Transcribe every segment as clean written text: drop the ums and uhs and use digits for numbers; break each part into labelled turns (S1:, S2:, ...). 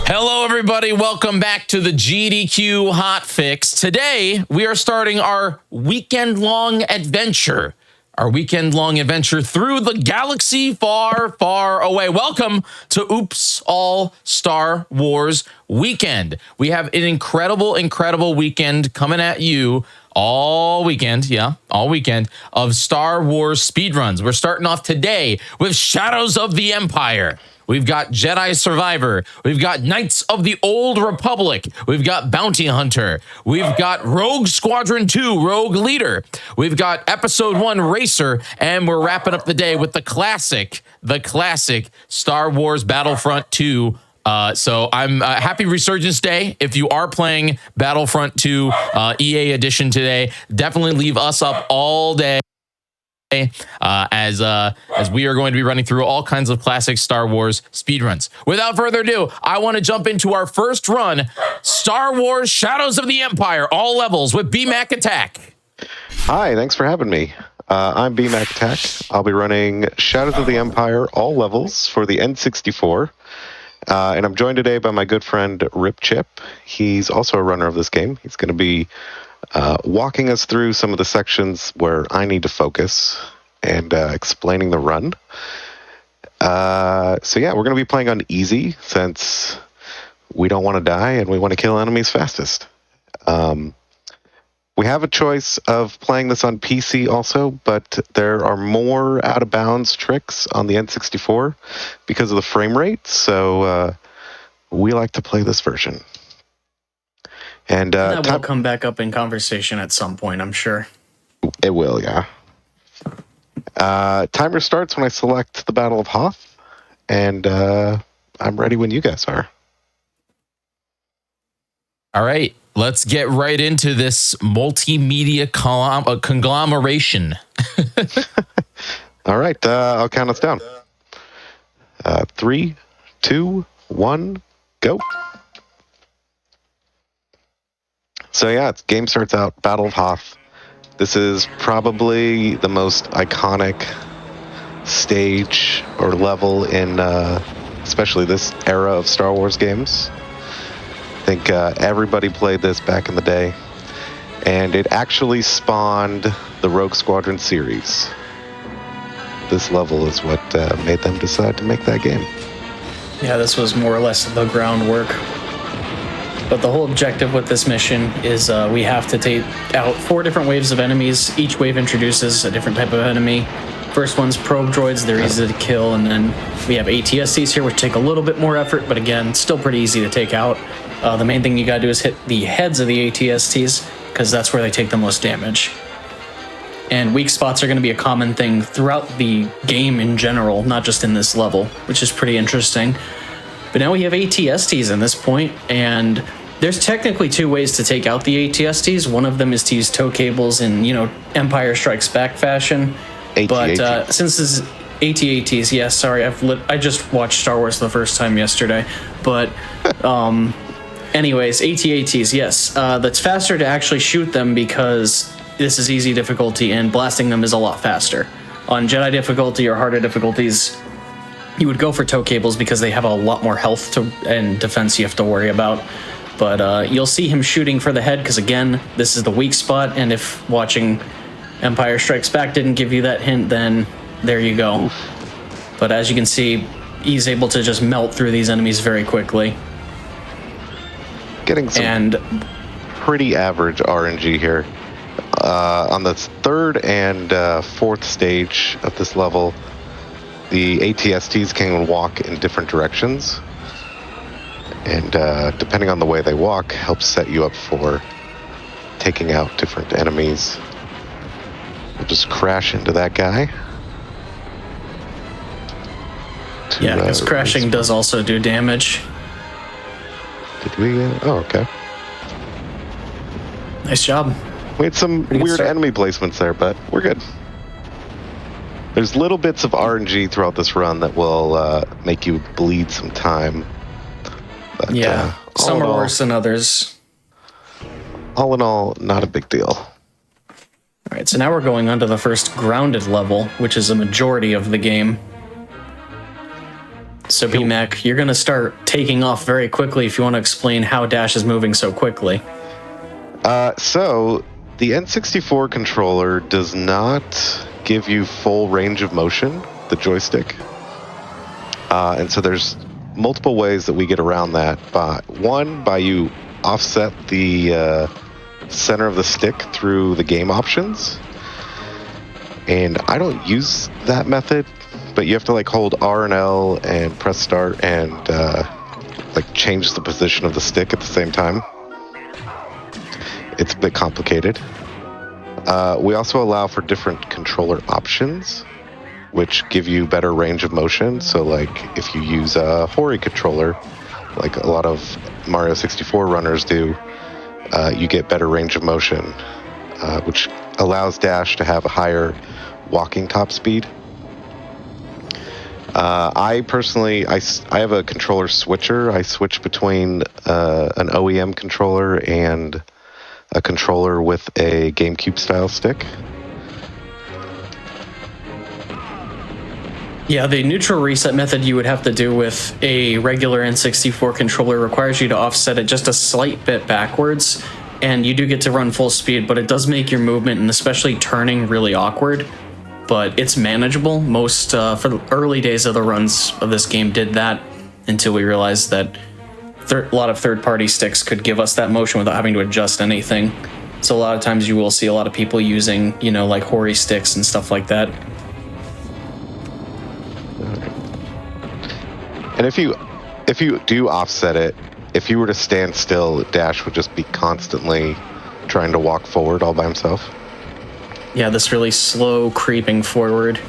S1: Hello, everybody. Welcome back to the GDQ Hotfix. Today, we are starting our weekend-long adventure. Our weekend-long adventure through the galaxy far, far away. Welcome to Oops All Star Wars Weekend. We have an incredible, incredible weekend coming at you all weekend, all weekend of Star Wars speedruns. We're starting off today with Shadows of the Empire. We've got Jedi Survivor. We've got Knights of the Old Republic. We've got Bounty Hunter. We've got Rogue Squadron 2, Rogue Leader. We've got Episode 1 Racer. And we're wrapping up the day with the classic Star Wars Battlefront 2. So I'm happy Resurgence Day. If you are playing Battlefront 2 EA Edition today, definitely leave us up all day. As we are going to be running through all kinds of classic Star Wars speedruns. Without further ado, I want to jump into our first run, Star Wars Shadows of the Empire, all levels with BMAC Attack.
S2: Hi, thanks for having me. I'm BMAC Attack. I'll be running Shadows of the Empire, all levels for the N64. And I'm joined today by my good friend Rip Chip. He's also a runner of this game. He's going to be walking us through some of the sections where I need to focus and explaining the run. So yeah, we're going to be playing on easy since we don't want to die and we want to kill enemies fastest. We have a choice of playing this on PC also, but there are more out-of-bounds tricks on the N64 because of the frame rate, so we like to play this version. And
S3: that will come back up in conversation at some point, I'm sure.
S2: It will, yeah. Timer starts when I select the Battle of Hoth, and I'm ready when you guys are.
S1: All right, let's get right into this multimedia conglomeration.
S2: All right, I'll count us down. 3, 2, 1, go. So yeah, game starts out, Battle of Hoth. This is probably the most iconic stage or level in especially this era of Star Wars games. I think everybody played this back in the day. And it actually spawned the Rogue Squadron series. This level is what made them decide to make that game.
S3: Yeah, this was more or less the groundwork. But the whole objective with this mission is we have to take out 4 different waves of enemies. Each wave introduces a different type of enemy. First one's probe droids, they're easy to kill, and then we have ATSTs here, which take a little bit more effort, but again, still pretty easy to take out. The main thing you gotta do is hit the heads of the ATSTs, because that's where they take the most damage. And weak spots are gonna be a common thing throughout the game in general, not just in this level, which is pretty interesting. But now we have ATSTs in this point, and there's technically 2 ways to take out the ATSTs. One of them is to use tow cables in, Empire Strikes Back fashion. But since this is AT-ATs, yes, sorry, I just watched Star Wars the first time yesterday. But anyways, AT-ATs, yes. That's faster to actually shoot them because this is easy difficulty and blasting them is a lot faster. On Jedi difficulty or harder difficulties, you would go for tow cables because they have a lot more health and defense you have to worry about. But you'll see him shooting for the head because, again, this is the weak spot. And if watching Empire Strikes Back didn't give you that hint, then there you go. But as you can see, he's able to just melt through these enemies very quickly.
S2: Getting some pretty average RNG here. On the 3rd and 4th stage of this level, the ATSTs can walk in different directions, and depending on the way they walk, helps set you up for taking out different enemies. We'll just crash into that guy.
S3: Yeah, because crashing does also do damage.
S2: Did we? Oh, okay.
S3: Nice job.
S2: We had some weird enemy placements there, but we're good. There's little bits of RNG throughout this run that will make you bleed some time. But,
S3: yeah, some are worse than others.
S2: All in all, not a big deal.
S3: All right, so now we're going on to the first grounded level, which is a majority of the game. So So BMAC, you're going to start taking off very quickly if you want to explain how Dash is moving so quickly.
S2: So the N64 controller does not give you full range of motion, the joystick. And so there's multiple ways that we get around that. By you offset the center of the stick through the game options. And I don't use that method, but you have to like hold R and L and press start and like change the position of the stick at the same time. It's a bit complicated. We also allow for different controller options, which give you better range of motion. So like if you use a Hori controller, like a lot of Mario 64 runners do, you get better range of motion, which allows Dash to have a higher walking top speed. I personally, I have a controller switcher. I switch between an OEM controller and a controller with a GameCube style stick.
S3: Yeah, the neutral reset method you would have to do with a regular N64 controller requires you to offset it just a slight bit backwards, and you do get to run full speed, but it does make your movement and especially turning really awkward, but it's manageable. Most, for the early days of the runs of this game did that until we realized that a lot of third-party sticks could give us that motion without having to adjust anything. So a lot of times you will see a lot of people using, you know, like Hori sticks and stuff like that.
S2: And if you do offset it, if you were to stand still, Dash would just be constantly trying to walk forward all by himself.
S3: Yeah, this really slow creeping forward.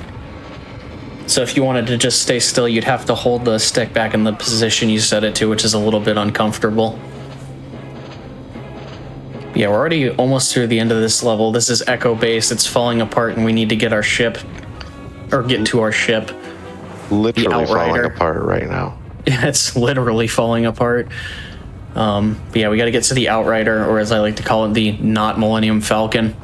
S3: So if you wanted to just stay still, you'd have to hold the stick back in the position you set it to, which is a little bit uncomfortable. Yeah, we're already almost through the end of this level. This is Echo Base. It's falling apart, and we need to get our ship, or get to our ship.
S2: Literally falling apart right now.
S3: Yeah, it's literally falling apart. But yeah, we got to get to the Outrider, or as I like to call it, the not Millennium Falcon.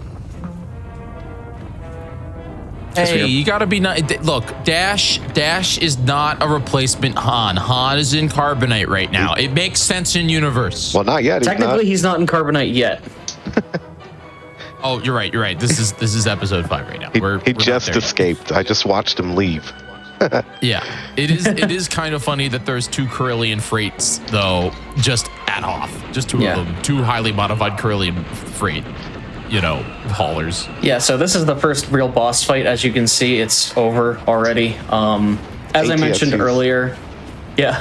S1: Hey, you gotta be look, Dash is not a replacement Han. Han is in Carbonite right now. It makes sense in universe.
S2: Well, not yet.
S3: Technically, he's not in Carbonite yet.
S1: Oh, you're right. This is episode 5 right now.
S2: He just escaped. I just watched him leave.
S1: Yeah, it is kind of funny that there's 2 Corellian freights though, just at Hoth, just 2 of them, 2 highly modified Corellian freight, haulers. Yeah,
S3: so this is the first real boss fight. As you can see, it's over already. As I mentioned earlier, the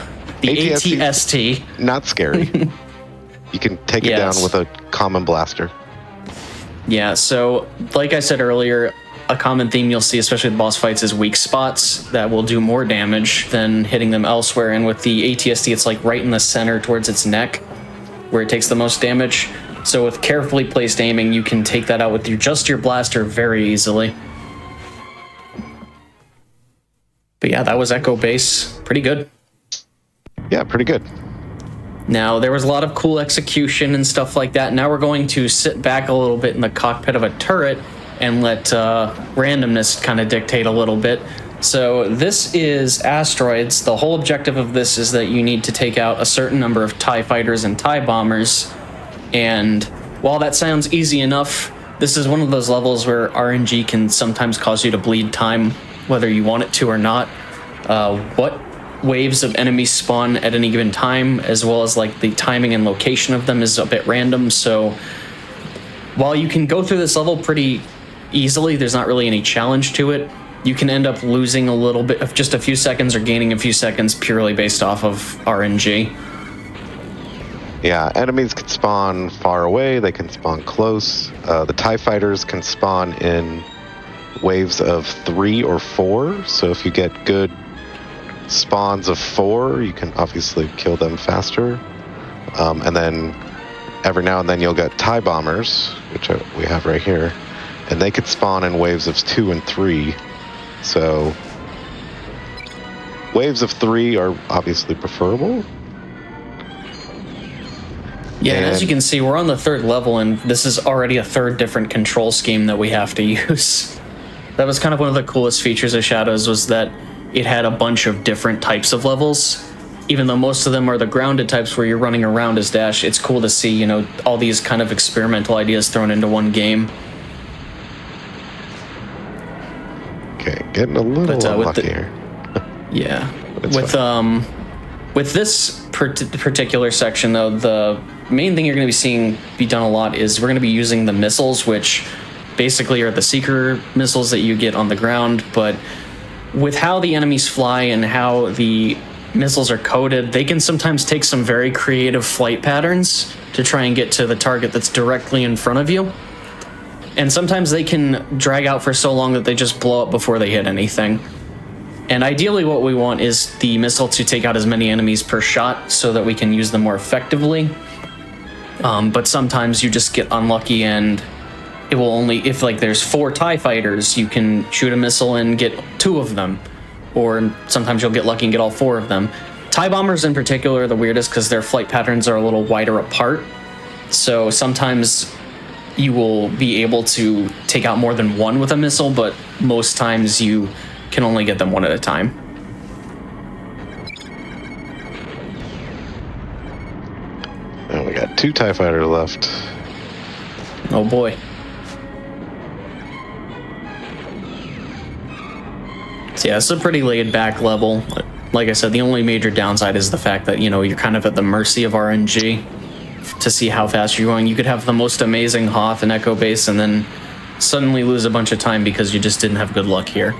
S3: ATST.
S2: Not scary. You can take it down with a common blaster.
S3: Yeah, so like I said earlier, a common theme you'll see, especially with boss fights, is weak spots that will do more damage than hitting them elsewhere. And with the ATST, it's like right in the center towards its neck where it takes the most damage. So with carefully placed aiming, you can take that out with just your blaster very easily. But yeah, that was Echo Base. Pretty good.
S2: Yeah, pretty good.
S3: Now, there was a lot of cool execution and stuff like that. Now we're going to sit back a little bit in the cockpit of a turret and let randomness kind of dictate a little bit. So this is Asteroids. The whole objective of this is that you need to take out a certain number of TIE fighters and TIE bombers. And while that sounds easy enough, this is one of those levels where RNG can sometimes cause you to bleed time, whether you want it to or not. What waves of enemies spawn at any given time, as well as like the timing and location of them, is a bit random. So while you can go through this level pretty easily, there's not really any challenge to it. You can end up losing a little bit of just a few seconds or gaining a few seconds purely based off of RNG.
S2: Yeah, enemies can spawn far away, they can spawn close. The TIE fighters can spawn in waves of 3 or 4, so if you get good spawns of 4, you can obviously kill them faster. And then every now and then you'll get TIE bombers, which we have right here, and they could spawn in waves of 2 and 3. So waves of 3 are obviously preferable.
S3: Yeah, and as you can see, we're on the 3rd level, and this is already a 3rd different control scheme that we have to use. That was kind of one of the coolest features of Shadows, was that it had a bunch of different types of levels. Even though most of them are the grounded types where you're running around as Dash, it's cool to see, you know, all these kind of experimental ideas thrown into one game.
S2: Okay, getting a little unlucky here.
S3: Yeah.
S2: Fine.
S3: With this particular section, though, the main thing you're going to be seeing be done a lot is we're going to be using the missiles, which basically are the seeker missiles that you get on the ground. But with how the enemies fly and how the missiles are coded, they can sometimes take some very creative flight patterns to try and get to the target that's directly in front of you. And sometimes they can drag out for so long that they just blow up before they hit anything. And ideally what we want is the missile to take out as many enemies per shot so that we can use them more effectively. But sometimes you just get unlucky and it will only, if like there's 4 TIE fighters, you can shoot a missile and get 2 of them. Or sometimes you'll get lucky and get all 4 of them. TIE bombers in particular are the weirdest because their flight patterns are a little wider apart. So sometimes you will be able to take out more than 1 with a missile, but most times you can only get them 1 at a time.
S2: And we got 2 TIE fighters left.
S3: Oh boy. So yeah, it's a pretty laid back level. Like I said, the only major downside is the fact that, you know, you're kind of at the mercy of RNG to see how fast you're going. You could have the most amazing Hoth and Echo base and then suddenly lose a bunch of time because you just didn't have good luck here.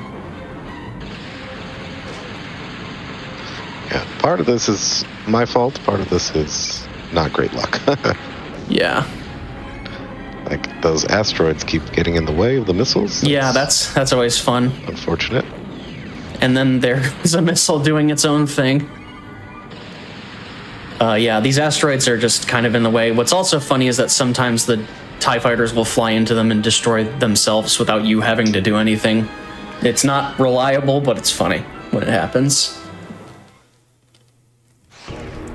S2: Yeah, part of this is my fault, part of this is not great luck.
S3: Yeah.
S2: Like, those asteroids keep getting in the way of the missiles.
S3: Yeah, that's always fun.
S2: Unfortunate.
S3: And then there's a missile doing its own thing. Yeah, these asteroids are just kind of in the way. What's also funny is that sometimes the TIE fighters will fly into them and destroy themselves without you having to do anything. It's not reliable, but it's funny when it happens.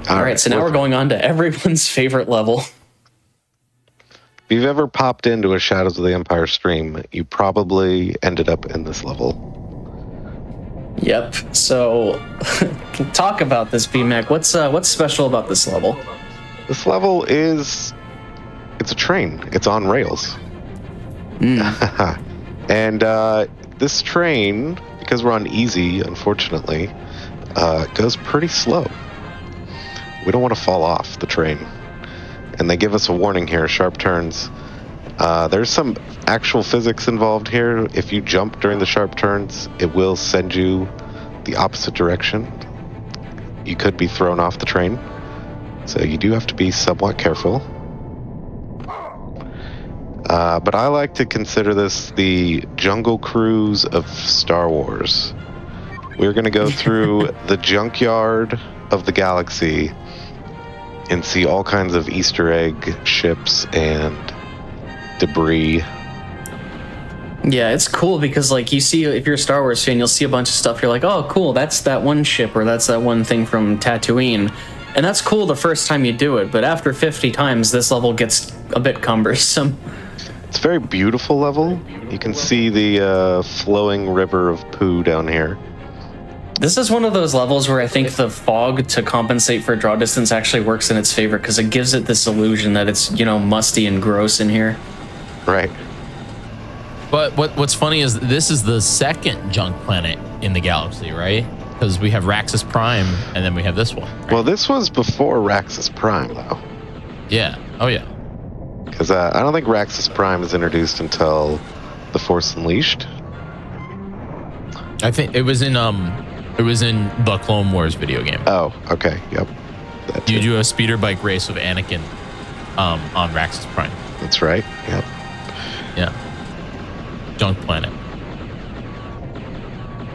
S3: All right, so now we're going on to everyone's favorite level.
S2: If you've ever popped into a Shadows of the Empire stream, you probably ended up in this level.
S3: Yep. So, talk about this, BMAC. What's special about this level?
S2: This level is... it's a train. It's on rails. And this train, because we're on easy, unfortunately, goes pretty slow. We don't want to fall off the train. And they give us a warning here, sharp turns. There's some actual physics involved here. If you jump during the sharp turns, it will send you the opposite direction. You could be thrown off the train. So you do have to be somewhat careful. But I like to consider this the Jungle Cruise of Star Wars. We're going to go through the junkyard of the galaxy and see all kinds of Easter egg ships and debris.
S3: Yeah, it's cool because, like, you see, if you're a Star Wars fan, you'll see a bunch of stuff. You're like, oh, cool, that's that one ship, or that's that one thing from Tatooine. And that's cool the first time you do it, but after 50 times, this level gets a bit cumbersome.
S2: It's a very beautiful level. You can see the flowing river of poo down here.
S3: This is one of those levels where I think the fog to compensate for draw distance actually works in its favor because it gives it this illusion that it's, you know, musty and gross in here.
S2: Right.
S1: But what's funny is this is the second junk planet in the galaxy, right? Because we have Raxus Prime and then we have this one. Right?
S2: Well, this was before Raxus Prime, though.
S1: Yeah. Oh, yeah.
S2: Because I don't think Raxus Prime is introduced until The Force Unleashed.
S1: I think it was in the Clone Wars video game.
S2: Oh, okay. Yep.
S1: You do a speeder bike race with Anakin on Raxus Prime.
S2: That's right. Yep.
S1: Yeah. Junk planet.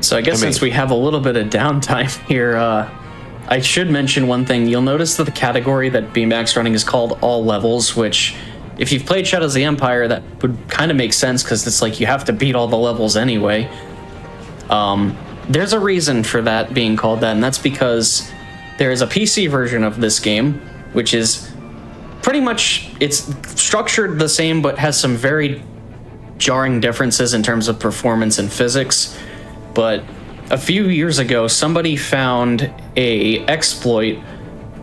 S3: So I guess since we have a little bit of downtime here, I should mention one thing. You'll notice that the category that BMAC's running is called All Levels, which, if you've played Shadows of the Empire, that would kind of make sense because it's like you have to beat all the levels anyway. There's a reason for that being called that, and that's because there is a PC version of this game, which is pretty much, it's structured the same, but has some very jarring differences in terms of performance and physics. But a few years ago, somebody found a exploit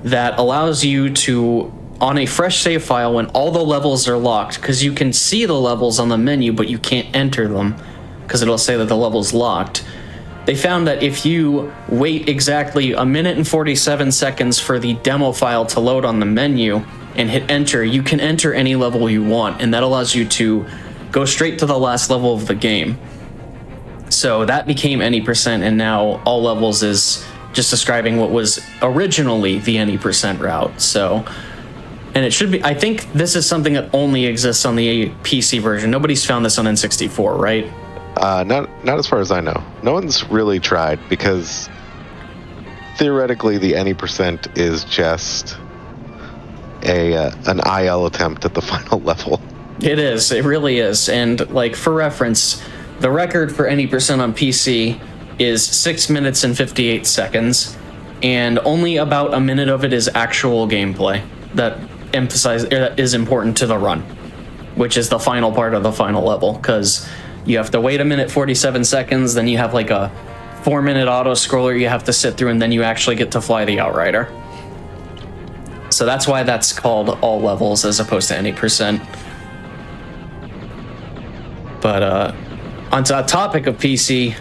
S3: that allows you to, on a fresh save file, when all the levels are locked, because you can see the levels on the menu, but you can't enter them because it'll say that the level's locked. They found that if you wait exactly 1 minute and 47 seconds for the demo file to load on the menu and hit enter, you can enter any level you want, and that allows you to go straight to the last level of the game. So that became any percent, and now all levels is just describing what was originally the any percent route. So, and it should be, I think this is something that only exists on the PC version. Nobody's found this on N64, right?
S2: Not as far as I know. No one's really tried, because theoretically the any percent is just an IL attempt at the final level.
S3: It is. It really is. And like, for reference, the record for any percent on PC is 6 minutes and 58 seconds, and only about a minute of it is actual gameplay that is important to the run, which is the final part of the final level, because you have to wait 1 minute 47 seconds, then you have like a 4-minute auto scroller you have to sit through, and then you actually get to fly the Outrider. So that's why that's called all levels as opposed to any percent. But on the topic of PC,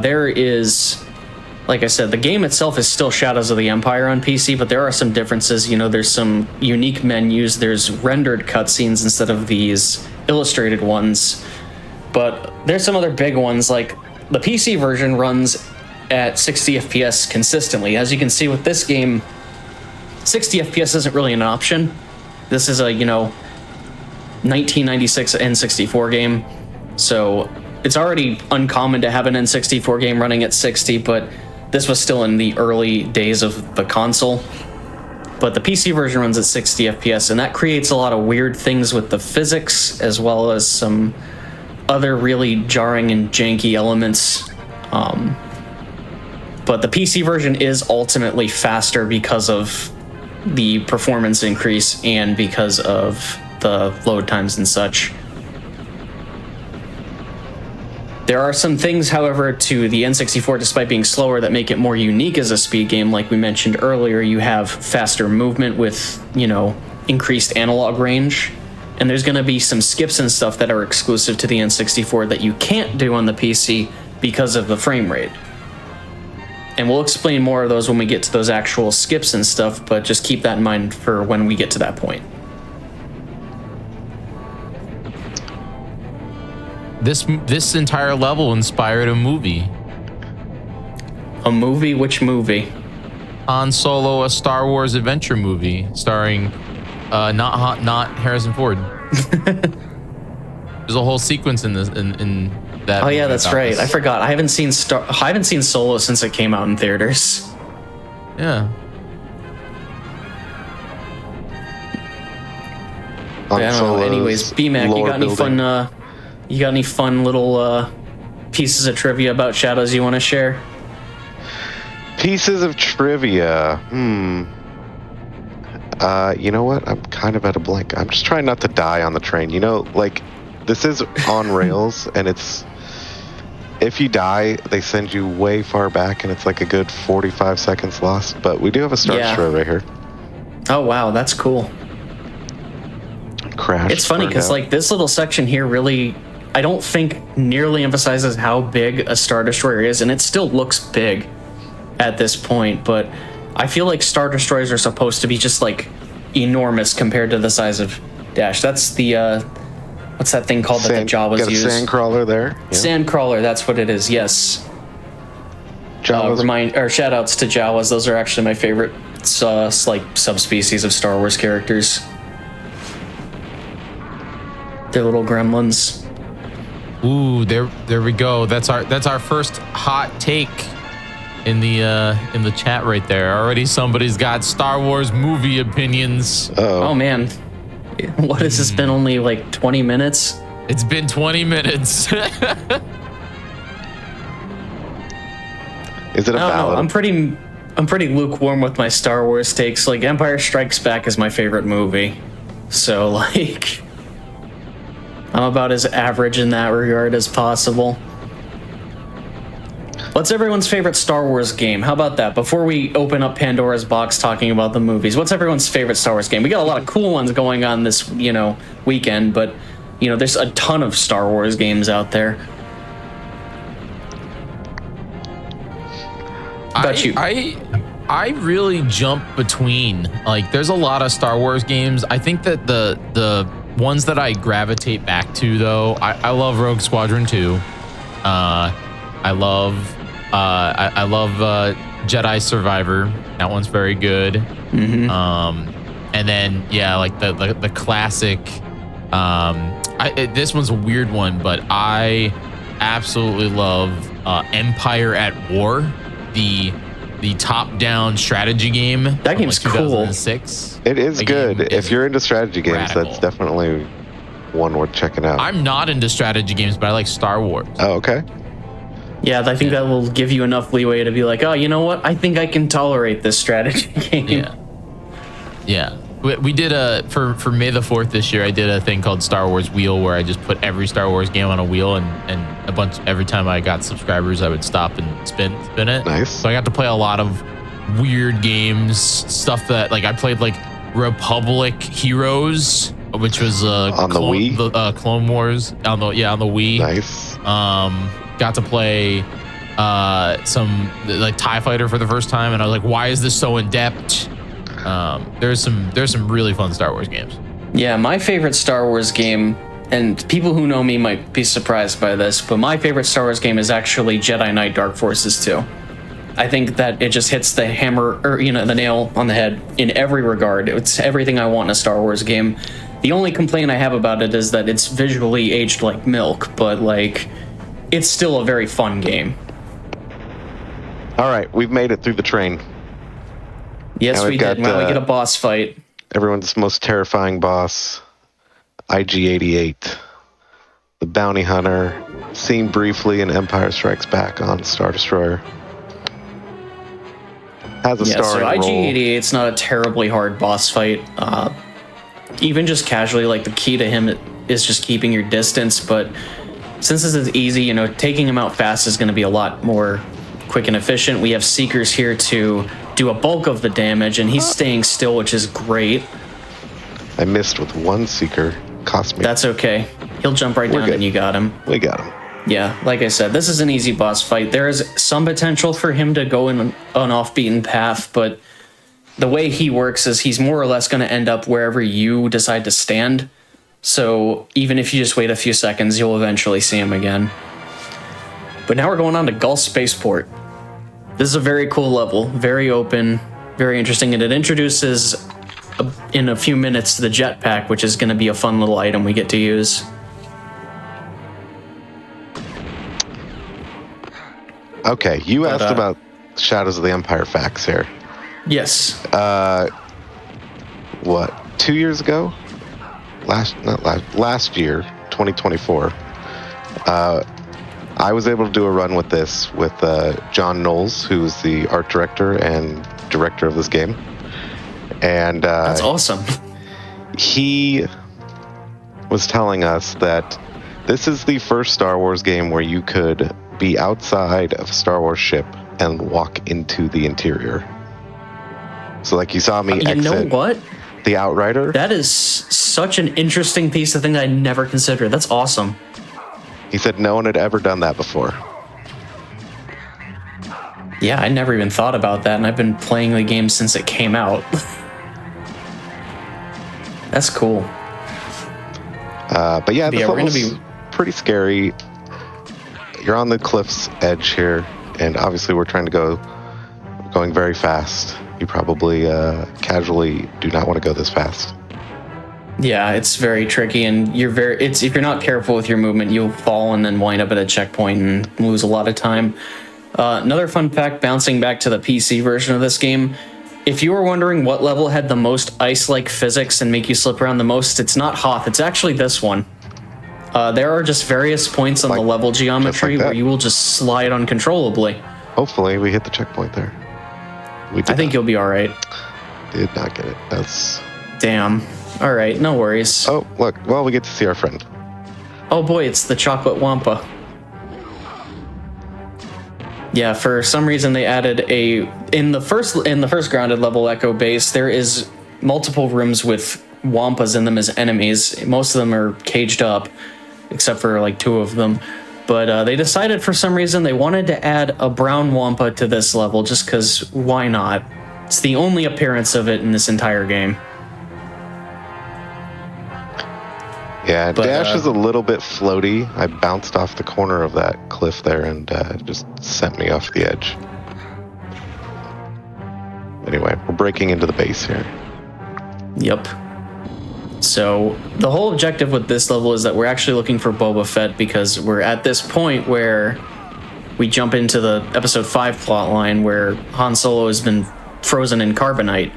S3: there is, like I said, the game itself is still Shadows of the Empire on PC, but there are some differences. You know, there's some unique menus. There's rendered cutscenes instead of these illustrated ones. But there's some other big ones, like the PC version runs at 60 FPS consistently. As you can see with this game, 60 FPS isn't really an option. This is a, 1996 N64 game. So it's already uncommon to have an N64 game running at 60, but this was still in the early days of the console. But the PC version runs at 60 FPS, and that creates a lot of weird things with the physics, as well as some other really jarring and janky elements. But the PC version is ultimately faster because of the performance increase and because of the load times and such. There are some things, however, to the N64, despite being slower, that make it more unique as a speed game. Like we mentioned earlier, you have faster movement with, increased analog range. And there's going to be some skips and stuff that are exclusive to the N64 that you can't do on the PC because of the frame rate. And we'll explain more of those when we get to those actual skips and stuff, but just keep that in mind for when we get to that point.
S1: This entire level inspired a movie.
S3: A movie? Which movie?
S1: Han Solo, a Star Wars adventure movie starring not Harrison Ford. There's a whole sequence in this in that.
S3: Oh yeah, that's right. I forgot. I haven't seen Solo since it came out in theaters.
S1: Yeah.
S3: I don't know. Anyways, BMAC, you got any fun little pieces of trivia about Shadows you want to share?
S2: Pieces of trivia. You know what? I'm kind of at a blank. I'm just trying not to die on the train. This is on rails, and if you die, they send you way far back, and it's like a good 45 seconds lost. But we do have a Star Destroyer right here.
S3: Oh wow, that's cool.
S2: Crash.
S3: It's funny because this little section here really, I don't think nearly emphasizes how big a Star Destroyer is, and it still looks big at this point, but I feel like Star Destroyers are supposed to be just enormous compared to the size of Dash. That's the what's that thing called that the Jawas use?
S2: Sandcrawler there. Yeah.
S3: Sandcrawler, that's what it is. Yes.
S2: Jawas.
S3: Shout outs to Jawas. Those are actually my favorite subspecies of Star Wars characters. They're little gremlins.
S1: Ooh, there we go. That's our first hot take in the chat right there. Already somebody's got Star Wars movie opinions.
S3: Oh man. What has this been, only 20 minutes?
S1: It's been 20 minutes.
S2: Is it a ballad?
S3: I'm pretty lukewarm with my Star Wars takes. Empire Strikes Back is my favorite movie. So I'm about as average in that regard as possible. What's everyone's favorite Star Wars game? How about that? Before we open up Pandora's box talking about the movies, what's everyone's favorite Star Wars game? We got a lot of cool ones going on this, weekend, but, there's a ton of Star Wars games out there. How about you?
S1: I really jump between, like, there's a lot of Star Wars games. I think that the ones that I gravitate back to, though, I love Rogue Squadron 2. I love Jedi Survivor. That one's very good.
S3: Mm-hmm.
S1: And then like the classic. This one's a weird one, but I absolutely love Empire at War, the top-down strategy game.
S3: That game's
S1: from,
S2: 2006. Cool. It is good. If you're into strategy games, radical. That's definitely one worth checking out.
S1: I'm not into strategy games, but I like Star Wars.
S2: Oh, okay.
S3: Yeah, I think that will give you enough leeway to be like, oh, you know what? I think I can tolerate this strategy game.
S1: Yeah. We did for May the 4th this year, I did a thing called Star Wars Wheel, where I just put every Star Wars game on a wheel, and every time I got subscribers, I would stop and spin it.
S2: Nice.
S1: So I got to play a lot of weird games, stuff that, like, I played like Republic Heroes, which was
S2: on the Wii?
S1: The Clone Wars on the Wii.
S2: Nice.
S1: Got to play some like TIE Fighter for the first time, and I was like, why is this so in depth? There's some really fun Star Wars games.
S3: Yeah, my favorite Star Wars game, and people who know me might be surprised by this, but my favorite Star Wars game is actually Jedi Knight Dark Forces 2. I think that it just hits the hammer, or the nail on the head in every regard. It's everything I want in a Star Wars game. The only complaint I have about it is that it's visually aged like milk, but like, it's still a very fun game.
S2: All right, we've made it through the train.
S3: Yes, we did. Now we get a boss fight.
S2: Everyone's most terrifying boss, IG-88, the bounty hunter, seen briefly in Empire Strikes Back on Star Destroyer. Has a starring role.
S3: So IG-88's not a terribly hard boss fight. Even just casually, like, the key to him is just keeping your distance, but since this is easy, taking him out fast is going to be a lot more quick and efficient. We have Seekers here to do a bulk of the damage, and he's staying still, which is great.
S2: I missed with one Seeker. Cost me.
S3: That's okay. He'll jump right down and you got him.
S2: We got him.
S3: Yeah, like I said, this is an easy boss fight. There is some potential for him to go in an off-beaten path, but the way he works is he's more or less going to end up wherever you decide to stand. So even if you just wait a few seconds, you'll eventually see him again. But now we're going on to Gulf Spaceport. This is a very cool level, very open, very interesting, and it introduces, in a few minutes, the jetpack, which is going to be a fun little item we get to use.
S2: Okay, you asked about Shadows of the Empire facts here.
S3: Yes.
S2: What, 2 years ago? Last year, 2024. I was able to do a run with this with John Knowles, who's the art director and director of this game. And
S3: that's awesome.
S2: He was telling us that this is the first Star Wars game where you could be outside of a Star Wars ship and walk into the interior. So, like, you saw me exit.
S3: You know what?
S2: The Outrider.
S3: That is such an interesting piece of thing that I never considered. That's awesome.
S2: He said no one had ever done that before.
S3: Yeah, I never even thought about that, and I've been playing the game since it came out. That's cool.
S2: But yeah, this level's pretty scary. You're on the cliff's edge here, and obviously we're trying to going very fast. You probably casually do not want to go this fast.
S3: Yeah, it's very tricky, and if you're not careful with your movement, you'll fall and then wind up at a checkpoint and lose a lot of time. Another fun fact, bouncing back to the PC version of this game, if you were wondering what level had the most ice-like physics and make you slip around the most, it's not Hoth, it's actually this one. There are just various points on the level geometry where you will just slide uncontrollably.
S2: Hopefully we hit the checkpoint there.
S3: I think you'll be all right.
S2: Did not get it. That's...
S3: Damn. All right, no worries.
S2: Oh, look. Well, we get to see our friend.
S3: Oh boy, it's the chocolate wampa. Yeah, for some reason they added in the first grounded level Echo Base, there is multiple rooms with wampas in them as enemies. Most of them are caged up, except for like 2 of them. But they decided for some reason they wanted to add a brown wampa to this level, just because why not? It's the only appearance of it in this entire game.
S2: Yeah, Dash is a little bit floaty. I bounced off the corner of that cliff there and just sent me off the edge. Anyway, we're breaking into the base here.
S3: Yep. So the whole objective with this level is that we're actually looking for Boba Fett, because we're at this point where we jump into the Episode 5 plot line where Han Solo has been frozen in carbonite.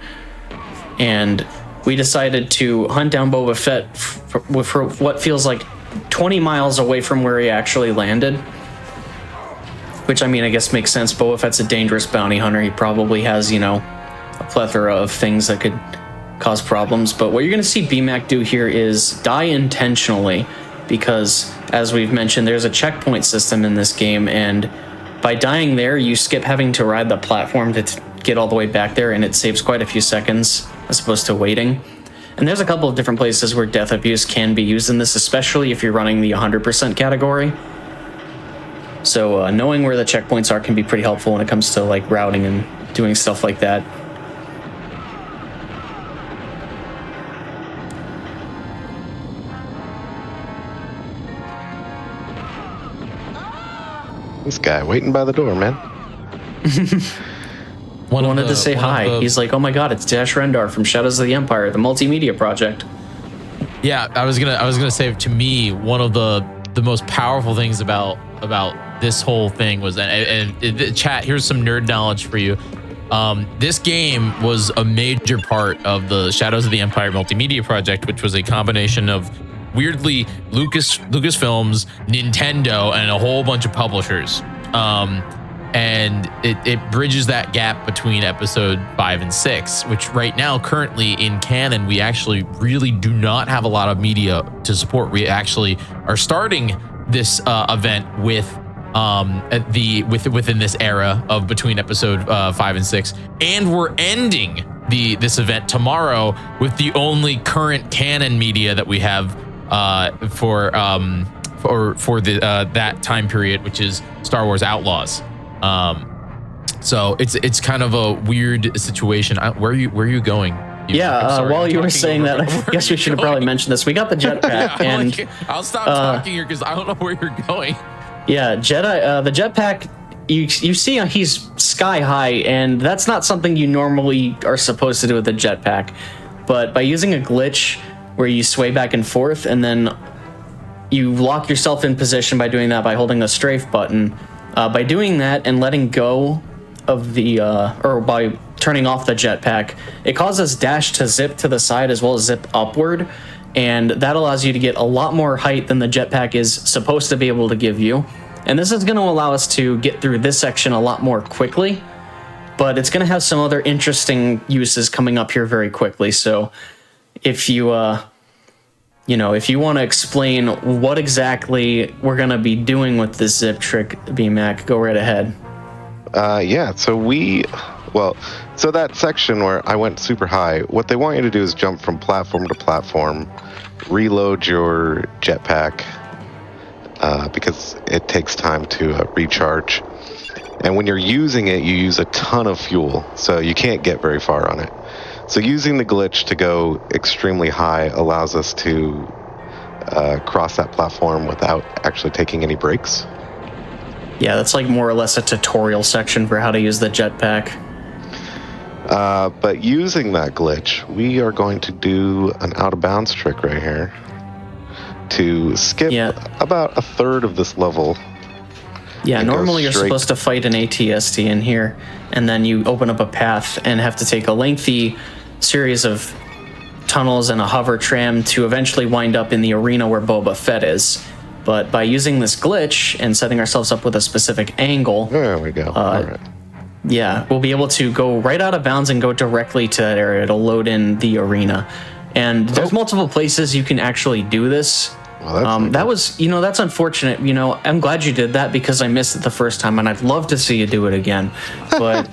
S3: And we decided to hunt down Boba Fett for what feels like 20 miles away from where he actually landed. Which, I mean, I guess makes sense. Boba Fett's a dangerous bounty hunter. He probably has, a plethora of things that could cause problems. But what you're going to see BMAC do here is die intentionally, because, as we've mentioned, there's a checkpoint system in this game, and by dying there, you skip having to ride the platform to get all the way back there, and it saves quite a few seconds as opposed to waiting. And there's a couple of different places where death abuse can be used in this, especially if you're running the 100% category. So knowing where the checkpoints are can be pretty helpful when it comes to like routing and doing stuff like that.
S2: This guy waiting by the door, man.
S3: Wanted to say hi. He's like, oh my god, it's Dash Rendar from Shadows of the Empire, the multimedia project.
S1: Yeah, I was gonna say, to me, one of the most powerful things about this whole thing was, and chat, here's some nerd knowledge for you. This game was a major part of the Shadows of the Empire multimedia project, which was a combination of, weirdly, Lucasfilms, Nintendo, and a whole bunch of publishers. And it bridges that gap between episode 5 and 6, which right now, currently in canon, we actually really do not have a lot of media to support. We actually are starting this event with within this era of between episode 5 and 6, and we're ending this event tomorrow with the only current canon media that we have for that time period, which is Star Wars Outlaws. So it's kind of a weird situation. Where are you going?
S3: While you were saying that, I guess we should have probably mentioned this. We got the jetpack, and
S1: I'll stop talking here because I don't know where you're going.
S3: Yeah, Jedi. The jetpack. You see, he's sky high, and that's not something you normally are supposed to do with a jetpack. But by using a glitch where you sway back and forth, and then you lock yourself in position by doing that by holding a strafe button. By doing that and letting go of or by turning off the jetpack, it causes Dash to zip to the side as well as zip upward, and that allows you to get a lot more height than the jetpack is supposed to be able to give you. And this is going to allow us to get through this section a lot more quickly, but it's going to have some other interesting uses coming up here very quickly. So if you if you want to explain what exactly we're going to be doing with this zip trick, BMAC, go right ahead.
S2: So that section where I went super high, what they want you to do is jump from platform to platform, reload your jetpack, because it takes time to recharge. And when you're using it, you use a ton of fuel, so you can't get very far on it. So using the glitch to go extremely high allows us to cross that platform without actually taking any breaks.
S3: Yeah, that's like more or less a tutorial section for how to use the jetpack.
S2: But using that glitch, we are going to do an out-of-bounds trick right here to skip about a third of this level.
S3: Yeah, normally you're supposed to fight an AT-ST in here, and then you open up a path and have to take a lengthy series of tunnels and a hover tram to eventually wind up in the arena where Boba Fett is. But by using this glitch and setting ourselves up with a specific angle...
S2: There we go. All right.
S3: Yeah, we'll be able to go right out of bounds and go directly to that area. It'll load in the arena. And there's multiple places you can actually do this.
S2: Well,
S3: that was, that's unfortunate. I'm glad you did that because I missed it the first time, and I'd love to see you do it again. But,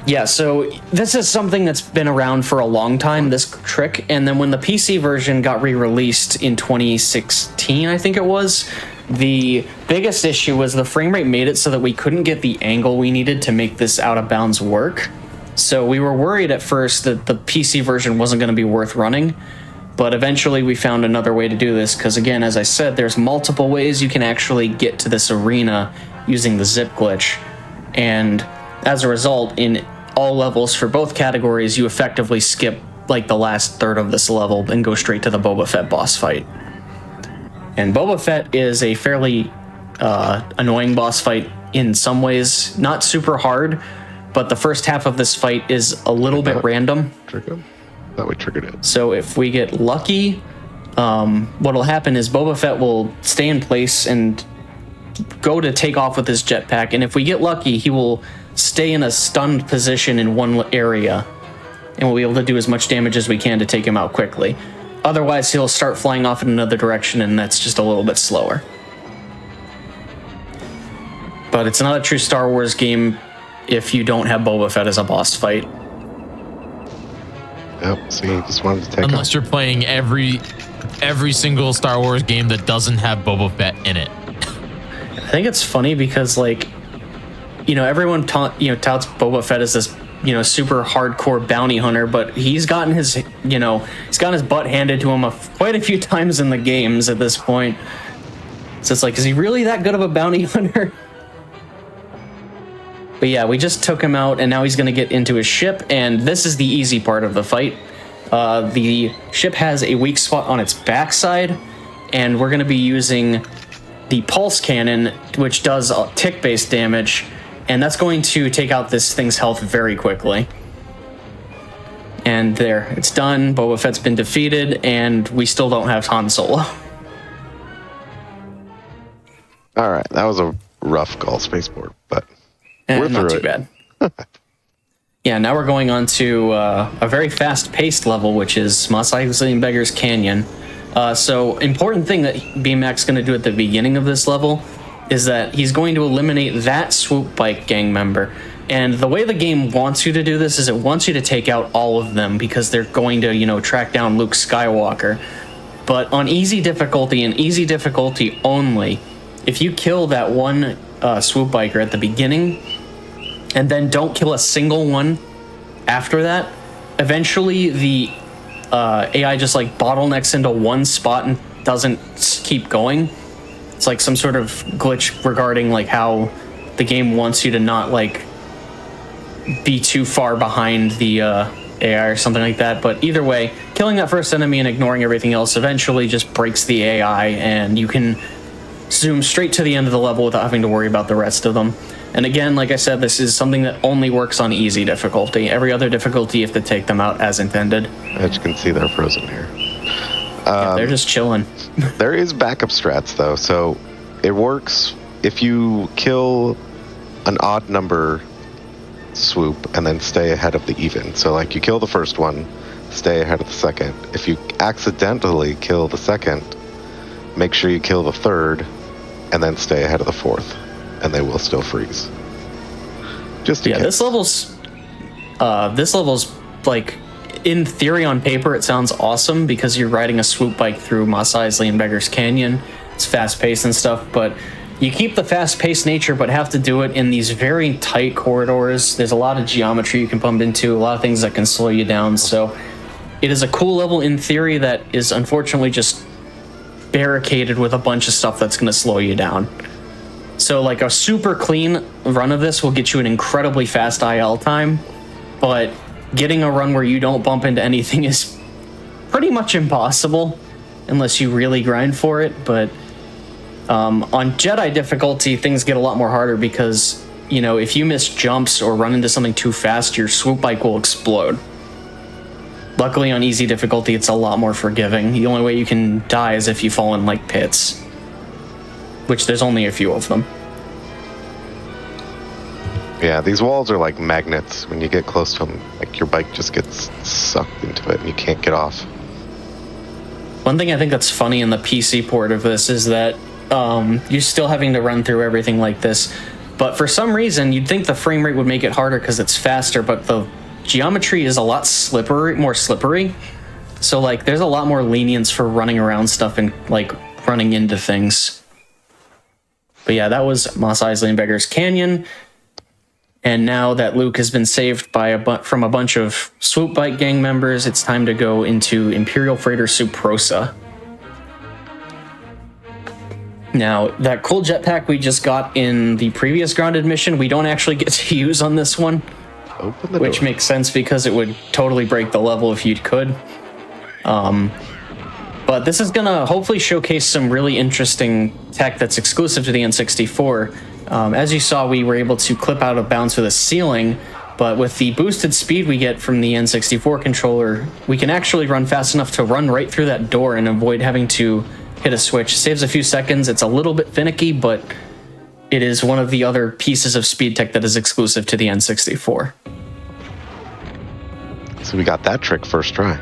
S3: yeah, so this is something that's been around for a long time, this trick. And then when the PC version got re-released in 2016, I think it was, the biggest issue was the frame rate made it so that we couldn't get the angle we needed to make this out of bounds work. So we were worried at first that the PC version wasn't going to be worth running. But eventually we found another way to do this because, again, as I said, there's multiple ways you can actually get to this arena using the zip glitch. And as a result, in all levels for both categories, you effectively skip like the last third of this level and go straight to the Boba Fett boss fight. And Boba Fett is a fairly annoying boss fight in some ways, not super hard, but the first half of this fight is a little bit random.
S2: That we triggered it.
S3: So if we get lucky, what'll happen is Boba Fett will stay in place and go to take off with his jetpack, and if we get lucky, he will stay in a stunned position in one area, and we'll be able to do as much damage as we can to take him out quickly. Otherwise, he'll start flying off in another direction, and that's just a little bit slower. But it's not a true Star Wars game if you don't have Boba Fett as a boss fight.
S2: Yep, so you just wanted to take
S1: Unless you're playing every single Star Wars game that doesn't have Boba Fett in it.
S3: I think it's funny because, like, everyone touts Boba Fett as this, super hardcore bounty hunter, but he's gotten his butt handed to him quite a few times in the games at this point. So it's like, is he really that good of a bounty hunter? But yeah, we just took him out, and now he's going to get into his ship, and this is the easy part of the fight. The ship has a weak spot on its backside, and we're going to be using the pulse cannon, which does tick-based damage, and that's going to take out this thing's health very quickly. And there, it's done. Boba Fett's been defeated, and we still don't have Han Solo.
S2: All right, that was a rough call, Spaceport, but we're
S3: not
S2: through
S3: too
S2: it.
S3: bad. Yeah, now we're going on to a very fast-paced level, which is Mos Eisley and Beggar's Canyon. So, important thing that BMAC's going to do at the beginning of this level is that he's going to eliminate that swoop bike gang member. And the way the game wants you to do this is it wants you to take out all of them because they're going to, track down Luke Skywalker. But on easy difficulty and easy difficulty only, if you kill that one swoop biker at the beginning and then don't kill a single one after that, eventually the AI just like bottlenecks into one spot and doesn't keep going. It's like some sort of glitch regarding like how the game wants you to not like be too far behind the AI or something like that. But either way, killing that first enemy and ignoring everything else eventually just breaks the AI, and you can zoom straight to the end of the level without having to worry about the rest of them. And again, like I said, this is something that only works on easy difficulty. Every other difficulty, you have to take them out as intended.
S2: As you can see, they're frozen here.
S3: Yeah, they're just chilling.
S2: There is backup strats, though. So it works if you kill an odd number swoop and then stay ahead of the even. So, like, you kill the first one, stay ahead of the second. If you accidentally kill the second, make sure you kill the third and then stay ahead of the fourth, and they will still freeze. Just in case.
S3: This level's like, in theory, on paper, it sounds awesome because you're riding a swoop bike through Mos Eisley and Beggar's Canyon. It's fast-paced and stuff, but you keep the fast-paced nature, but have to do it in these very tight corridors. There's a lot of geometry you can bump into, a lot of things that can slow you down. So it is a cool level in theory that is unfortunately just barricaded with a bunch of stuff that's going to slow you down. So like a super clean run of this will get you an incredibly fast IL time, but getting a run where you don't bump into anything is pretty much impossible unless you really grind for it. But on Jedi difficulty, things get a lot more harder because, if you miss jumps or run into something too fast, your swoop bike will explode. Luckily, on easy difficulty, it's a lot more forgiving. The only way you can die is if you fall in, like, pits, which there's only a few of them.
S2: Yeah, these walls are like magnets. When you get close to them, like, your bike just gets sucked into it and you can't get off.
S3: One thing I think that's funny in the PC port of this is that you're still having to run through everything like this. But for some reason, you'd think the frame rate would make it harder because it's faster, but the geometry is a lot more slippery. So, like, there's a lot more lenience for running around stuff and, like, running into things. But yeah, that was Mos Eisley and Beggar's Canyon. And now that Luke has been saved from a bunch of Swoop Bike gang members, it's time to go into Imperial Freighter Suprosa. Now, that cool jetpack we just got in the previous grounded mission, we don't actually get to use on this one.
S2: Open the
S3: which
S2: door.
S3: makes sense because it would totally break the level if you could. But this is going to hopefully showcase some really interesting tech that's exclusive to the N64. As you saw, we were able to clip out of bounds for the ceiling, but with the boosted speed we get from the N64 controller, we can actually run fast enough to run right through that door and avoid having to hit a switch. Saves a few seconds. It's a little bit finicky, but it is one of the other pieces of speed tech that is exclusive to the N64.
S2: So we got that trick first try.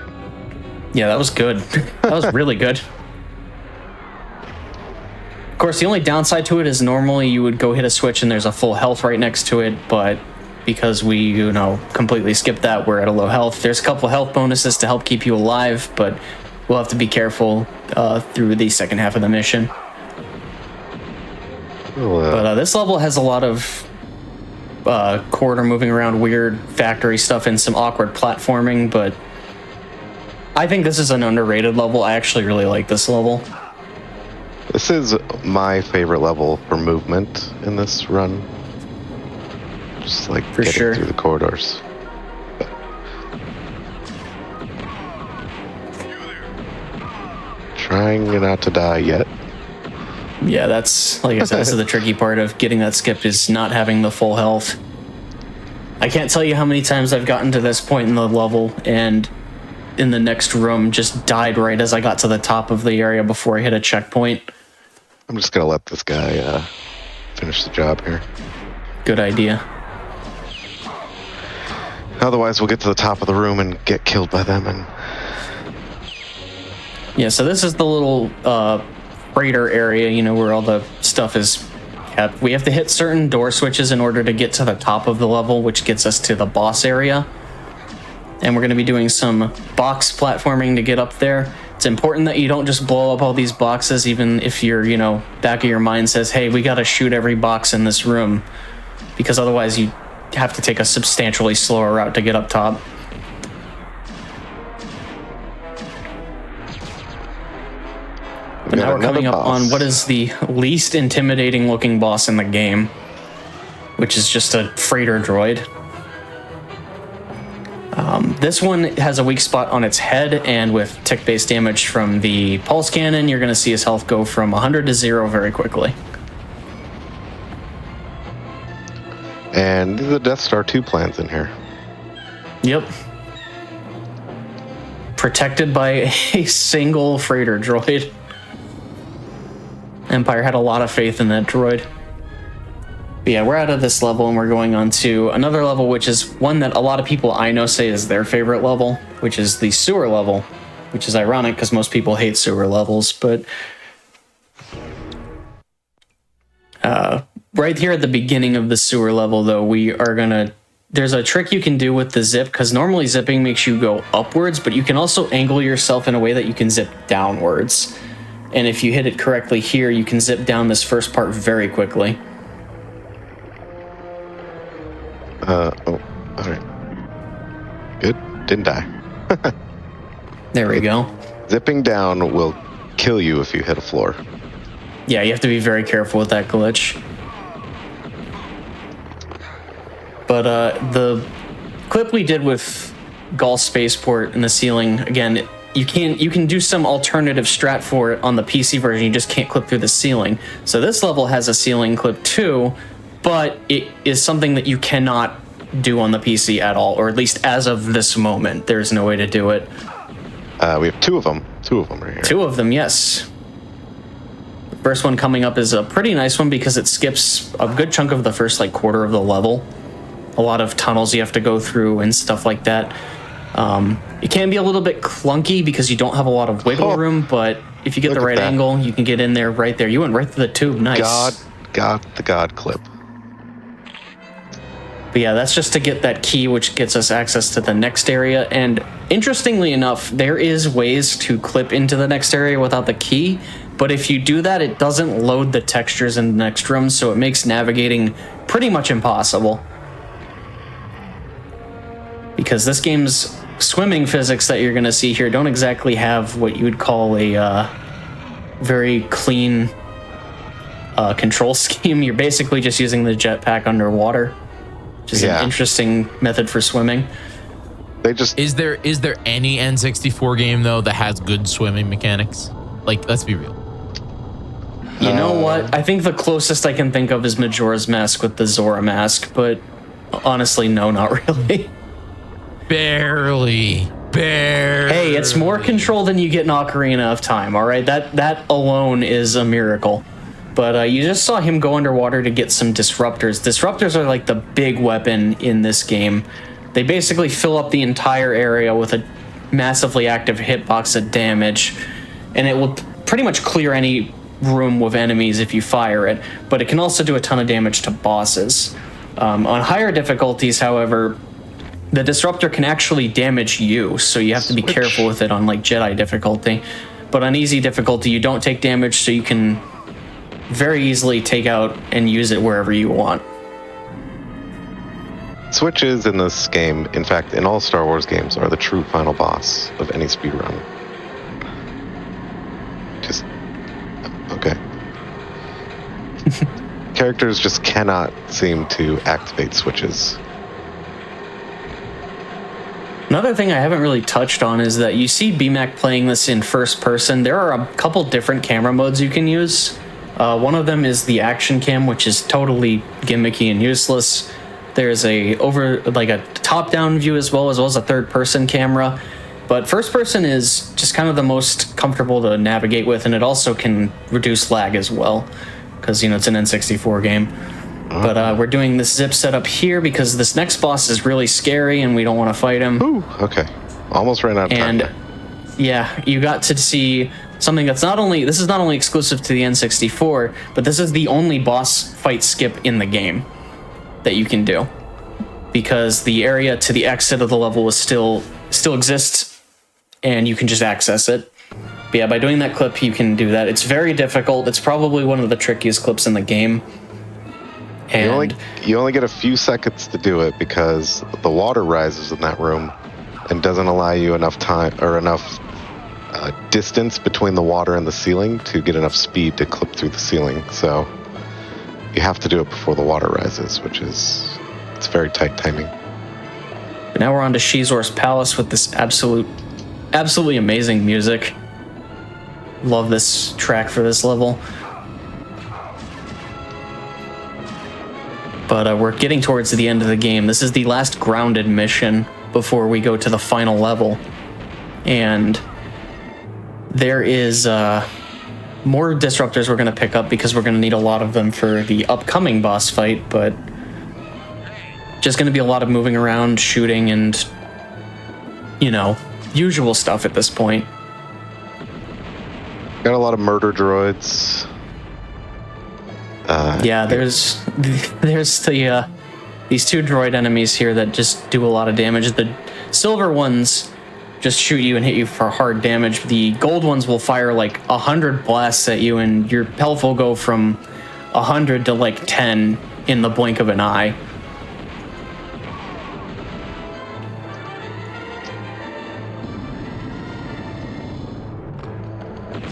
S3: Yeah, that was good. That was really good. Of course, the only downside to it is normally you would go hit a switch and there's a full health right next to it, but because we, completely skipped that, we're at a low health. There's a couple health bonuses to help keep you alive, but we'll have to be careful through the second half of the mission. But this level has a lot of corridor moving around, weird factory stuff, and some awkward platforming, but I think this is an underrated level. I actually really like this level.
S2: This is my favorite level for movement in this run. Just like
S3: For
S2: getting
S3: sure.
S2: through the corridors. Trying not to die yet.
S3: Yeah, that's, like I said, this is the tricky part of getting that skipped, is not having the full health. I can't tell you how many times I've gotten to this point in the level and in the next room just died right as I got to the top of the area before I hit a checkpoint.
S2: I'm just gonna let this guy finish the job here.
S3: Good idea.
S2: Otherwise, we'll get to the top of the room and get killed by them. And
S3: Yeah, so this is the little freighter area, where all the stuff is kept. We have to hit certain door switches in order to get to the top of the level, which gets us to the boss area. And we're going to be doing some box platforming to get up there. It's important that you don't just blow up all these boxes, even if your, back of your mind says, hey, we got to shoot every box in this room, because otherwise you have to take a substantially slower route to get up top. But now we're coming up on what is the least intimidating looking boss in the game, which is just a freighter droid. This one has a weak spot on its head, and with tick-based damage from the pulse cannon, you're going to see his health go from 100 to 0 very quickly.
S2: And the Death Star 2 plans in here.
S3: Yep. Protected by a single freighter droid. Empire had a lot of faith in that droid. But yeah, we're out of this level and we're going on to another level, which is one that a lot of people I know say is their favorite level, which is the sewer level, which is ironic because most people hate sewer levels. But right here at the beginning of the sewer level, though, we are going to... There's a trick you can do with the zip, because normally zipping makes you go upwards, but you can also angle yourself in a way that you can zip downwards. And if you hit it correctly here, you can zip down this first part very quickly.
S2: All right. Good. Didn't die.
S3: There we go.
S2: Zipping down will kill you if you hit a floor.
S3: Yeah, you have to be very careful with that glitch. But the clip we did with Gaul Spaceport in the ceiling, again, you can do some alternative strat for it on the PC version. You just can't clip through the ceiling. So this level has a ceiling clip too, but it is something that you cannot do on the PC at all, or at least as of this moment. There's no way to do it.
S2: We have two of them. Two of them right here.
S3: Two of them, yes. The first one coming up is a pretty nice one because it skips a good chunk of the first quarter of the level. A lot of tunnels you have to go through and stuff like that. It can be a little bit clunky because you don't have a lot of wiggle room, but if you get the right angle, you can get in there right there. You went right through the tube. Nice.
S2: God clip.
S3: But yeah, that's just to get that key, which gets us access to the next area. And interestingly enough, there is ways to clip into the next area without the key. But if you do that, it doesn't load the textures in the next room, so it makes navigating pretty much impossible. Because this game's swimming physics that you're going to see here don't exactly have what you would call a very clean control scheme. You're basically just using the jetpack underwater, which is an interesting method for swimming.
S1: Is there any N64 game though that has good swimming mechanics? Like, let's be real.
S3: You know what? I think the closest I can think of is Majora's Mask with the Zora mask, but honestly, no, not really.
S1: Barely.
S3: Hey, it's more control than you get in Ocarina of Time, all right? That alone is a miracle. But you just saw him go underwater to get some disruptors. Disruptors are like the big weapon in this game. They basically fill up the entire area with a massively active hitbox of damage, and it will pretty much clear any room with enemies if you fire it, but it can also do a ton of damage to bosses. On higher difficulties, however, the disruptor can actually damage you, so you have to be careful with it on like Jedi difficulty. But on easy difficulty, you don't take damage, so you can very easily take out and use it wherever you want.
S2: Switches in this game, in fact, in all Star Wars games, are the true final boss of any speedrun. Just... okay. Characters just cannot seem to activate switches.
S3: Another thing I haven't really touched on is that you see BMAC playing this in first person. There are a couple different camera modes you can use. One of them is the action cam, which is totally gimmicky and useless. There's a top-down view as well as a third-person camera. But first person is just kind of the most comfortable to navigate with, and it also can reduce lag as well, because it's an N64 game. But we're doing this zip setup here because this next boss is really scary and we don't want to fight him.
S2: Ooh, okay. Almost ran out of time.
S3: And yeah, you got to see something that's this is not only exclusive to the N64, but this is the only boss fight skip in the game that you can do. Because the area to the exit of the level still exists and you can just access it. But yeah, by doing that clip, you can do that. It's very difficult. It's probably one of the trickiest clips in the game. And
S2: you only get a few seconds to do it because the water rises in that room and doesn't allow you enough time or enough distance between the water and the ceiling to get enough speed to clip through the ceiling. So you have to do it before the water rises, it's very tight timing.
S3: But now we're on to Shizor's Palace with this absolutely amazing music. Love this track for this level. But we're getting towards the end of the game. This is the last grounded mission before we go to the final level. And there is more disruptors we're going to pick up because we're going to need a lot of them for the upcoming boss fight, but just going to be a lot of moving around, shooting, and, usual stuff at this point.
S2: Got a lot of murder droids.
S3: Yeah, there's these two droid enemies here that just do a lot of damage. The silver ones just shoot you and hit you for hard damage. The gold ones will fire like 100 blasts at you, and your health will go from 100 to like 10 in the blink of an eye.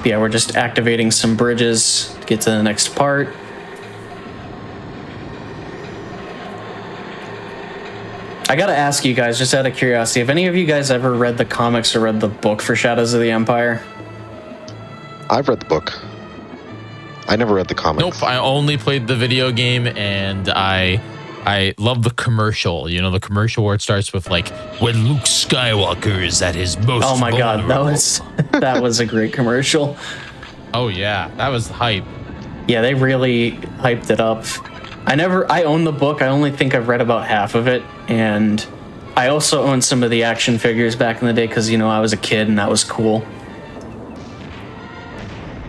S3: Yeah, we're just activating some bridges to get to the next part. I gotta ask you guys, just out of curiosity, have any of you guys ever read the comics or read the book for Shadows of the Empire?
S2: I've read the book. I never read the comics.
S1: Nope, I only played the video game, and I love the commercial. The commercial where it starts with like, when Luke Skywalker is at his most
S3: Oh my god,
S1: vulnerable.
S3: that was a great commercial.
S1: Oh yeah, that was hype.
S3: Yeah, they really hyped it up. I own the book. I only think I've read about half of it, and I also owned some of the action figures back in the day because, you know, I was a kid and that was cool.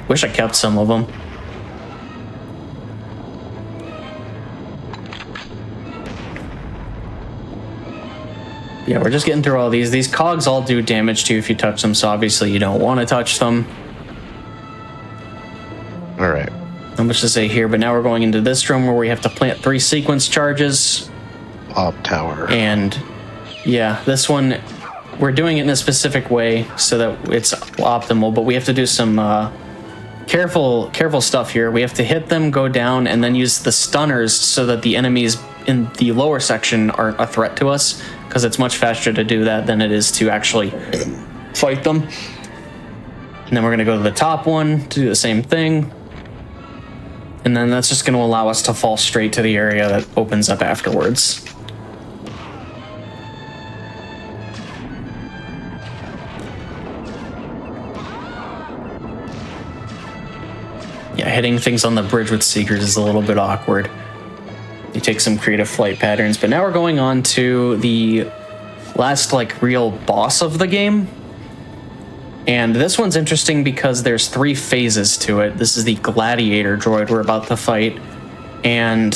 S3: Wish I kept some of them. Yeah, we're just getting through all these. These cogs all do damage to you if you touch them, so obviously you don't want to touch them.
S2: All right.
S3: Not much to say here, but now we're going into this room where we have to plant 3 sequence charges.
S2: Op tower.
S3: And yeah, this one, we're doing it in a specific way so that it's optimal, but we have to do some careful stuff here. We have to hit them, go down, and then use the stunners so that the enemies in the lower section aren't a threat to us, because it's much faster to do that than it is to actually fight them. And then we're going to go to the top one to do the same thing. And then that's just going to allow us to fall straight to the area that opens up afterwards. Yeah, hitting things on the bridge with Seekers is a little bit awkward. You take some creative flight patterns, but now we're going on to the last, like, real boss of the game. And this one's interesting because there's 3 phases to it. This is the gladiator droid we're about to fight. And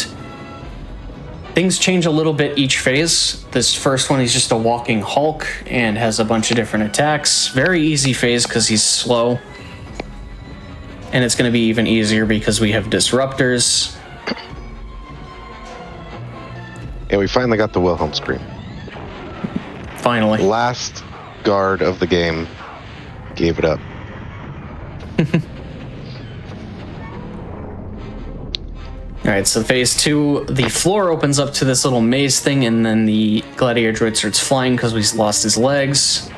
S3: things change a little bit each phase. This first one, he's just a walking Hulk and has a bunch of different attacks. Very easy phase because he's slow. And it's going to be even easier because we have disruptors.
S2: Yeah, we finally got the Wilhelm scream.
S3: Finally.
S2: Last guard of the game gave it up.
S3: Alright, so phase 2, the floor opens up to this little maze thing, and then the gladiator droid starts flying because we lost his legs.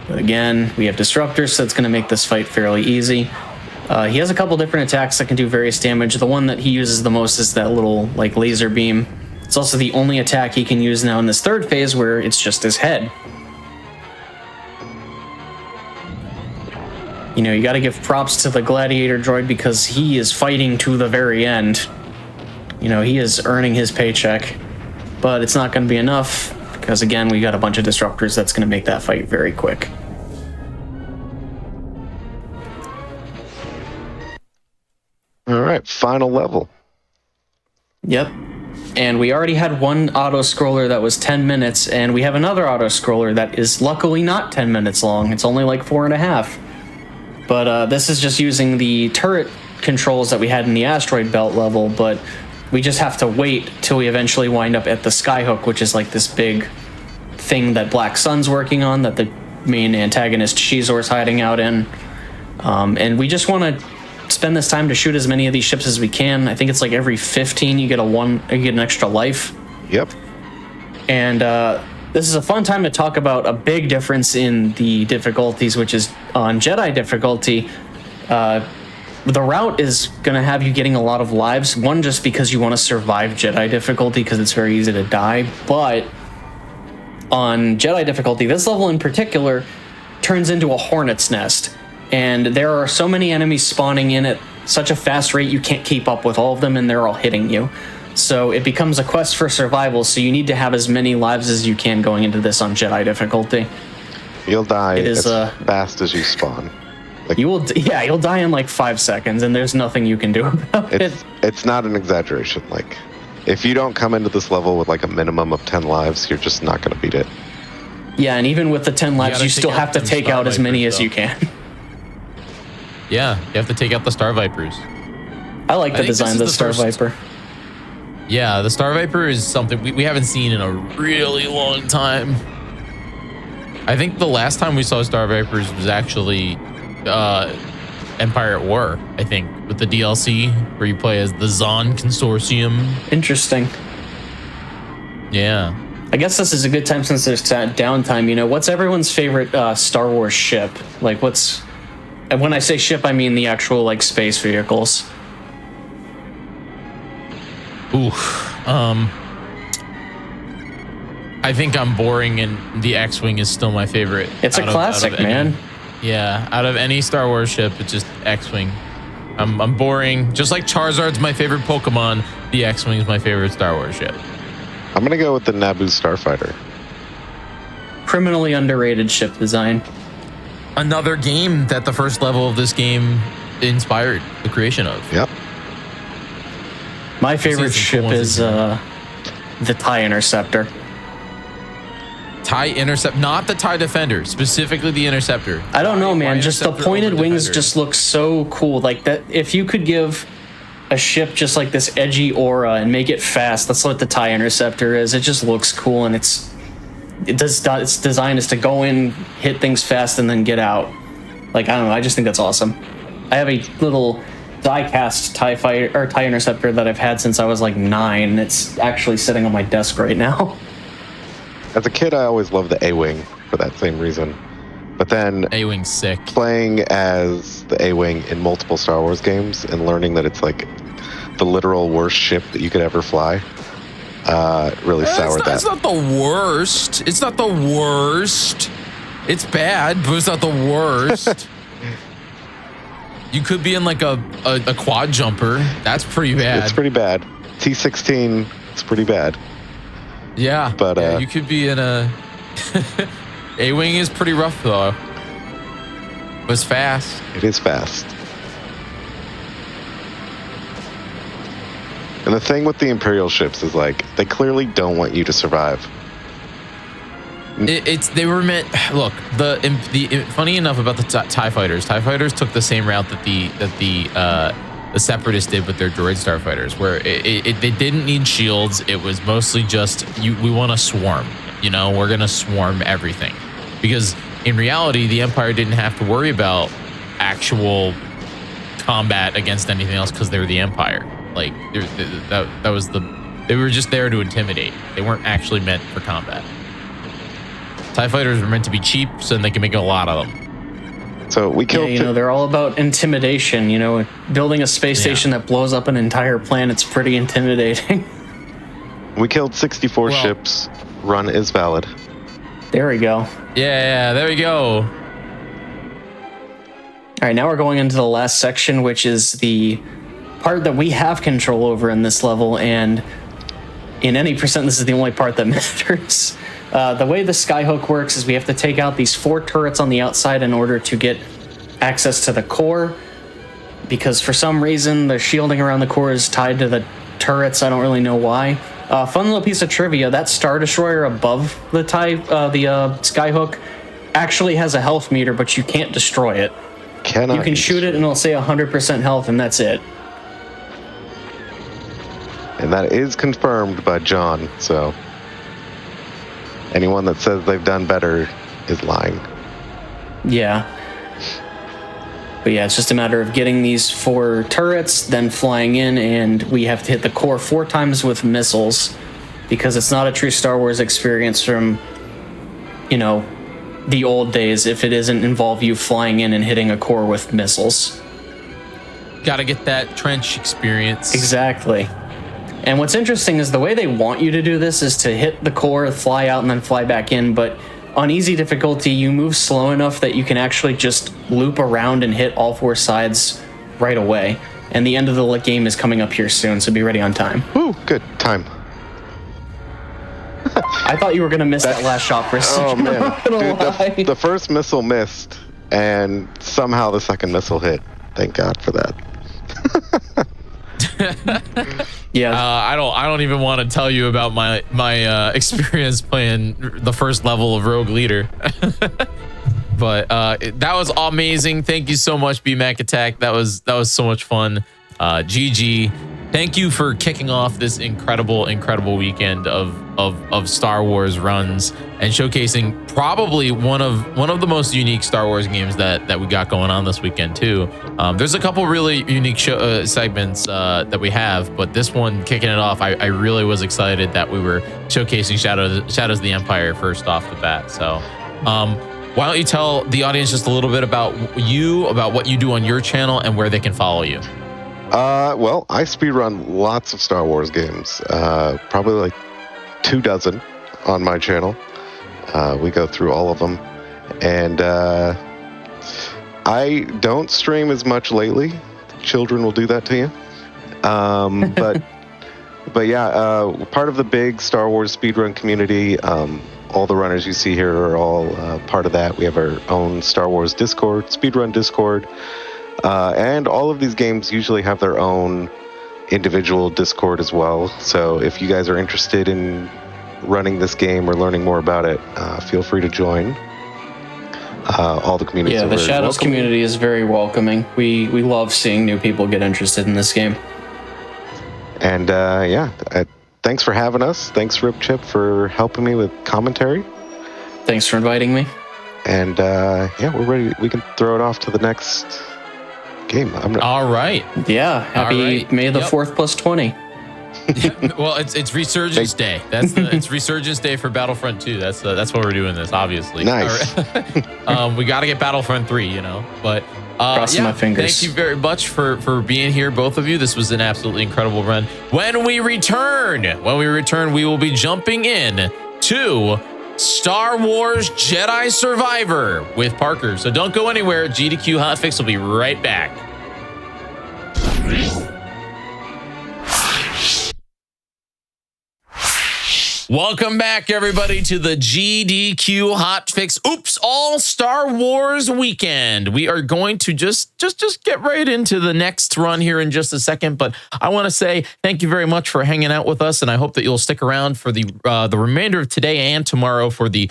S3: But again, we have disruptors, so it's going to make this fight fairly easy. He has a couple different attacks that can do various damage. The one that he uses the most is that little, like, laser beam. It's also the only attack he can use now in this third phase where it's just his head. You know, you gotta give props to the gladiator droid because he is fighting to the very end. You know, he is earning his paycheck, but it's not gonna be enough because, again, we got a bunch of disruptors that's gonna make that fight very quick.
S2: All right, final level.
S3: Yep. And we already had one auto-scroller that was 10 minutes, and we have another auto-scroller that is luckily not 10 minutes long. It's only like 4.5. But this is just using the turret controls that we had in the asteroid belt level, but we just have to wait till we eventually wind up at the Skyhook, which is like this big thing that Black Sun's working on, that the main antagonist Shizor's hiding out in. And we just want to spend this time to shoot as many of these ships as we can. I think it's like every 15 you get an extra life.
S2: Yep.
S3: And this is a fun time to talk about a big difference in the difficulties, which is on Jedi difficulty. The route is going to have you getting a lot of lives. One, just because you want to survive Jedi difficulty because it's very easy to die. But on Jedi difficulty, this level in particular turns into a hornet's nest. And there are so many enemies spawning in at such a fast rate you can't keep up with all of them, and they're all hitting you. So it becomes a quest for survival, so you need to have as many lives as you can going into this on Jedi difficulty.
S2: You'll die as fast as you spawn. Like,
S3: you'll die in like 5 seconds, and there's nothing you can do about it.
S2: It's not an exaggeration. Like, if you don't come into this level with like a minimum of 10 lives, you're just not going to beat it.
S3: Yeah, and even with the 10 lives, you still have to take out as many as you can.
S1: Yeah, you have to take out the Star Vipers.
S3: I like the design of the Star Viper.
S1: Yeah, the Star Viper is something we haven't seen in a really long time. I think the last time we saw Star Vipers was actually Empire at War, I think, with the DLC where you play as the Zon Consortium. Interesting. Yeah. I guess this is a good time since there's downtime. You know, what's everyone's favorite Star Wars ship? Like, and when I say ship, I mean the actual, like, space vehicles. I think I'm boring, and the X-Wing is still my favorite.
S3: It's a classic, man.
S1: Yeah, out of any Star Wars ship, it's just X-Wing. I'm boring. Just like Charizard's my favorite Pokemon, the X-Wing is my favorite Star Wars ship.
S2: I'm gonna go with the Naboo Starfighter.
S3: criminally underrated ship design.
S1: Another game that the first level of this game inspired the creation of.
S2: Yep.
S3: My favorite ship is the TIE Interceptor.
S1: TIE Intercept, not the TIE Defender, specifically the Interceptor.
S3: I don't know, man.
S1: TIE
S3: Just the
S1: Interceptor
S3: pointed
S1: over
S3: wings
S1: Defender.
S3: just look so cool. Like that, if you could give a ship just like this edgy aura and make it fast, that's what the TIE Interceptor is. It just looks cool, and its design is to go in, hit things fast, and then get out. Like, I don't know. I just think that's awesome. I have a little die-cast TIE Interceptor that I've had since I was like 9. It's actually sitting on my desk right now.
S2: As a kid, I always loved the A-Wing for that same reason. But then
S1: A-Wing's sick.
S2: playing as the A-Wing in multiple Star Wars games and learning that it's like the literal worst ship that you could ever fly really soured that.
S1: It's not the worst. It's not the worst. It's bad, but it's not the worst. You could be in like a quad jumper. That's pretty bad.
S2: It's pretty bad. T-16, it's pretty bad.
S1: Yeah,
S2: But,
S1: yeah, you could be in a... A-Wing is pretty rough, though. But it's fast.
S2: It is fast. And the thing with the Imperial ships is like, they clearly don't want you to survive.
S1: They were meant... Look, funny enough about the TIE Fighters. TIE Fighters took the same route that the Separatists did with their droid starfighters, where they didn't need shields. It was mostly just, we want to swarm. You know, we're going to swarm everything. Because in reality, the Empire didn't have to worry about actual combat against anything else because they were the Empire. Like, that was they were just there to intimidate. They weren't actually meant for combat. TIE Fighters were meant to be cheap so they can make a lot of them.
S2: So we killed...
S3: Yeah, they're all about intimidation. You know, building a space station that blows up an entire planet's pretty intimidating.
S2: We killed 64 ships. Run is valid.
S3: There we go.
S1: Yeah, there we go.
S3: All right, now we're going into the last section, which is the part that we have control over in this level, and in any percent, this is the only part that matters. The way the skyhook works is we have to take out these 4 turrets on the outside in order to get access to the core, because for some reason the shielding around the core is tied to the turrets. I don't really know why. Fun little piece of trivia, that Star Destroyer above the skyhook actually has a health meter, but you can't destroy it. You can shoot it and it'll say 100% health, and that's it.
S2: And that is confirmed by John, so anyone that says they've done better is lying.
S3: Yeah. But yeah, it's just a matter of getting these 4 turrets, then flying in, and we have to hit the core 4 times with missiles, because it's not a true Star Wars experience from, you know, the old days if it doesn't involve you flying in and hitting a core with missiles.
S1: Gotta get that trench experience.
S3: Exactly. And what's interesting is the way they want you to do this is to hit the core, fly out, and then fly back in, but on easy difficulty, you move slow enough that you can actually just loop around and hit all 4 sides right away. And the end of the game is coming up here soon, so be ready on time.
S2: Ooh, good time.
S3: I thought you were going to miss that last shot for a second.
S2: Oh, man. Dude, the first missile missed, and somehow the second missile hit. Thank God for that.
S3: Yeah.
S1: I don't even want to tell you about my experience playing the first level of Rogue Leader. But that was amazing. Thank you so much, BMAC Attack. That was so much fun. GG. Thank you for kicking off this incredible weekend of Star Wars runs and showcasing probably one of the most unique Star Wars games that we got going on this weekend too. There's a couple really unique segments that we have, but this one kicking it off, I really was excited that we were showcasing Shadows of the Empire first off the bat. So why don't you tell the audience just a little bit about what you do on your channel and where they can follow you?
S2: Well, I speedrun lots of Star Wars games, probably like 24 on my channel. We go through all of them, and I don't stream as much lately. Children will do that to you. But yeah, part of the big Star Wars speedrun community. all the runners you see here are all part of that. We have our own Star Wars Discord, Speedrun Discord, and all of these games usually have their own individual Discord as well. So if you guys are interested in running this game or learning more about it, feel free to join. All the communities.
S3: Yeah,
S2: are
S3: the
S2: very
S3: Shadows
S2: welcoming.
S3: community is very welcoming. We love seeing new people get interested in this game.
S2: And thanks for having us. Thanks, Rip Chip, for helping me with commentary.
S3: Thanks for inviting me.
S2: And we're ready. We can throw it off to the next game.
S1: All right.
S3: Yeah, happy
S1: right.
S3: May the
S1: Yep.
S3: 4th plus 20.
S1: Well, it's Resurgence Day. It's Resurgence Day for Battlefront 2. That's what we're doing this, obviously.
S2: Nice.
S1: All right. We got to get Battlefront 3, but
S3: Crossing my fingers.
S1: Thank you very much for being here, both of you. This was an absolutely incredible run. When we return, we will be jumping in to Star Wars Jedi Survivor with Parker. So don't go anywhere. GDQ Hotfix will be right back. Welcome back, everybody, to the GDQ Hotfix All Star Wars weekend. We are going to just get right into the next run here in just a second, but I want to say thank you very much for hanging out with us, and I hope that you'll stick around for the remainder of today and tomorrow for the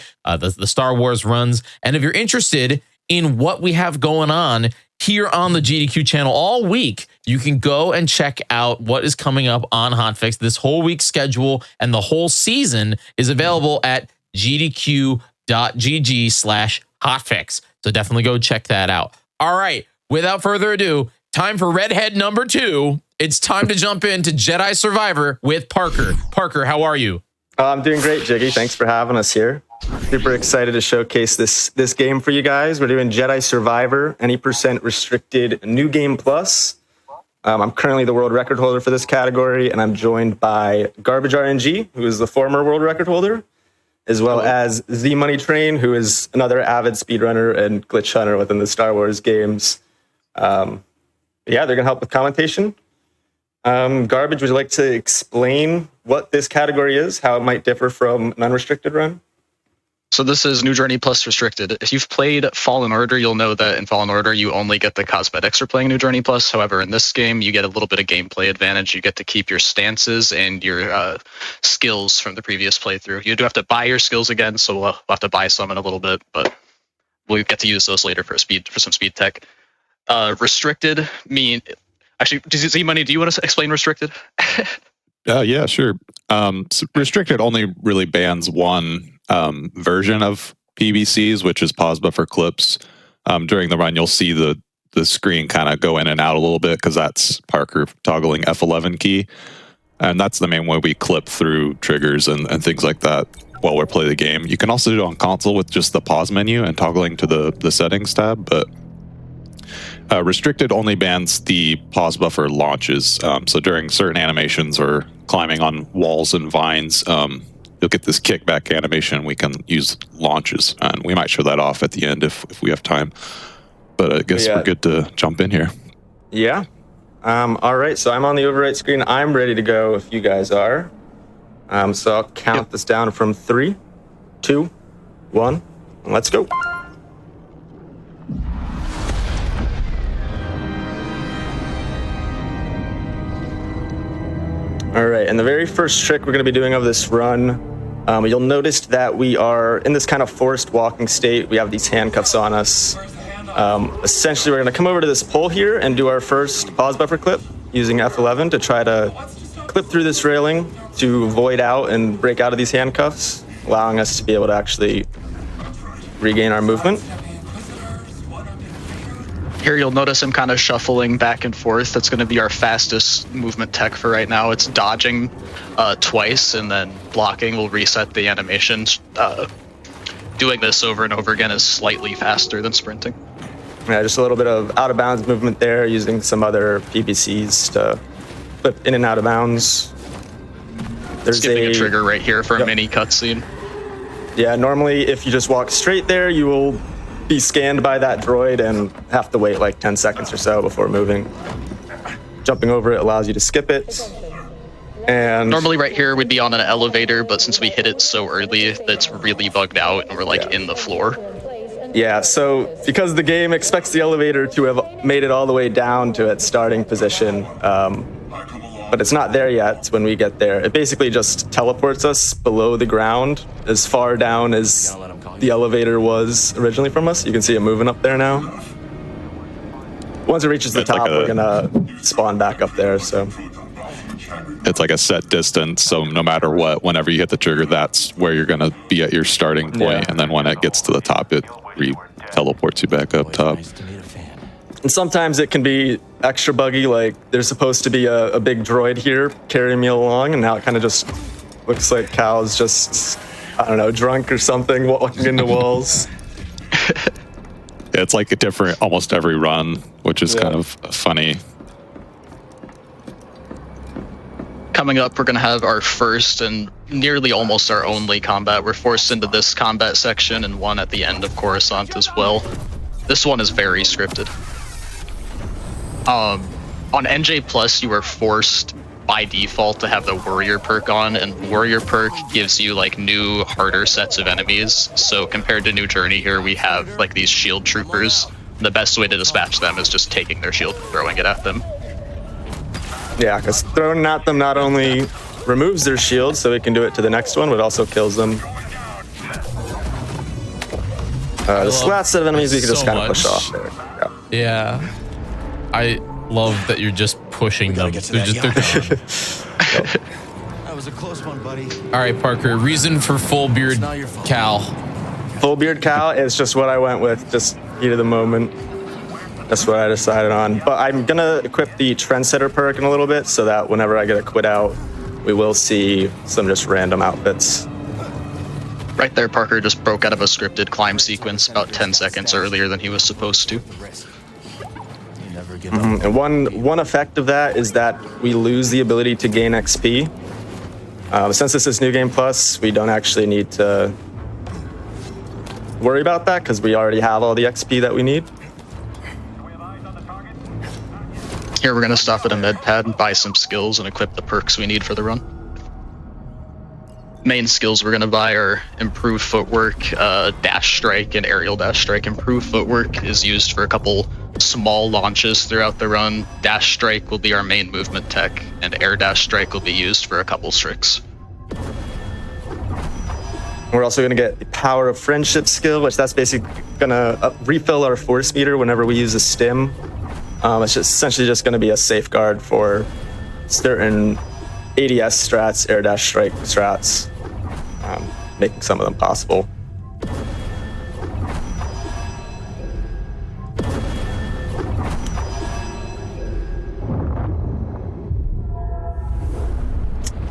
S1: Star Wars runs. And if you're interested in what we have going on here on the GDQ channel all week, you can go and check out what is coming up on Hotfix. This whole week's schedule and the whole season is available at gdq.gg/hotfix. So definitely go check that out. All right, without further ado, time for Redhead number 2. It's time to jump into Jedi Survivor with Parker. Parker, how are you?
S4: I'm doing great, Jiggy. Thanks for having us here. Super excited to showcase this game for you guys. We're doing Jedi Survivor, any % restricted new game plus. I'm currently the world record holder for this category, and I'm joined by Garbage RNG, who is the former world record holder, as well as Z Money Train, who is another avid speedrunner and glitch hunter within the Star Wars games. They're going to help with commentation. Garbage, would you like to explain what this category is, how it might differ from an unrestricted run?
S5: So this is New Journey plus restricted. If you've played Fallen Order, you'll know that in Fallen Order, you only get the cosmetics for playing New Journey plus. However, in this game, you get a little bit of gameplay advantage. You get to keep your stances and your skills from the previous playthrough. You do have to buy your skills again, so we'll have to buy some in a little bit, but we'll get to use those later for some speed tech. Restricted actually, Z Money, do you want to explain restricted?
S6: Yeah, sure. So restricted only really bans one version of PBCs, which is pause buffer clips. During the run, you'll see the screen kind of go in and out a little bit because that's Parker toggling F11 key. And that's the main way we clip through triggers and things like that while we're playing the game. You can also do it on console with just the pause menu and toggling to the settings tab, but restricted only bans the pause buffer launches. So during certain animations or climbing on walls and vines, you'll get this kickback animation. We can use launches, and we might show that off at the end if we have time. But I guess we're good to jump in here.
S4: Yeah. All right, so I'm on the overwrite screen. I'm ready to go if you guys are. So I'll count this down from 3, 2, 1, and let's go. All right, and the very first trick we're going to be doing of this run, you'll notice that we are in this kind of forced walking state. We have these handcuffs on us. Essentially, we're going to come over to this pole here and do our first pause buffer clip using F11 to try to clip through this railing to void out and break out of these handcuffs, allowing us to be able to actually regain our movement.
S5: Here you'll notice I'm kind of shuffling back and forth. That's going to be our fastest movement tech for right now. It's dodging twice and then blocking will reset the animation. Doing this over and over again is slightly faster than sprinting.
S4: Yeah, just a little bit of out of bounds movement there, using some other PBCs to flip in and out of bounds. There's
S5: Skipping a trigger right here for a mini cutscene.
S4: Yeah, normally if you just walk straight there, you will be scanned by that droid and have to wait like 10 seconds or so before moving. Jumping over it allows you to skip it. And
S5: Normally right here we'd be on an elevator, but since we hit it so early, that's really bugged out and we're like in the floor.
S4: yeah, so because the game expects the elevator to have made it all the way down to its starting position, but it's not there yet when we get there. It basically just teleports us below the ground as far down as the elevator was originally from us. You can see it moving up there now. Once it reaches the
S6: It's like
S4: top,
S6: a-
S4: we're gonna spawn back up there, so.
S6: It's like a set distance, so no matter what, whenever you hit the trigger, that's where you're going to be at your starting point.
S4: Yeah.
S6: And then when it gets to the top, it teleports you back up top.
S4: And sometimes it can be extra buggy, like there's supposed to be a big droid here carrying me along, and now it kind of just looks like Cal's just, I don't know, drunk or something, walking into walls.
S6: It's like a different almost every run, which is
S4: Yeah.
S6: kind of funny.
S5: Coming up, we're going to have our first and nearly almost our only combat. We're forced into this combat section and one at the end of Coruscant as well. This one is very scripted. On NJ Plus, you are forced by default to have the Warrior perk on, and Warrior perk gives you like new, harder sets of enemies. So compared to New Journey here, we have like these shield troopers. The best way to dispatch them is just taking their shield and throwing it at them.
S4: Yeah, because throwing at them not only removes their shield so we can do it to the next one, but also kills them. This last set of enemies we can just
S1: so
S4: kind of push
S1: much.
S4: off there. Yeah.
S1: Yeah. I love that you're just pushing them.
S7: get to
S1: They're
S7: that
S1: just-
S7: That was a close one, buddy.
S1: All right, Parker. Reason for full beard
S7: It's not your fault.
S1: Cal.
S4: Full beard Cal is just what I went with, just heat of the moment. That's what I decided on. But I'm gonna equip the Trendsetter perk in a little bit so that whenever I get a quit out, we will see some just random outfits.
S5: Right there, Parker just broke out of a scripted climb sequence about 10 seconds earlier than he was supposed to.
S7: You never give up.
S4: And one effect of that is that we lose the ability to gain XP. Since this is New Game Plus, we don't actually need to worry about that because we already have all the XP that we need.
S5: Here we're going to stop at a med pad and buy some skills and equip the perks we need for the run. Main skills we're going to buy are improved footwork, dash strike, and aerial dash strike. Improved footwork is used for a couple small launches throughout the run. Dash strike will be our main movement tech, and air dash strike will be used for a couple strikes.
S4: We're also going to get the Power of Friendship skill, which that's basically going to refill our force meter whenever we use a stim. It's just essentially just going to be a safeguard for certain ADS strats, air dash strike strats, making some of them possible.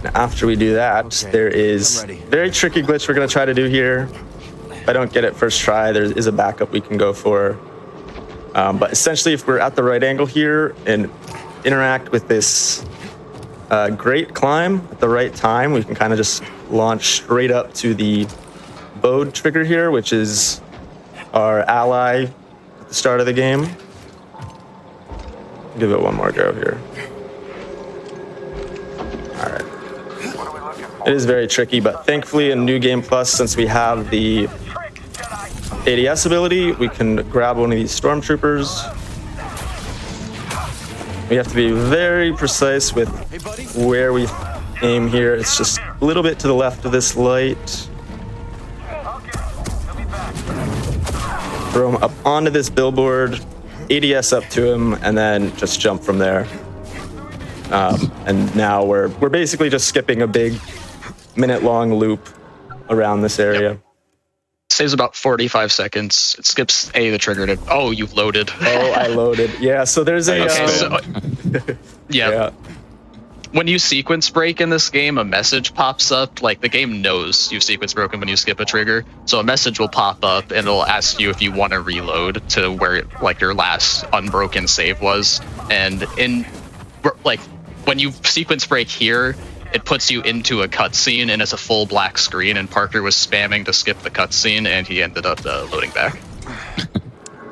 S4: Now, after we do that,
S7: Okay,
S4: there is
S7: I'm ready.
S4: a very tricky glitch we're going to try to do here. If I don't get it first try, there is a backup we can go for. But essentially, if we're at the right angle here and interact with this great climb at the right time, we can kind of just launch straight up to the bowed trigger here, which is our ally at the start of the game. Give it one more go here. All right. It is very tricky, but thankfully in New Game Plus, since we have the ADS ability, we can grab one of these stormtroopers. We have to be very precise with where we aim here. It's just a little bit to the left of this light. Throw him up onto this billboard, ADS up to him, and then just jump from there. And now we're basically just skipping a big minute-long loop around this area.
S5: Saves about 45 seconds. It skips the trigger to, oh, you've loaded.
S4: Oh, I loaded. Yeah, so there's a...
S5: Okay, so,
S4: yeah.
S5: When you sequence break in this game, a message pops up. Like, the game knows you've sequence broken when you skip a trigger. So a message will pop up and it'll ask you if you want to reload to where, like, your last unbroken save was. And when you sequence break here, it puts you into a cutscene and it's a full black screen, and Parker was spamming to skip the cutscene and he ended up loading back.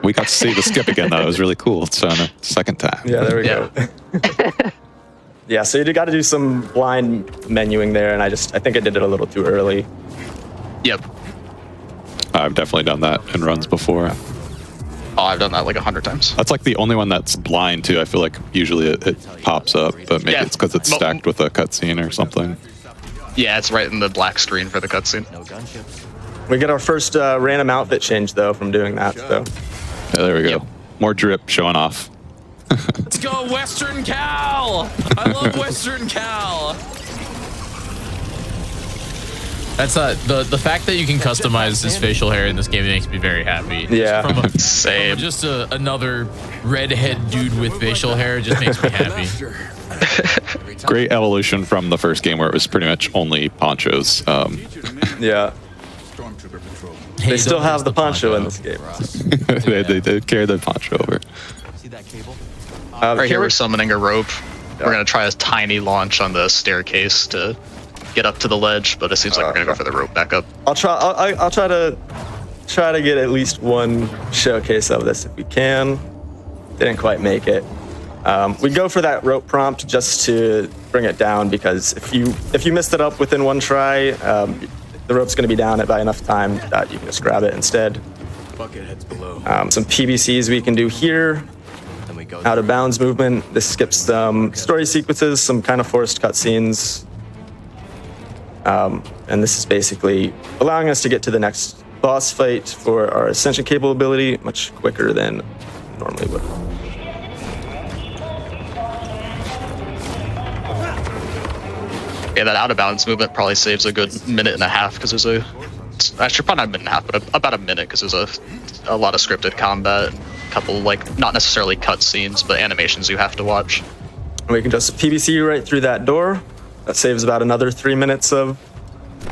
S6: We got to see the skip again, though. It was really cool. It's on a second time.
S4: Yeah, there we
S5: Yeah.
S4: go. Yeah, so you got to do some blind menuing there, and I think I did it a little too early.
S5: Yep.
S6: I've definitely done that in runs before.
S5: Oh, I've done that like 100 times.
S6: That's like the only one that's blind too. I feel like usually it pops up, but maybe
S5: Yeah.
S6: it's because it's stacked with a cutscene or something.
S5: Yeah, it's right in the black screen for the cutscene.
S7: No gunships.
S4: We get our first random outfit change, though, from doing that, so.
S6: Yeah, there we go.
S5: Yep.
S6: More drip showing off.
S1: Let's go, Western Cal! I love Western Cal. That's the fact that you can customize his facial hair in this game makes me very happy.
S4: Yeah.
S5: Same.
S1: Just another redhead dude with facial hair just makes me happy.
S6: Great evolution from the first game where it was pretty much only ponchos.
S4: Yeah.
S7: Stormtrooper patrol.
S4: They still have the poncho in this game.
S6: they did carry the poncho over.
S7: See that cable?
S5: Right here, we're summoning a rope. We're going to try a tiny launch on the staircase to get up to the ledge, but it seems like we're going to go for the rope back up.
S4: I'll try to get at least one showcase of this if we can. Didn't quite make it. We go for that rope prompt just to bring it down, because if you messed it up within one try, the rope's going to be down by enough time that you can just grab it instead.
S7: Bucket heads below.
S4: Some PBCs we can do here.
S7: Then we go
S4: Out of bounds movement. This skips some story sequences, some kind of forced cutscenes. And this is basically allowing us to get to the next boss fight for our ascension cable ability much quicker than normally would.
S5: Yeah, that out of bounds movement probably saves a good minute and a half because there's actually probably not a minute and a half, but about a minute because there's a lot of scripted combat, a couple like not necessarily cutscenes, but animations you have to watch.
S4: We can just PBC right through that door. That saves about another 3 minutes of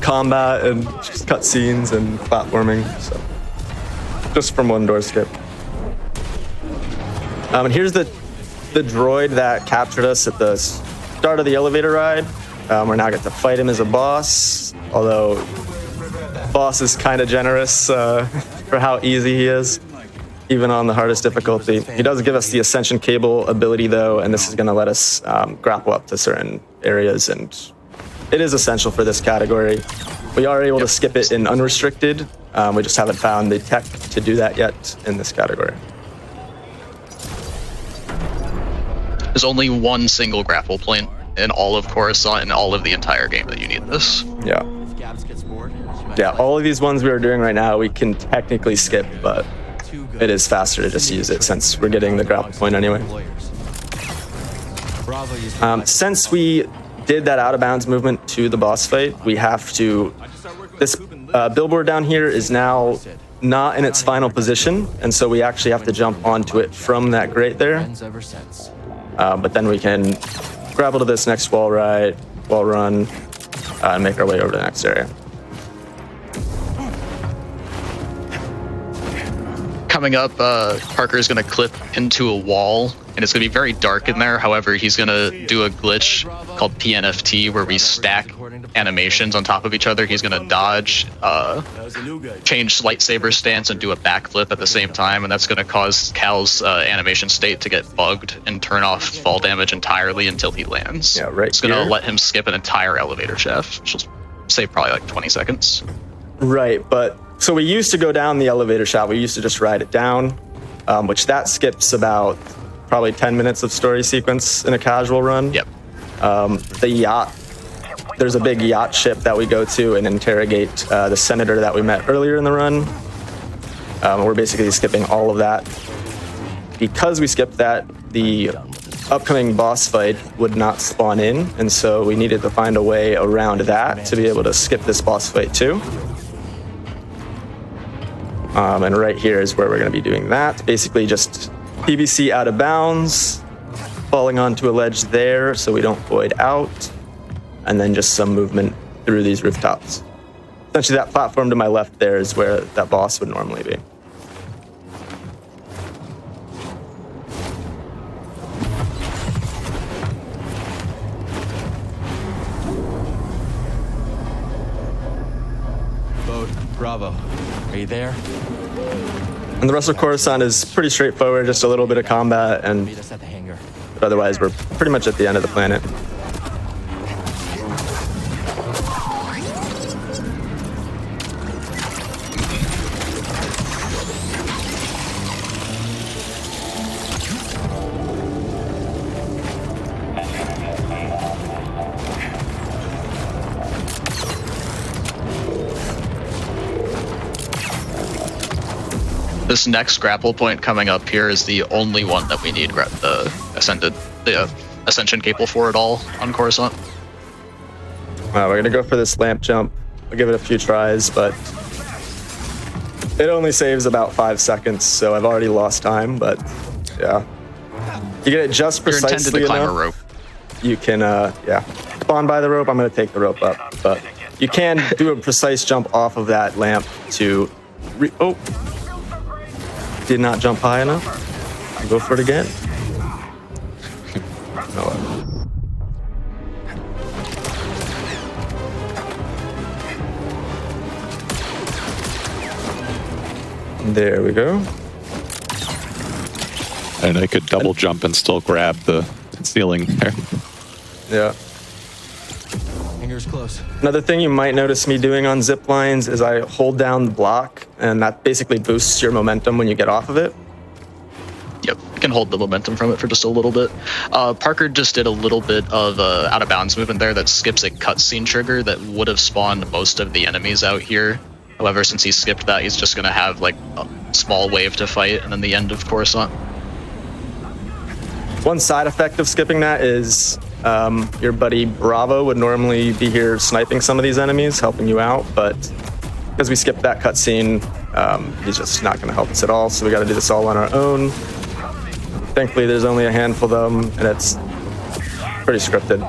S4: combat and just cutscenes and platforming. So just from one door skip. And here's the droid that captured us at the start of the elevator ride. We now get to fight him as a boss, although boss is kind of generous for how easy he is, even on the hardest difficulty. He does give us the ascension cable ability though, and this is going to let us grapple up to certain areas, and it is essential for this category. We are able to skip it in unrestricted. We just haven't found the tech to do that yet in this category.
S5: There's only one single grapple point in all of Coruscant and all of the entire game that you need this.
S4: Yeah.
S7: If Gabs gets bored, she might
S4: Yeah, all of these ones we are doing right now, we can technically skip, but
S7: too good.
S4: it is faster to just use it since we're getting the grapple point anyway.
S7: Lawyers. Bravo used
S4: Since we did that out of bounds movement to the boss fight, we have to. This billboard down here is now not in its final position, and so we actually have to jump onto it from that grate there.
S7: friends ever since.
S4: But then we can grapple to this next wall run, and make our way over to the next area.
S5: Coming up, Parker is going to clip into a wall, and it's going to be very dark in there. However, he's going to do a glitch called PNFT, where we stack animations on top of each other. He's going to dodge, change lightsaber stance, and do a backflip at the same time, and that's going to cause Cal's animation state to get bugged and turn off fall damage entirely until he lands.
S4: Yeah, right
S5: It's going to
S4: here.
S5: let him skip an entire elevator shaft, which will save probably like 20 seconds.
S4: Right, but so we used to go down the elevator shaft. We used to just ride it down, which that skips about probably 10 minutes of story sequence in a casual run.
S5: Yep.
S4: The yacht, there's a big yacht ship that we go to and interrogate the senator that we met earlier in the run. We're basically skipping all of that. Because we skipped that, the upcoming boss fight would not spawn in, and so we needed to find a way around that to be able to skip this boss fight too. And right here is where we're going to be doing that. Basically just PBC out of bounds, falling onto a ledge there so we don't void out, and then just some movement through these rooftops. Essentially that platform to my left there is where that boss would normally be.
S7: Boat, Bravo. Are you there?
S4: And the rest of Coruscant is pretty straightforward, just a little bit of combat, and
S7: Meet us at the hangar.
S4: otherwise we're pretty much at the end of the planet.
S5: This next grapple point coming up here is the only one that we need the ascension cable for at all on Coruscant.
S4: We're gonna go for this lamp jump. I'll give it a few tries, but it only saves about 5 seconds, so I've already lost time. But yeah, you get it just
S5: You're intended
S4: precisely
S5: to climb
S4: enough.
S5: a rope.
S4: You can spawn by the rope. I'm gonna take the rope up, but you can do a precise jump off of that lamp to. Oh, did not jump high enough. I'll go for it again. No. There we go.
S6: And I could double jump and still grab the ceiling there.
S4: Yeah.
S7: Fingers close.
S4: Another thing you might notice me doing on zip lines is I hold down the block, and that basically boosts your momentum when you get off of it.
S5: Yep, you can hold the momentum from it for just a little bit. Parker just did a little bit of out of bounds movement there that skips a cutscene trigger that would have spawned most of the enemies out here. However, since he skipped that, he's just going to have like a small wave to fight and then the end of Coruscant.
S4: One side effect of skipping that is your buddy Bravo would normally be here sniping some of these enemies, helping you out, but because we skipped that cutscene, he's just not going to help us at all, so we got to do this all on our own. Thankfully, there's only a handful of them, and it's pretty scripted.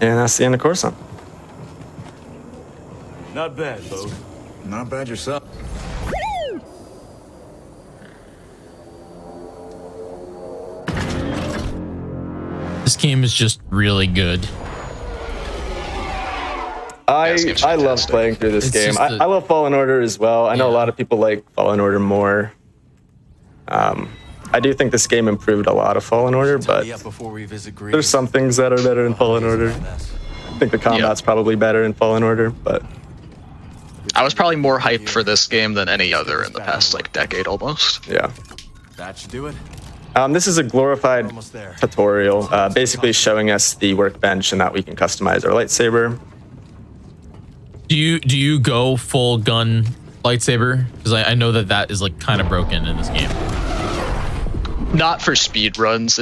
S4: And that's the end of Coruscant.
S7: Not bad, Bo.
S8: Not bad yourself.
S1: This game is just really good.
S5: this game's
S4: I love
S5: fantastic.
S4: playing through this
S1: It's
S4: game.
S1: just
S4: I love Fallen Order as well. I know a
S1: Yeah.
S4: lot of people like Fallen Order more. I do think this game improved a lot of Fallen Order, but
S7: Yeah, before we visit Greece.
S4: there's some things that are better in Fallen Order. I think the combat's probably better in Fallen Order, but
S5: I was probably more hyped for this game than any other in the past like decade almost.
S4: yeah.
S7: That should do it.
S4: This is a glorified
S7: Almost there.
S4: tutorial, basically showing us the workbench and that we can customize our lightsaber.
S1: Do you go full gun lightsaber? Because I know that is like kind of broken in this game.
S5: Not for speed runs.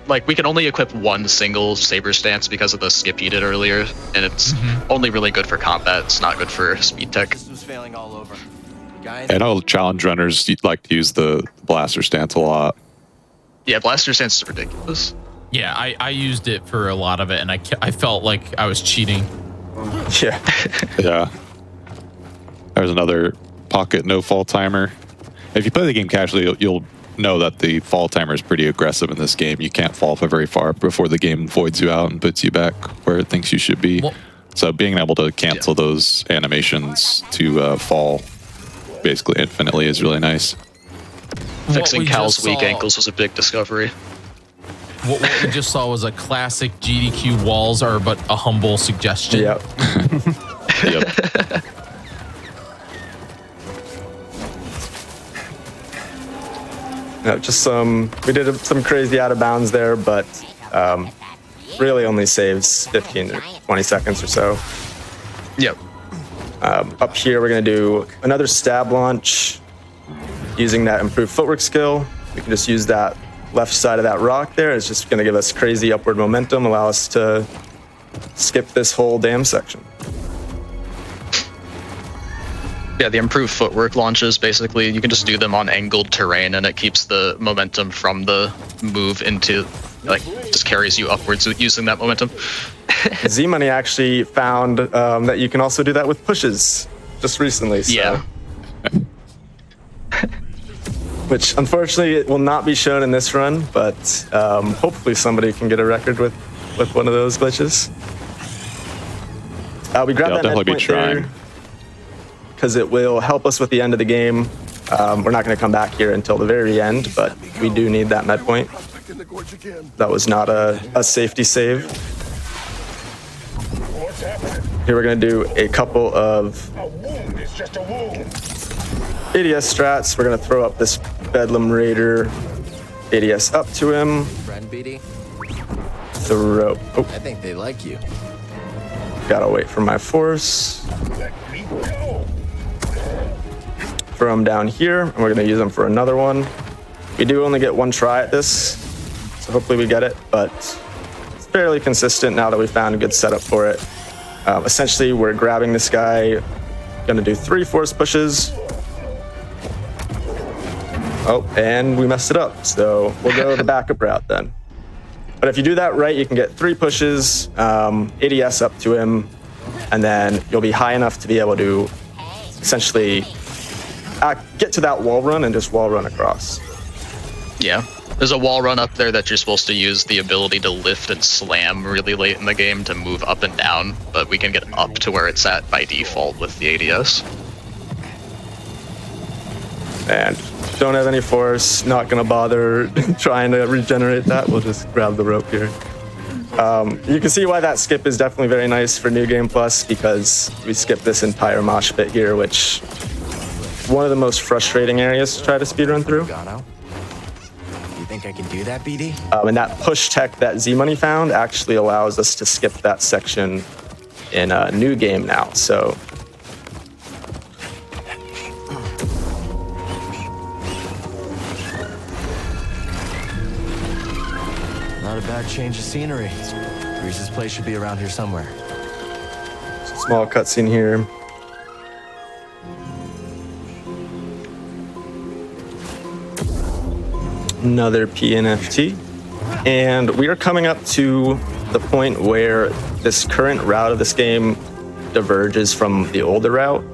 S5: Like we can only equip one single saber stance because of the skip you did earlier, and it's only really good for combat. It's not good for speed tech.
S7: This was failing all over. Guys,
S6: I know challenge runners like to use the blaster stance a lot.
S5: Yeah, blaster stance is ridiculous.
S1: Yeah, I used it for a lot of it, and I felt like I was cheating.
S4: Yeah.
S6: Yeah. There's another pocket no fall timer. If you play the game casually, you'll know that the fall timer is pretty aggressive in this game. You can't fall very far before the game voids you out and puts you back where it thinks you should be.
S1: Well,
S6: So being able to cancel those animations to fall basically infinitely is really nice.
S5: Fixing
S1: we
S5: Cal's
S1: just
S5: weak
S1: saw-
S5: ankles was a big discovery.
S1: What we just saw was a classic GDQ walls are but a humble suggestion.
S4: Yep.
S6: Yep.
S4: No, just we did some crazy out of bounds there, but really only saves 15 or 20 seconds or so.
S5: Yep.
S4: Up here, we're gonna do another stab launch using that improved footwork skill. We can just use that left side of that rock there. It's just gonna give us crazy upward momentum, allow us to skip this whole damn section.
S5: Yeah, the improved footwork launches, basically, you can just do them on angled terrain and it keeps the momentum from the move into, like, just carries you upwards using that momentum.
S4: Z-Money actually found that you can also do that with pushes just recently. So.
S5: Yeah.
S4: Which, unfortunately, it will not be shown in this run, but hopefully somebody can get a record with one of those glitches. We grab
S6: I'll
S4: that
S6: definitely be
S4: med point
S6: trying.
S4: there because it will help us with the end of the game. We're not going to come back here until the very end, but we do need that med point. That was not a safety save. Here we're going to do a couple of ADS strats. We're going to throw up this Bedlam Raider ADS up to him.
S7: friend BD.
S4: the rope. Oh,
S7: I think they like you.
S4: gotta wait for my force. Throw them down here, and we're gonna use them for another one. We do only get one try at this, so hopefully we get it, but it's fairly consistent now that we found a good setup for it. Essentially, we're grabbing this guy, gonna do 3 force pushes. Oh, and we messed it up, so we'll go the backup route then. But if you do that right, you can get 3 pushes, ADS up to him, and then you'll be high enough to be able to essentially get to that wall run and just wall run across.
S5: Yeah. There's a wall run up there that you're supposed to use the ability to lift and slam really late in the game to move up and down, but we can get up to where it's at by default with the ADS.
S4: And don't have any force, not gonna bother trying to regenerate that. We'll just grab the rope here. You can see why that skip is definitely very nice for New Game Plus, because we skip this entire mosh pit here, which is one of the most frustrating areas to try to speedrun through.
S7: Gato? You think I can do that, BD?
S4: And that push tech that Z-Money found actually allows us to skip that section in a new game now, so.
S7: Not a bad change of scenery. Grease's place should be around here somewhere.
S4: Small cutscene here. Another PNFT. And we are coming up to the point where this current route of this game diverges from the older route.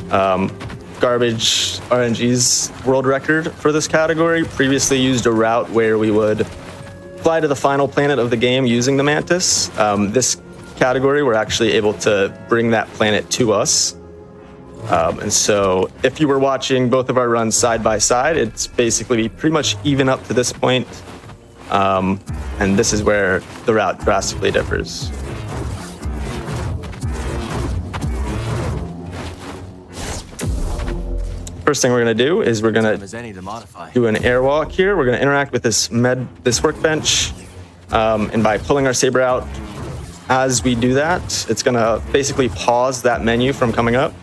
S4: Garbage RNG's world record for this category previously used a route where we would fly to the final planet of the game using the Mantis. This category, we're actually able to bring that planet to us. And so if you were watching both of our runs side by side, it's basically pretty much even up to this point. And this is where the route drastically differs. First thing we're gonna do is we're gonna
S7: As any to modify.
S4: do an airwalk here. We're gonna interact with this workbench. And by pulling our saber out, as we do that, it's gonna basically pause that menu from coming up,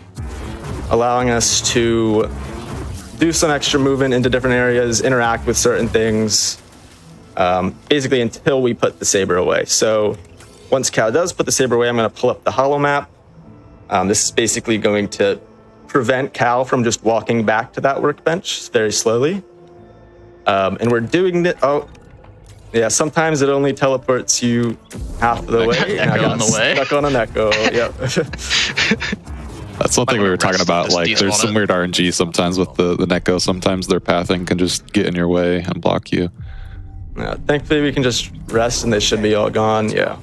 S4: allowing us to do some extra movement into different areas, interact with certain things, basically until we put the saber away. So once Cal does put the saber away, I'm gonna pull up the holo map. This is basically going to prevent Cal from just walking back to that workbench very slowly. And we're doing it. Oh, yeah. Sometimes it only teleports you half of the way. And I
S5: Echo
S4: got
S5: on the way.
S4: stuck on an echo. Yep.
S6: That's something we were talking about. Like, there's some weird RNG sometimes with the Neko. Sometimes their pathing can just get in your way and block you.
S4: Yeah, thankfully, we can just rest and they should be all gone. Yeah.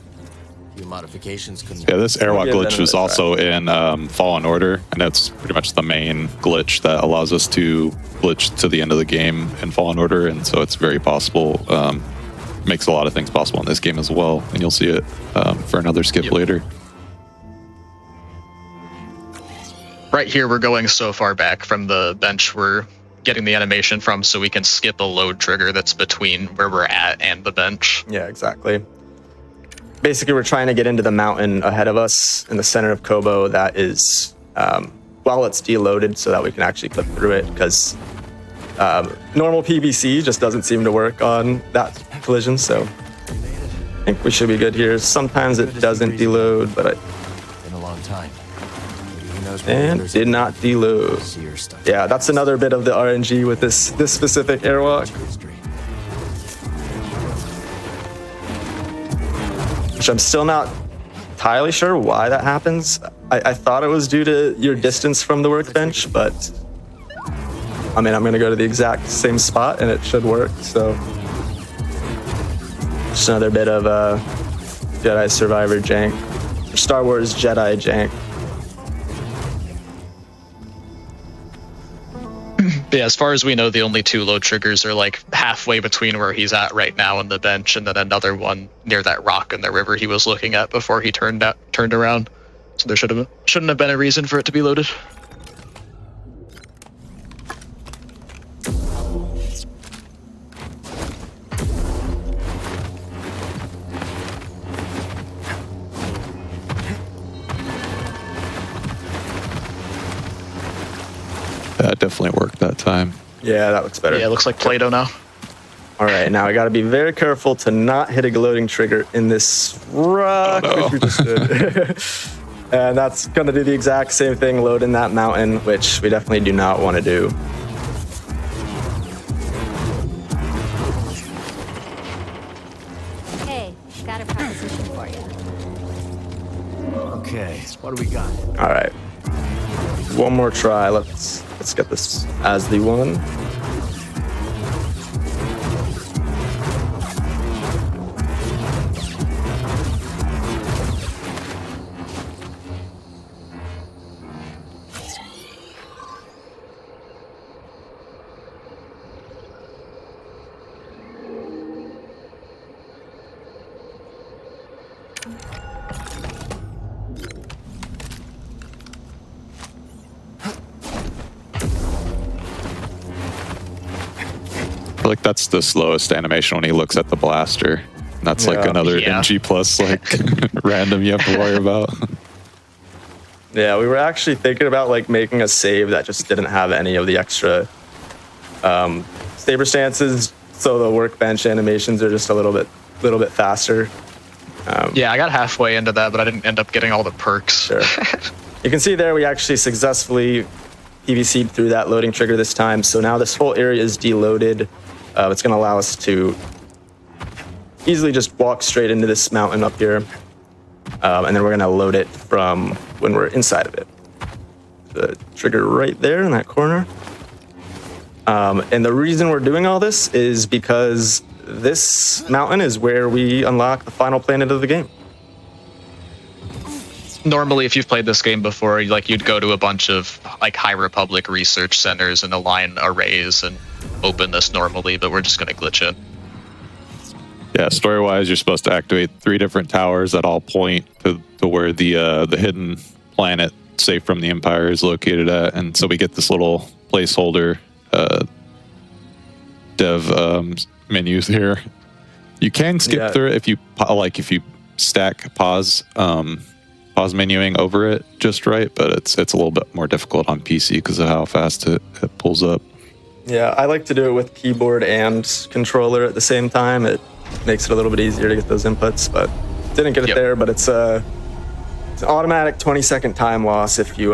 S7: Few modifications couldn't.
S6: Yeah, this airwalk
S4: Give that
S6: glitch was
S4: another
S6: also in Fallen Order, and that's pretty much the main glitch that allows us to glitch to the end of the game in Fallen Order, and so it's very possible. Makes a lot of things possible in this game as well, and you'll see it for another skip later.
S5: Right here, we're going so far back from the bench we're getting the animation from, so we can skip a load trigger that's between where we're at and the bench.
S4: Yeah, exactly. Basically, we're trying to get into the mountain ahead of us in the center of Kobo that is, while it's deloaded so that we can actually clip through it, because normal PVC just doesn't seem to work on that collision, so I think we should be good here. Sometimes it doesn't deload, but
S7: Been a long time. Maybe who knows where the
S4: and
S7: others
S4: did not deload.
S7: see or stuff.
S4: Yeah, that's another bit of the RNG with this specific airwalk,
S7: History.
S4: which I'm still not entirely sure why that happens. I thought it was due to your distance from the workbench, but I mean, I'm gonna go to the exact same spot and it should work, so. Just another bit of Jedi Survivor jank, or Star Wars Jedi jank.
S5: But yeah, as far as we know, the only 2 load triggers are like halfway between where he's at right now and the bench, and then another one near that rock in the river he was looking at before he turned around. So there shouldn't have been a reason for it to be loaded.
S6: That definitely worked that time.
S4: Yeah, that looks better.
S5: Yeah, it looks like Play-Doh now.
S4: All right, now I got to be very careful to not hit a gloating trigger in this rock, which we just did. And that's going to do the exact same thing, load in that mountain, which we definitely do not want to do.
S8: Hey, got a proposition for you.
S7: Okay, what do we got?
S4: All right, one more try. Let's get this as the one.
S6: I feel like that's the slowest animation when he looks at the blaster. And that's like
S4: Yeah.
S6: another
S5: Yeah.
S6: NG plus like random you have to worry about.
S4: Yeah, we were actually thinking about like making a save that just didn't have any of the extra saber stances, so the workbench animations are just a little bit faster.
S5: Yeah, I got halfway into that, but I didn't end up getting all the perks.
S4: Sure. You can see there we actually successfully PVC'd through that loading trigger this time. So now this whole area is deloaded. It's going to allow us to easily just walk straight into this mountain up here. And then we're going to load it from when we're inside of it. The trigger right there in that corner. And the reason we're doing all this is because this mountain is where we unlock the final planet of the game.
S5: Normally, if you've played this game before, you'd go to a bunch of like High Republic research centers and align arrays and open this normally, but we're just going to glitch it.
S6: Yeah, story-wise, you're supposed to activate 3 different towers that all point to where the hidden planet, safe from the Empire, is located at, and so we get this little placeholder dev menus here. You can skip through it if you stack pause menuing over it just right, but it's a little bit more difficult on PC because of how fast it pulls up.
S4: Yeah, I like to do it with keyboard and controller at the same time. It makes it a little bit easier to get those inputs, but didn't get it there. But it's an automatic 20-second time loss if you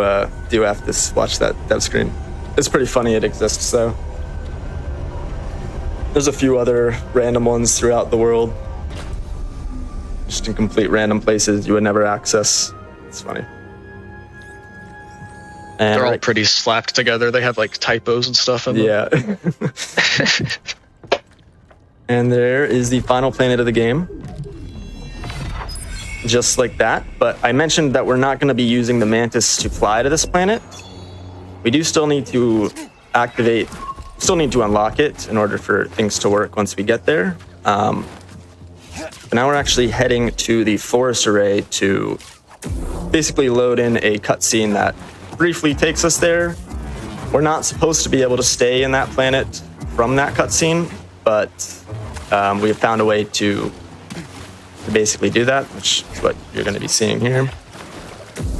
S4: do have to watch that dev screen. It's pretty funny it exists, though. There's a few other random ones throughout the world, just in complete random places you would never access. It's funny. And
S5: They're all pretty slapped together. They have like typos and stuff in them.
S4: Yeah. And there is the final planet of the game. Just like that. But I mentioned that we're not going to be using the Mantis to fly to this planet. We do still need to unlock it in order for things to work once we get there. But now we're actually heading to the forest array to basically load in a cutscene that briefly takes us there. We're not supposed to be able to stay in that planet from that cutscene, but we have found a way to basically do that, which is what you're going to be seeing here.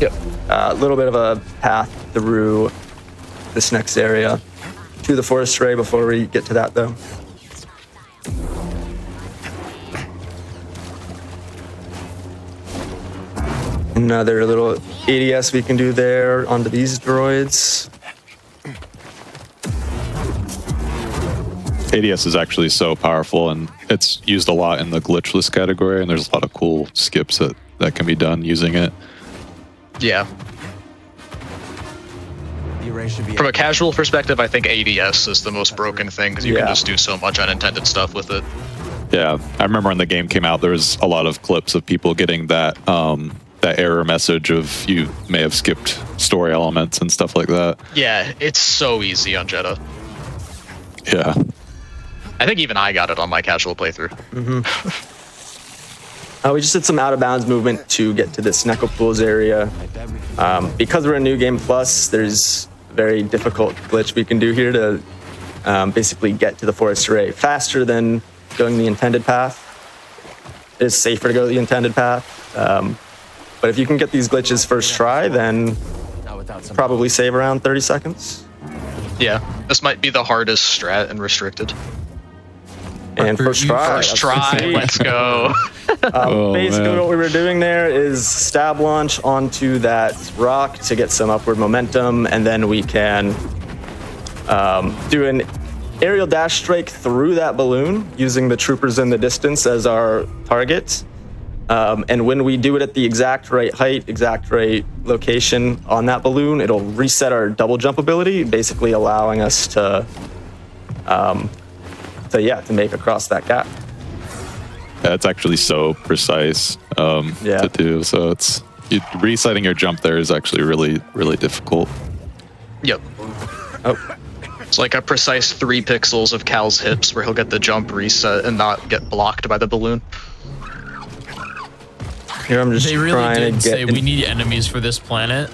S5: Yep.
S4: A little bit of a path through this next area to the forest array before we get to that, though. Another little ADS we can do there onto these droids.
S6: ADS is actually so powerful, and it's used a lot in the glitchless category, and there's a lot of cool skips that can be done using it.
S5: Yeah.
S7: The array should be
S5: From a casual perspective, I think ADS is the most broken thing because you can
S4: Yeah.
S5: just do so much unintended stuff with it.
S6: Yeah, I remember when the game came out, there was a lot of clips of people getting that error message of you may have skipped story elements and stuff like that.
S5: Yeah, it's so easy on Jedi.
S6: Yeah.
S5: I think even I got it on my casual playthrough.
S4: We just did some out of bounds movement to get to this Necropools area. Because we're in New Game Plus, there's a very difficult glitch we can do here to basically get to the forest array faster than going the intended path. It is safer to go the intended path. But if you can get these glitches first try, then
S7: not without some
S4: probably save around 30 seconds.
S5: This might be the hardest strat in Restricted.
S4: And first try.
S5: First try, let's go.
S4: Basically, what we were doing there is stab launch onto that rock to get some upward momentum, and then we can do an aerial dash strike through that balloon using the troopers in the distance as our target. And when we do it at the exact right height, exact right location on that balloon, it'll reset our double jump ability, basically allowing us to make across that gap.
S6: Yeah, it's actually so precise to do. So resetting your jump there is actually really, really difficult.
S5: Yep.
S4: Oh.
S5: It's like a precise 3 pixels of Cal's hips where he'll get the jump reset and not get blocked by the balloon.
S4: Here I'm just
S1: they really did say we need enemies for this planet,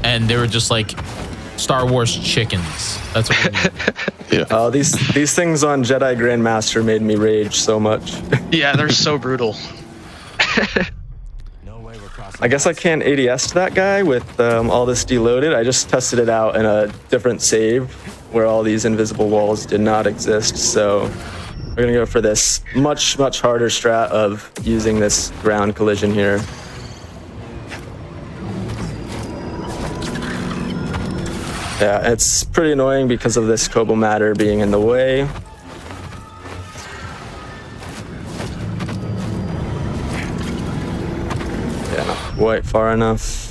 S1: and they were just like Star Wars chickens. That's what we need.
S6: Yeah.
S4: Oh, these things on Jedi Grandmaster made me rage so much.
S5: Yeah, they're so brutal.
S4: I guess I can't ADS to that guy with all this deloaded. I just tested it out in a different save where all these invisible walls did not exist. So we're gonna go for this much harder strat of using this ground collision here. Yeah, it's pretty annoying because of this Kobo matter being in the way. Yeah, not quite far enough.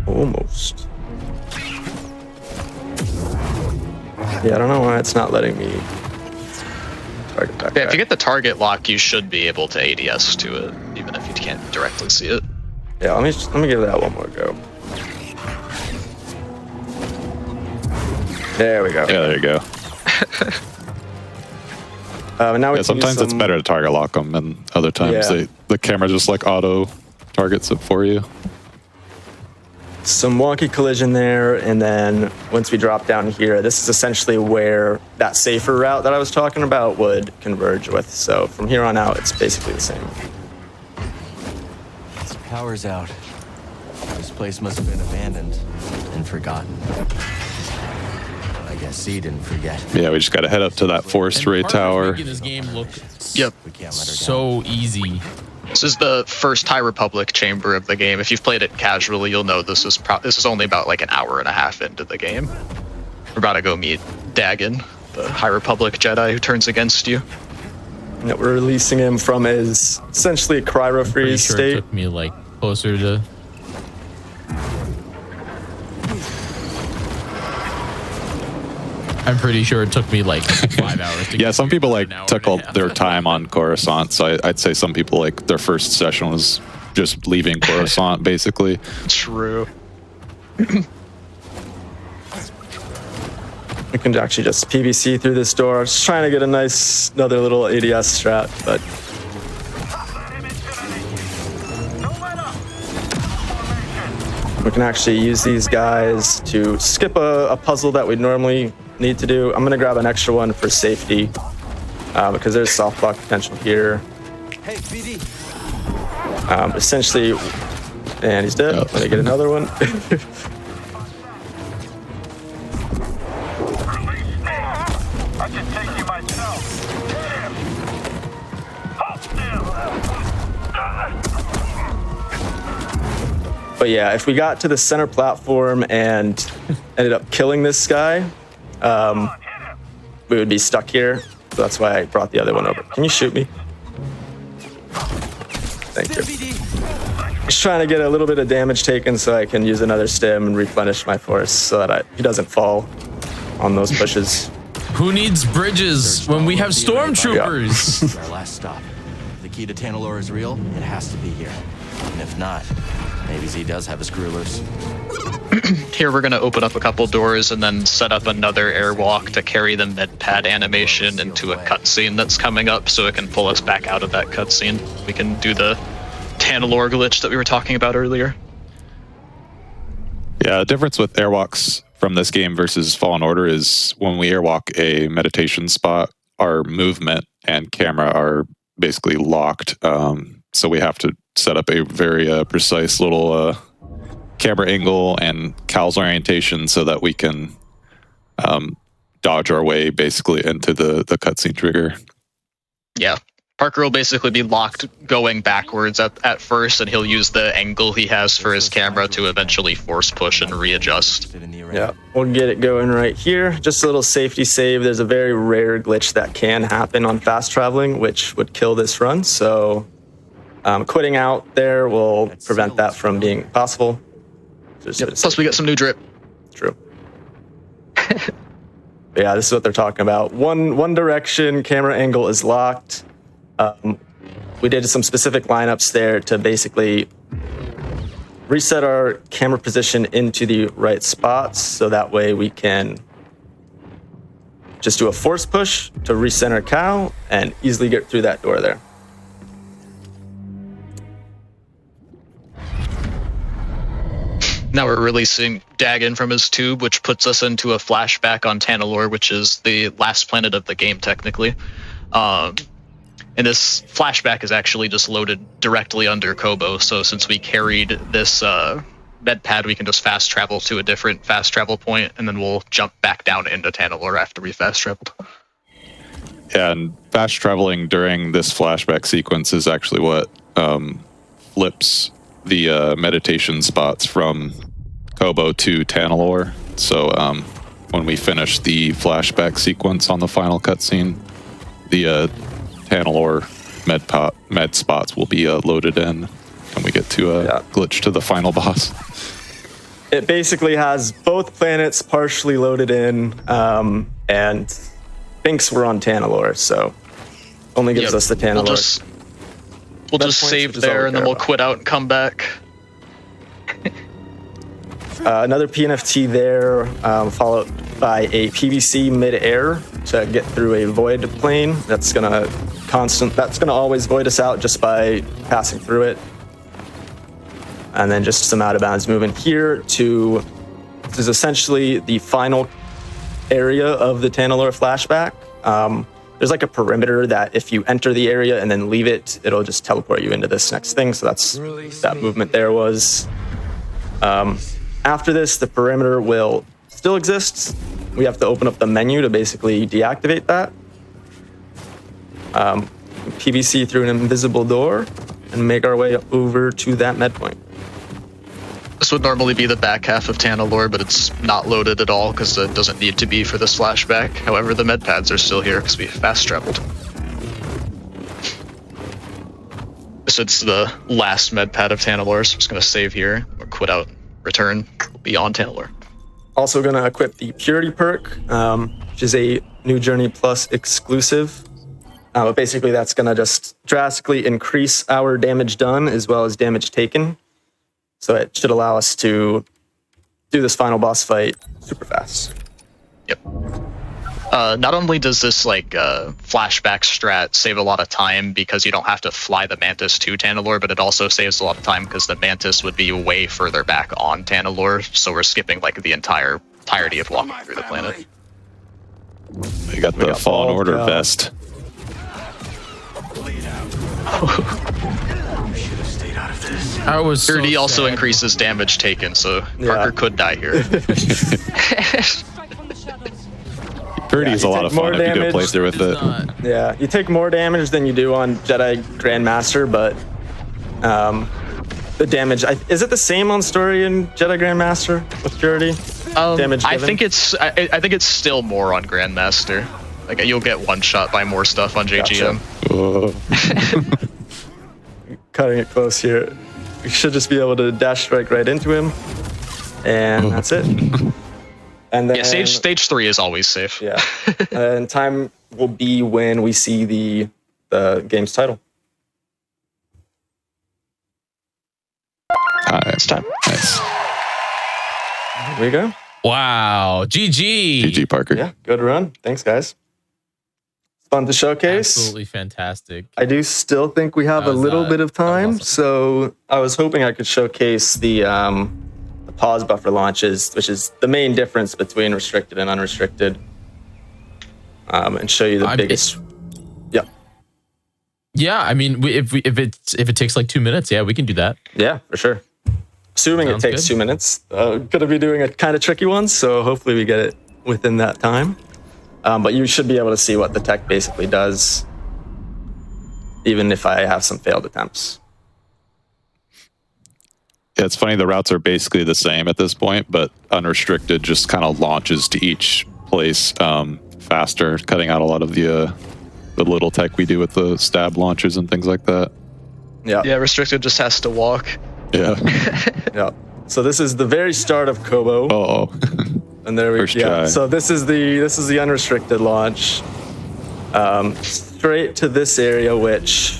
S4: Almost. Yeah, I don't know why it's not letting me target that guy.
S5: If you get the target lock, you should be able to ADS to it, even if you can't directly see it.
S4: Yeah, let me give that one more go. There we go.
S6: Yeah, there you go.
S4: Now we
S6: Sometimes it's better to target lock them, and other times the camera just like auto targets it for you.
S4: Some wonky collision there, and then once we drop down here, this is essentially where that safer route that I was talking about would converge with. So from here on out, it's basically the same.
S7: Power's out. This place must have been abandoned and forgotten. I guess C didn't forget.
S6: Yeah, we just got to head up to that forest ray tower.
S1: Making this game look
S5: Yep.
S7: We can't let her
S1: so easy.
S5: This is the first High Republic chamber of the game. If you've played it casually, you'll know this is only about like an hour and a half into the game. We're about to go meet Dagon, the High Republic Jedi who turns against you.
S4: And we're releasing him from his essentially cryo
S1: Pretty
S4: freeze
S1: sure
S4: state.
S1: it took me like closer to. I'm pretty sure it took me like 5 hours to
S6: Yeah,
S1: get
S6: some people
S1: through
S6: like
S1: an hour
S6: took
S1: and a
S6: all
S1: half.
S6: their time on Coruscant, so I'd say some people like their first session was just leaving Coruscant basically.
S5: True.
S4: We can actually just PVC through this door. Just trying to get another little ADS strat, but we can actually use these guys to skip a puzzle that we normally need to do. I'm gonna grab an extra one for safety because there's soft block potential here.
S7: Hey, BD.
S4: Essentially, and he's dead. Let me get another one.
S9: I can take you myself. Hit him. Hold still.
S4: But yeah, if we got to the center platform and ended up killing this guy, we would be stuck here. So that's why I brought the other one over. Can you shoot me? Thank you. Just trying to get a little bit of damage taken so I can use another stim and replenish my force so that he doesn't fall on those pushes.
S1: Who needs bridges when we have stormtroopers?
S7: Our last stop. If the key to Tanalorr is real, it has to be here. And if not, maybe Z does have a screw loose.
S5: Here we're going to open up a couple doors and then set up another airwalk to carry the med pad animation into a cutscene that's coming up so it can pull us back out of that cutscene. We can do the Tanalorr glitch that we were talking about earlier.
S6: Yeah, the difference with airwalks from this game versus Fallen Order is when we airwalk a meditation spot, our movement and camera are basically locked. So we have to set up a very precise little camera angle and cow's orientation so that we can dodge our way basically into the cutscene trigger.
S5: Yeah. Parker will basically be locked going backwards at first, and he'll use the angle he has for his camera to eventually force push and readjust.
S4: Yeah, we'll get it going right here. Just a little safety save. There's a very rare glitch that can happen on fast traveling, which would kill this run. So quitting out there will prevent that from being possible.
S5: Plus, we get some new drip.
S4: True. Yeah, this is what they're talking about. One direction camera angle is locked. We did some specific lineups there to basically reset our camera position into the right spots, so that way we can just do a force push to recenter cow and easily get through that door there.
S5: Now we're releasing Dagon from his tube, which puts us into a flashback on Tanalorr, which is the last planet of the game, technically. And this flashback is actually just loaded directly under Kobo, so since we carried this med pad, we can just fast travel to a different fast travel point, and then we'll jump back down into Tanalorr after we fast traveled.
S6: Yeah, and fast traveling during this flashback sequence is actually what flips the meditation spots from Kobo to Tanalorr. So when we finish the flashback sequence on the final cutscene, the Tanalorr med spots will be loaded in, and we get to glitch to the final boss.
S4: It basically has both planets partially loaded in, and thinks we're on Tanalorr, so only gives us the Tanalorr.
S5: We'll just save there, and then we'll quit out and come back.
S4: Another PNFT there, followed by a PVC mid-air to get through a void plane. That's gonna always void us out just by passing through it. And then just some out of bounds movement here to, this is essentially the final area of the Tanalorr flashback. There's like a perimeter that if you enter the area and then leave it, it'll just teleport you into this next thing. So that's that movement there was. After this, the perimeter will still exist. We have to open up the menu to basically deactivate that. PVC through an invisible door and make our way over to that med point.
S5: This would normally be the back half of Tanalorr, but it's not loaded at all because it doesn't need to be for this flashback. However, the med pads are still here because we fast traveled. So it's the last med pad of Tanalorr, so I'm just going to save here, or quit out, return, be on Tanalorr.
S4: Also going to equip the Purity perk, which is a New Journey Plus exclusive. But basically, that's going to just drastically increase our damage done as well as damage taken. So it should allow us to do this final boss fight super fast.
S5: Yep. Not only does this flashback strat save a lot of time because you don't have to fly the Mantis to Tanalorr, but it also saves a lot of time because the Mantis would be way further back on Tanalorr, so we're skipping the entirety of walking through the planet.
S6: We got the Fallen Order vest.
S1: I was
S5: Purity also increases damage taken, so Parker could die here.
S6: Purity is a lot of fun if you do a playthrough with it.
S4: Yeah, you take more damage than you do on Jedi Grandmaster, but the damage, is it the same on story in Jedi Grandmaster with Purity? Damage
S5: I think it's still more on Grandmaster. You'll get one shot by more stuff on JGM.
S4: Gotcha. Cutting it close here. We should just be able to dash strike right into him, and that's it. And then
S5: stage 3 is always safe.
S4: Yeah, and time will be when we see the game's title.
S6: It's time. Nice.
S4: Here we go.
S1: Wow. GG,
S6: Parker.
S4: Yeah, good run. Thanks, guys. It's fun to showcase.
S1: Absolutely fantastic.
S4: I do still think we have a little bit of time, so I was hoping I could showcase the pause buffer launches, which is the main difference between restricted and unrestricted, and show you the biggest. Yeah.
S1: Yeah, I mean, if it takes like 2 minutes, yeah, we can do that.
S4: Yeah, for sure. Assuming
S1: Sounds
S4: it takes
S1: good.
S4: 2 minutes. Gonna be doing a kind of tricky one, so hopefully we get it within that time. But you should be able to see what the tech basically does, even if I have some failed attempts.
S6: Yeah, it's funny. The routes are basically the same at this point, but unrestricted just kind of launches to each place faster, cutting out a lot of the little tech we do with the stab launchers and things like that.
S4: Yeah.
S5: Yeah, restricted just has to walk.
S6: Yeah.
S4: Yeah. So this is the very start of Kobo.
S6: Oh.
S4: And there we
S6: First
S4: go.
S6: try.
S4: So this is the unrestricted launch. Straight to this area, which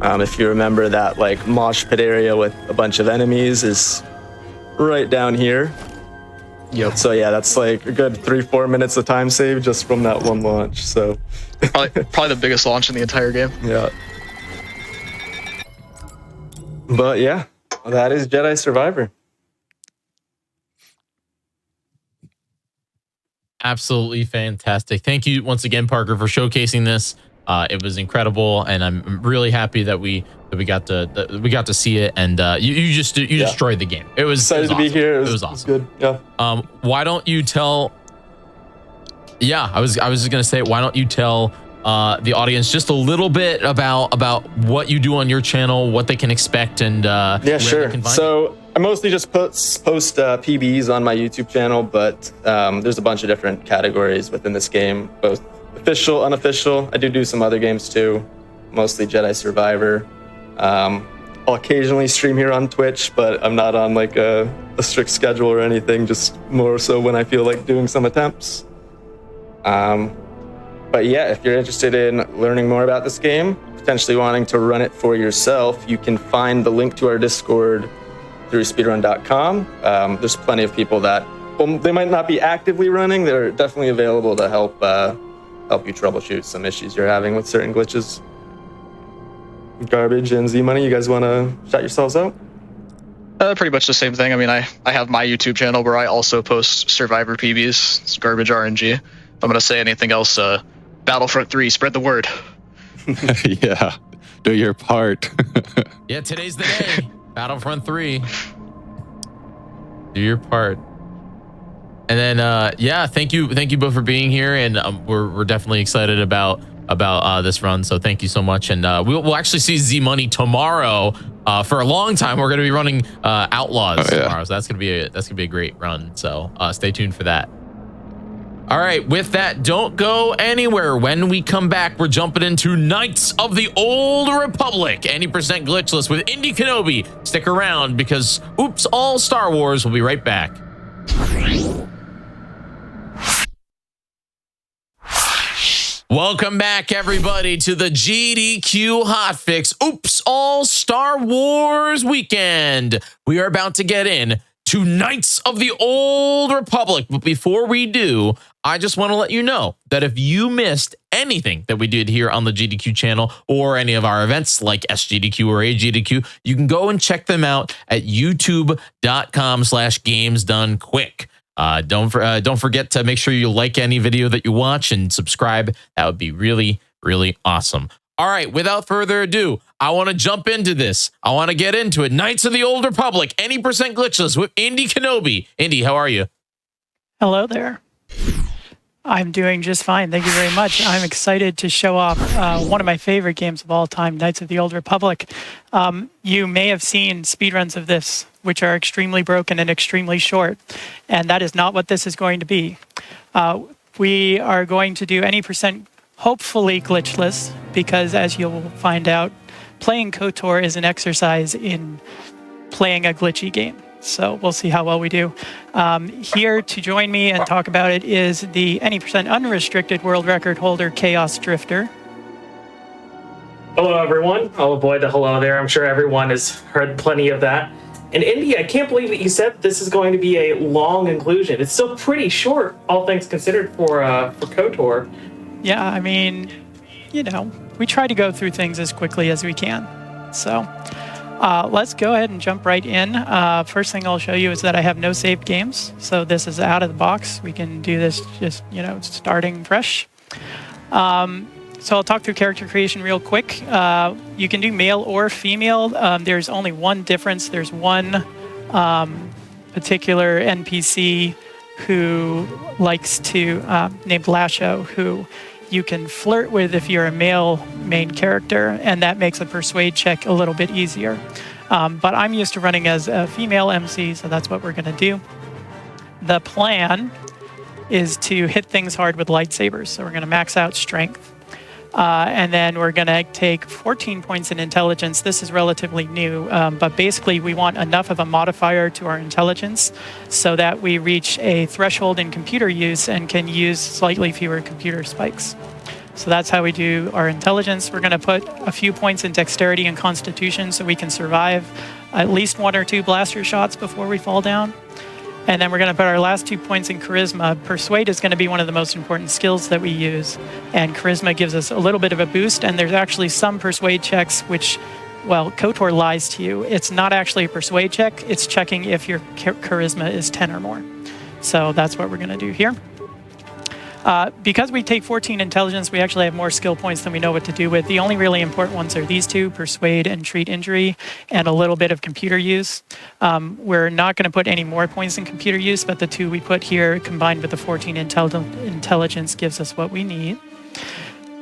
S4: if you remember that like mosh pit area with a bunch of enemies is right down here.
S5: Yep.
S4: So yeah, that's like a good 3-4 minutes of time saved just from that one launch. So
S5: Probably the biggest launch in the entire game.
S4: yeah. But yeah, that is Jedi Survivor.
S1: Absolutely fantastic. Thank you once again, Parker, for showcasing this. It was incredible, and I'm really happy that we got to see it. And you destroyed the game. It was
S4: Excited to be
S1: awesome.
S4: here.
S1: It was awesome.
S4: Good. Yeah.
S1: Why don't you tell? Yeah, I was just gonna say, why don't you tell the audience just a little bit about what you do on your channel, what they can expect, and
S4: Yeah,
S1: where
S4: sure.
S1: they can find
S4: So I mostly just post PBs on my YouTube channel, but there's a bunch of different categories within this game, both official, unofficial. I do some other games too, mostly Jedi Survivor. I'll occasionally stream here on Twitch, but I'm not on like a strict schedule or anything, just more so when I feel like doing some attempts. But yeah, if you're interested in learning more about this game, potentially wanting to run it for yourself, you can find the link to our Discord through speedrun.com. There's plenty of people that, well, they might not be actively running, they're definitely available to help you troubleshoot some issues you're having with certain glitches. Garbage and Z-Money, you guys want to shout yourselves out?
S5: Pretty much the same thing. I mean, I have my YouTube channel where I also post Survivor PBs. It's garbage RNG. If I'm gonna say anything else, Battlefront 3, spread the word.
S6: Yeah. Do your part.
S1: Yeah, today's the day. Battlefront 3. Do your part. And then yeah, thank you both for being here, and we're definitely excited about this run. So thank you so much, and we'll actually see Z Money tomorrow. For a long time, we're going to be running Outlaws tomorrow, so that's gonna be a great run. So stay tuned for that. All right, with that, don't go anywhere. When we come back, we're jumping into Knights of the Old Republic, 80% glitchless with Indy Kenobi. Stick around because oops, all Star Wars. We'll be right back. Welcome back, everybody, to the GDQ Hotfix Oops All Star Wars weekend. We are about to get in to Knights of the Old Republic. But before we do, I just want to let you know that if you missed anything that we did here on the GDQ channel or any of our events like SGDQ or AGDQ, you can go and check them out at youtube.com/gamesdonequick. Don't forget to make sure you like any video that you watch and subscribe. That would be really, really awesome. All right, without further ado, I want to jump into this. I want to get into it. Knights of the Old Republic, 80% glitchless with Indy Kenobi. Indy, how are you?
S10: Hello there. I'm doing just fine. Thank you very much. I'm excited to show off one of my favorite games of all time, Knights of the Old Republic. You may have seen speedruns of this, which are extremely broken and extremely short, and that is not what this is going to be. We are going to do any percent, hopefully glitchless, because as you'll find out, playing KOTOR is an exercise in playing a glitchy game. So we'll see how well we do. Here to join me and talk about it is the any percent unrestricted world record holder, Chaos Drifter.
S11: Hello, everyone. I'll avoid the hello there. I'm sure everyone has heard plenty of that. And Indy, I can't believe that you said this is going to be a long inclusion. It's still pretty short, all things considered, for KOTOR.
S10: Yeah, I mean, you know, we try to go through things as quickly as we can. So let's go ahead and jump right in. First thing I'll show you is that I have no saved games. So this is out of the box. We can do this just, you know, starting fresh. So I'll talk through character creation real quick. You can do male or female. There's only one difference. There's one particular NPC who likes to, named Lasho, who you can flirt with if you're a male main character, and that makes a persuade check a little bit easier. But I'm used to running as a female MC, so that's what we're going to do. The plan is to hit things hard with lightsabers. So we're going to max out strength. And then we're going to take 14 points in intelligence. This is relatively new, but basically we want enough of a modifier to our intelligence so that we reach a threshold in computer use and can use slightly fewer computer spikes. So that's how we do our intelligence. We're going to put a few points in dexterity and constitution so we can survive at least 1 or 2 blaster shots before we fall down. And then we're going to put our last 2 points in charisma. Persuade is going to be one of the most important skills that we use. And charisma gives us a little bit of a boost. And there's actually some persuade checks which, well, KOTOR lies to you. It's not actually a persuade check. It's checking if your charisma is 10 or more. So that's what we're going to do here. Because we take 14 intelligence, we actually have more skill points than we know what to do with. The only really important ones are these 2, persuade and treat injury, and a little bit of computer use. We're not going to put any more points in computer use, but the 2 we put here combined with the 14 intelligence gives us what we need.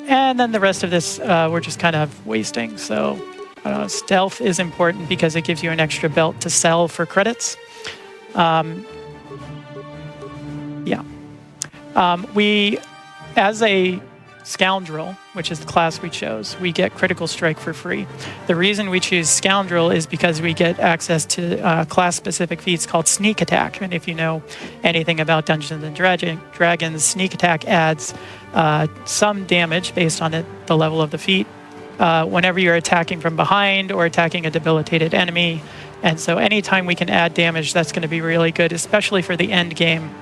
S10: And then the rest of this we're just kind of wasting. So stealth is important because it gives you an extra belt to sell for credits. We, as a Scoundrel, which is the class we chose, we get Critical Strike for free. The reason we choose Scoundrel is because we get access to class-specific feats called Sneak Attack. And if you know anything about Dungeons & Dragons, Sneak Attack adds some damage based on the level of the feat whenever you're attacking from behind or attacking a debilitated enemy. And so anytime we can add damage, that's going to be really good, especially for the end game.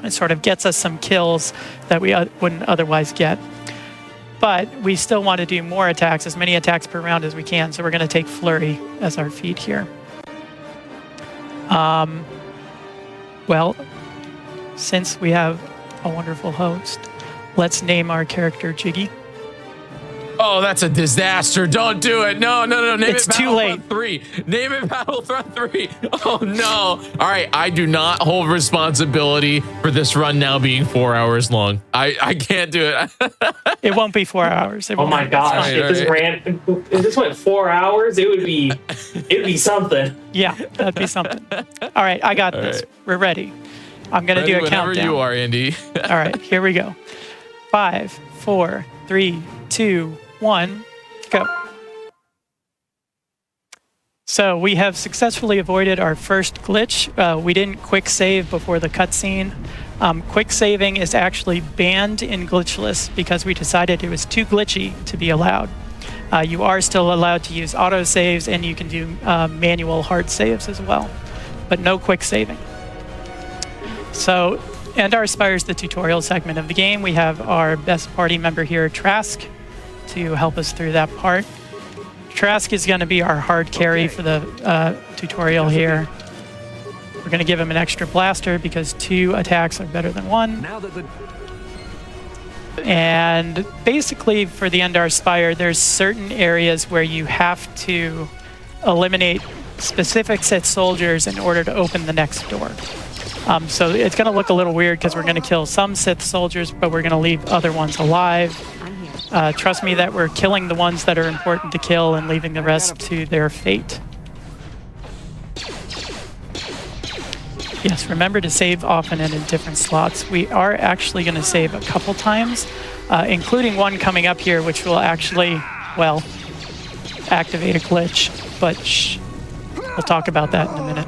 S10: It sort of gets us some kills that we wouldn't otherwise get. But we still want to do more attacks, as many attacks per round as we can, so we're going to take Flurry as our feat here. Well, since we have a wonderful host, let's name our character Jiggy.
S1: Oh, that's a disaster. Don't do it. No. Name
S10: it's
S1: it
S10: too late.
S1: 3. Name it Battlefront 3. Oh, no. All right. I do not hold responsibility for this run now being 4 hours long. I can't do it.
S10: It won't be 4 hours.
S11: Oh, my gosh. If this went 4 hours, it'd be something.
S10: Yeah, that'd be something. All right. I got this.
S1: Right.
S10: We're ready. I'm going to do a countdown.
S1: Whenever you are, Andy.
S10: All right. Here we go. 5, 4, 3, 2, 1, go. So we have successfully avoided our first glitch. We didn't quick save before the cutscene. Quick saving is actually banned in glitchless because we decided it was too glitchy to be allowed. You are still allowed to use auto saves, and you can do manual hard saves as well, but no quick saving. So, and our Aspire is the tutorial segment of the game. We have our best party member here, Trask, to help us through that part. Trask is going to be our hard carry for the tutorial here. We're going to give him an extra blaster because 2 attacks are better than 1. And basically for the Endar Spire, there's certain areas where you have to eliminate specific Sith soldiers in order to open the next door. So it's going to look a little weird because we're going to kill some Sith soldiers, but we're going to leave other ones alive. Trust me that we're killing the ones that are important to kill and leaving the rest to their fate. Yes, remember to save often and in different slots. We are actually going to save a couple times, including one coming up here, which will actually, well, activate a glitch. But shh, we'll talk about that in a minute.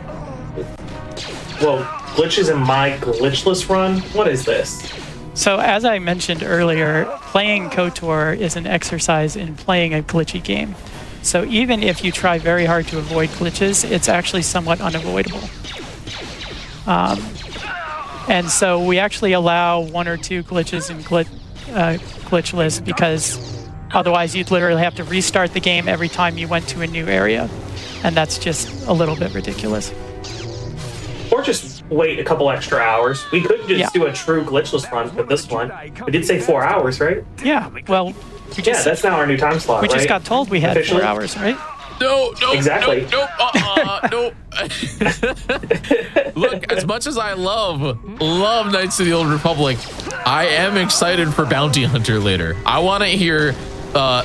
S11: Whoa, glitches in my glitchless run? What is this?
S10: So as I mentioned earlier, playing KOTOR is an exercise in playing a glitchy game. So even if you try very hard to avoid glitches, it's actually somewhat unavoidable. And so we actually allow 1 or 2 glitches in glitchless because otherwise you'd literally have to restart the game every time you went to a new area. And that's just a little bit ridiculous.
S11: Or just wait a couple extra hours. We could just do a true glitchless run for this one. We did say 4 hours, right?
S10: Yeah, well,
S11: that's now our new time slot,
S10: we
S11: right?
S10: just got told we had
S11: Officially?
S10: 4 hours, right?
S1: No,
S11: Exactly.
S1: Nope. Look, as much as I love Knights of the Old Republic, I am excited for Bounty Hunter later. I want to hear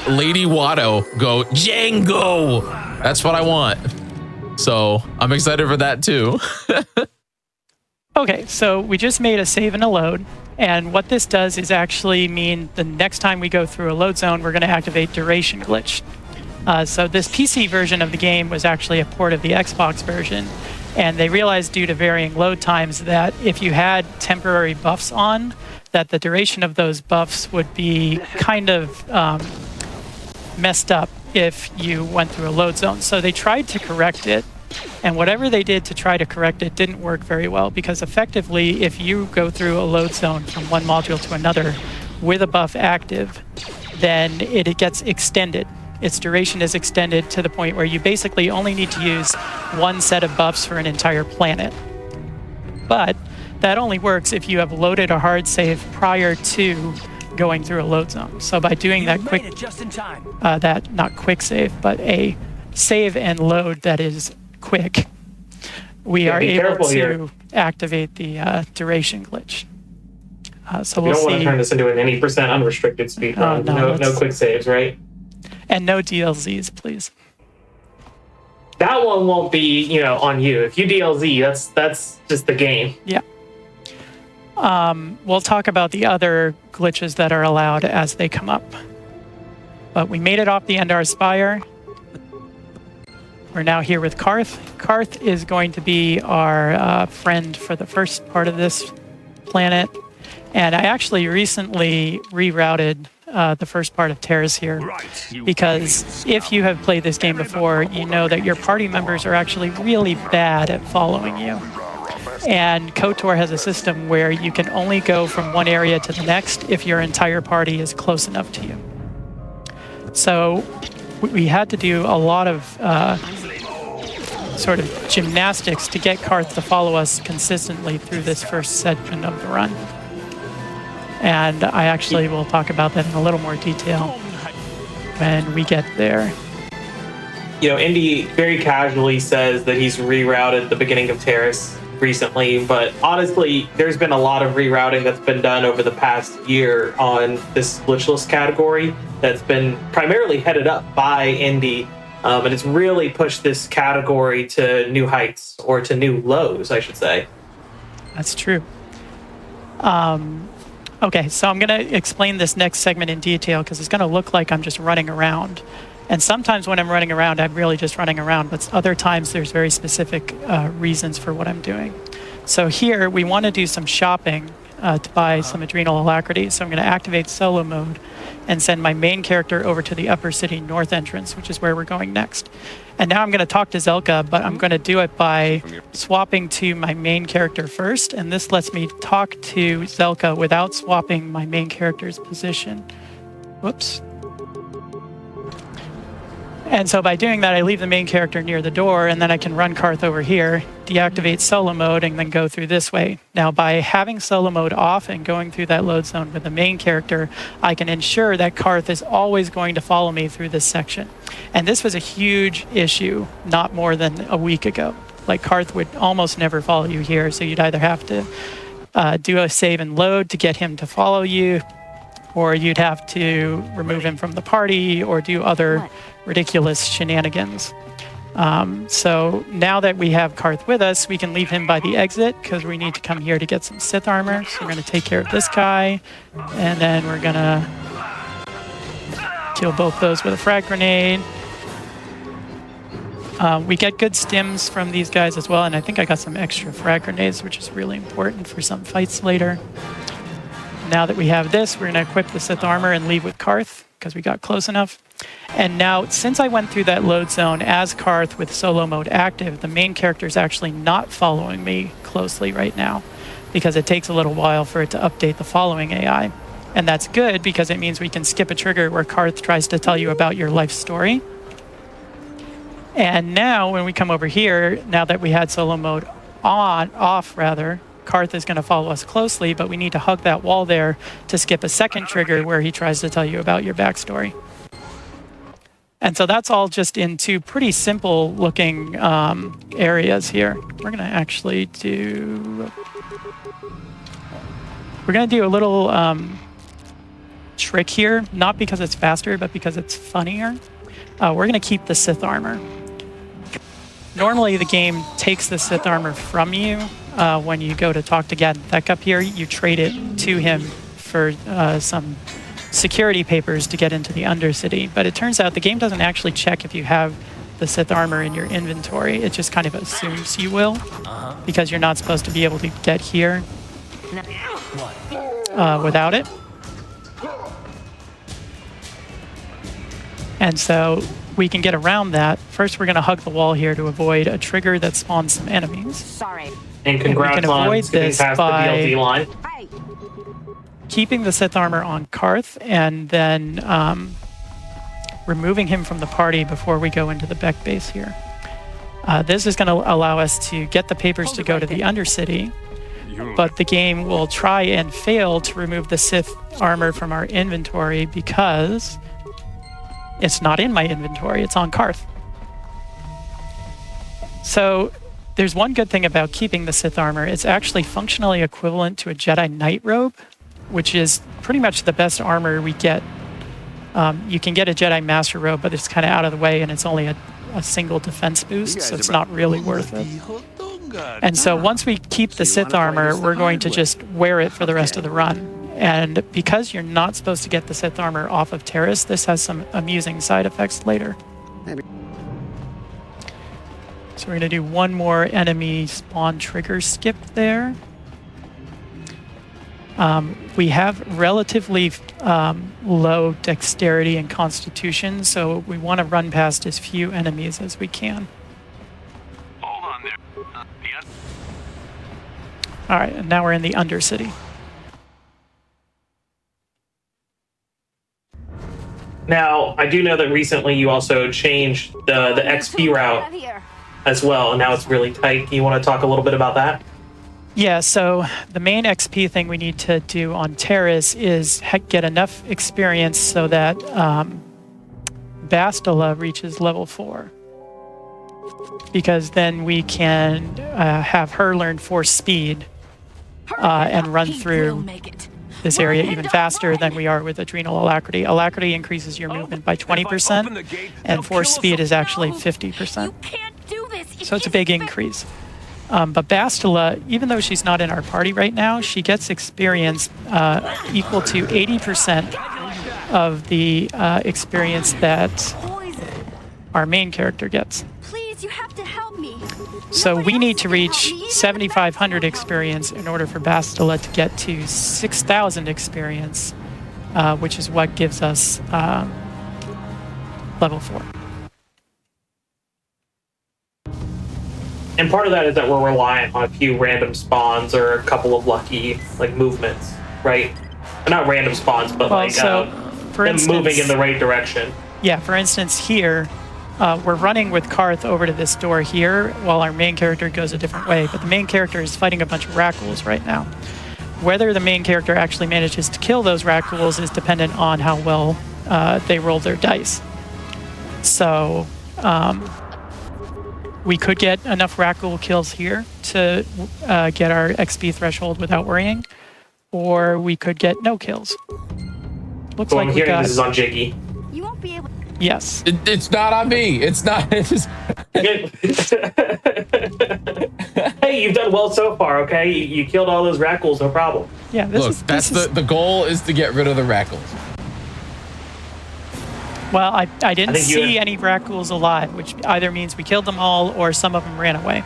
S1: Lady Watto go Django. That's what I want. So I'm excited for that too.
S10: Okay, so we just made a save and a load. And what this does is actually mean the next time we go through a load zone, we're going to activate duration glitch. So this PC version of the game was actually a port of the Xbox version. And they realized due to varying load times that if you had temporary buffs on, that the duration of those buffs would be kind of messed up if you went through a load zone. So they tried to correct it. And whatever they did to try to correct it didn't work very well, because effectively, if you go through a load zone from one module to another with a buff active, then it gets extended. Its duration is extended to the point where you basically only need to use one set of buffs for an entire planet. But that only works if you have loaded a hard save prior to going through a load zone. So by doing that quick, not quick save, but a save and load that is quick, we are able to activate the duration glitch. So
S11: we
S10: we'll
S11: don't want to
S10: see.
S11: turn this into an 80% unrestricted speed run. No quick saves, right?
S10: And no DLZs, please.
S11: That one won't be, on you. If you DLZ, that's just the game.
S10: Yeah. We'll talk about the other glitches that are allowed as they come up. But we made it off the Endar Spire. We're now here with Karth. Karth is going to be our friend for the first part of this planet. And I actually recently rerouted the first part of Terrace here, because if you have played this game before, you know that your party members are actually really bad at following you. And KOTOR has a system where you can only go from one area to the next if your entire party is close enough to you. So we had to do a lot of sort of gymnastics to get Karth to follow us consistently through this first segment of the run. And I actually will talk about that in a little more detail when we get there.
S11: Indy very casually says that he's rerouted the beginning of Terrace recently, but honestly, there's been a lot of rerouting that's been done over the past year on this glitchless category that's been primarily headed up by Indy, and it's really pushed this category to new heights, or to new lows, I should say.
S10: That's true. Okay, so I'm going to explain this next segment in detail because it's going to look like I'm just running around. And sometimes when I'm running around, I'm really just running around, but other times there's very specific reasons for what I'm doing. So here, we want to do some shopping to buy some Adrenal Alacrity. So I'm going to activate solo mode and send my main character over to the Upper City North entrance, which is where we're going next. And now I'm going to talk to Zelka, but I'm going to do it by swapping to my main character first. And this lets me talk to Zelka without swapping my main character's position. Whoops. And so by doing that, I leave the main character near the door, and then I can run Karth over here, deactivate solo mode, and then go through this way. Now, by having solo mode off and going through that load zone with the main character, I can ensure that Karth is always going to follow me through this section. And this was a huge issue not more than a week ago. Like, Karth would almost never follow you here, so you'd either have to do a save and load to get him to follow you, or you'd have to remove him from the party or do other ridiculous shenanigans. So now that we have Karth with us, we can leave him by the exit because we need to come here to get some Sith armor. So we're going to take care of this guy, and then we're going to kill both those with a frag grenade. We get good stims from these guys as well, and I think I got some extra frag grenades, which is really important for some fights later. Now that we have this, we're going to equip the Sith armor and leave with Karth because we got close enough. And now, since I went through that load zone as Karth with solo mode active, the main character is actually not following me closely right now because it takes a little while for it to update the following AI. And that's good because it means we can skip a trigger where Karth tries to tell you about your life story. And now, when we come over here, now that we had solo mode off, Karth is going to follow us closely, but we need to hug that wall there to skip a second trigger where he tries to tell you about your backstory. And so that's all just in two pretty simple looking areas here. We're going to actually do... We're going to do a little trick here, not because it's faster, but because it's funnier. We're going to keep the Sith armor. Normally the game takes the Sith armor from you when you go to talk to Gaddenthek up here. You trade it to him for some security papers to get into the Undercity. But it turns out the game doesn't actually check if you have the Sith armor in your inventory. It just kind of assumes you will, because you're not supposed to be able to get here without it. And so we can get around that. First, we're going to hug the wall here to avoid a trigger that spawns some enemies.
S8: Sorry.
S11: And congrats
S10: and we can
S11: on
S10: avoid
S11: skipping
S10: this
S11: past the
S10: by
S11: BLD line.
S10: keeping the Sith armor on Karth and then removing him from the party before we go into the Beck base here. This is going to allow us to get the papers to go to the Undercity, but the game will try and fail to remove the Sith armor from our inventory because it's not in my inventory, it's on Karth. So there's one good thing about keeping the Sith armor. It's actually functionally equivalent to a Jedi Knight robe, which is pretty much the best armor we get. You can get a Jedi Master robe, but it's kind of out of the way and it's only a single defense boost, so it's not really worth it. And so once we keep the Sith armor, we're going to just wear it for the rest of the run. And because you're not supposed to get the Sith armor off of Terrace, this has some amusing side effects later. So we're going to do one more enemy spawn trigger skip there. We have relatively low dexterity and constitution, so we want to run past as few enemies as we can.
S9: Hold on there. Yes.
S10: All right, and now we're in the Undercity.
S11: Now, I do know that recently you also changed the XP route as well, and now it's really tight. Do you want to talk a little bit about that?
S10: Yeah, so the main XP thing we need to do on Terrace is get enough experience so that Bastila reaches level 4. Because then we can have her learn Force Speed and run through this area even faster than we are with Adrenal Alacrity. Alacrity increases your movement by 20%, and Force Speed is actually 50%. So it's a big increase. But Bastila, even though she's not in our party right now, she gets experience equal to 80% of the experience that our main character gets.
S8: Please, you have to help me.
S10: So we need to reach 7,500 experience in order for Bastila to get to 6,000 experience, which is what gives us level 4.
S11: And part of that is that we're reliant on a few random spawns or a couple of lucky movements, right? Not random spawns, but
S10: for instance,
S11: moving in the right direction.
S10: Yeah, for instance, here we're running with Karth over to this door here while our main character goes a different way, but the main character is fighting a bunch of Rakghouls right now. Whether the main character actually manages to kill those Rakghouls is dependent on how well they roll their dice. So we could get enough Rakghoul kills here to get our XP threshold without worrying, or we could get no kills. Looks
S11: So
S10: like
S11: I'm
S10: we
S11: hearing
S10: got...
S11: this is on Jiggy.
S8: You won't be able.
S10: Yes.
S1: It's not on me. It's not. It's
S11: Hey, you've done well so far, okay? You killed all those Rakghouls, no problem.
S10: Yeah, this
S1: Look,
S10: is...
S1: that's the goal is to get rid of the Rakghouls.
S10: Well, I didn't
S11: think you
S10: see
S11: had-
S10: any Rakghouls alive, which either means we killed them all or some of them ran away.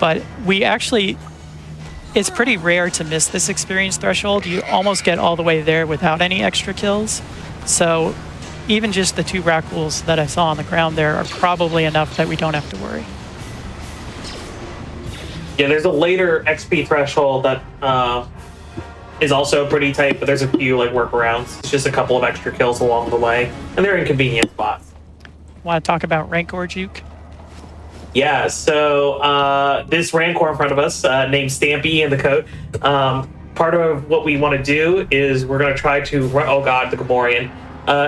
S10: But we actually... It's pretty rare to miss this experience threshold. You almost get all the way there without any extra kills. So even just the 2 Rakghouls that I saw on the ground there are probably enough that we don't have to worry.
S11: Yeah, there's a later XP threshold that is also pretty tight, but there's a few workarounds. It's just a couple of extra kills along the way, and they're in convenient spots.
S10: Want to talk about Rancor Juke?
S11: Yeah, so this Rancor in front of us, named Stampy in the code, part of what we want to do is we're going to try to run, oh god, the Gamorrean,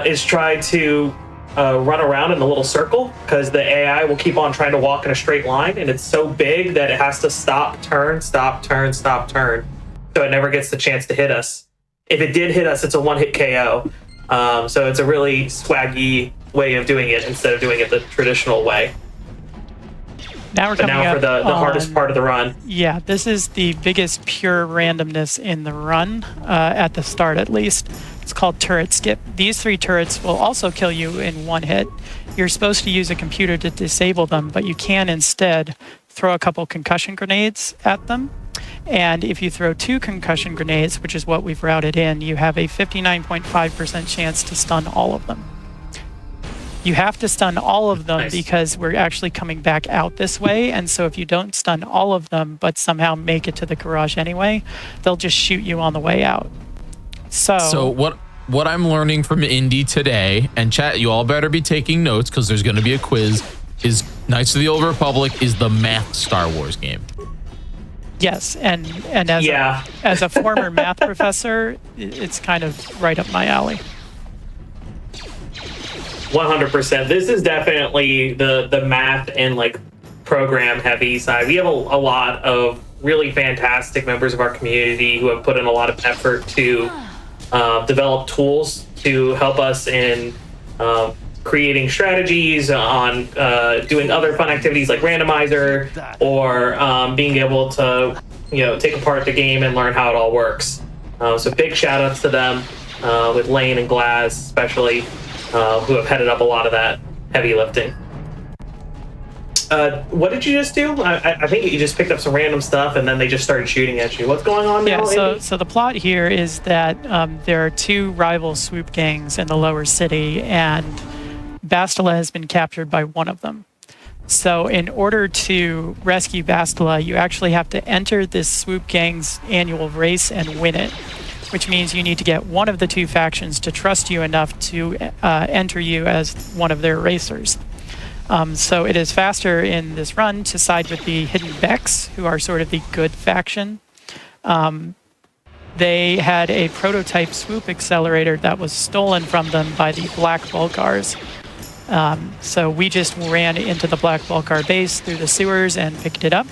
S11: is try to run around in a little circle, because the AI will keep on trying to walk in a straight line, and it's so big that it has to stop, turn, stop, turn, stop, turn, so it never gets the chance to hit us. If it did hit us, it's a one-hit KO. So it's a really swaggy way of doing it instead of doing it the traditional way.
S10: Now we're coming
S11: for the
S10: up
S11: hardest part of the run.
S10: Yeah, this is the biggest pure randomness in the run, at the start at least. It's called turret skip. These 3 turrets will also kill you in one hit. You're supposed to use a computer to disable them, but you can instead throw a couple concussion grenades at them. And if you throw 2 concussion grenades, which is what we've routed in, you have a 59.5% chance to stun all of them. You have to stun all of them because we're actually coming back out this way, and so if you don't stun all of them but somehow make it to the garage anyway, they'll just shoot you on the way out. So
S1: what I'm learning from Indy today, and chat, you all better be taking notes because there's going to be a quiz, is Knights of the Old Republic is the math Star Wars game.
S10: Yes, and as a former math professor, it's kind of right up my alley.
S11: 100%. This is definitely the math and like program heavy side. We have a lot of really fantastic members of our community who have put in a lot of effort to develop tools to help us in creating strategies, on doing other fun activities like randomizer, or being able to take apart the game and learn how it all works. So big shout outs to them, with Lane and Glaz especially, who have headed up a lot of that heavy lifting. What did you just do? I think you just picked up some random stuff and then they just started shooting at you. What's going on now,
S10: Yeah,
S11: Andy?
S10: so the plot here is that there are 2 rival swoop gangs in the lower city, and Bastila has been captured by one of them. So in order to rescue Bastila, you actually have to enter this swoop gang's annual race and win it, which means you need to get one of the 2 factions to trust you enough to enter you as one of their racers. So it is faster in this run to side with the Hidden Becks, who are sort of the good faction. They had a prototype swoop accelerator that was stolen from them by the Black Vulcars. So we just ran into the Black Vulcar base through the sewers and picked it up.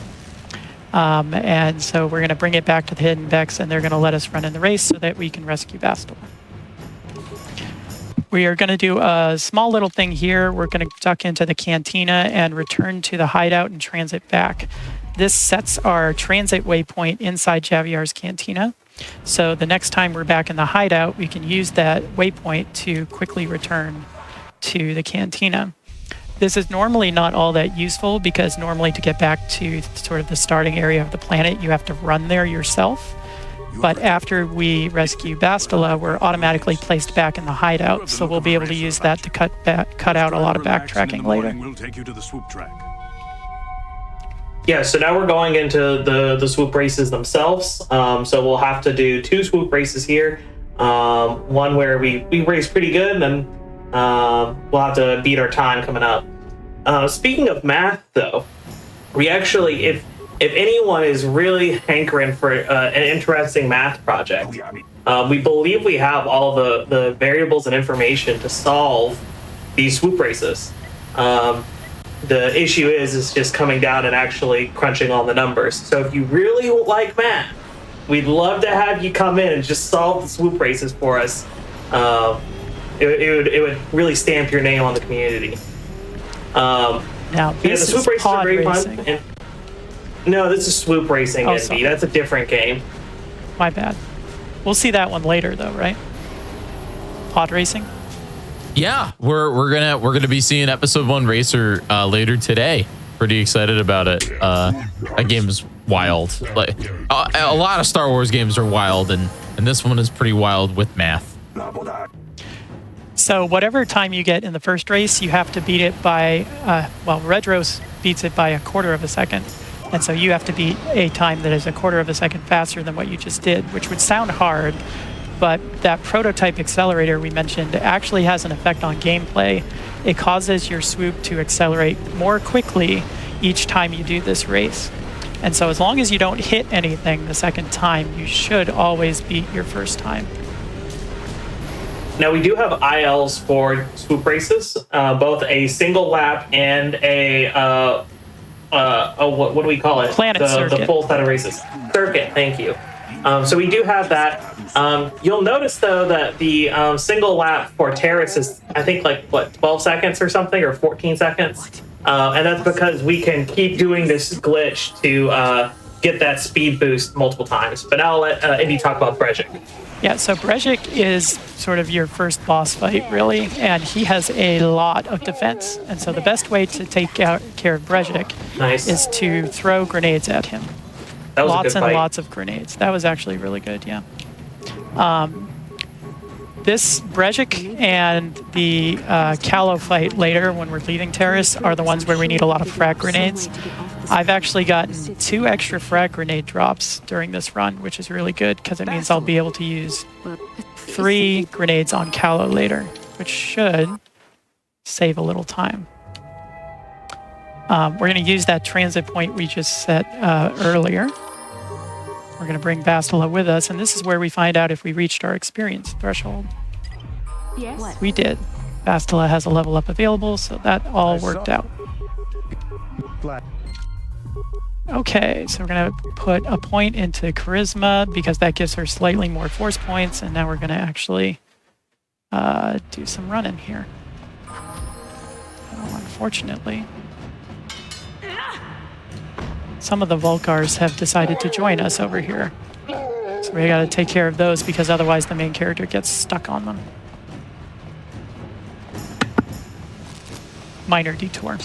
S10: And so we're going to bring it back to the Hidden Becks, and they're going to let us run in the race so that we can rescue Bastila. We are going to do a small little thing here. We're going to duck into the cantina and return to the hideout and transit back. This sets our transit waypoint inside Javier's cantina. So the next time we're back in the hideout, we can use that waypoint to quickly return to the cantina. This is normally not all that useful because normally to get back to sort of the starting area of the planet, you have to run there yourself. But after we rescue Bastila, we're automatically placed back in the hideout, so we'll be able to use that to cut out a lot of backtracking later.
S9: We'll take you to the swoop track.
S11: Yeah, so now we're going into the swoop races themselves. So we'll have to do 2 swoop races here. One where we race pretty good, and then we'll have to beat our time coming up. Speaking of math, though, we actually, if anyone is really hankering for an interesting math project, we believe we have all the variables and information to solve these swoop races. The issue is just coming down and actually crunching all the numbers. So if you really like math, we'd love to have you come in and just solve the swoop races for us. It would really stamp your name on the community.
S10: Now, this
S11: the swoop
S10: is
S11: races are
S10: pod
S11: very
S10: racing.
S11: fun. No, this is swoop racing,
S10: Oh,
S11: Envy.
S10: sorry.
S11: That's a different game.
S10: My bad. We'll see that one later, though, right? Pod racing?
S1: Yeah, we're gonna be seeing episode 1 Racer later today. Pretty excited about it. That game is wild. Like a lot of Star Wars games are wild, and this one is pretty wild with math.
S10: So whatever time you get in the first race, you have to beat it by, Redrose beats it by 1/4 of a second. And so you have to beat a time that is 1/4 of a second faster than what you just did, which would sound hard, but that prototype accelerator we mentioned actually has an effect on gameplay. It causes your swoop to accelerate more quickly each time you do this race. And so as long as you don't hit anything the second time, you should always beat your first time.
S11: Now we do have ILs for swoop races, both a single lap and a what do we call it?
S10: Planet circuit.
S11: The full set of races. Circuit, thank you. So we do have that. You'll notice though that the single lap for Terrace is, I think, like what, 12 seconds or something, or 14 seconds, and that's because we can keep doing this glitch to get that speed boost multiple times. But now I'll let Indy talk about Brejik.
S10: Yeah, so Brejik is sort of your first boss fight, really, and he has a lot of defense. And so the best way to take care of Brejik is to throw grenades at him.
S11: That was
S10: lots
S11: a good
S10: and
S11: fight.
S10: lots of grenades. That was actually really good, yeah. This Brejik and the Callow fight later, when we're leaving Terrace, are the ones where we need a lot of frag grenades. I've actually gotten 2 extra frag grenade drops during this run, which is really good because it means I'll be able to use 3 grenades on Callow later, which should save a little time. We're going to use that transit point we just set earlier. We're going to bring Bastila with us, and this is where we find out if we reached our experience threshold.
S8: Yes.
S10: We did. Bastila has a level up available, so that all worked out. Okay, so we're going to put a point into Charisma because that gives her slightly more force points, and now we're going to actually do some running here. Oh, unfortunately, some of the Vulcars have decided to join us over here. So we got to take care of those because otherwise the main character gets stuck on them. Minor detour.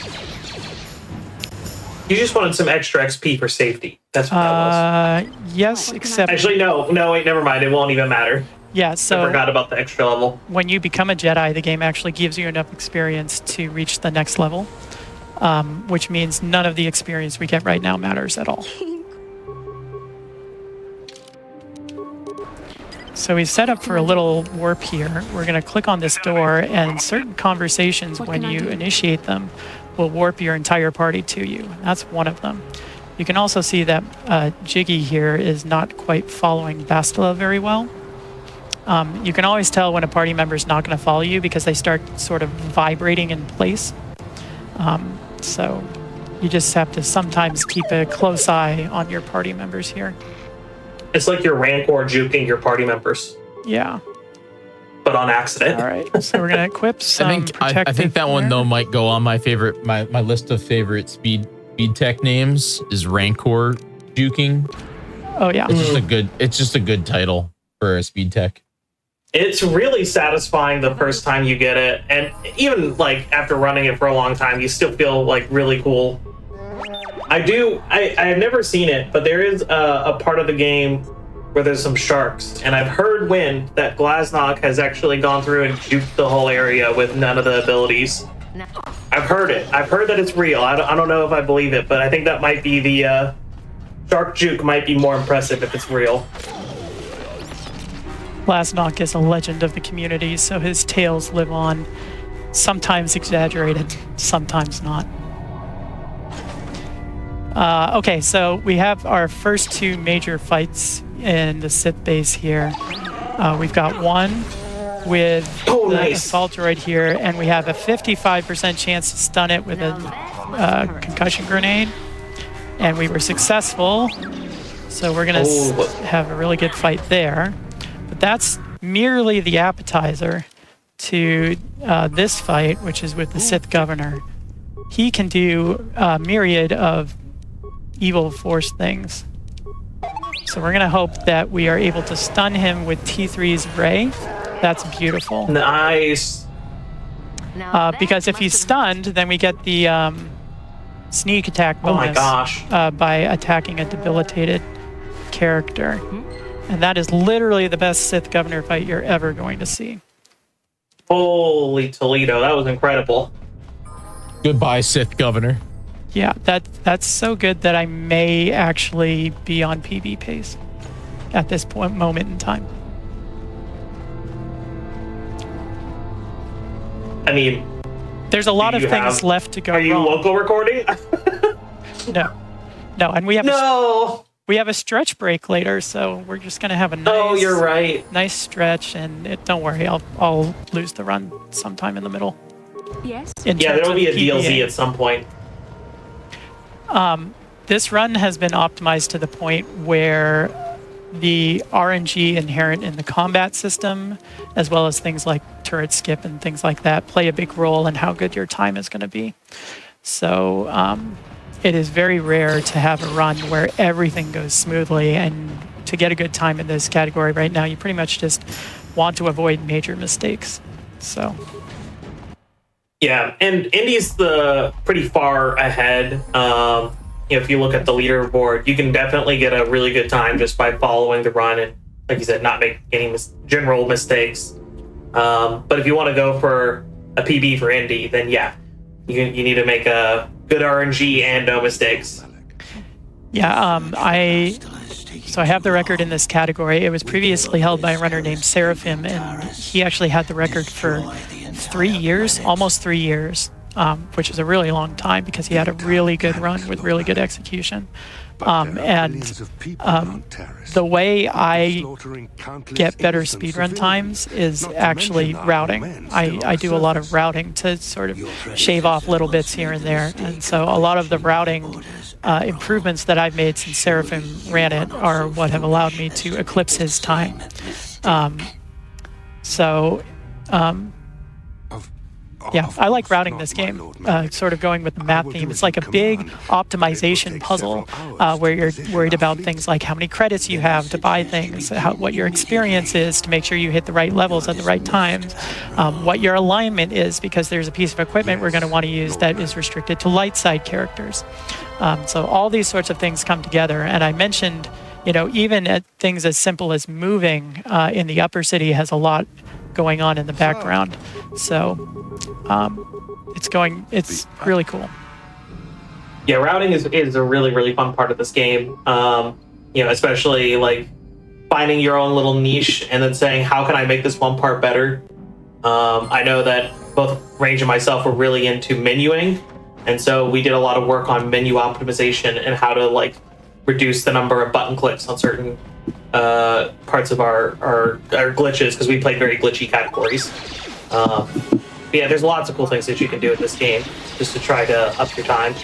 S11: You just wanted some extra XP for safety. That's what that was.
S10: Yes, except...
S11: Actually, no, wait, never mind. It won't even matter.
S10: Yeah, so...
S11: I forgot about the extra level.
S10: When you become a Jedi, the game actually gives you enough experience to reach the next level, which means none of the experience we get right now matters at all. So we've set up for a little warp here. We're going to click on this door, and certain conversations, when you initiate them, will warp your entire party to you. That's one of them. You can also see that Jiggy here is not quite following Bastila very well. You can always tell when a party member is not going to follow you because they start sort of vibrating in place. So you just have to sometimes keep a close eye on your party members here.
S11: It's like your Rancor juking your party members.
S10: Yeah.
S11: But on accident.
S10: All right, so we're going to equip some
S1: I think that one, though, might go on my favorite, my list of favorite speed tech names is Rancor juking.
S10: Oh, yeah.
S1: It's just a good title for a speed tech.
S11: It's really satisfying the first time you get it, and even like after running it for a long time, you still feel like really cool. I have never seen it, but there is a part of the game where there's some sharks, and I've heard wind that Glasnock has actually gone through and juked the whole area with none of the abilities. I've heard it. I've heard that it's real. I don't know if I believe it, but I think that might be the shark juke might be more impressive if it's real.
S10: Glasnock is a legend of the community, so his tales live on, sometimes exaggerated, sometimes not. Okay, so we have our first 2 major fights in the Sith base here. We've got one with the assault droid here, and we have a 55% chance to stun it with a concussion grenade. And we were successful, so we're going to have a really good fight there. But that's merely the appetizer to this fight, which is with the Sith Governor. He can do a myriad of evil force things. So we're going to hope that we are able to stun him with T3's Ray. That's beautiful.
S11: Nice.
S10: Because if he's stunned, then we get the sneak attack bonus.
S11: Oh my gosh.
S10: By attacking a debilitated character. And that is literally the best Sith Governor fight you're ever going to see.
S11: Holy Toledo, that was incredible.
S1: Goodbye, Sith Governor.
S10: Yeah, that's so good that I may actually be on PB pace at this moment in time.
S11: I mean,
S10: there's a lot of things left to go wrong.
S11: Are you local recording?
S10: No, and we have
S11: No.
S10: we have a stretch break later, so we're just gonna have a nice.
S11: Oh, you're right.
S10: Nice stretch, and don't worry, I'll lose the run sometime in the middle.
S8: Yes.
S11: Yeah, there will be a DLC at some point.
S10: This run has been optimized to the point where the RNG inherent in the combat system, as well as things like turret skip and things like that, play a big role in how good your time is going to be. So it is very rare to have a run where everything goes smoothly, and to get a good time in this category right now, you pretty much just want to avoid major mistakes. So.
S11: Yeah, and Indy's pretty far ahead. If you look at the leaderboard, you can definitely get a really good time just by following the run and, like you said, not make any general mistakes. But if you want to go for a PB for Indy, then yeah, you need to make a good RNG and no mistakes.
S10: Yeah, I have the record in this category. It was previously held by a runner named Seraphim, and he actually had the record for 3 years, almost 3 years. Which is a really long time because he had a really good run with really good execution. The way I get better speedrun times is actually routing. I do a lot of routing to sort of shave off little bits here and there. And so a lot of the routing improvements that I've made since Seraphim ran it are what have allowed me to eclipse his time. Yeah, I like routing this game, sort of going with the map theme. It's like a big optimization puzzle where you're worried about things like how many credits you have to buy things, what your experience is to make sure you hit the right levels at the right times, what your alignment is, because there's a piece of equipment we're going to want to use that is restricted to light side characters. So all these sorts of things come together. And I mentioned, even at things as simple as moving in the upper city has a lot going on in the background. So it's really cool.
S11: Yeah, routing is a really, really fun part of this game. Especially like finding your own little niche and then saying, how can I make this one part better? I know that both Range and myself were really into menuing, and so we did a lot of work on menu optimization and how to like reduce the number of button clicks on certain parts of our glitches, because we played very glitchy categories. Yeah, there's lots of cool things that you can do in this game just to try to up your time.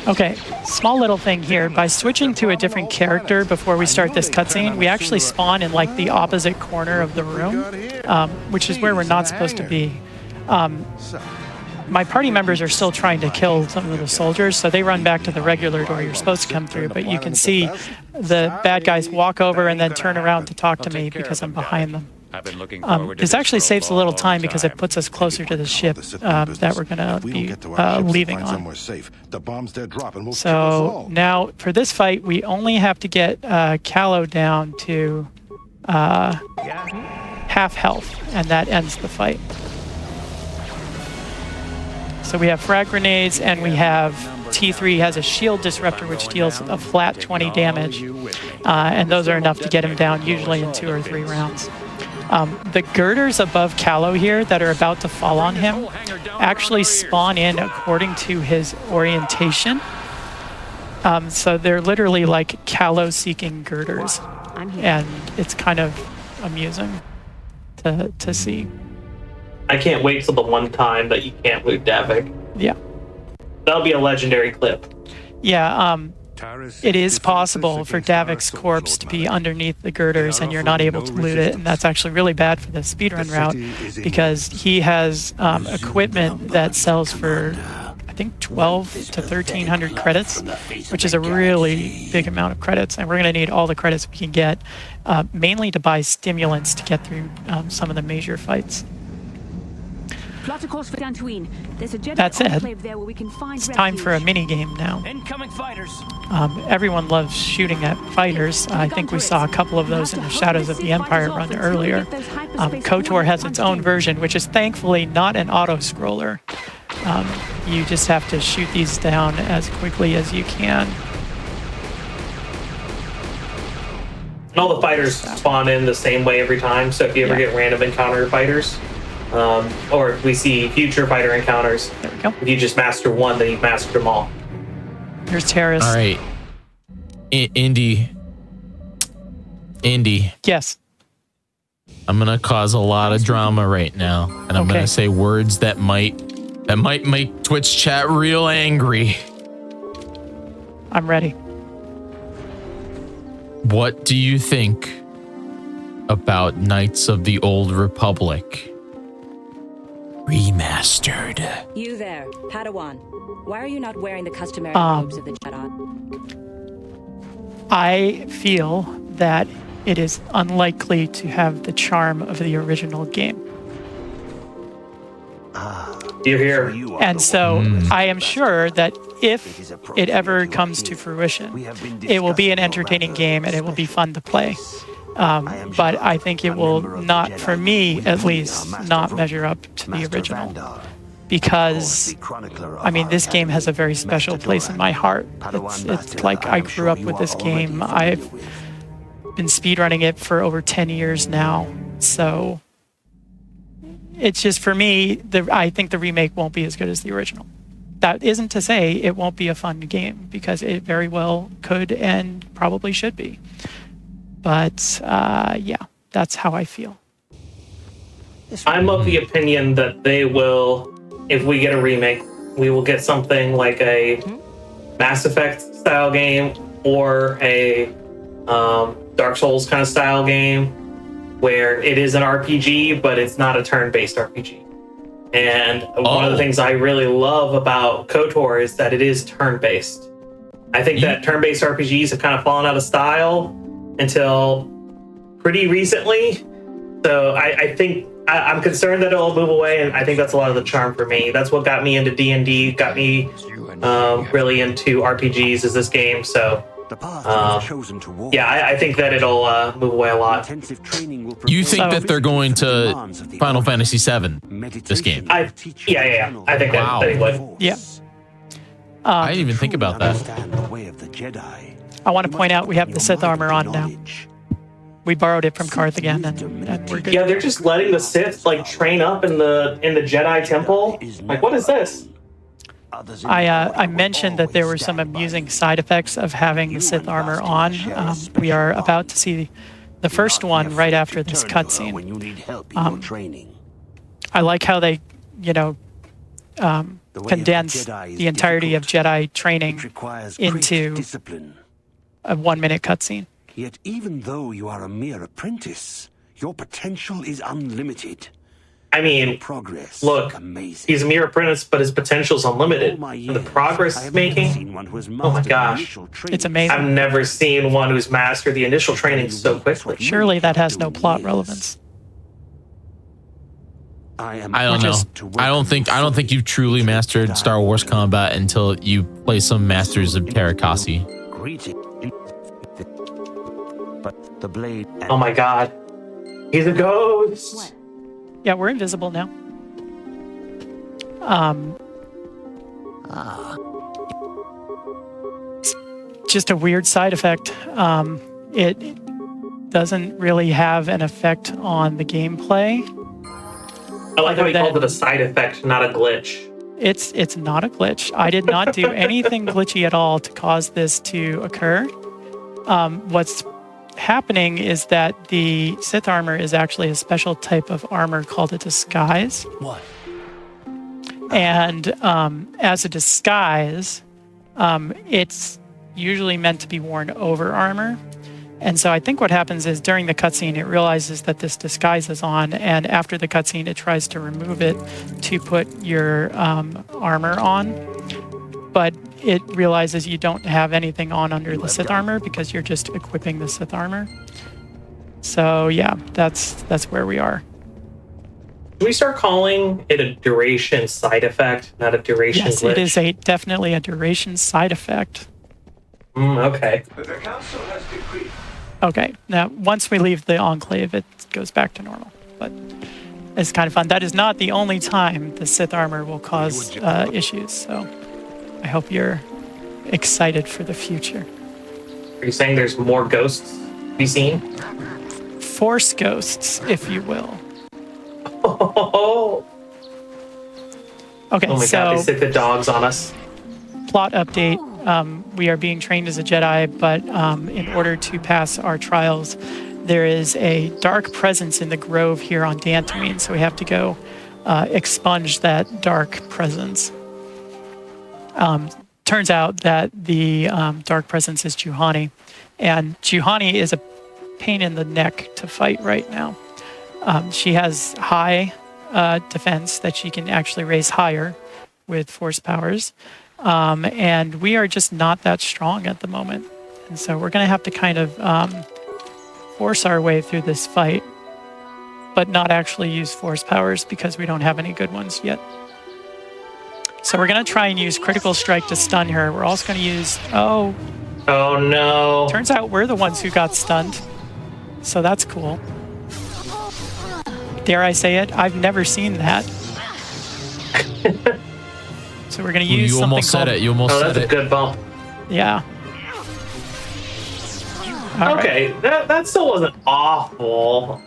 S10: Okay, small little thing here. By switching to a different character before we start this cutscene, we actually spawn in like the opposite corner of the room, which is where we're not supposed to be. My party members are still trying to kill some of the soldiers, so they run back to the regular door you're supposed to come through, but you can see the bad guys walk over and then turn around to talk to me because I'm behind them. This actually saves a little time because it puts us closer to the ship that we're going to be leaving on. So now for this fight, we only have to get Callow down to half health, and that ends the fight. So we have frag grenades, and we have T3 has a shield disruptor which deals a flat 20 damage, and those are enough to get him down usually in 2 or 3 rounds. The girders above Callow here that are about to fall on him actually spawn in according to his orientation. So they're literally like Callow-seeking girders, and it's kind of amusing to see.
S11: I can't wait till the one time that you can't loot Davik.
S10: Yeah.
S11: That'll be a legendary clip.
S10: Yeah, it is possible for Davik's corpse to be underneath the girders and you're not able to loot it, and that's actually really bad for the speedrun route because he has equipment that sells for, I think, 12 to 1,300 credits, which is a really big amount of credits, and we're going to need all the credits we can get, mainly to buy stimulants to get through some of the major fights.
S8: Plot a course for Dantooine. There's a Jedi
S10: That's it.
S8: enclave there where we can find
S10: It's time for a mini game now.
S9: Incoming fighters.
S10: Everyone loves shooting at fighters. I think we saw a couple of those in the Shadows of the Empire run earlier. KOTOR has its own version, which is thankfully not an auto-scroller. You just have to shoot these down as quickly as you can.
S11: And all the fighters spawn in the same way every time, so if you ever get random encounter fighters, or if we see future fighter encounters,
S10: there we go.
S11: If you just master one, then you've mastered them all.
S10: There's terrorists.
S1: All right. Indy.
S10: Yes.
S1: I'm gonna cause a lot of drama right now, and I'm gonna say words that might make Twitch chat real angry.
S10: I'm ready.
S1: What do you think about Knights of the Old Republic remastered?
S8: You there, Padawan. Why are you not wearing the customary robes of the Jedi?
S10: I feel that it is unlikely to have the charm of the original game.
S11: You're here.
S10: And so I am sure that if it ever comes to fruition, it will be an entertaining game and it will be fun to play. But I think it will not, for me at least, not measure up to the original. Because, I mean, this game has a very special place in my heart. It's like I grew up with this game. I've been speedrunning it for over 10 years now. So it's just, for me, I think the remake won't be as good as the original. That isn't to say it won't be a fun game, because it very well could and probably should be. But yeah, that's how I feel.
S11: I'm of the opinion that they will, if we get a remake, we will get something like a Mass Effect style game or a Dark Souls kind of style game where it is an RPG, but it's not a turn-based RPG. And one of the things I really love about KOTOR is that it is turn-based. I think that turn-based RPGs have kind of fallen out of style until pretty recently. So I think I'm concerned that it'll move away, and I think that's a lot of the charm for me. That's what got me into D&D, got me really into RPGs is this game. So yeah, I think that it'll move away a lot.
S1: You think that they're going to Final Fantasy VII, this game?
S11: Yeah. I think that they would.
S10: Yeah.
S1: I didn't even think about that.
S10: I want to point out we have the Sith armor on now. We borrowed it from Karth again, and we're good.
S11: Yeah, they're just letting the Sith like train up in the Jedi temple. Like, what is this?
S10: I mentioned that there were some amusing side effects of having the Sith armor on. We are about to see the first one right after this cutscene. I like how they, condense the entirety of Jedi training into a 1-minute cutscene.
S12: Yet even though you are a mere apprentice, your potential is unlimited.
S11: I mean, look, he's a mere apprentice, but his potential is unlimited. And the progress he's making, oh my gosh.
S10: It's amazing.
S11: I've never seen one who's mastered the initial training so quickly.
S10: Surely that has no plot relevance.
S1: I don't know. I don't think you've truly mastered Star Wars combat until you play some Masters of Terrakasi.
S11: Oh my god. He's a ghost.
S8: What?
S10: Yeah, we're invisible now. Just a weird side effect. It doesn't really have an effect on the gameplay.
S11: I like how he called it a side effect, not a glitch.
S10: It's not a glitch. I did not do anything glitchy at all to cause this to occur. What's happening is that the Sith armor is actually a special type of armor called a disguise.
S7: What?
S10: And as a disguise, it's usually meant to be worn over armor. And so I think what happens is during the cutscene, it realizes that this disguise is on, and after the cutscene, it tries to remove it to put your armor on. But it realizes you don't have anything on under the Sith armor because you're just equipping the Sith armor. So yeah, that's where we are.
S11: Should we start calling it a duration side effect, not a duration
S10: Yes,
S11: glitch?
S10: it is definitely a duration side effect.
S11: Okay.
S9: The council has decreed.
S10: Okay, now once we leave the Enclave, it goes back to normal. But it's kind of fun. That is not the only time the Sith armor will cause issues, so I hope you're excited for the future.
S11: Are you saying there's more ghosts to be seen?
S10: Force ghosts, if you will. Okay,
S11: oh my
S10: so
S11: god, they sick the dogs on us.
S10: plot update. we are being trained as a Jedi, but in order to pass our trials, there is a dark presence in the grove here on Dantooine, so we have to go expunge that dark presence. Turns out that the dark presence is Juhani, and Juhani is a pain in the neck to fight right now. She has high defense that she can actually raise higher with force powers, and we are just not that strong at the moment. And so we're going to have to kind of force our way through this fight, but not actually use force powers because we don't have any good ones yet. So we're going to try and use critical strike to stun her. We're also going to use... Oh
S11: no.
S10: Turns out we're the ones who got stunned. So that's cool. Dare I say it? I've never seen that. So we're going to use something
S1: almost said
S10: called...
S1: it. You almost said it.
S11: That's a good bump.
S10: Yeah. All
S11: okay,
S10: right.
S11: that still wasn't awful.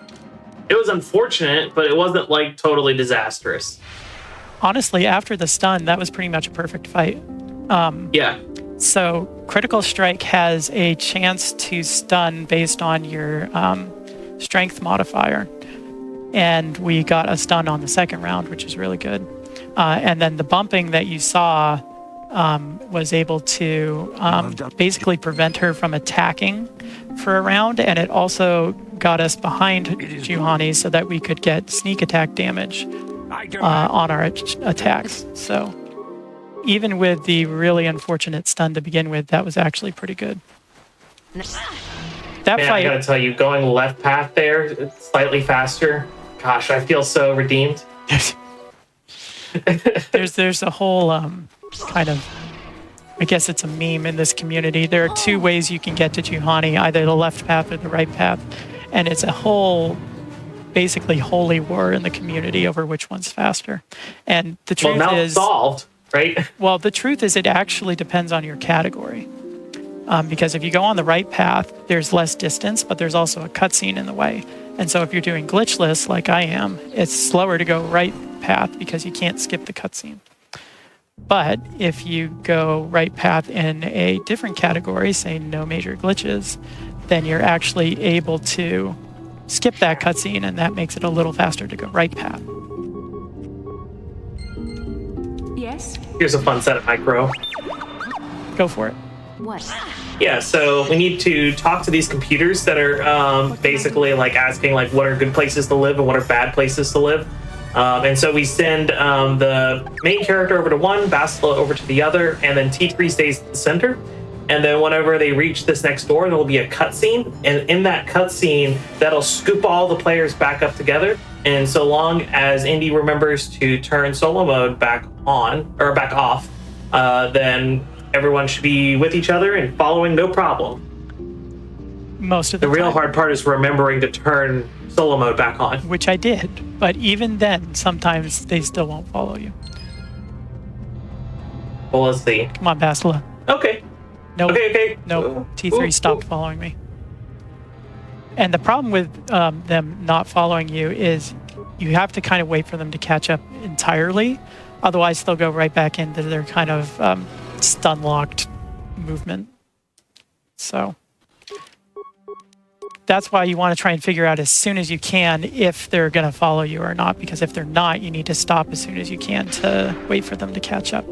S11: It was unfortunate, but it wasn't like totally disastrous.
S10: Honestly, after the stun, that was pretty much a perfect fight.
S11: Yeah.
S10: So critical strike has a chance to stun based on your strength modifier. And we got a stun on the second round, which is really good. And then the bumping that you saw was able to basically prevent her from attacking for a round. And it also got us behind Juhani so that we could get sneak attack damage on our attacks. So even with the really unfortunate stun to begin with, that was actually pretty good. That
S11: Man,
S10: fight,
S11: I gotta tell you, going left path there, slightly faster. Gosh, I feel so redeemed.
S10: there's a whole kind of, I guess it's a meme in this community. There are two ways you can get to Juhani, either the left path or the right path. And it's a whole, basically holy war in the community over which one's faster. And the truth
S11: now
S10: is...
S11: it's solved, right?
S10: Well, the truth is it actually depends on your category. Because if you go on the right path, there's less distance, but there's also a cutscene in the way. And so if you're doing glitchless, like I am, it's slower to go right path because you can't skip the cutscene. But if you go right path in a different category, say no major glitches, then you're actually able to skip that cutscene, and that makes it a little faster to go right path.
S8: Yes?
S11: Here's a fun set of micro.
S10: Go for it.
S8: What?
S11: Yeah, so we need to talk to these computers that are basically like asking like what are good places to live and what are bad places to live. And so we send the main character over to one, Bastila over to the other, and then T3 stays at the center. And then whenever they reach this next door, there will be a cutscene. And in that cutscene, that'll scoop all the players back up together. And so long as Indy remembers to turn solo mode back on, or back off, then everyone should be with each other and following no problem.
S10: Most of the
S11: real
S10: time.
S11: hard part is remembering to turn solo mode back on.
S10: Which I did, but even then, sometimes they still won't follow you.
S11: Well, let's see.
S10: Come on, Bastila.
S11: Okay.
S10: No.
S11: Okay.
S10: No. T3 stopped following me. And the problem with them not following you is you have to kind of wait for them to catch up entirely. Otherwise, they'll go right back into their kind of stun-locked movement. So that's why you want to try and figure out as soon as you can if they're going to follow you or not, because if they're not, you need to stop as soon as you can to wait for them to catch up.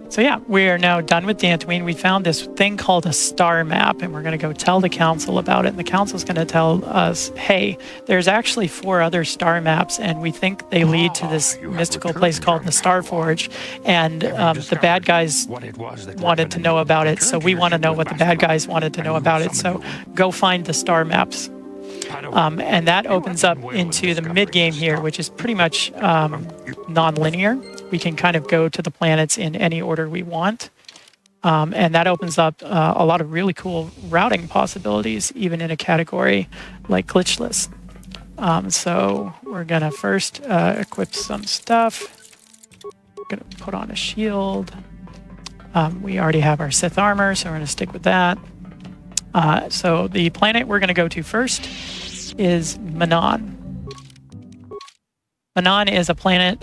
S10: So yeah, we are now done with Dantooine. We found this thing called a star map, and we're going to go tell the council about it. And the council's going to tell us, hey, there's actually 4 other star maps, and we think they lead to this mystical place called the Star Forge. And the bad guys wanted to know about it, so we want to know what the bad guys wanted to know about it. So go find the star maps. And that opens up into the mid-game here, which is pretty much non-linear. We can kind of go to the planets in any order we want. And that opens up a lot of really cool routing possibilities, even in a category like glitchless. So we're going to first equip some stuff. We're going to put on a shield. We already have our Sith armor, so we're going to stick with that. So the planet we're going to go to first is Manon. Manon is a planet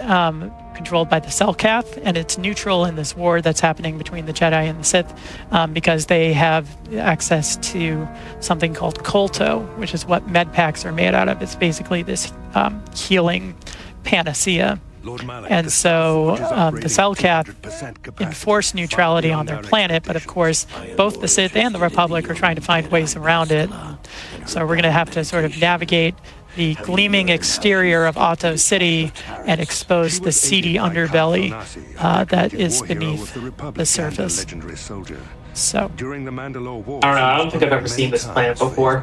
S10: controlled by the Selkath, and it's neutral in this war that's happening between the Jedi and the Sith because they have access to something called Kolto, which is what med packs are made out of. It's basically this healing panacea. And so the Selkath enforce neutrality on their planet, but of course both the Sith and the Republic are trying to find ways around it. So we're going to have to sort of navigate the gleaming exterior of Otto City and expose the seedy underbelly that is beneath the surface. So,
S11: I don't know, I don't think I've ever seen this planet before.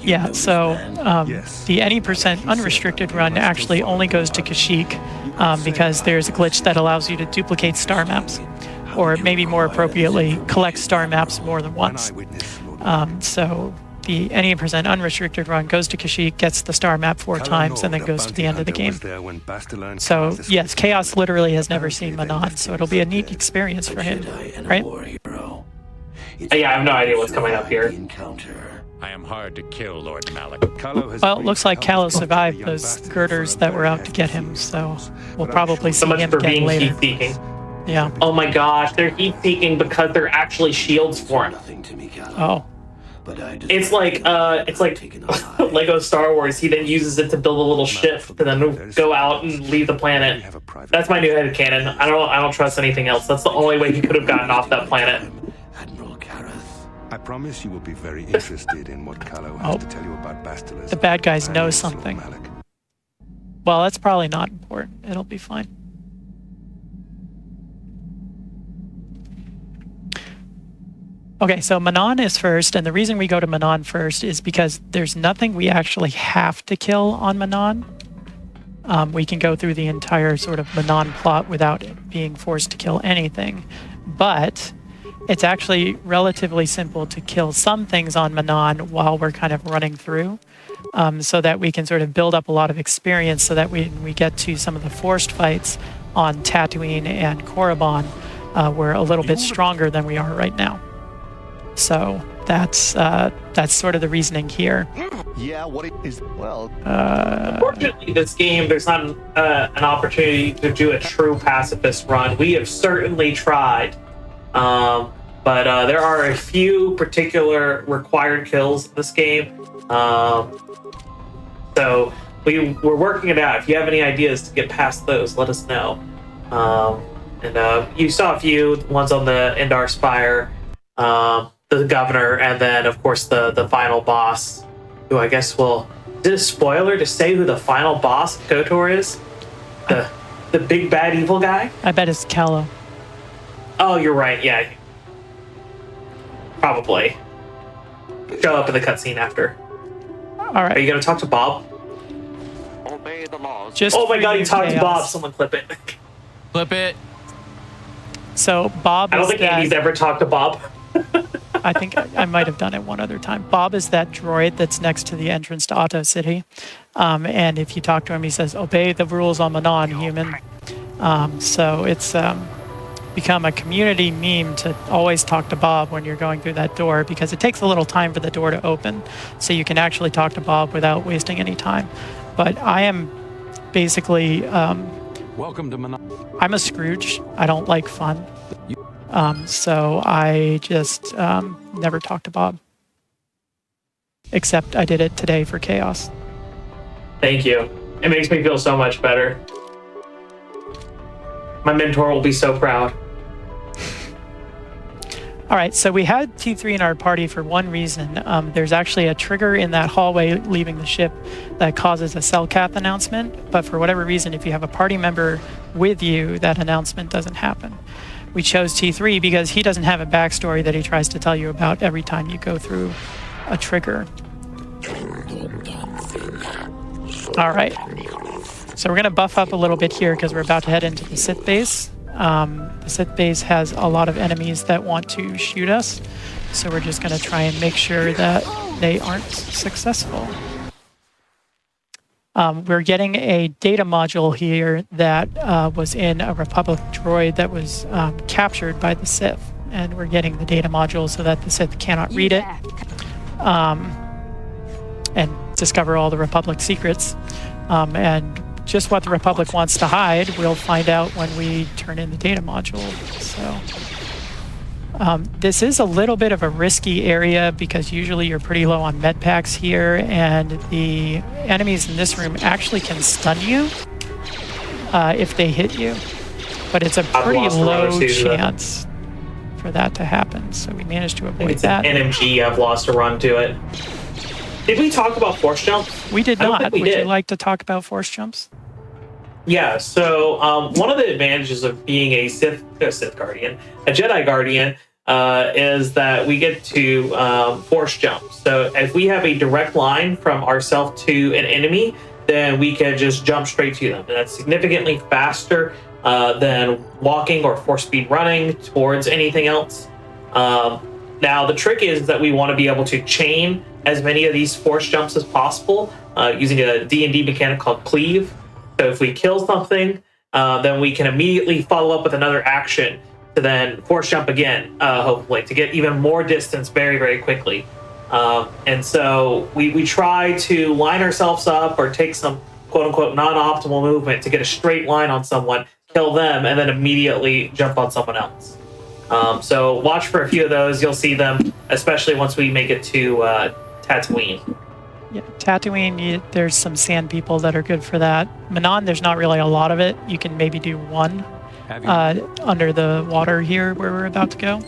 S10: Yeah, so the any % unrestricted run actually only goes to Kashyyyk because there's a glitch that allows you to duplicate star maps, or maybe more appropriately, collect star maps more than once. So the any % unrestricted run goes to Kashyyyk, gets the star map 4 times, and then goes to the end of the game. So yes, Chaos literally has never seen Manon, so it'll be a neat experience for him, right?
S11: Yeah, I have no idea what's coming up here.
S9: I am hard to kill, Lord Malak.
S10: Well, it looks like Callow survived those girders that were out to get him, so we'll probably see
S11: So much
S10: him
S11: for
S10: again
S11: being
S10: later.
S11: heat-seeking.
S10: Yeah.
S11: Oh my gosh, they're heat-seeking because they're actually shields for him.
S10: Oh.
S11: It's like Lego Star Wars. He then uses it to build a little ship to then go out and leave the planet. That's my new headcanon. I don't trust anything else. That's the only way he could have gotten off that planet.
S12: I promise you will be very interested in what Callow has to tell you about Bastila.
S10: The bad guys know something. Well, that's probably not important. It'll be fine. Okay, so Manon is first, and the reason we go to Manon first is because there's nothing we actually have to kill on Manon. We can go through the entire sort of Manon plot without being forced to kill anything, but it's actually relatively simple to kill some things on Manon while we're kind of running through, so that we can sort of build up a lot of experience so that we get to some of the forced fights on Tatooine and Korriban, we're a little bit stronger than we are right now. So that's sort of the reasoning here.
S7: Yeah, what it is, well...
S11: Unfortunately, this game, there's not an opportunity to do a true pacifist run. We have certainly tried. But there are a few particular required kills in this game. So we're working it out. If you have any ideas to get past those, let us know. And you saw a few ones on the Endar Spire, the governor, and then of course the final boss, who I guess will... Is it a spoiler to say who the final boss of KOTOR is? The big bad evil guy?
S10: I bet it's Callow.
S11: Oh, you're right. Yeah, probably. Show up in the cutscene after.
S10: All right.
S11: Are you gonna talk to Bob?
S9: Obey the laws.
S10: Just
S11: oh my God, he talked to
S10: chaos.
S11: Bob. Someone clip it.
S1: Clip it.
S10: So Bob.
S11: I don't think Andy's ever talked to Bob.
S10: I think I might have done it one other time. Bob is that droid that's next to the entrance to Otto City. And if you talk to him, he says, "Obey the rules on Manon, human." So it's become a community meme to always talk to Bob when you're going through that door, because it takes a little time for the door to open. So you can actually talk to Bob without wasting any time. But I am basically...
S12: Welcome to Manon.
S10: I'm a Scrooge. I don't like fun. So I just never talk to Bob. Except I did it today for Chaos.
S11: Thank you. It makes me feel so much better. My mentor will be so proud.
S10: All right, so we had T3 in our party for one reason. There's actually a trigger in that hallway leaving the ship that causes a Selkath announcement, but for whatever reason, if you have a party member with you, that announcement doesn't happen. We chose T3 because he doesn't have a backstory that he tries to tell you about every time you go through a trigger. All right, so we're going to buff up a little bit here because we're about to head into the Sith base. The Sith base has a lot of enemies that want to shoot us, so we're just going to try and make sure that they aren't successful. We're getting a data module here that was in a Republic droid that was captured by the Sith, and we're getting the data module so that the Sith cannot read it and discover all the Republic secrets. And just what the Republic wants to hide, we'll find out when we turn in the data module. So this is a little bit of a risky area because usually you're pretty low on med packs here, and the enemies in this room actually can stun you if they hit you. But it's a pretty low chance for that to happen. So we managed to avoid that.
S11: An NMG, I've lost a run to it. Did we talk about force jumps?
S10: We did not.
S11: Would
S10: you like to talk about force jumps?
S11: Yeah, so one of the advantages of being a Sith Guardian, a Jedi Guardian, is that we get to force jump. So if we have a direct line from ourselves to an enemy, then we can just jump straight to them. And that's significantly faster than walking or force speed running towards anything else. Now, the trick is that we want to be able to chain as many of these force jumps as possible using a D&D mechanic called cleave. So if we kill something, then we can immediately follow up with another action to then force jump again, hopefully, to get even more distance very, very quickly. And so we try to line ourselves up or take some quote-unquote non-optimal movement to get a straight line on someone, kill them, and then immediately jump on someone else. So watch for a few of those. You'll see them, especially once we make it to Tatooine.
S10: Yeah, Tatooine, there's some sand people that are good for that. Manon, there's not really a lot of it. You can maybe do one under the water here where we're about to go.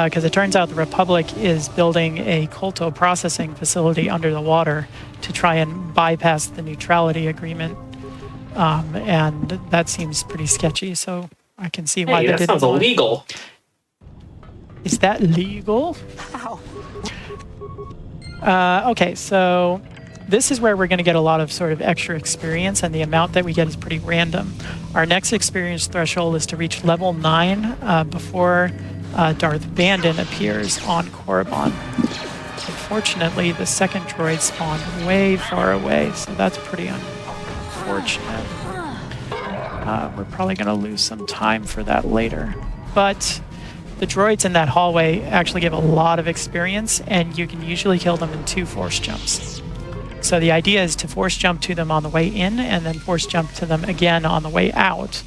S10: Because it turns out the Republic is building a Kolto processing facility under the water to try and bypass the neutrality agreement. And that seems pretty sketchy, so I can see why they didn't.
S11: That sounds illegal.
S10: Is that legal? Okay, so this is where we're going to get a lot of sort of extra experience, and the amount that we get is pretty random. Our next experience threshold is to reach level 9 before Darth Bandon appears on Korriban. Unfortunately, the second droid spawned way far away, so that's pretty unfortunate. We're probably going to lose some time for that later. But the droids in that hallway actually give a lot of experience, and you can usually kill them in 2 force jumps. So the idea is to force jump to them on the way in, and then force jump to them again on the way out.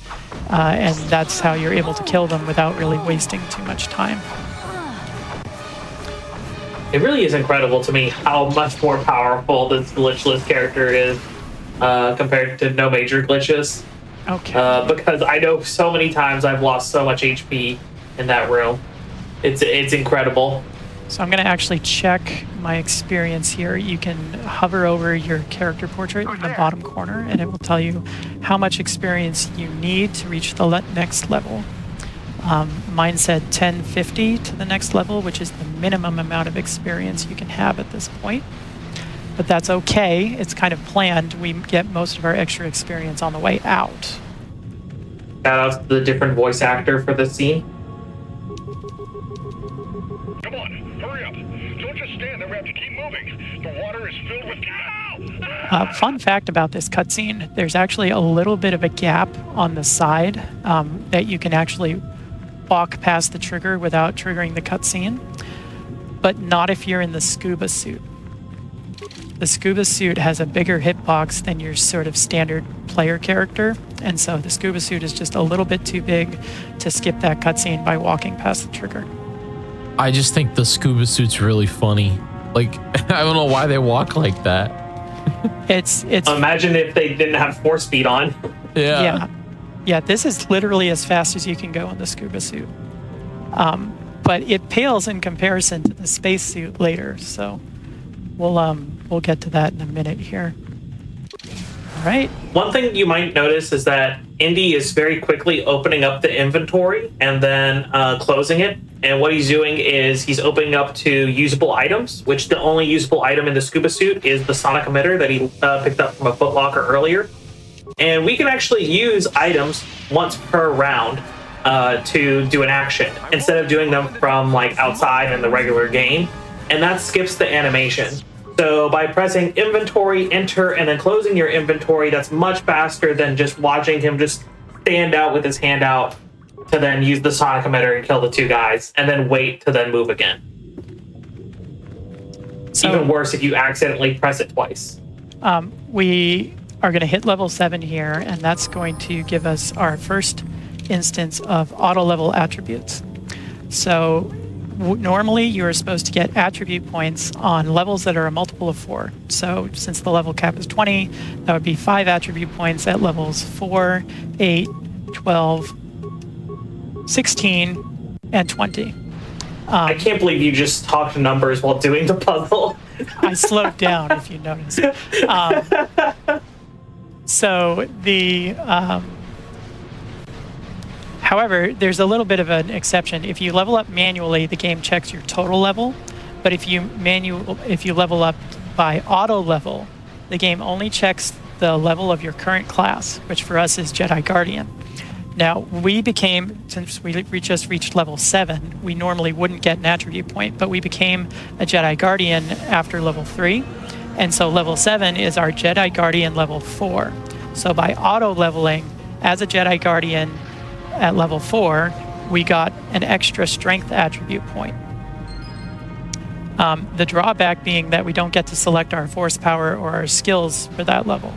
S10: And that's how you're able to kill them without really wasting too much time.
S11: It really is incredible to me how much more powerful this glitchless character is compared to no major glitches.
S10: Okay.
S11: Because I know so many times I've lost so much HP in that room. It's incredible.
S10: So I'm going to actually check my experience here. You can hover over your character portrait in the bottom corner, and it will tell you how much experience you need to reach the next level. Mine said 1050 to the next level, which is the minimum amount of experience you can have at this point. But that's okay. It's kind of planned. We get most of our extra experience on the way out.
S11: Shout out to the different voice actor for this scene.
S9: Come on, hurry up. Don't just stand there, we have to keep moving. The water is filled with...
S10: Fun fact about this cutscene, there's actually a little bit of a gap on the side that you can actually walk past the trigger without triggering the cutscene, but not if you're in the scuba suit. The scuba suit has a bigger hitbox than your sort of standard player character, and so the scuba suit is just a little bit too big to skip that cutscene by walking past the trigger.
S1: I just think the scuba suit's really funny. Like, I don't know why they walk like that.
S10: It's
S11: Imagine if they didn't have force speed on.
S10: Yeah, this is literally as fast as you can go in the scuba suit. But it pales in comparison to the spacesuit later, so we'll get to that in a minute here. All right.
S11: One thing you might notice is that Indy is very quickly opening up the inventory and then closing it. And what he's doing is he's opening up to usable items, which the only usable item in the scuba suit is the sonic emitter that he picked up from a Foot Locker earlier. And we can actually use items once per round to do an action instead of doing them from like outside in the regular game. And that skips the animation. So by pressing inventory, enter, and then closing your inventory, that's much faster than just watching him just stand out with his hand out to then use the sonic emitter and kill the 2 guys, and then wait to then move again. So, even worse if you accidentally press it twice.
S10: We are going to hit level 7 here, and that's going to give us our first instance of auto-level attributes. So normally you're supposed to get attribute points on levels that are a multiple of 4. So since the level cap is 20, that would be 5 attribute points at levels 4, 8, 12, 16, and 20.
S11: I can't believe you just talked numbers while doing the puzzle.
S10: I slowed down, if you notice. So the... However, there's a little bit of an exception. If you level up manually, the game checks your total level. But if you level up by auto level, the game only checks the level of your current class, which for us is Jedi Guardian. Now, since we just reached level 7, we normally wouldn't get an attribute point, but we became a Jedi Guardian after level 3. And so level 7 is our Jedi Guardian level 4. So by auto leveling as a Jedi Guardian at level 4, we got an extra strength attribute point. The drawback being that we don't get to select our force power or our skills for that level.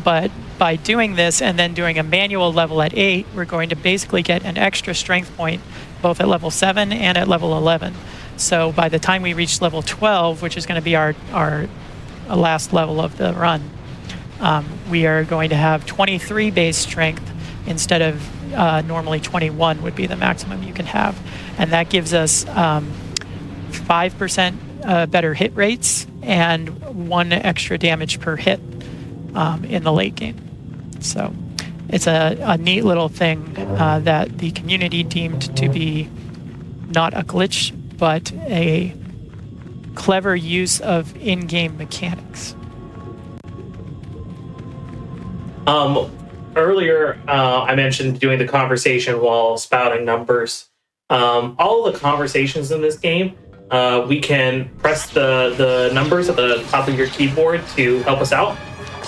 S10: But by doing this and then doing a manual level at 8, we're going to basically get an extra strength point both at level 7 and at level 11. So by the time we reach level 12, which is going to be our last level of the run, we are going to have 23 base strength instead of normally 21 would be the maximum you can have. And that gives us 5% better hit rates and 1 extra damage per hit in the late game. So it's a neat little thing that the community deemed to be not a glitch, but a clever use of in-game mechanics.
S11: Earlier, I mentioned doing the conversation while spouting numbers. All of the conversations in this game, we can press the numbers at the top of your keyboard to help us out.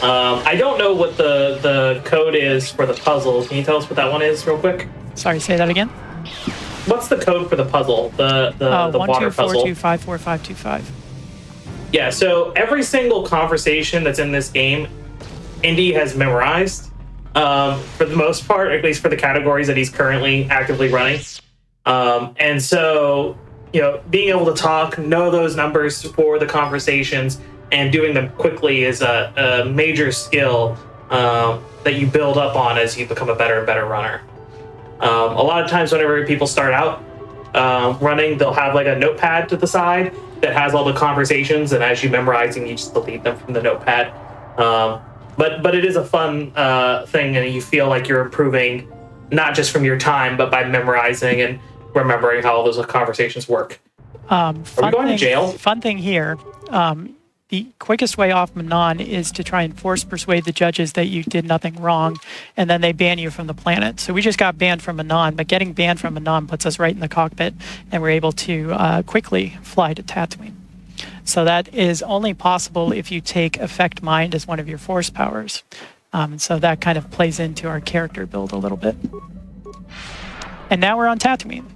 S11: I don't know what the code is for the puzzle. Can you tell us what that one is real quick?
S10: Sorry, say that again?
S11: What's the code for the puzzle, the water puzzle?
S10: 124254525.
S11: Yeah, so every single conversation that's in this game, Indy has memorized. For the most part, at least for the categories that he's currently actively running. And so, being able to know those numbers for the conversations and doing them quickly is a major skill that you build up on as you become a better and better runner. A lot of times whenever people start out running, they'll have like a notepad to the side that has all the conversations, and as you memorize them, you just delete them from the notepad. But it is a fun thing, and you feel like you're improving not just from your time, but by memorizing and remembering how all those conversations work. Are we going to jail?
S10: Fun thing here. The quickest way off Manon is to try and persuade the judges that you did nothing wrong, and then they ban you from the planet. So we just got banned from Manon, but getting banned from Manon puts us right in the cockpit, and we're able to quickly fly to Tatooine. So that is only possible if you take Effect Mind as one of your force powers. So that kind of plays into our character build a little bit. And now we're on Tatooine.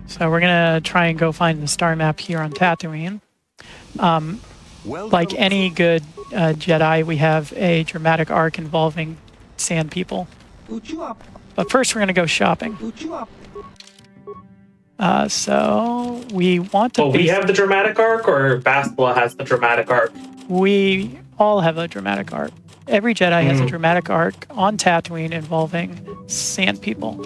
S10: So we're going to try and go find the star map here on Tatooine. Like any good Jedi, we have a dramatic arc involving sand people. But first we're going to go shopping. So we want to...
S11: we have the dramatic arc, or Bastila has the dramatic arc?
S10: We all have a dramatic arc. Every Jedi has a dramatic arc on Tatooine involving sand people.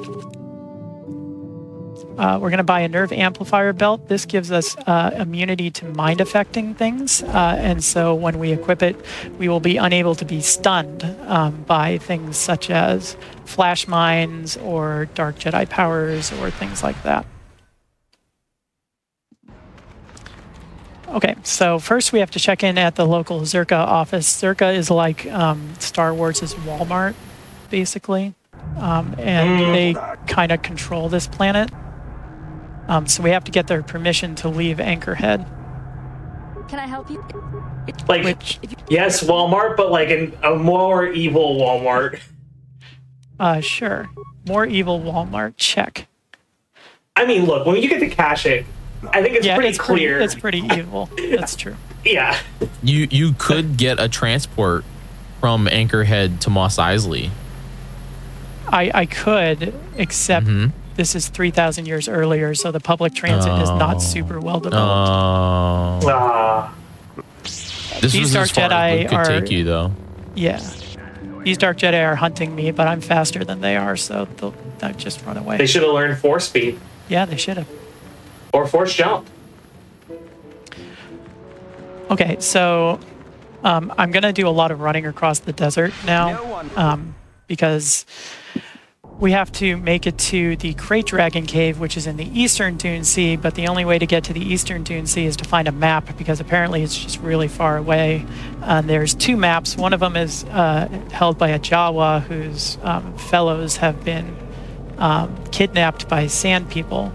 S10: We're going to buy a nerve amplifier belt. This gives us immunity to mind affecting things. And so when we equip it, we will be unable to be stunned by things such as flash mines or dark Jedi powers or things like that. Okay, so first we have to check in at the local Zerka office. Zerka is like Star Wars' Walmart, basically. And they kind of control this planet. So we have to get their permission to leave Anchorhead.
S8: Can I help you?
S11: Yes, Walmart, but like a more evil Walmart.
S10: Sure. More evil Walmart, check.
S11: I mean, look, when you get to cash it, I think it's pretty
S10: it's
S11: clear.
S10: It's pretty evil. That's true.
S11: Yeah.
S1: You could get a transport from Anchorhead to Mos Eisley.
S10: I could, except this is 3,000 years earlier, so the public transit is not super well developed.
S1: This
S10: These
S1: was
S10: Dark
S1: as far
S10: Jedi
S1: as it could take you, though.
S10: Yeah. These Dark Jedi are hunting me, but I'm faster than they are, so they'll just run away.
S11: They should have learned force speed.
S10: Yeah, they should have.
S11: Or force jump.
S10: Okay, so I'm going to do a lot of running across the desert now because we have to make it to the Crate Dragon Cave, which is in the Eastern Dune Sea, but the only way to get to the Eastern Dune Sea is to find a map because apparently it's just really far away. There's two maps. One of them is held by a Jawa whose fellows have been kidnapped by Sand People,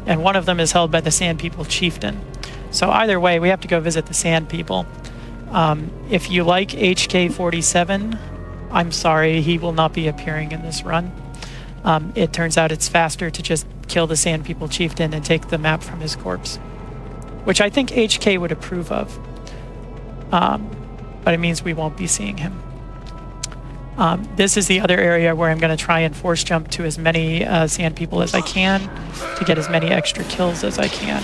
S10: and one of them is held by the Sand People chieftain. So either way, we have to go visit the Sand People. If you like HK-47, I'm sorry, he will not be appearing in this run. It turns out it's faster to just kill the Sand People chieftain and take the map from his corpse, which I think HK would approve of. But it means we won't be seeing him. This is the other area where I'm going to try and force jump to as many Sand People as I can to get as many extra kills as I can.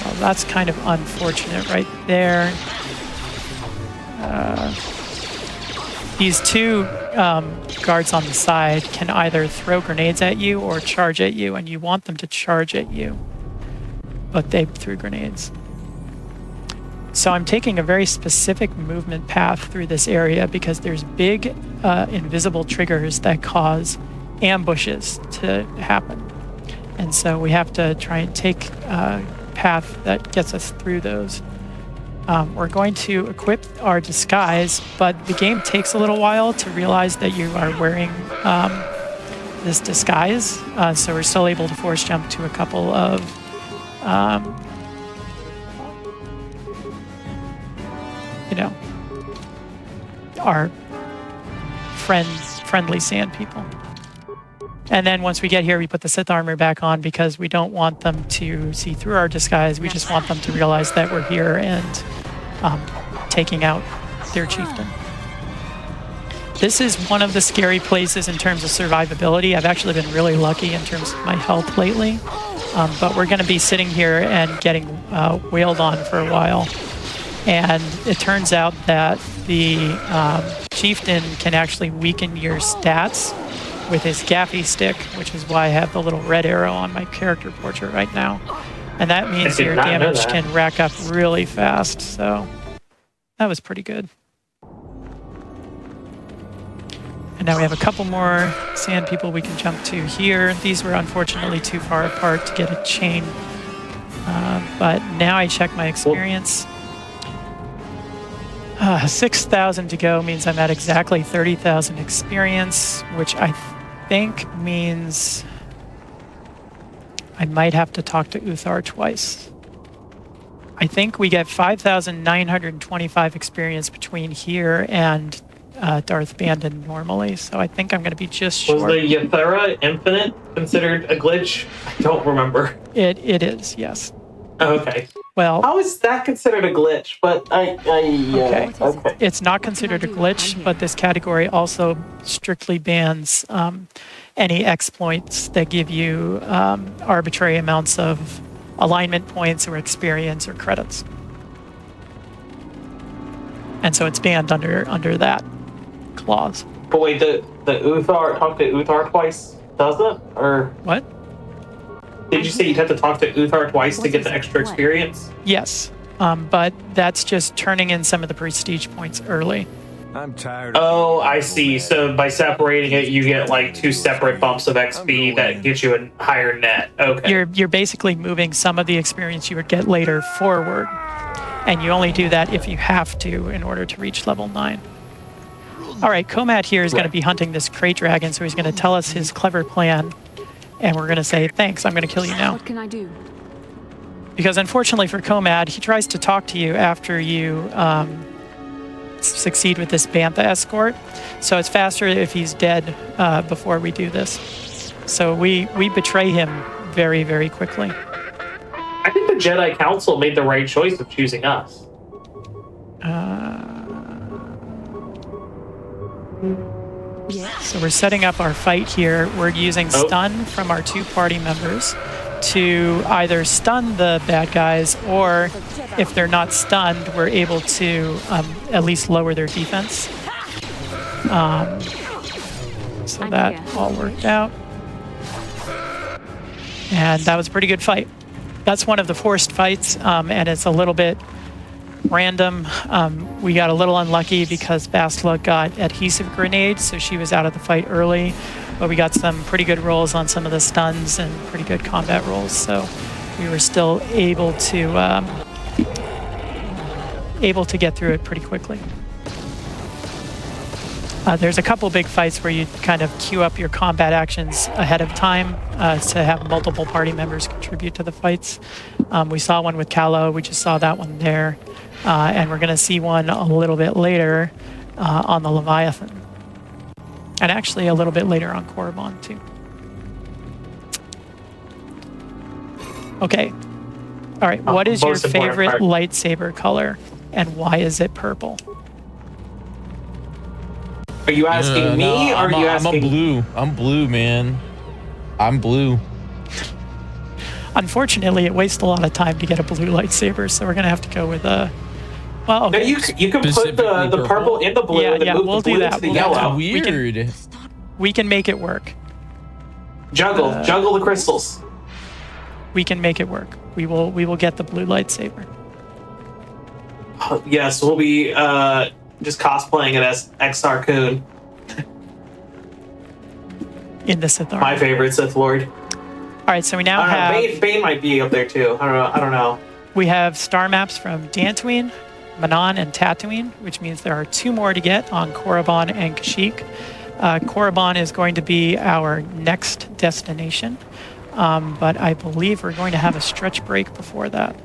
S10: Well, that's kind of unfortunate right there. These two guards on the side can either throw grenades at you or charge at you, and you want them to charge at you. But they threw grenades. So I'm taking a very specific movement path through this area because there's big invisible triggers that cause ambushes to happen. And so we have to try and take a path that gets us through those. We're going to equip our disguise, but the game takes a little while to realize that you are wearing this disguise. So we're still able to force jump to a couple of our friendly Sand People. And then once we get here, we put the Sith armor back on because we don't want them to see through our disguise. We just want them to realize that we're here and taking out their chieftain. This is one of the scary places in terms of survivability. I've actually been really lucky in terms of my health lately. But we're going to be sitting here and getting wailed on for a while. And it turns out that the chieftain can actually weaken your stats with his gaffy stick, which is why I have the little red arrow on my character portrait right now. And that means your damage can rack up really fast, so that was pretty good. And now we have a couple more Sand People we can jump to here. These were unfortunately too far apart to get a chain. But now I check my experience. 6,000 to go means I'm at exactly 30,000 experience, which I think means I might have to talk to Uthar twice. I think we get 5,925 experience between here and Darth Bandon normally, so I think I'm going to be just short.
S11: Was the Yathura Infinite considered a glitch? I don't remember.
S10: It is, yes.
S11: Okay.
S10: Well,
S11: how is that considered a glitch? But okay.
S10: It's not considered a glitch, but this category also strictly bans any exploits that give you arbitrary amounts of alignment points or experience or credits. And so it's banned under that clause.
S11: But wait, the Uthar, talk to Uthar twice doesn't? Or
S10: what?
S11: Did you say you'd have to talk to Uthar twice to get the extra experience?
S10: Yes, but that's just turning in some of the prestige points early.
S12: I'm tired.
S11: Oh, I see. So by separating it, you get like two separate bumps of XP that get you a higher net. Okay.
S10: You're basically moving some of the experience you would get later forward, and you only do that if you have to in order to reach level 9. All right, Komat here is going to be hunting this crate dragon, so he's going to tell us his clever plan. And we're going to say, thanks, I'm going to kill you now.
S13: What can I do?
S10: Because unfortunately for Komad, he tries to talk to you after you succeed with this Bantha escort. So it's faster if he's dead before we do this. So we betray him very, very quickly.
S11: Jedi Council made the right choice of choosing us.
S10: So we're setting up our fight here. We're using stun from our 2 party members to either stun the bad guys, or if they're not stunned, we're able to at least lower their defense. So that all worked out. And that was a pretty good fight. That's one of the forced fights, and it's a little bit random. We got a little unlucky because Bastila got adhesive grenades, so she was out of the fight early. But we got some pretty good rolls on some of the stuns and pretty good combat rolls, so we were still able to get through it pretty quickly. There's a couple big fights where you kind of queue up your combat actions ahead of time to have multiple party members contribute to the fights. We saw one with Callow, we just saw that one there. And we're going to see one a little bit later on the Leviathan. And actually a little bit later on Korriban too. Okay. All right, what is your favorite lightsaber color and why is it purple?
S11: Are you asking me, or are you asking?
S1: I'm a blue. I'm blue, man. I'm blue.
S10: Unfortunately, it wastes a lot of time to get a blue lightsaber, so we're gonna have to go with a. Well, okay.
S11: No, you can put the purple in the blue.
S10: Yeah,
S11: move
S10: we'll
S11: the blue
S10: do that.
S11: to the yellow.
S1: Weird.
S10: We can make it work.
S11: Juggle the crystals.
S10: We can make it work. We will get the blue lightsaber.
S11: Yes, we'll be just cosplaying it as XR Coon.
S10: In the Sith Army.
S11: My favorite Sith Lord.
S10: All right, so we now have...
S11: Bane might be up there too. I don't know.
S10: We have star maps from Dantooine, Manon, and Tatooine, which means there are 2 more to get on Korriban and Kashyyyk. Korriban is going to be our next destination, but I believe we're going to have a stretch break before that.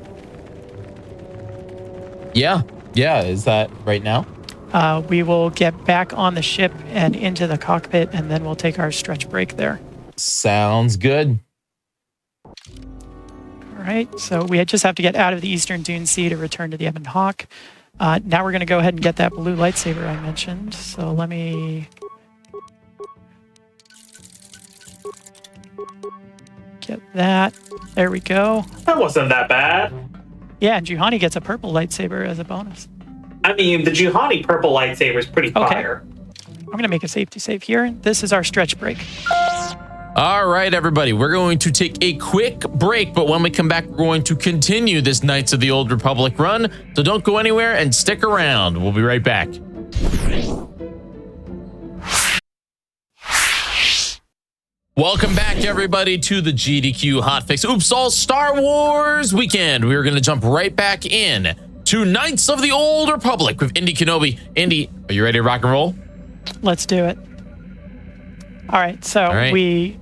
S1: Yeah. Is that right now?
S10: We will get back on the ship and into the cockpit, and then we'll take our stretch break there.
S1: Sounds good.
S10: All right, so we just have to get out of the Eastern Dune Sea to return to the Ebon Hawk. Now we're going to go ahead and get that blue lightsaber I mentioned. So let me get that. There we go.
S11: That wasn't that bad.
S10: Yeah, and Juhani gets a purple lightsaber as a bonus.
S11: I mean, the Juhani purple lightsaber is pretty fire.
S10: I'm going to make a safety save here. This is our stretch break.
S1: All right, everybody, we're going to take a quick break, but when we come back, we're going to continue this Knights of the Old Republic run. So don't go anywhere and stick around. We'll be right back. Welcome back, everybody, to the GDQ Hotfix Oops All Star Wars weekend. We're going to jump right back in to Knights of the Old Republic with Indy Kenobi. Indy, are you ready to rock and roll?
S10: Let's do it. All right, so we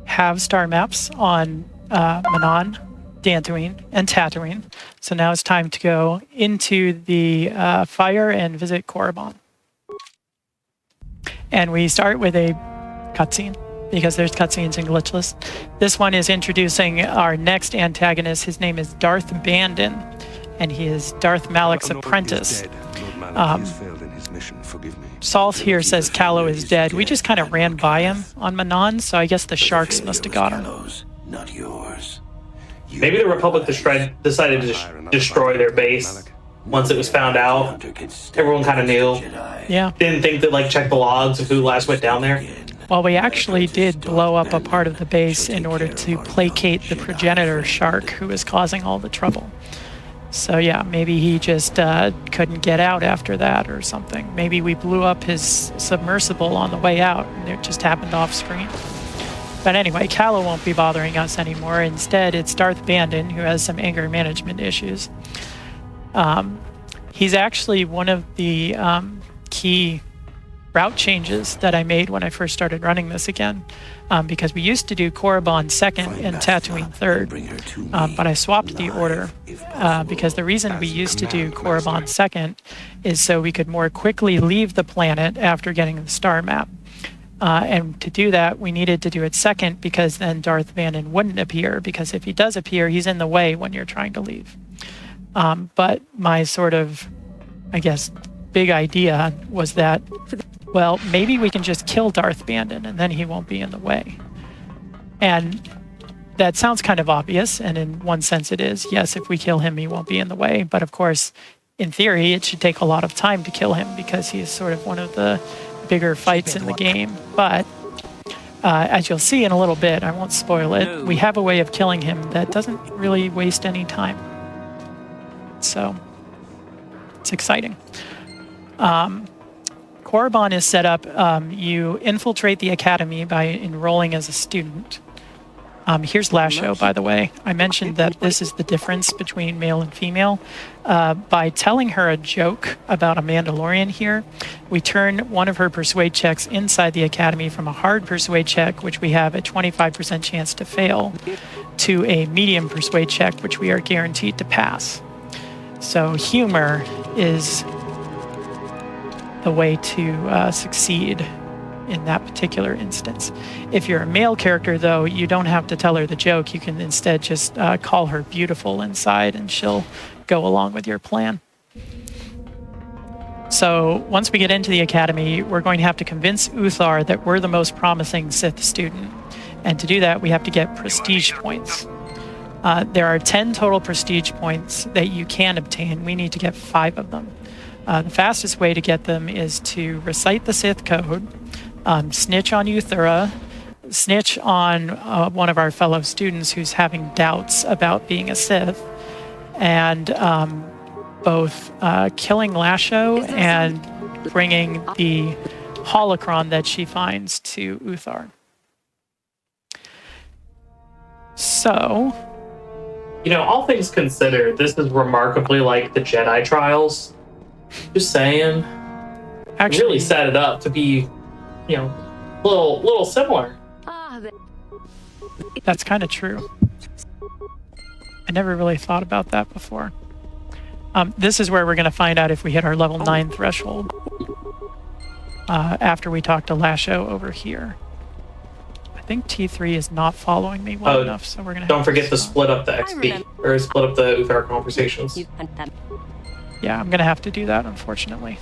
S10: have star maps on Manon, Dantooine, and Tatooine. So now it's time to go into the fire and visit Korriban. And we start with a cutscene, because there's cutscenes in Glitchless. This one is introducing our next antagonist. His name is Darth Bandon, and he is Darth Malak's apprentice. Salt here says Callow is dead. We just kind of ran by him on Manon, so I guess the sharks must have got him.
S12: Not yours.
S11: Maybe the Republic decided to destroy their base once it was found out. Everyone kind of knew.
S10: Yeah.
S11: Didn't think to check the logs of who last went down there.
S10: Well, we actually did blow up a part of the base in order to placate the progenitor shark who was causing all the trouble. So yeah, maybe he just couldn't get out after that or something. Maybe we blew up his submersible on the way out and it just happened off screen. But anyway, Callow won't be bothering us anymore. Instead, it's Darth Bandon, who has some anger management issues. He's actually one of the key route changes that I made when I first started running this again, because we used to do Korriban 2nd and Tatooine 3rd, but I swapped the order because the reason we used to do Korriban 2nd is so we could more quickly leave the planet after getting the star map. And to do that, we needed to do it second because then Darth Bandon wouldn't appear, because if he does appear, he's in the way when you're trying to leave. But my sort of, I guess, big idea was that, well, maybe we can just kill Darth Bandon and then he won't be in the way. And that sounds kind of obvious, and in one sense it is. Yes, if we kill him, he won't be in the way. But of course, in theory, it should take a lot of time to kill him because he is sort of one of the bigger fights in the game. But as you'll see in a little bit, I won't spoil it, we have a way of killing him that doesn't really waste any time. So it's exciting. Korriban is set up, you infiltrate the academy by enrolling as a student. Here's Lasho, by the way. I mentioned that this is the difference between male and female. By telling her a joke about a Mandalorian here, we turn one of her persuade checks inside the academy from a hard persuade check, which we have a 25% chance to fail, to a medium persuade check, which we are guaranteed to pass. So humor is the way to succeed in that particular instance. If you're a male character, though, you don't have to tell her the joke. You can instead just call her beautiful inside, and she'll go along with your plan. So once we get into the academy, we're going to have to convince Uthar that we're the most promising Sith student. And to do that, we have to get prestige points. There are 10 total prestige points that you can obtain. We need to get 5 of them. The fastest way to get them is to recite the Sith code, snitch on Uthura, snitch on one of our fellow students who's having doubts about being a Sith, and both killing Lasho and bringing the holocron that she finds to Uthar. So,
S11: you know, all things considered, this is remarkably like the Jedi trials. Just saying. Actually, really set it up to be, you know, a little similar.
S10: That's kind of true. I never really thought about that before. This is where we're going to find out if we hit our level 9 threshold. After we talk to Lasho over here. I think T3 is not following me well enough, so we're going to.
S11: Don't forget to split up the XP, or split up the Uthar conversations.
S10: Yeah, I'm going to have to do that, unfortunately.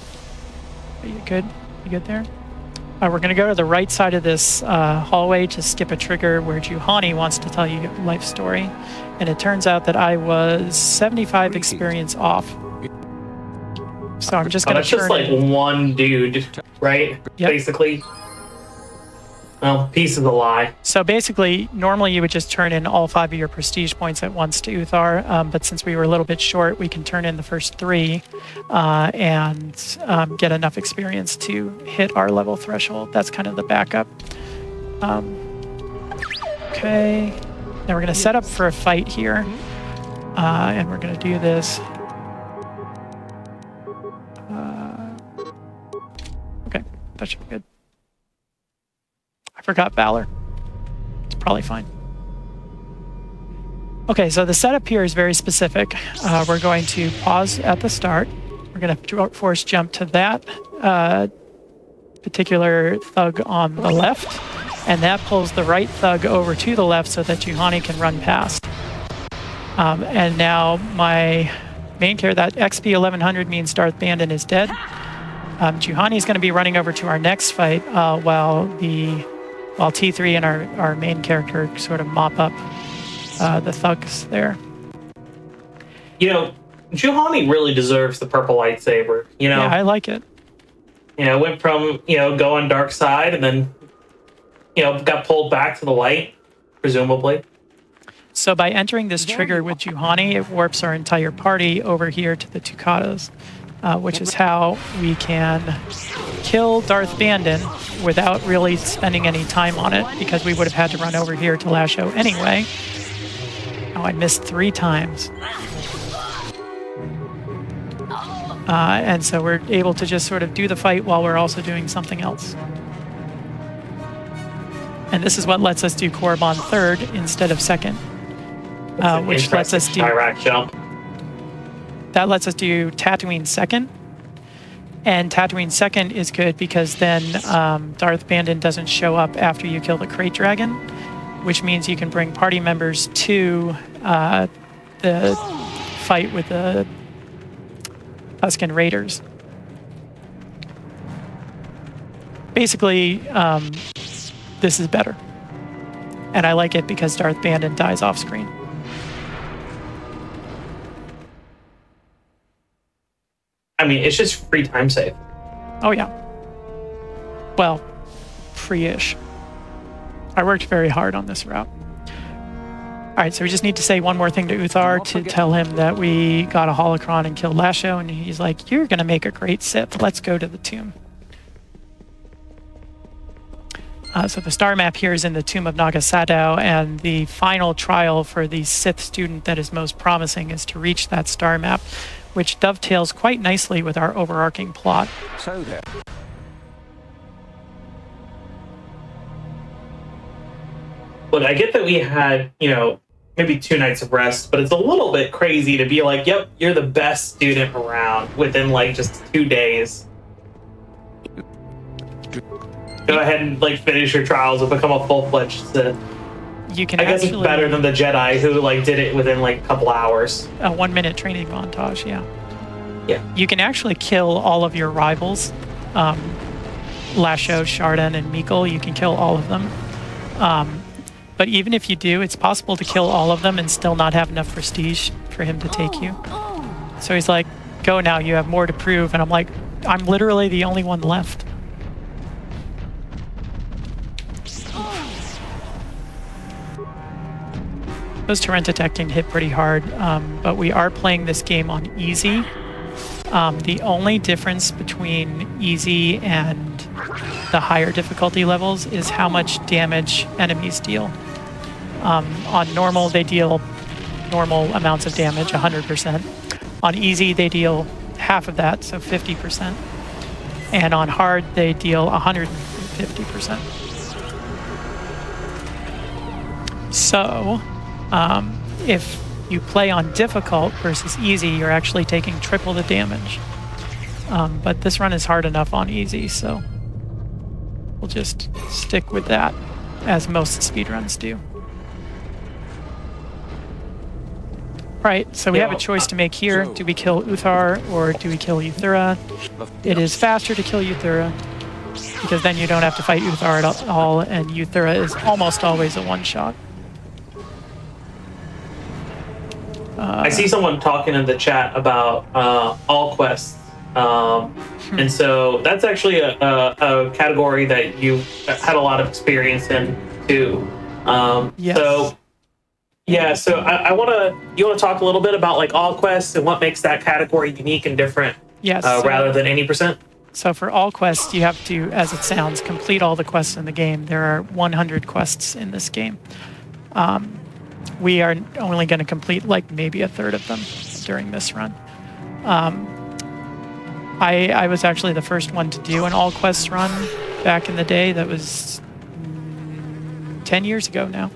S10: Are you good? You good there? We're going to go to the right side of this hallway to skip a trigger where Juhani wants to tell you your life story. And it turns out that I was 75 experience off. So I'm just going to
S11: that's just like one dude, right?
S10: Yep.
S11: Basically. Well, peace is a lie.
S10: So basically, normally you would just turn in all 5 of your prestige points at once to Uthar, but since we were a little bit short, we can turn in the first 3 and get enough experience to hit our level threshold. That's kind of the backup. Okay, now we're going to set up for a fight here, and we're going to do this. Okay, that should be good. I forgot Valor. It's probably fine. Okay, so the setup here is very specific. We're going to pause at the start. We're going to force jump to that particular thug on the left, and that pulls the right thug over to the left so that Juhani can run past. And now my main character, that XP 1100 means Darth Bandon is dead. Juhani is going to be running over to our next fight while T3 and our main character sort of mop up the thugs there.
S11: You know, Juhani really deserves the purple lightsaber. You know,
S10: yeah, I like it.
S11: You know, went from going dark side and then got pulled back to the light, presumably.
S10: So by entering this trigger with Juhani, it warps our entire party over here to the Tucatas, which is how we can kill Darth Bandon without really spending any time on it, because we would have had to run over here to Lasho anyway. Oh, I missed 3 times. And so we're able to just sort of do the fight while we're also doing something else. And this is what lets us do Korriban 3rd instead of 2nd. Which lets us do...
S11: Iraq jump.
S10: That lets us do Tatooine 2nd. And Tatooine second is good because then Darth Bandon doesn't show up after you kill the Crate Dragon, which means you can bring party members to the fight with the Tusken Raiders. Basically, this is better. And I like it because Darth Bandon dies off screen.
S11: I mean, it's just free time save.
S10: Oh, yeah. Well, free-ish. I worked very hard on this route. All right, so we just need to say one more thing to Uthar to tell him that we got a holocron and killed Lasho, and he's like, you're going to make a great Sith. Let's go to the tomb. So the star map here is in the tomb of Naga Sadow, and the final trial for the Sith student that is most promising is to reach that star map, which dovetails quite nicely with our overarching plot.
S12: So there.
S11: Look, I get that we had, maybe 2 nights of rest, but it's a little bit crazy to be like, yep, you're the best student around within just 2 days. Go ahead and finish your trials and become a full-fledged Sith.
S10: You can
S11: I guess it's better than the Jedi who did it within a couple hours.
S10: A 1-minute training montage, yeah.
S11: Yeah.
S10: You can actually kill all of your rivals. Lasho, Shardan, and Meekle, you can kill all of them. But even if you do, it's possible to kill all of them and still not have enough prestige for him to take you. So he's like, go now, you have more to prove. And I'm like, I'm literally the only one left. Those torrent detecting hit pretty hard, but we are playing this game on easy. The only difference between easy and the higher difficulty levels is how much damage enemies deal. On normal, they deal normal amounts of damage, 100%. On easy, they deal half of that, so 50%. And on hard, they deal 150%. So, if you play on difficult versus easy, you're actually taking triple the damage. But this run is hard enough on easy, so we'll just stick with that, as most speedruns do. Right, so we have a choice to make here. Do we kill Uthar or do we kill Euthura? It is faster to kill Euthura, because then you don't have to fight Uthar at all, and Euthura is almost always a one-shot.
S11: I see someone talking in the chat about all quests. And so that's actually a category that you've had a lot of experience in too.
S10: Yes.
S11: So yeah, so you want to talk a little bit about all quests and what makes that category unique and different,
S10: yes,
S11: rather than any percent?
S10: So for all quests, you have to, as it sounds, complete all the quests in the game. There are 100 quests in this game. We are only going to complete maybe a third of them during this run. I was actually the first one to do an all quests run back in the day. That was 10 years ago now.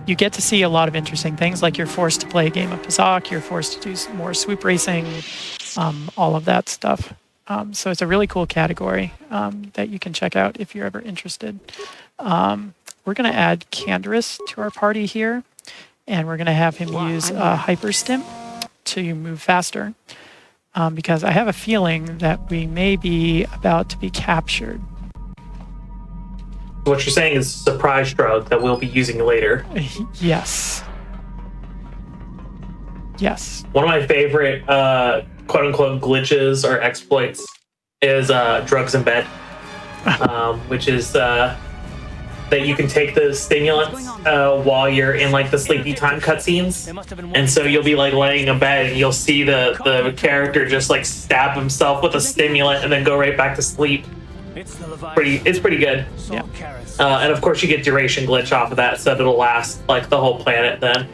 S10: You get to see a lot of interesting things, like you're forced to play a game of Pazak, you're forced to do some more swoop racing, all of that stuff. So it's a really cool category that you can check out if you're ever interested. We're going to add Canderous to our party here, and we're going to have him use Hyperstim to move faster, because I have a feeling that we may be about to be captured.
S11: What you're saying is a surprise drug that we'll be using later.
S10: Yes. Yes.
S11: One of my favorite quote-unquote glitches or exploits is drugs in bed, which is that you can take the stimulants while you're in the sleepy time cutscenes, and so you'll be laying in bed and you'll see the character just stab himself with a stimulant and then go right back to sleep. It's pretty good.
S10: Yeah.
S11: And of course you get duration glitch off of that, so that it'll last the whole planet then.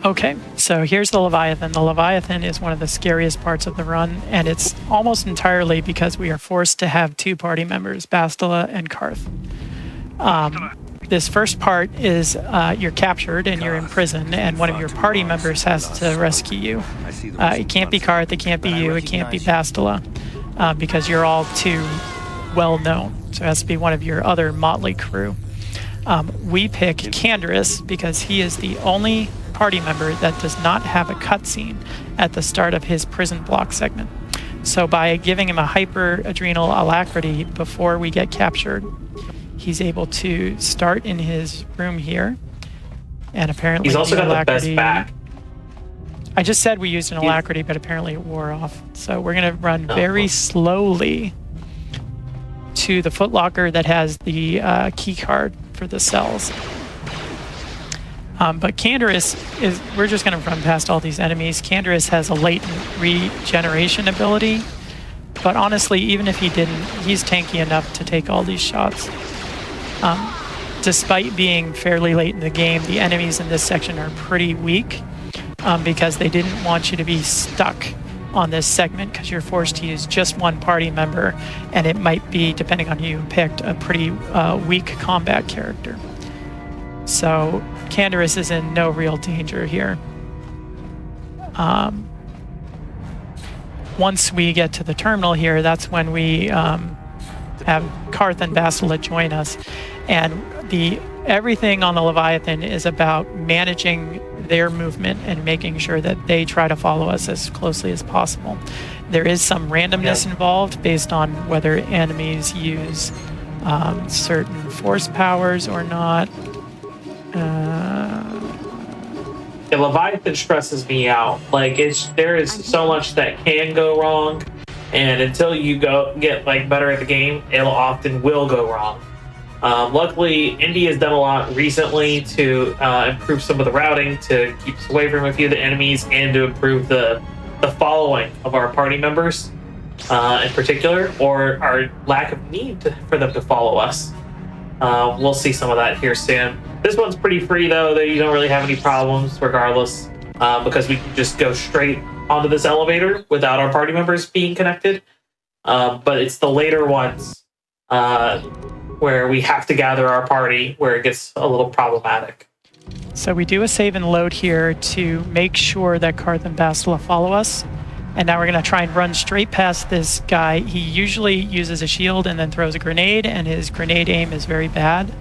S10: Okay, so here's the Leviathan. The Leviathan is one of the scariest parts of the run, and it's almost entirely because we are forced to have 2 party members, Bastila and Karth. this first part is you're captured and you're in prison, and one of your party members has to rescue you. It can't be Karth, it can't be you, it can't be Bastila, because you're all too well known. So it has to be one of your other motley crew. We pick Canderous because he is the only party member that does not have a cutscene at the start of his prison block segment. So by giving him a hyper-adrenal alacrity before we get captured, he's able to start in his room here, and apparently
S11: he's also got the best back.
S10: I just said we used an alacrity, but apparently it wore off. So we're going to run very slowly to the footlocker that has the key card for the cells. But Canderous is, we're just going to run past all these enemies. Canderous has a latent regeneration ability, but honestly, even if he didn't, he's tanky enough to take all these shots. Despite being fairly late in the game, the enemies in this section are pretty weak because they didn't want you to be stuck on this segment because you're forced to use just one party member, and it might be, depending on who you picked, a pretty weak combat character. So Canderous is in no real danger here. Once we get to the terminal here, that's when we have Karth and Bastila join us, and everything on the Leviathan is about managing their movement and making sure that they try to follow us as closely as possible. There is some randomness involved based on whether enemies use certain force powers or not.
S11: The Leviathan stresses me out. Like, there is so much that can go wrong, and until you get like better at the game, it often will go wrong. Luckily, Indy has done a lot recently to improve some of the routing, to keep us away from a few of the enemies, and to improve the following of our party members in particular, or our lack of need for them to follow us. We'll see some of that here soon. This one's pretty free, though. You don't really have any problems regardless, because we can just go straight onto this elevator without our party members being connected. But it's the later ones where we have to gather our party where it gets a little problematic.
S10: So we do a save and load here to make sure that Karth and Bastila follow us. And now we're going to try and run straight past this guy. He usually uses a shield and then throws a grenade, and his grenade aim is very bad.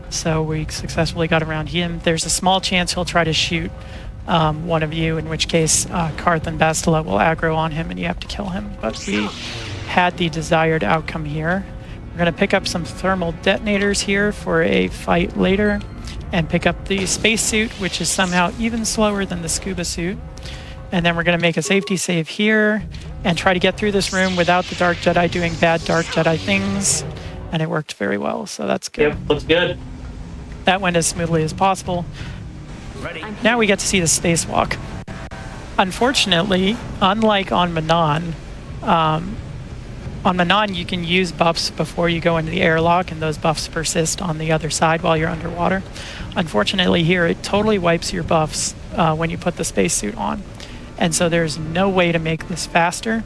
S10: So we successfully got around him. There's a small chance he'll try to shoot one of you, in which case Karth and Bastila will aggro on him and you have to kill him. But we had the desired outcome here. We're going to pick up some thermal detonators here for a fight later, and pick up the spacesuit, which is somehow even slower than the scuba suit. And then we're going to make a safety save here and try to get through this room without the Dark Jedi doing bad Dark Jedi things. And it worked very well, so that's good.
S11: Yep, looks good.
S10: That went as smoothly as possible.
S11: Ready.
S10: Now we get to see the spacewalk. Unfortunately, unlike on Manon you can use buffs before you go into the airlock, and those buffs persist on the other side while you're underwater. Unfortunately here, it totally wipes your buffs when you put the spacesuit on. And so there's no way to make this faster.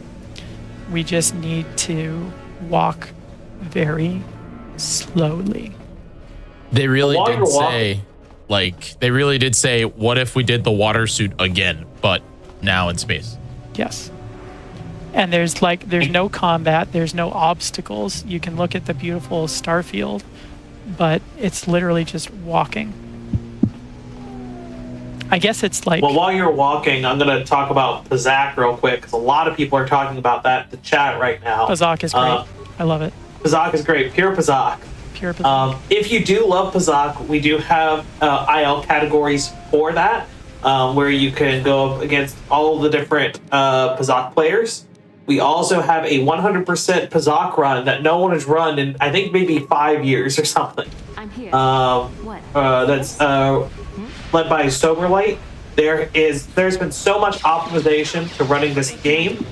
S10: We just need to walk very slowly.
S1: They really did say, they really did say, what if we did the water suit again, but now in space?
S10: Yes. And there's no combat, there's no obstacles. You can look at the beautiful starfield, but it's literally just walking. I guess it's like...
S11: Well, while you're walking, I'm going to talk about Pazak real quick, because a lot of people are talking about that in the chat right now.
S10: Pazak is great. I love it.
S11: Pazak is great. Pure Pazak.
S10: Pure Pazak.
S11: If you do love Pazak, we do have IL categories for that, where you can go up against all the different Pazak players. We also have a 100% Pazak run that no one has run in, I think, maybe 5 years or something.
S8: I'm here.
S11: That's led by Soberlight. There's been so much optimization to running this game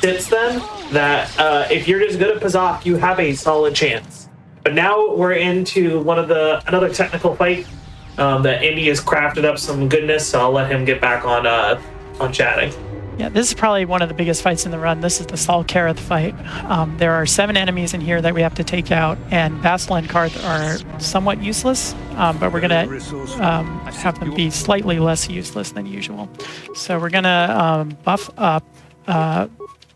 S11: since then that if you're just good at Pazak, you have a solid chance. But now we're into another technical fight that Andy has crafted up some goodness, so I'll let him get back on chatting.
S10: Yeah, this is probably one of the biggest fights in the run. This is the Saul Kareth fight. There are 7 enemies in here that we have to take out, and Bastila and Karth are somewhat useless, but we're going to have them be slightly less useless than usual. So we're going to buff up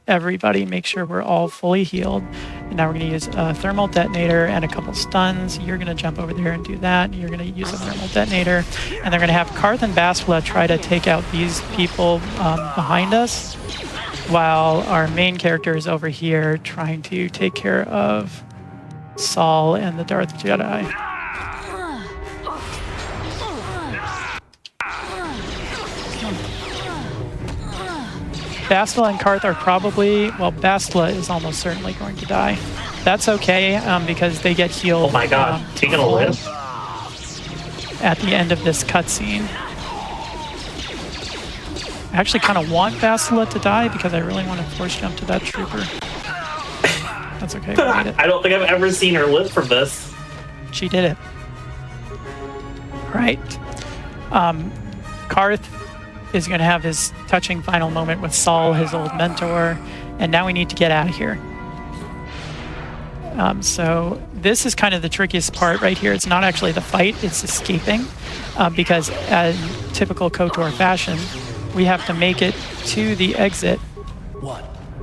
S10: everybody, make sure we're all fully healed. And now we're going to use a thermal detonator and a couple stuns. You're going to jump over there and do that. You're going to use a thermal detonator. And they're going to have Karth and Bastila try to take out these people behind us, while our main character is over here trying to take care of Saul and the Darth Jedi. Bastila and Karth are probably, well, Bastila is almost certainly going to die. That's okay, because they get healed.
S11: Oh my god, taking a live?
S10: At the end of this cutscene. I actually kind of want Bastila to die because I really want to force jump to that trooper. That's okay, we made it.
S11: I don't think I've ever seen her live from this.
S10: She did it. Right. Karth is going to have his touching final moment with Saul, his old mentor, and now we need to get out of here. So this is kind of the trickiest part right here. It's not actually the fight, it's escaping, because in typical KOTOR fashion, we have to make it to the exit.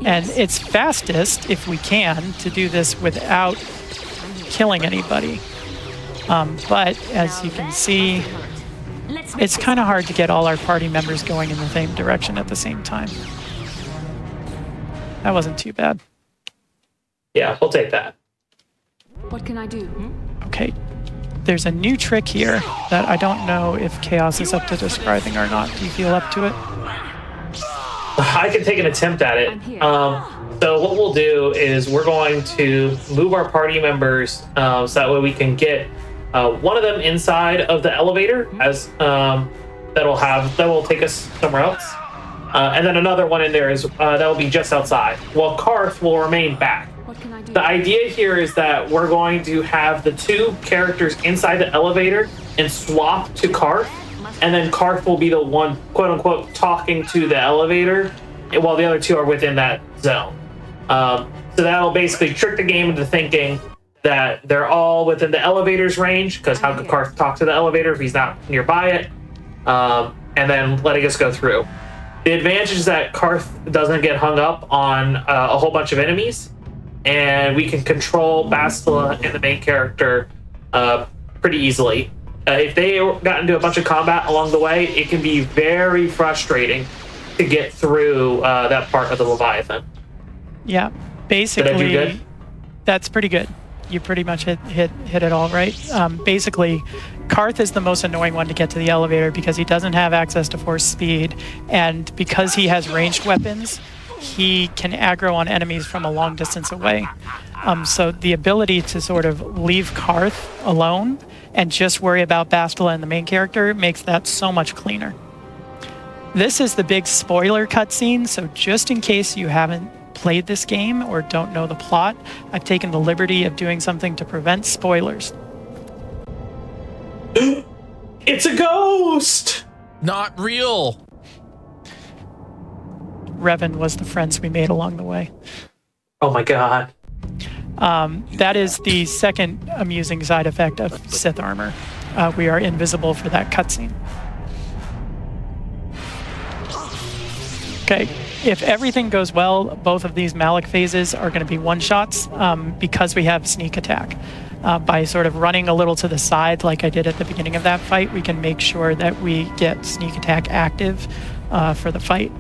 S10: And it's fastest, if we can, to do this without killing anybody. But as you can see, it's kind of hard to get all our party members going in the same direction at the same time. That wasn't too bad.
S11: Yeah, we'll take that.
S13: What can I do?
S10: Okay. There's a new trick here that I don't know if Chaos is up to describing or not. Do you feel up to it?
S11: I can take an attempt at it. So what we'll do is we're going to move our party members so that way we can get one of them inside of the elevator, as that will take us somewhere else, and then another one in there is that will be just outside. While Karth will remain back.
S13: What can I do?
S11: The idea here is that we're going to have the 2 characters inside the elevator and swap to Karth, and then Karth will be the one, quote unquote, talking to the elevator, while the other 2 are within that zone. So that'll basically trick the game into thinking that they're all within the elevator's range, because how could Karth talk to the elevator if he's not nearby it? And then letting us go through. The advantage is that Karth doesn't get hung up on a whole bunch of enemies, and we can control Bastila and the main character pretty easily. If they got into a bunch of combat along the way, it can be very frustrating to get through that part of the Leviathan.
S10: Yeah, basically,
S11: Did I do good?
S10: That's pretty good. You pretty much hit it all right. Basically, Karth is the most annoying one to get to the elevator because he doesn't have access to force speed, and because he has ranged weapons, he can aggro on enemies from a long distance away. So the ability to sort of leave Karth alone and just worry about Bastila and the main character makes that so much cleaner. This is the big spoiler cutscene, so just in case you haven't played this game or don't know the plot, I've taken the liberty of doing something to prevent spoilers.
S11: It's a ghost!
S1: Not real.
S10: Revan was the friends we made along the way.
S11: Oh my god.
S10: That is the second amusing side effect of Sith armor. We are invisible for that cutscene. Okay, if everything goes well, both of these Malak phases are going to be one-shots because we have sneak attack. By sort of running a little to the side like I did at the beginning of that fight, we can make sure that we get sneak attack active for the fight.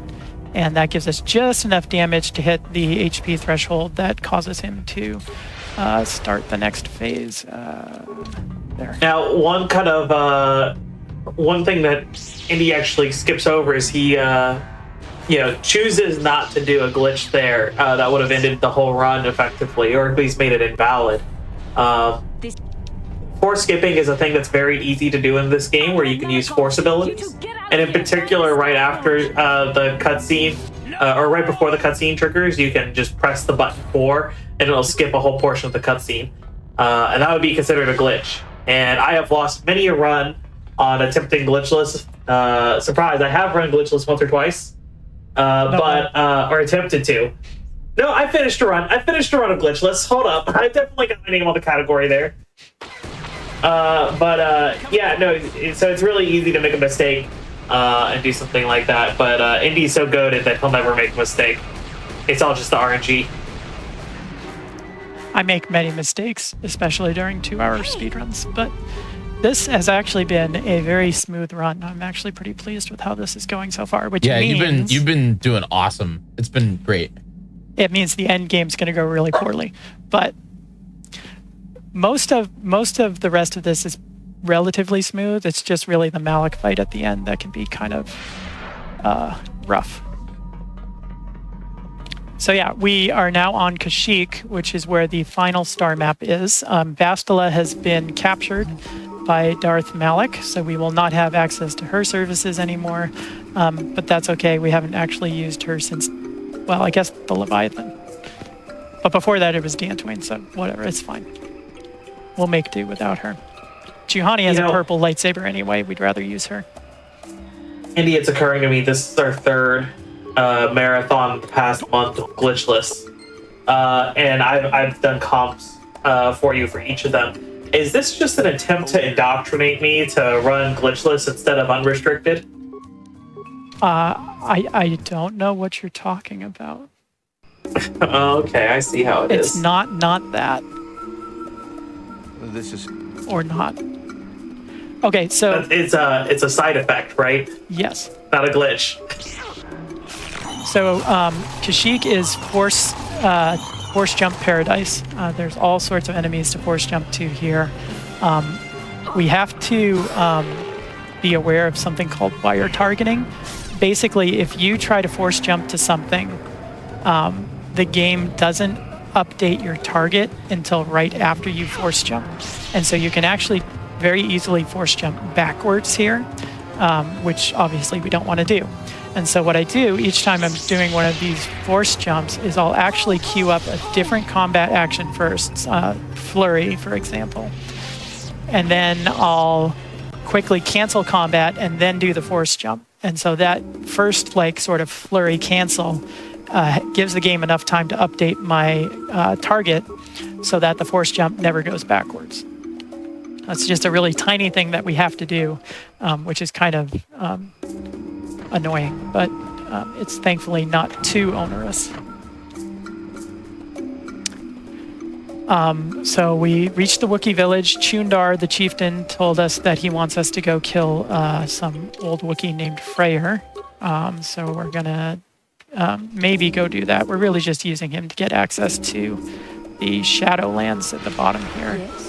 S10: And that gives us just enough damage to hit the HP threshold that causes him to start the next phase. There.
S11: Now, one kind of one thing that Indy actually skips over is he chooses not to do a glitch there that would have ended the whole run effectively, or at least made it invalid. Force skipping is a thing that's very easy to do in this game, where you can use force abilities, and in particular, right after the cutscene, or right before the cutscene triggers, you can just press the button 4, and it'll skip a whole portion of the cutscene, and that would be considered a glitch. And I have lost many a run on attempting glitchless. Surprise! I have run glitchless once or twice. or attempted to. No, I finished a run. I finished a run of glitchless. Hold up, I definitely got my name on the category there. Yeah, no. So it's really easy to make a mistake and do something like that. But Indy's so goated that he'll never make a mistake. It's all just the RNG.
S10: I make many mistakes, especially during 2-hour speedruns, but this has actually been a very smooth run. I'm actually pretty pleased with how this is going so far, which means
S1: you've been doing awesome. It's been great.
S10: It means the end game's going to go really poorly, but most of the rest of this is relatively smooth. It's just really the Malik fight at the end that can be kind of rough. So yeah, we are now on Kashyyyk, which is where the final star map is. Bastila has been captured by Darth Malik, so we will not have access to her services anymore. But that's okay. We haven't actually used her since, well, I guess the Leviathan. But before that, it was Dantooine, so whatever, it's fine. We'll make do without her. Juhani has a purple lightsaber anyway. We'd rather use her.
S11: Indy, it's occurring to me, this is our third marathon the past month glitchless. And I've done comps for you for each of them. Is this just an attempt to indoctrinate me to run glitchless instead of unrestricted?
S10: I don't know what you're talking about.
S11: Okay, I see how
S10: it's not that.
S12: This is...
S10: Or not. Okay, so...
S11: It's a side effect, right?
S10: Yes.
S11: Not a glitch.
S10: So, Kashyyyk is force jump paradise. There's all sorts of enemies to force jump to here. We have to be aware of something called wire targeting. Basically, if you try to force jump to something, the game doesn't update your target until right after you force jump. And so you can actually very easily force jump backwards here, which obviously we don't want to do. And so what I do each time I'm doing one of these force jumps is I'll actually queue up a different combat action first, flurry, for example. And then I'll quickly cancel combat and then do the force jump. And so that first sort of flurry cancel gives the game enough time to update my target so that the force jump never goes backwards. That's just a really tiny thing that we have to do, which is kind of annoying, but it's thankfully not too onerous. So we reached the Wookiee village. Chundar, the chieftain, told us that he wants us to go kill some old Wookiee named Freyr. So we're gonna maybe go do that. We're really just using him to get access to the Shadowlands at the bottom here.
S8: Yes.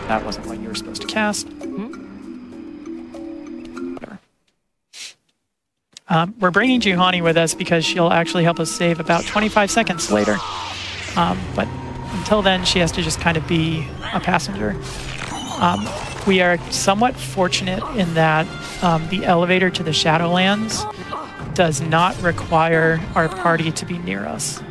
S10: That wasn't what you were supposed to cast. We're bringing Juhani with us because she'll actually help us save about 25 seconds later. But until then, she has to just kind of be a passenger. We are somewhat fortunate in that the elevator to the Shadowlands does not require our party to be near us.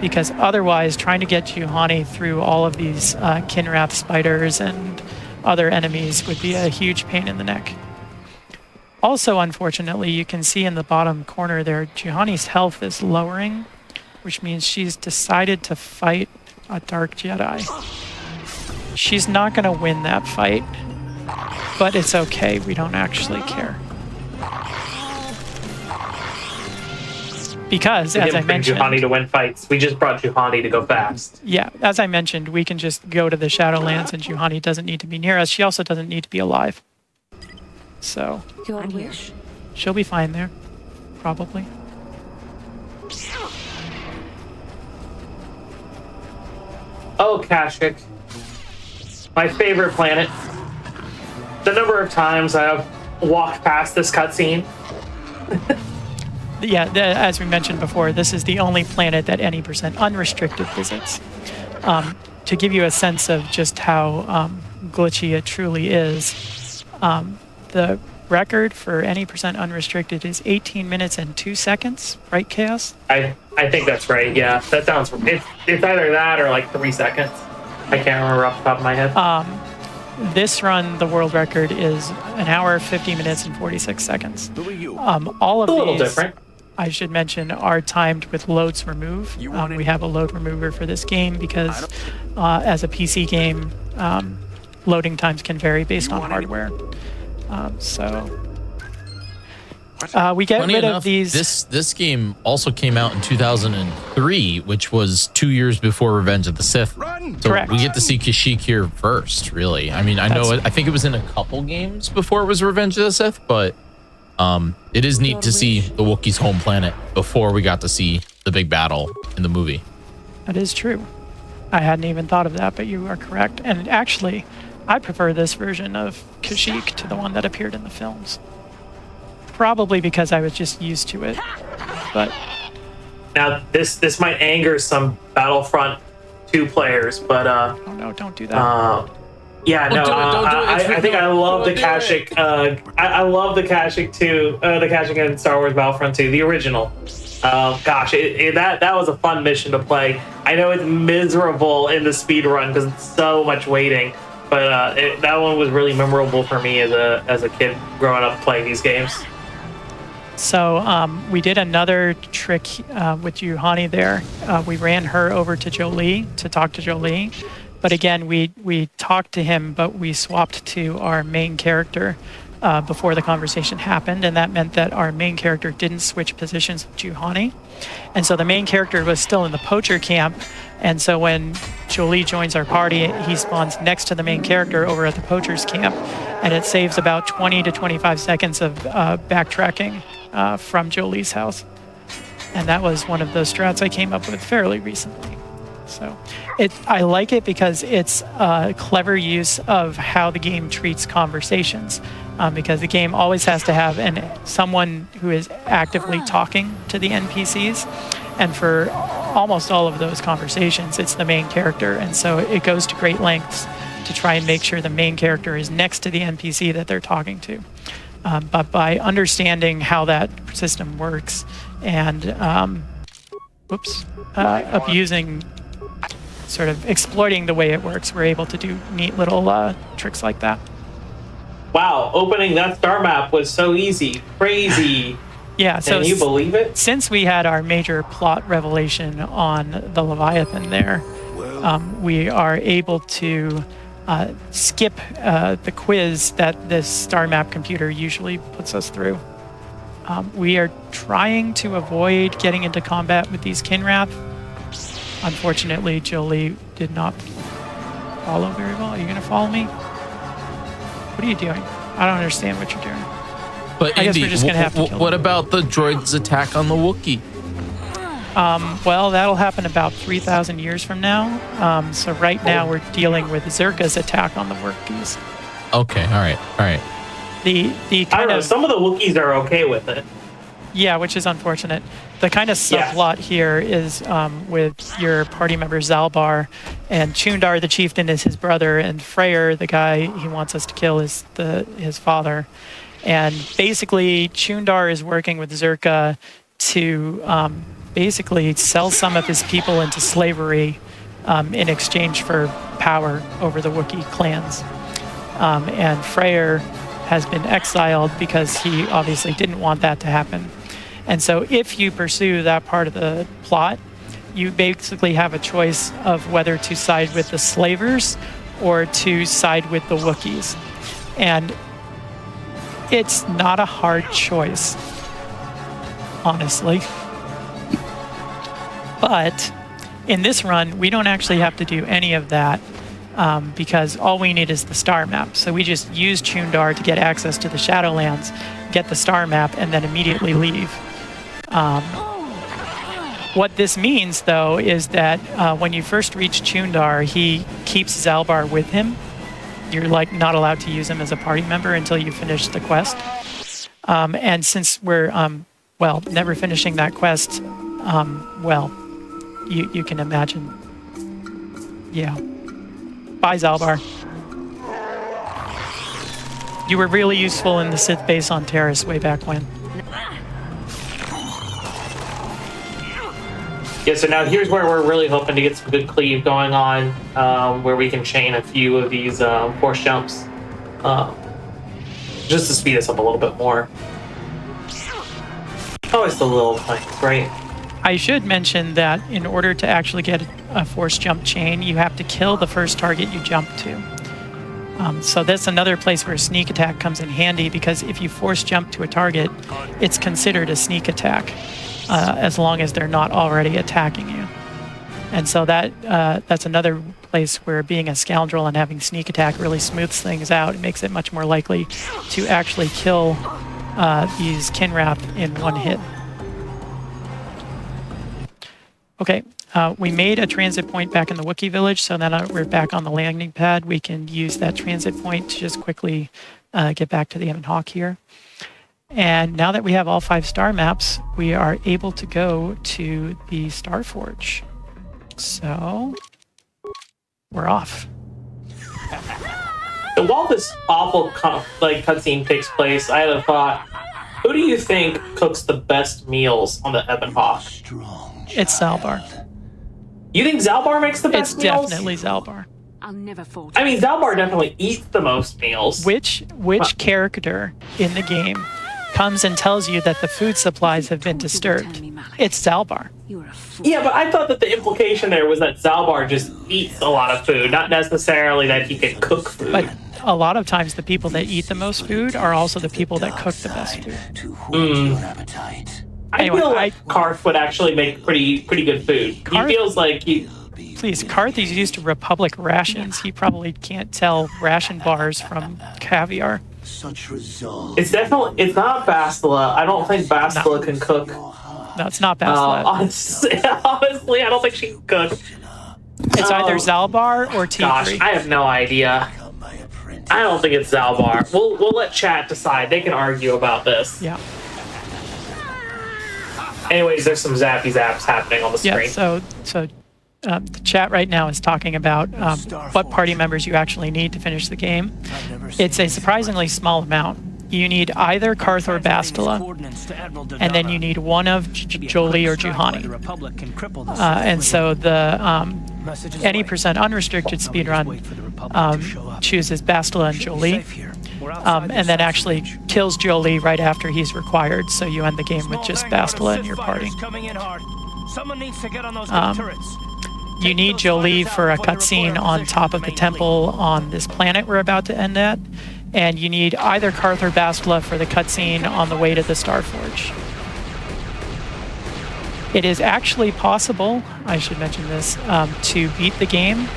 S10: Because otherwise, trying to get Juhani through all of these Kinrath spiders and other enemies would be a huge pain in the neck. Also, unfortunately, you can see in the bottom corner there, Juhani's health is lowering, which means she's decided to fight a Dark Jedi. She's not going to win that fight, but it's okay. We don't actually care. Because, as I mentioned...
S11: Juhani to win fights. We just brought Juhani to go fast.
S10: Yeah, as I mentioned, we can just go to the Shadowlands and Juhani doesn't need to be near us. She also doesn't need to be alive. So,
S8: Your wish.
S10: She'll be fine there, probably.
S11: Oh, Kashyyyk. My favorite planet. The number of times I've walked past this cutscene.
S10: Yeah, as we mentioned before, this is the only planet that any % unrestricted visits. To give you a sense of just how glitchy it truly is, the record for any % unrestricted is 18 minutes and 2 seconds, right, Chaos?
S11: I think that's right, yeah. That sounds... It's either that or 3 seconds. I can't remember off the top of my head.
S10: This run, the world record is 1 hour, 50 minutes, and 46 seconds.
S12: Who are you?
S10: All of
S11: a little
S10: these,
S11: different.
S10: I should mention, are timed with loads remove. We have a load remover for this game because as a PC game, loading times can vary based on hardware. We get
S1: Funny
S10: rid
S1: enough,
S10: of these.
S1: This game also came out in 2003, which was 2 years before Revenge of the Sith. So
S10: Correct.
S1: we get to see Kashyyyk here first, really. I mean, I think it was in a couple games before it was Revenge of the Sith, but it is neat to see the Wookiees' home planet before we got to see the big battle in the movie.
S10: That is true. I hadn't even thought of that, but you are correct. And actually, I prefer this version of Kashyyyk to the one that appeared in the films. Probably because I was just used to it. But
S11: now this might anger some Battlefront 2 players, but
S10: oh no, don't do that.
S11: Yeah, no,
S1: Don't do it.
S11: I think I love the Kashyyyk. I love the Kashyyyk 2, the Kashyyyk in Star Wars Battlefront 2, the original. Gosh, that was a fun mission to play. I know it's miserable in the speedrun because it's so much waiting, but that one was really memorable for me as a kid growing up playing these games.
S10: So we did another trick with Juhani there. We ran her over to Jolie to talk to Jolie. But again, we talked to him, but we swapped to our main character before the conversation happened. And that meant that our main character didn't switch positions with Juhani. And so the main character was still in the poacher camp. And so when Jolie joins our party, he spawns next to the main character over at the poacher's camp. And it saves about 20 to 25 seconds of backtracking from Jolie's house. And that was one of those strats I came up with fairly recently. So I like it because it's a clever use of how the game treats conversations, because the game always has to have someone who is actively talking to the NPCs. And for almost all of those conversations, it's the main character. And so it goes to great lengths to try and make sure the main character is next to the NPC that they're talking to. But by understanding how that system works and abusing, sort of exploiting the way it works, we're able to do neat little tricks like that.
S11: Wow, opening that star map was so easy. Crazy.
S10: Yeah, so
S11: can you believe it?
S10: Since we had our major plot revelation on the Leviathan there, we are able to skip the quiz that this star map computer usually puts us through. We are trying to avoid getting into combat with these Kinrath. Unfortunately, Jolie did not follow very well. Are you going to follow me? What are you doing? I don't understand what you're doing.
S1: But
S10: I guess
S1: Indy,
S10: we're just gonna have to kill
S1: what
S10: them.
S1: about the droid's attack on the Wookiee?
S10: Well, that'll happen about 3,000 years from now. So right now we're dealing with Zerka's attack on the Wookiees.
S1: Okay, all right.
S10: The
S11: I don't know. Some of the Wookiees are okay with it.
S10: Yeah, which is unfortunate. The kind of subplot here is with your party member Zalbar, and Chundar the chieftain is his brother, and Freyr, the guy he wants us to kill, is his father. And basically, Chundar is working with Zerka to basically sell some of his people into slavery in exchange for power over the Wookiee clans. And Freyr has been exiled because he obviously didn't want that to happen. And so if you pursue that part of the plot, you basically have a choice of whether to side with the slavers or to side with the Wookiees. And it's not a hard choice, honestly. But in this run, we don't actually have to do any of that because all we need is the star map. So we just use Chundar to get access to the Shadowlands, get the star map, and then immediately leave. What this means, though, is that when you first reach Chundar, he keeps Zalbar with him. You're not allowed to use him as a party member until you finish the quest. And since we're never finishing that quest, you can imagine. Yeah. Bye, Zalbar. You were really useful in the Sith base on Terrace way back when.
S11: Yeah, so now here's where we're really hoping to get some good cleave going on, where we can chain a few of these force jumps, just to speed us up a little bit more. Always the little things, right?
S10: I should mention that in order to actually get a force jump chain, you have to kill the first target you jump to. So that's another place where sneak attack comes in handy, because if you force jump to a target, it's considered a sneak attack as long as they're not already attacking you. And so that's another place where being a scoundrel and having sneak attack really smooths things out. It makes it much more likely to actually kill these Kinrath in one hit. Okay, we made a transit point back in the Wookiee village, so now we're back on the landing pad. We can use that transit point to just quickly get back to the Ebon Hawk here. And now that we have all 5 star maps, we are able to go to the Star Forge. So we're off.
S11: And while this awful cutscene takes place, I had a thought. Who do you think cooks the best meals on the Ebon Hawk?
S10: It's Zalbar.
S11: You think Zalbar makes the best meals?
S10: It's definitely Zalbar.
S13: I'll never fall.
S11: I mean, Zalbar definitely eats the most meals.
S10: Which character in the game comes and tells you that the food supplies have been disturbed? It's Zalbar.
S11: Yeah, but I thought that the implication there was that Zalbar just eats a lot of food, not necessarily that he can cook food.
S10: But a lot of times the people that eat the most food are also the people that cook the best food. Anyway,
S11: I feel like Karth would actually make pretty good food. He feels like he...
S10: Please, Karth is used to Republic rations. He probably can't tell ration bars from caviar.
S11: It's not Bastila. I don't think Bastila can cook.
S10: No, it's not Bastila.
S11: Honestly, I don't think she can cook.
S10: It's either Zalbar or T3.
S11: Gosh, I have no idea. I don't think it's Zalbar. We'll let chat decide. They can argue about this.
S10: Yeah.
S11: Anyways, there's some zappy zaps happening on the screen.
S10: Yeah, so the chat right now is talking about what party members you actually need to finish the game. It's a surprisingly small amount. You need either Karth or Bastila, and then you need one of Jolie or Juhani. And so the any percent unrestricted speedrun chooses Bastila and Jolie, and then actually kills Jolie right after he's required, so you end the game with just Bastila in your party. You need Jolie for a cutscene on top of the temple on this planet we're about to end at, and you need either Karth or Bastila for the cutscene on the way to the Star Forge. It is actually possible, I should mention this, to beat the game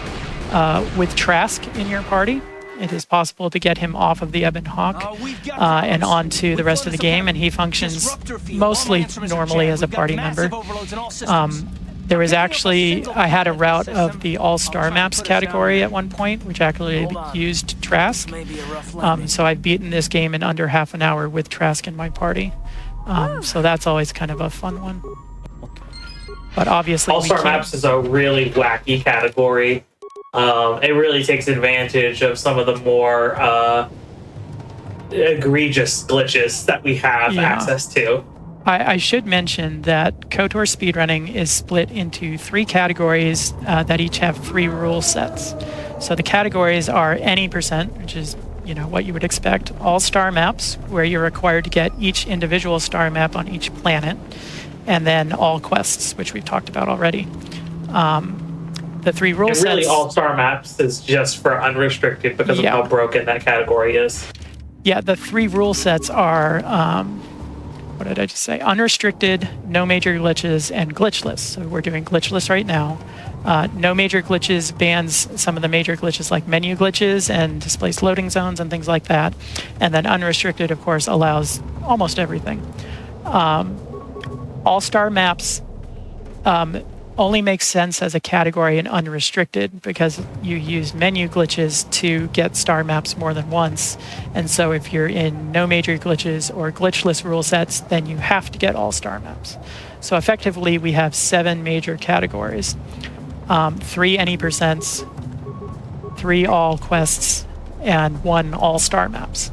S10: with Trask in your party. It is possible to get him off of the Ebon Hawk and onto the rest of the game, and he functions mostly normally as a party member. There was actually, I had a route of the All-Star Maps category at one point, which actually used Trask. So I've beaten this game in under half an hour with Trask in my party. So that's always kind of a fun one. But obviously
S11: All-Star Maps is a really wacky category. It really takes advantage of some of the more egregious glitches that we have access to.
S10: I should mention that KOTOR speedrunning is split into 3 categories that each have 3 rule sets. So the categories are any percent, which is what you would expect, all star maps, where you're required to get each individual star map on each planet, and then all quests, which we've talked about already. The 3 rule sets...
S11: really, all-star maps is just for unrestricted because of how broken that category is.
S10: Yeah, the 3 rule sets are, what did I just say? Unrestricted, no major glitches, and glitchless. So we're doing glitchless right now. No major glitches bans some of the major glitches like menu glitches and displaced loading zones and things like that. And then unrestricted, of course, allows almost everything. All-star maps only makes sense as a category in unrestricted because you use menu glitches to get star maps more than once. And so if you're in no major glitches or glitchless rule sets, then you have to get all star maps. So effectively we have 7 major categories. 3 any percents, 3 all quests, and 1 all star maps.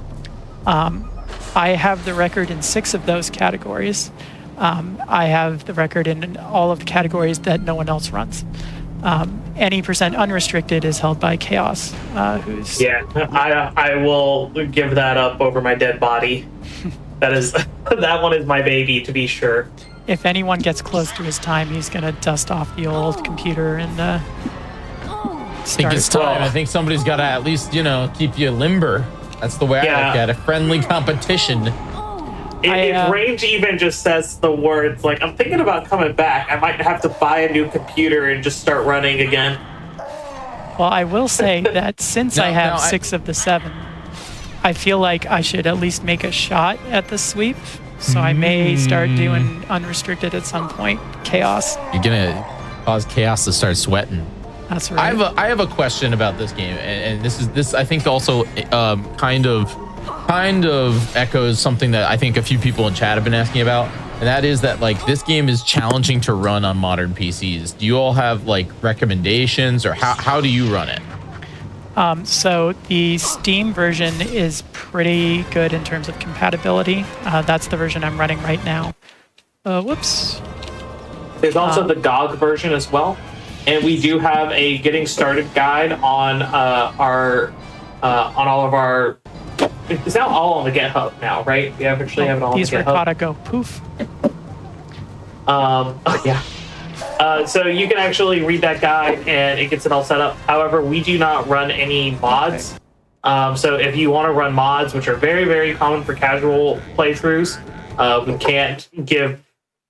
S10: I have the record in 6 of those categories. I have the record in all of the categories that no one else runs. Any percent unrestricted is held by Chaos, who's...
S11: Yeah, I will give that up over my dead body. that one is my baby, to be sure.
S10: If anyone gets close to his time, he's gonna dust off the old computer and
S1: I think it's time. I think somebody's got to at least, keep you limber. That's the way I look at it. Friendly competition.
S11: If Range even just says the words, like, I'm thinking about coming back, I might have to buy a new computer and just start running again.
S10: Well, I will say that since I have 6 of the 7, I feel like I should at least make a shot at the sweep. So I may start doing unrestricted at some point. Chaos.
S1: You're gonna cause chaos to start sweating.
S10: That's right.
S1: I have a question about this game, and this I think also kind of echoes something that I think a few people in chat have been asking about, and that is that like this game is challenging to run on modern PCs. Do you all have like recommendations, or how do you run it?
S10: So the Steam version is pretty good in terms of compatibility. That's the version I'm running right now. Whoops.
S11: There's also the GOG version as well. And we do have a getting started guide on on all of our. It's now all on the GitHub now, right? We actually have it all on the
S10: These
S11: GitHub.
S10: ricotta go poof.
S11: Yeah. So you can actually read that guide and it gets it all set up. However, we do not run any mods. So if you want to run mods, which are very, very common for casual playthroughs, we can't give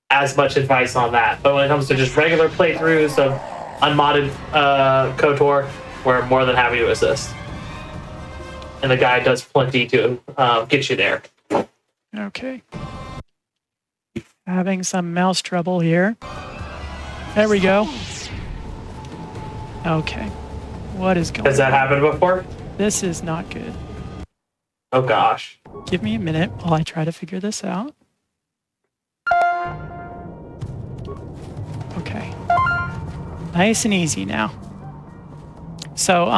S11: as much advice on that. But when it comes to just regular playthroughs of unmodded KOTOR, we're more than happy to assist. And the guide does plenty to get you there.
S10: Okay. Having some mouse trouble here. There we go. Okay. What is going on?
S11: Has that happened before?
S10: This is not good.
S11: Oh gosh.
S10: Give me a minute while I try to figure this out. Okay. Nice and easy now. So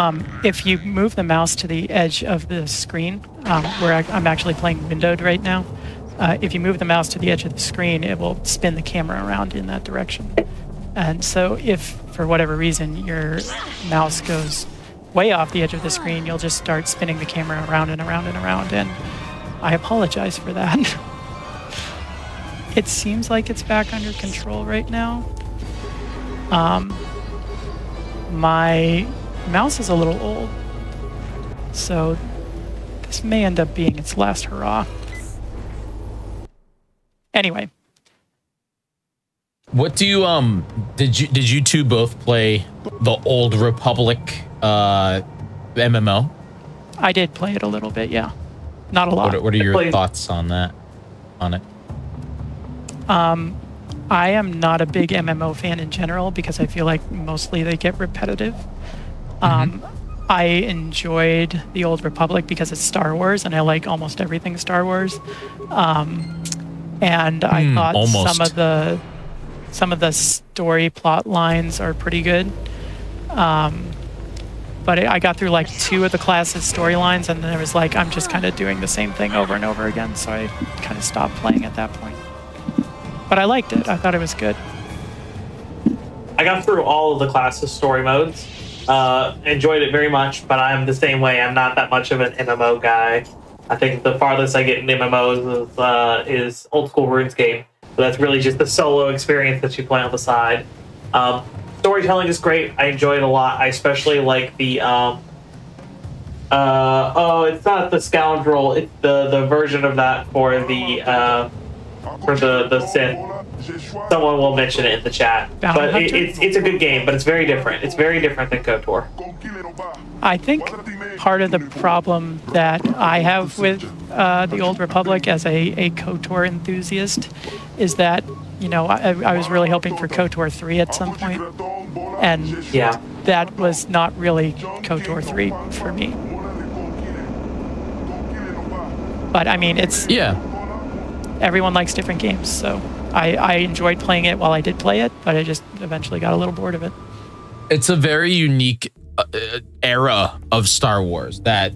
S10: if you move the mouse to the edge of the screen, where I'm actually playing windowed right now, if you move the mouse to the edge of the screen, it will spin the camera around in that direction. And so if, for whatever reason, your mouse goes way off the edge of the screen, you'll just start spinning the camera around and around and around, and I apologize for that. It seems like it's back under control right now. My mouse is a little old, so this may end up being its last hurrah. Anyway.
S1: What do you did you two both play the Old Republic MMO?
S10: I did play it a little bit, yeah. Not a lot.
S1: What are your thoughts on that? On it?
S10: I am not a big MMO fan in general because I feel like mostly they get repetitive. I enjoyed the Old Republic because it's Star Wars and I like almost everything Star Wars. And I thought some of the story plot lines are pretty good. But I got through like 2 of the class's storylines and then it was like I'm just kind of doing the same thing over and over again, so I kind of stopped playing at that point. But I liked it. I thought it was good.
S11: I got through all of the class's story modes. Enjoyed it very much, but I'm the same way. I'm not that much of an MMO guy. I think the farthest I get in MMOs is old school RuneScape. But that's really just the solo experience that you play on the side. Storytelling is great. I enjoy it a lot. I especially like the it's not the Scoundrel. It's the version of that for the Sith. Someone will mention it in the chat. But it's a good game, but it's very different. It's very different than KOTOR.
S10: I think part of the problem that I have with the Old Republic as a KOTOR enthusiast is that, you know, I was really hoping for KOTOR 3 at some point, and that was not really KOTOR 3 for me. But I mean, everyone likes different games, so I enjoyed playing it while I did play it, but I just eventually got a little bored of it.
S1: It's a very unique era of Star Wars that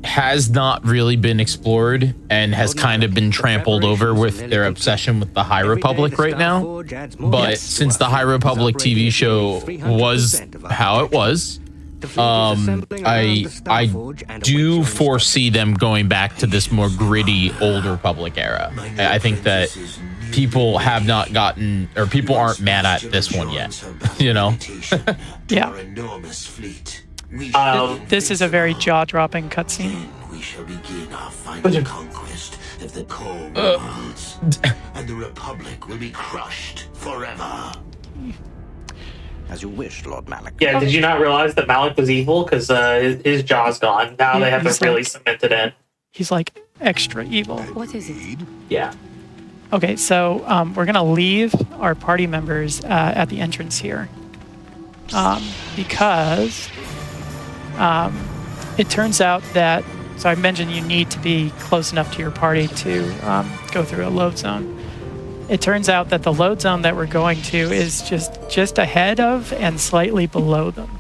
S1: has not really been explored and has kind of been trampled over with their obsession with the High Republic right now. But since the High Republic TV show was how it was, I do foresee them going back to this more gritty old Republic era. I think that people have not gotten, or people aren't mad at this one yet. You know?
S10: Yeah. This is a very jaw-dropping cutscene.
S12: We shall begin our final conquest of the core worlds, and the Republic will be crushed forever.
S7: As you wish, Lord Malik.
S11: Yeah, did you not realize that Malik was evil? Because his jaw's gone. Now they have to really cement it in.
S10: He's like extra evil.
S13: What is it?
S11: Yeah.
S10: Okay, so we're going to leave our party members at the entrance here. Because it turns out that, so I mentioned you need to be close enough to your party to go through a load zone. It turns out that the load zone that we're going to is just ahead of and slightly below them.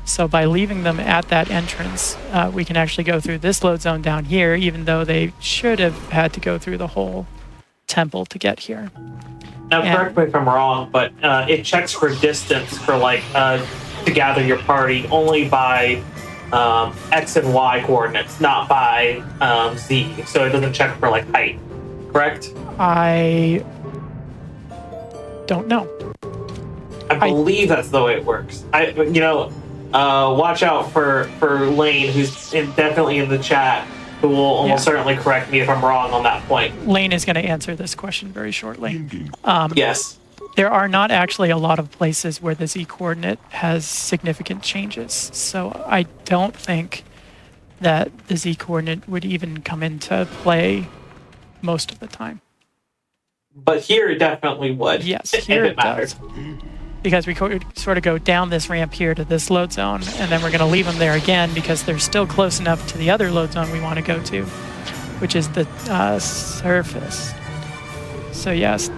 S10: So by leaving them at that entrance, we can actually go through this load zone down here, even though they should have had to go through the whole temple to get here.
S11: Now, correct me if I'm wrong, but it checks for distance for to gather your party only by X and Y coordinates, not by Z. So it doesn't check for height. Correct?
S10: I don't know.
S11: I believe that's the way it works. Watch out for Lane, who's definitely in the chat, who will almost certainly correct me if I'm wrong on that point.
S10: Lane is going to answer this question very shortly.
S11: Yes.
S10: There are not actually a lot of places where the Z coordinate has significant changes, so I don't think that the Z coordinate would even come into play most of the time.
S11: But here it definitely would.
S10: Yes, here it does. Because we sort of go down this ramp here to this load zone, and then we're going to leave them there again because they're still close enough to the other load zone we want to go to, which is the surface. So yes.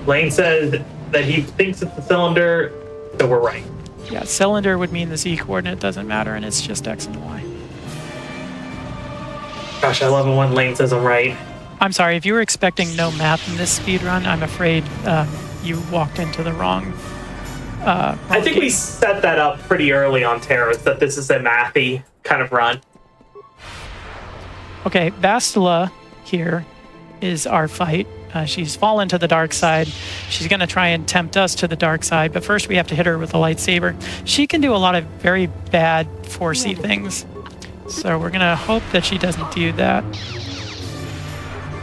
S11: Lane says that he thinks it's the cylinder, so we're right.
S10: Yeah, cylinder would mean the Z coordinate doesn't matter, and it's just X and Y.
S11: Gosh, I love it when Lane says I'm right.
S10: I'm sorry, if you were expecting no math in this speedrun, I'm afraid you walked into the wrong
S11: I think we set that up pretty early on Terrace, that this is a mathy kind of run.
S10: Okay, Bastila here is our fight. She's fallen to the dark side. She's going to try and tempt us to the dark side, but first we have to hit her with a lightsaber. She can do a lot of very bad forcey things, so we're going to hope that she doesn't do that.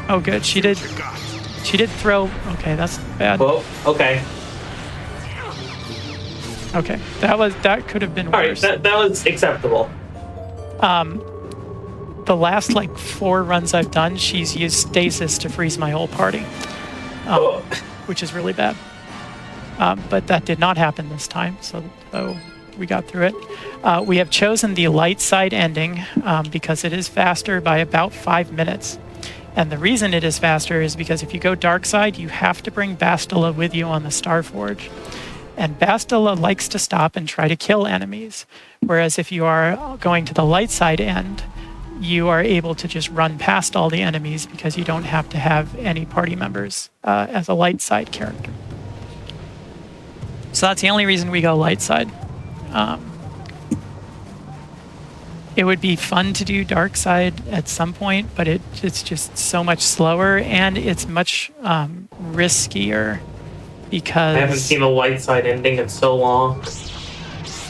S10: Oh, good. She did throw. Okay, that's bad.
S11: Whoa, okay.
S10: Okay, that could have been worse.
S11: All right, that was acceptable.
S10: The last 4 runs I've done, she's used stasis to freeze my whole party, which is really bad. But that did not happen this time, so we got through it. We have chosen the light side ending because it is faster by about 5 minutes. And the reason it is faster is because if you go dark side, you have to bring Bastila with you on the Starforge. And Bastila likes to stop and try to kill enemies. Whereas if you are going to the light side end, you are able to just run past all the enemies because you don't have to have any party members as a light side character. So that's the only reason we go light side. It would be fun to do dark side at some point, but it's just so much slower and it's much riskier because...
S11: I haven't seen a light side ending in so long.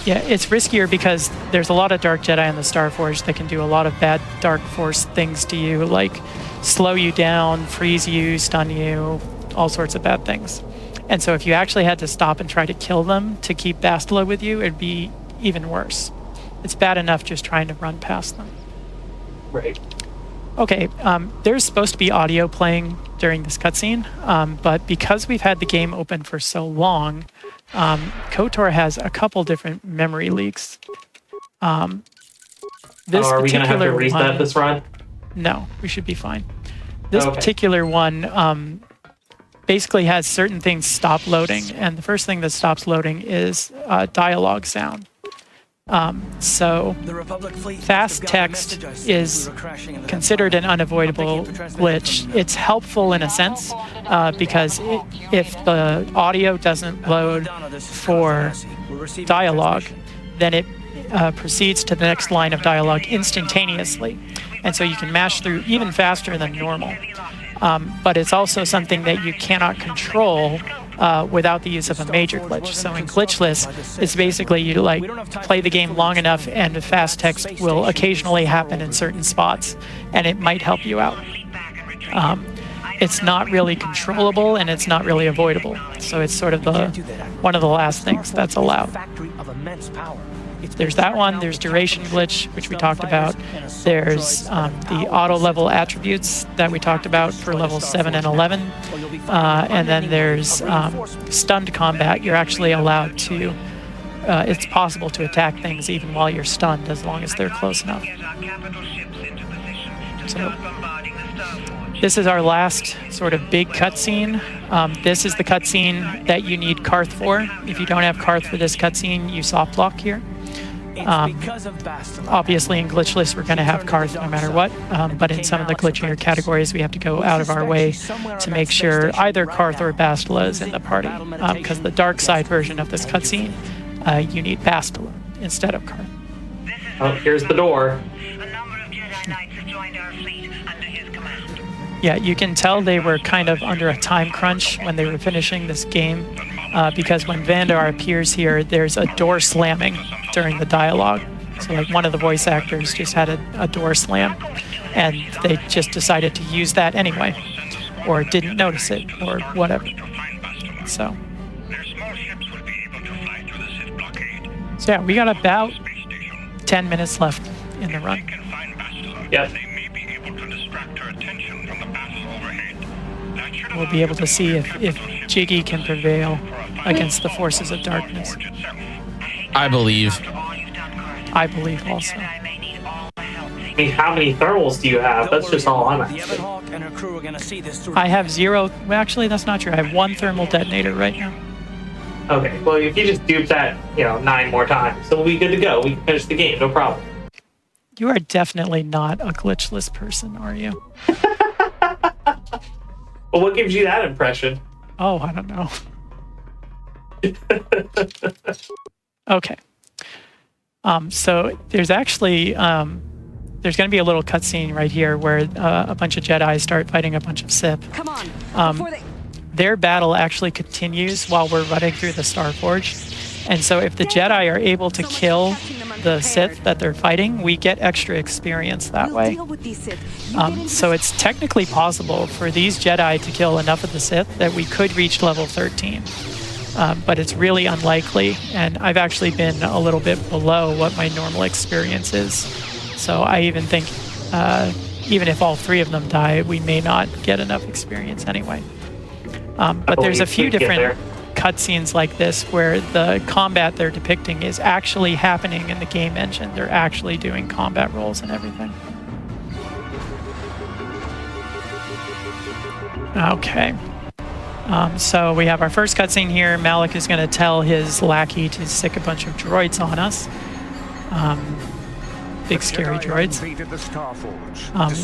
S10: Yeah, it's riskier because there's a lot of Dark Jedi in the Starforge that can do a lot of bad Dark Force things to you, like slow you down, freeze you, stun you, all sorts of bad things. And so if you actually had to stop and try to kill them to keep Bastila with you, it'd be even worse. It's bad enough just trying to run past them.
S11: Right.
S10: Okay, there's supposed to be audio playing during this cutscene, but because we've had the game open for so long, KOTOR has a couple different memory leaks.
S11: Are we going to have to reset this run?
S10: No, we should be fine. This particular one basically has certain things stop loading, and the first thing that stops loading is dialogue sound. So fast text is considered an unavoidable glitch. It's helpful in a sense because if the audio doesn't load for dialogue, then it proceeds to the next line of dialogue instantaneously. And so you can mash through even faster than normal. But it's also something that you cannot control without the use of a major glitch. So in glitchless, it's basically you like play the game long enough and fast text will occasionally happen in certain spots, and it might help you out. It's not really controllable and it's not really avoidable. So it's sort of one of the last things that's allowed. There's that one. There's duration glitch, which we talked about. There's the auto level attributes that we talked about for levels 7 and 11. And then there's stunned combat. You're actually allowed to, it's possible to attack things even while you're stunned as long as they're close enough. So this is our last sort of big cutscene. This is the cutscene that you need Karth for. If you don't have Karth for this cutscene, you soft lock here. Obviously in glitchless we're going to have Karth no matter what, but in some of the glitchier categories we have to go out of our way to make sure either Karth or Bastila is in the party, because the dark side version of this cutscene, you need Bastila instead of Karth.
S11: Oh, here's the door.
S10: Yeah, you can tell they were kind of under a time crunch when they were finishing this game, because when Vandar appears here, there's a door slamming during the dialogue. So like one of the voice actors just had a door slam, and they just decided to use that anyway, or didn't notice it, or whatever. So yeah, we got about 10 minutes left in the run.
S11: Yep.
S10: We'll be able to see if Jiggy can prevail against the forces of darkness.
S1: I believe.
S10: I believe also.
S11: I mean, how many thermals do you have? That's just all I'm asking.
S10: I have 0. Well, actually, that's not true. I have 1 thermal detonator right now.
S11: Okay, well, if you just dupe that, 9 more times, so we'll be good to go. We can finish the game, no problem.
S10: You are definitely not a glitchless person, are you?
S11: Well, what gives you that impression?
S10: Oh, I don't know. Okay. So there's actually there's going to be a little cutscene right here where a bunch of Jedi start fighting a bunch of Sith.
S8: Come on.
S10: Their battle actually continues while we're running through the Starforge. And so if the Jedi are able to kill the Sith that they're fighting, we get extra experience that way. So it's technically possible for these Jedi to kill enough of the Sith that we could reach level 13. But it's really unlikely, and I've actually been a little bit below what my normal experience is. So I even think even if all 3 of them die, we may not get enough experience anyway. But there's a few different cutscenes like this where the combat they're depicting is actually happening in the game engine. They're actually doing combat rolls and everything. Okay. So we have our first cutscene here. Malik is going to tell his lackey to stick a bunch of droids on us. Big scary droids.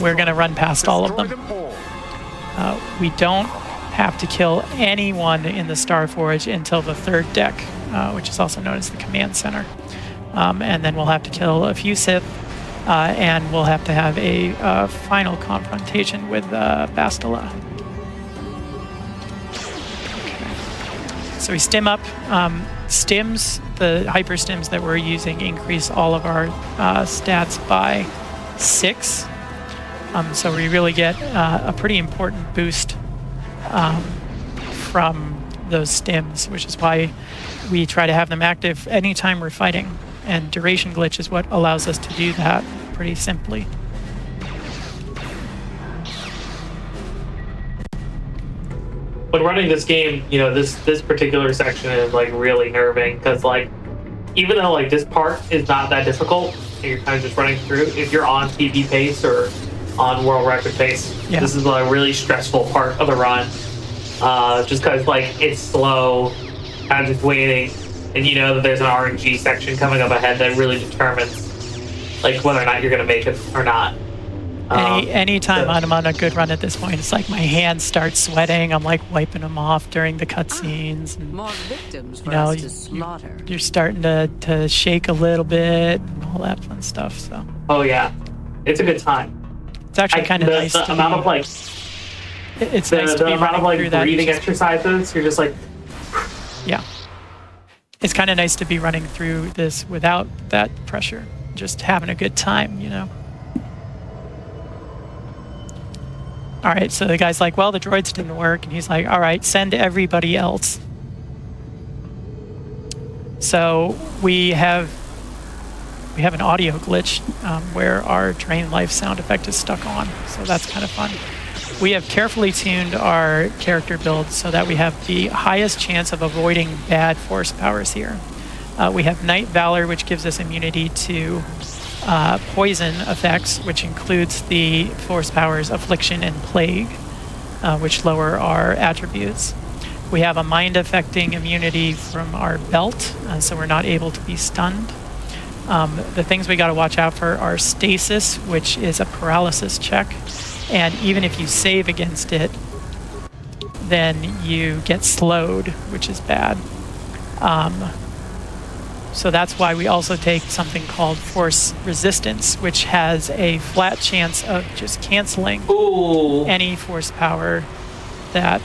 S10: We're going to run past all of them. We don't have to kill anyone in the Starforge until the 3rd deck, which is also known as the command center. And then we'll have to kill a few Sith, and we'll have to have a final confrontation with Bastila. Okay. So we stim up. Stims, the hyper stims that we're using, increase all of our stats by 6. So we really get a pretty important boost from those stims, which is why we try to have them active anytime we're fighting. And duration glitch is what allows us to do that pretty simply.
S11: When running this game, this particular section is like really nerving because even though this part is not that difficult, and you're kind of just running through, if you're on PB pace or on world record pace, this is a really stressful part of the run. Just because it's slow, kind of just waiting, and you know that there's an RNG section coming up ahead that really determines whether or not you're going to make it or not.
S10: Anytime I'm on a good run at this point, it's like my hands start sweating. I'm like wiping them off during the cutscenes.
S8: More victims for
S10: You know,
S8: us to slaughter.
S10: you're starting to shake a little bit and all that fun stuff. So
S11: Oh yeah, it's a good time.
S10: it's actually kind of nice.
S11: The amount of like
S10: it's nice to be
S11: amount of
S10: running through
S11: like
S10: that.
S11: breathing exercises. You're just like,
S10: Yeah. It's kind of nice to be running through this without that pressure, just having a good time, you know. All right, so the guy's like, well, the droids didn't work, and he's like, all right, send everybody else. So we have an audio glitch where our drain life sound effect is stuck on, so that's kind of fun. We have carefully tuned our character build so that we have the highest chance of avoiding bad force powers here. We have Night Valor, which gives us immunity to poison effects, which includes the force powers Affliction and Plague, which lower our attributes. We have a mind-affecting immunity from our belt, so we're not able to be stunned. The things we got to watch out for are Stasis, which is a paralysis check, and even if you save against it, then you get slowed, which is bad. So that's why we also take something called Force Resistance, which has a flat chance of just canceling any force power that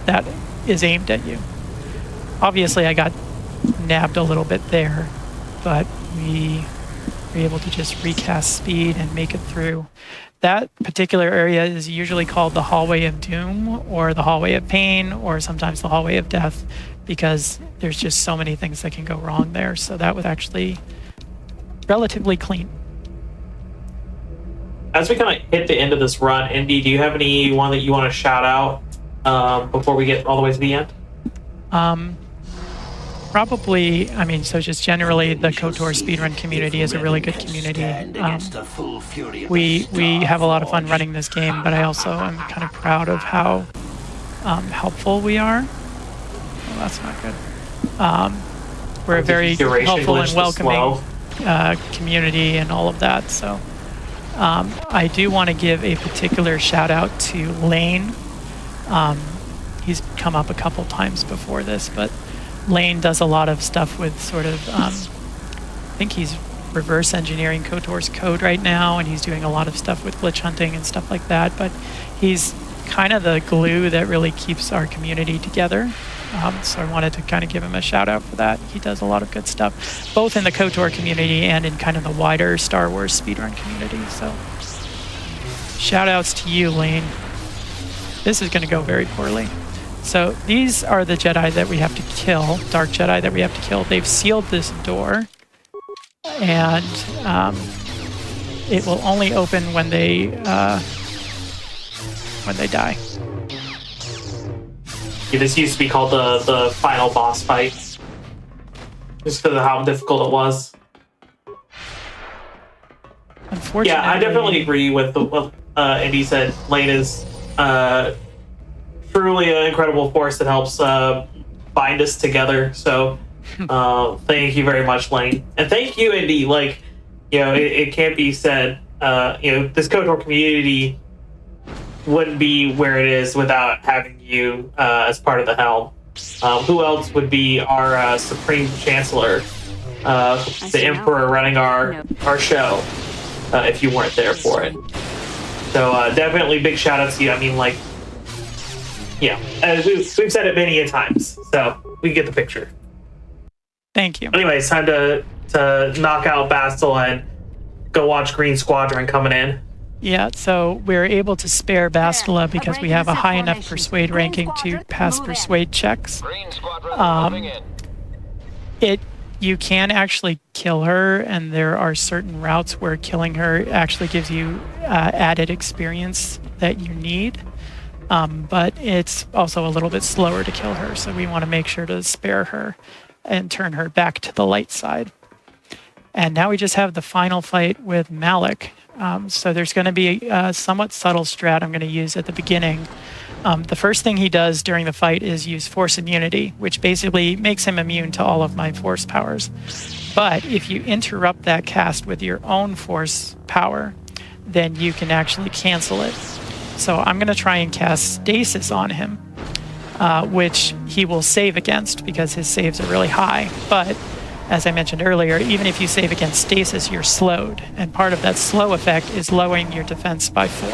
S10: that is aimed at you. Obviously, I got nabbed a little bit there, but we were able to just recast speed and make it through. That particular area is usually called the Hallway of Doom, or the Hallway of Pain, or sometimes the Hallway of Death, because there's just so many things that can go wrong there. So that was actually relatively clean.
S11: as we kind of hit the end of this run, Indy, do you have anyone that you want to shout out before we get all the way to the end?
S10: Probably, I mean, so just generally the KOTOR speedrun community is a really good community. We have a lot of fun running this game, but I also am kind of proud of how helpful we are. Well, that's not good. We're a very helpful and welcoming community and all of that. So I do want to give a particular shout out to Lane. He's come up a couple times before this, but Lane does a lot of stuff with sort of, I think he's reverse engineering KOTOR's code right now, and he's doing a lot of stuff with glitch hunting and stuff like that, but he's kind of the glue that really keeps our community together. So I wanted to kind of give him a shout out for that. He does a lot of good stuff, both in the KOTOR community and in kind of the wider Star Wars speedrun community. So shout outs to you, Lane. This is going to go very poorly. So these are the Jedi that we have to kill, Dark Jedi that we have to kill. They've sealed this door, and it will only open when they die.
S11: Yeah, this used to be called the final boss fight, just because of how difficult it was.
S10: Unfortunately,
S11: yeah, I definitely agree with what Indy said. Lane is truly an incredible force that helps bind us together. So thank you very much, Lane. And thank you, Indy. Like, it can't be said, this KOTOR community wouldn't be where it is without having you as part of the helm. Who else would be our Supreme Chancellor, the Emperor running our show, if you weren't there for it? So definitely big shout out to you. I mean, like, we've said it many a times, so we get the picture.
S10: Thank you.
S11: Anyway, it's time to knock out Bastille and go watch Green Squadron coming in.
S10: Yeah, so we're able to spare Bastila because we have a high enough Persuade ranking to pass Persuade checks. You can actually kill her, and there are certain routes where killing her actually gives you added experience that you need. But it's also a little bit slower to kill her, so we want to make sure to spare her and turn her back to the light side. And now we just have the final fight with Malik. So there's going to be a somewhat subtle strat I'm going to use at the beginning, The first thing he does during the fight is use Force Immunity, which basically makes him immune to all of my Force powers. But if you interrupt that cast with your own Force power, then you can actually cancel it. So I'm going to try and cast Stasis on him, which he will save against because his saves are really high. But as I mentioned earlier, even if you save against Stasis, you're slowed. And part of that slow effect is lowering your defense by 4.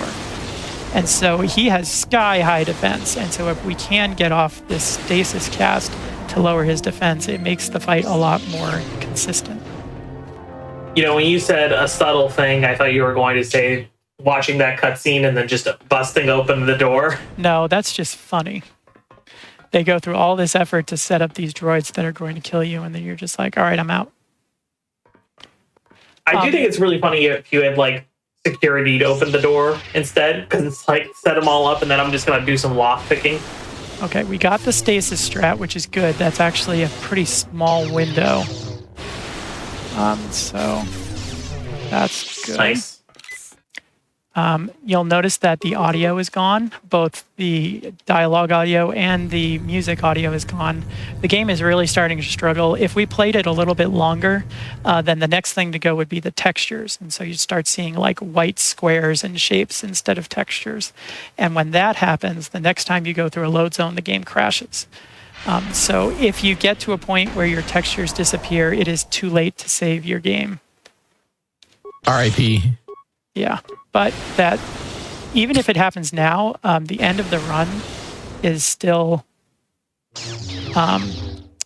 S10: And so he has sky-high defense. And so if we can get off this Stasis cast to lower his defense, it makes the fight a lot more consistent.
S11: You know, when you said a subtle thing, I thought you were going to say watching that cutscene and then just busting open the door.
S10: No, that's just funny. They go through all this effort to set up these droids that are going to kill you, and then you're just like, all right, I'm out.
S11: I do think it's really funny if you had, like, security to open the door instead, because it's like set them all up and then I'm just going to do some lock picking.
S10: Okay, we got the stasis strat, which is good. That's actually a pretty small window. So that's good.
S11: Nice.
S10: You'll notice that the audio is gone. Both the dialogue audio and the music audio is gone. The game is really starting to struggle. If we played it a little bit longer, then the next thing to go would be the textures. And so you start seeing like white squares and shapes instead of textures. And when that happens, the next time you go through a load zone, the game crashes. So if you get to a point where your textures disappear, it is too late to save your game.
S1: RIP.
S10: Yeah, but that even if it happens now, the end of the run is still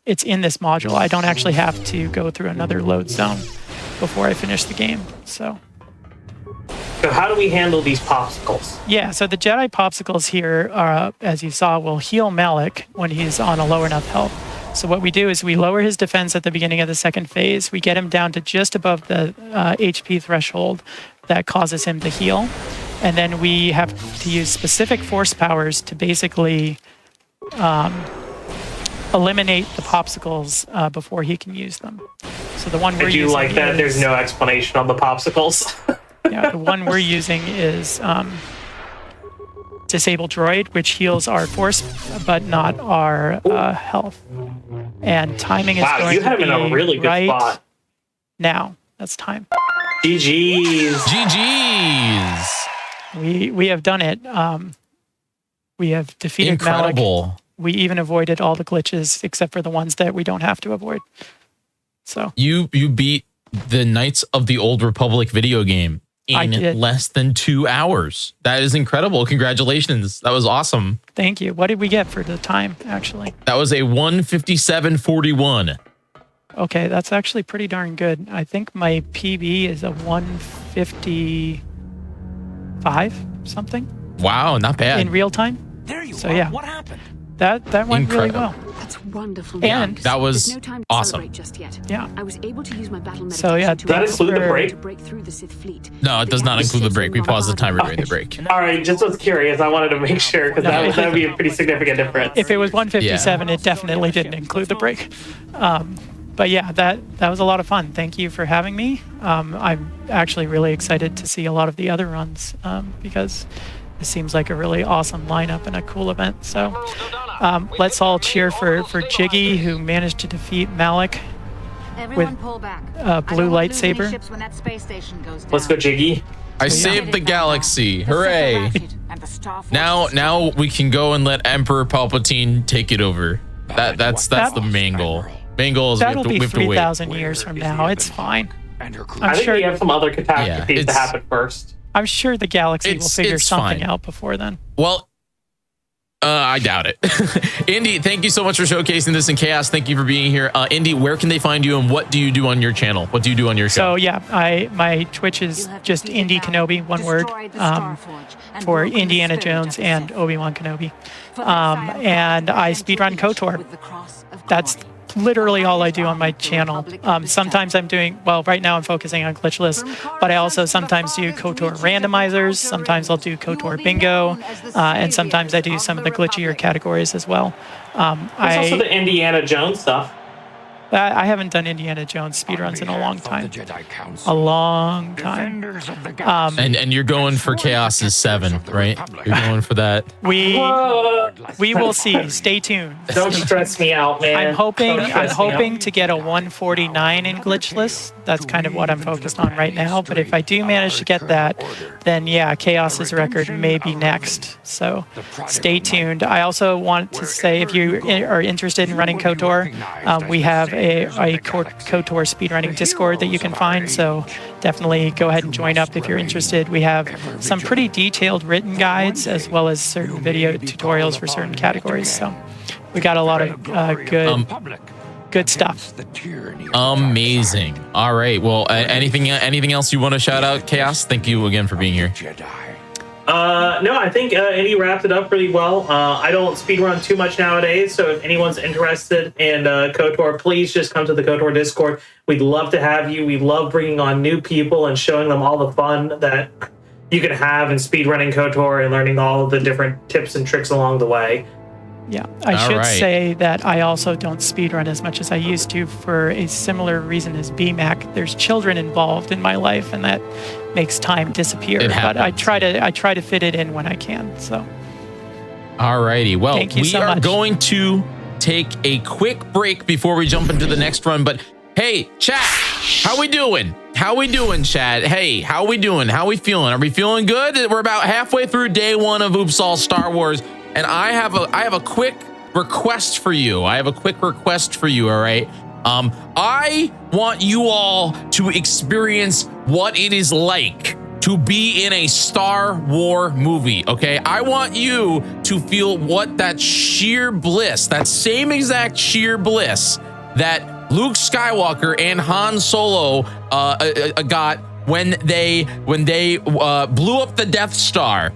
S10: it's in this module. I don't actually have to go through another load zone before I finish the game. So
S11: how do we handle these popsicles?
S10: Yeah, so the Jedi popsicles here, as you saw, will heal Malik when he's on a low enough health. So what we do is we lower his defense at the beginning of the second phase. We get him down to just above the HP threshold that causes him to heal. And then we have to use specific force powers to basically eliminate the popsicles before he can use them. So the one we're using
S11: I do like that there's no explanation on the popsicles.
S10: Yeah, the one we're using is Disable Droid, which heals our force, but not our health. And timing is going
S11: you have
S10: to
S11: him in a really good
S10: right
S11: spot.
S10: Now. That's time.
S11: GG's.
S1: GG's.
S10: We have done it. We have defeated Malik.
S1: Incredible.
S10: We even avoided all the glitches except for the ones that we don't have to avoid. So
S1: you beat the Knights of the Old Republic video game in less than 2 hours. That is incredible. Congratulations. That was awesome.
S10: Thank you. What did we get for the time, actually?
S1: That was a 1:57:41.
S10: Okay, that's actually pretty darn good. I think my PB is a 1:55 something.
S1: Wow, not bad.
S10: In real time.
S14: There you
S10: so,
S14: are.
S10: Yeah.
S14: What happened?
S10: That went really well.
S13: That's wonderful.
S10: And
S1: that was
S13: no time to
S1: awesome.
S13: celebrate just yet.
S10: Yeah.
S13: I was able to use my battle medication
S10: So yeah,
S13: to
S11: that include the break?
S13: to break through the Sith fleet.
S1: No, it does not include the break. We paused the timer during the break.
S11: All right, just was curious. I wanted to make sure because that would be a pretty significant difference.
S10: If it was 1:57, it definitely didn't include the break. But yeah, that was a lot of fun. Thank you for having me. I'm actually really excited to see a lot of the other runs because it seems like a really awesome lineup and a cool event. So let's all cheer for Jiggy, who managed to defeat Malik with a blue lightsaber.
S11: Let's go, Jiggy.
S1: I saved the galaxy. Hooray. Now we can go and let Emperor Palpatine take it over. That's the main goal. Main goal is
S10: That'll
S1: we
S10: be
S1: have to wait.
S10: 3,000 years from now. It's fine.
S11: I think we have some other catastrophes to happen first.
S10: I'm sure the galaxy will figure
S1: it's
S10: something
S1: fine.
S10: out before then.
S1: Well, I doubt it. Indy, thank you so much for showcasing this in Chaos. Thank you for being here. Indy, where can they find you and what do you do on your channel? What do you do on your show?
S10: So yeah, my Twitch is just Indy Kenobi, one word, for Indiana Jones and Obi-Wan Kenobi. And I speedrun KOTOR. That's literally all I do on my channel. Sometimes I'm doing, well, right now I'm focusing on glitchless, but I also sometimes do KOTOR randomizers. Sometimes I'll do KOTOR bingo, and sometimes I do some of the glitchier categories as well.
S11: There's also the Indiana Jones stuff.
S10: I haven't done Indiana Jones speedruns in a long time. A long time.
S1: And you're going for Chaos's 7, right? You're going for that.
S10: We will see. Stay tuned.
S11: Don't stress me out, man.
S10: I'm hoping to get a 149 in glitchless. That's kind of what I'm focused on right now. But if I do manage to get that, then yeah, Chaos's record may be next. So stay tuned. I also want to say, if you are interested in running KOTOR, we have a KOTOR speedrunning Discord that you can find. So definitely go ahead and join up if you're interested. We have some pretty detailed written guides as well as certain video tutorials for certain categories. So we got a lot of good stuff.
S1: Amazing. All right. Well, anything else you want to shout out, Chaos? Thank you again for being here.
S11: No, I think Eddie wrapped it up pretty well. I don't speedrun too much nowadays, so if anyone's interested in KOTOR, please just come to the KOTOR Discord. We'd love to have you. We love bringing on new people and showing them all the fun that you can have in speedrunning KOTOR and learning all of the different tips and tricks along the way.
S10: Yeah, I should say that I also don't speedrun as much as I used to for a similar reason as BMAC. There's children involved in my life, and that makes time disappear. But I try to fit it in when I can. So,
S1: alrighty. Well, we are
S10: much.
S1: going to take a quick break before we jump into the next run. But hey, chat, how we doing? How we doing, chat? Hey, how we doing? How we feeling? Are we feeling good? We're about halfway through day 1 of Oops All Star Wars. And I have a quick request for you. All right. I want you all to experience what it is like to be in a Star Wars movie. Okay. I want you to feel what that sheer bliss, that same exact sheer bliss that Luke Skywalker and Han Solo got when they blew up the Death Star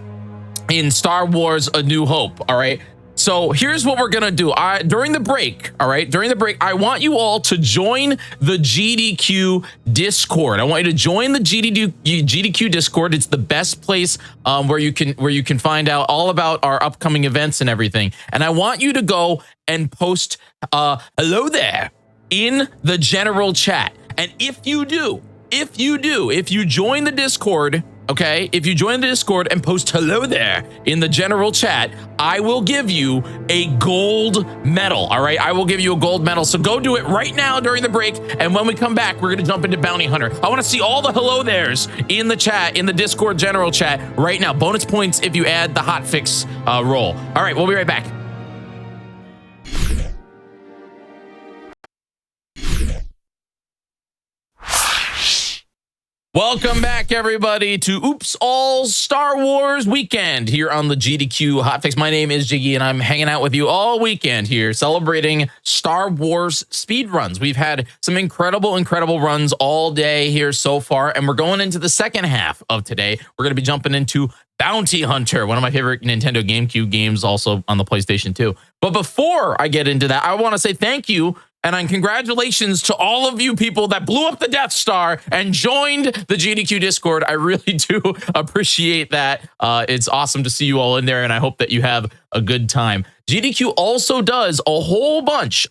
S1: in Star Wars A New Hope. All right. So here's what we're going to do. During the break, I want you all to join the GDQ Discord. I want you to join the GDQ Discord. It's the best place where you can find out all about our upcoming events and everything. And I want you to go and post hello there in the general chat. And if you join the Discord, okay, if you join the Discord and post hello there in the general chat, I will give you a gold medal. All right, I will give you a gold medal. So go do it right now during the break. And when we come back, we're going to jump into Bounty Hunter. I want to see all the hello there's in the chat, in the Discord general chat right now. Bonus points if you add the hotfix roll. All right, we'll be right back. Welcome back, everybody, to Oops All Star Wars Weekend here on the GDQ Hotfix. My name is Jiggy, and I'm hanging out with you all weekend here, celebrating Star Wars speedruns. We've had some incredible runs all day here so far, and we're going into the second half of today. We're going to be jumping into Bounty Hunter, one of my favorite Nintendo GameCube games, also on the PlayStation 2. But before I get into that, I want to say thank you and congratulations to all of you people that blew up the Death Star and joined the GDQ Discord. I really do appreciate that. It's awesome to see you all in there, and I hope that you have a good time. GDQ also does a whole bunch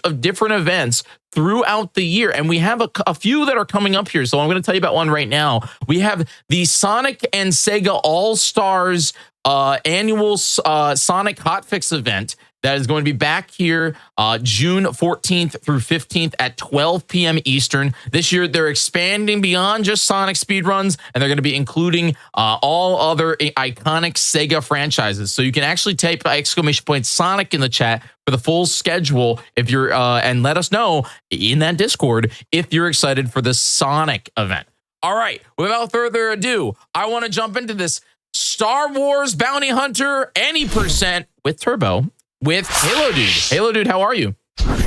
S1: of different events throughout the year, and we have a few that are coming up here. So I'm going to tell you about one right now. We have the Sonic and Sega All-Stars annual Sonic Hotfix event that is going to be back here June 14th through 15th at 12 p.m. Eastern. This year, they're expanding beyond just Sonic speedruns, and they're going to be including all other iconic Sega franchises. So you can actually type !Sonic in the chat for the full schedule if you're and let us know in that Discord if you're excited for the Sonic event. All right, without further ado, I want to jump into this Star Wars Bounty Hunter any percent with Turbo with Halo Dude. Halo Dude, how are you?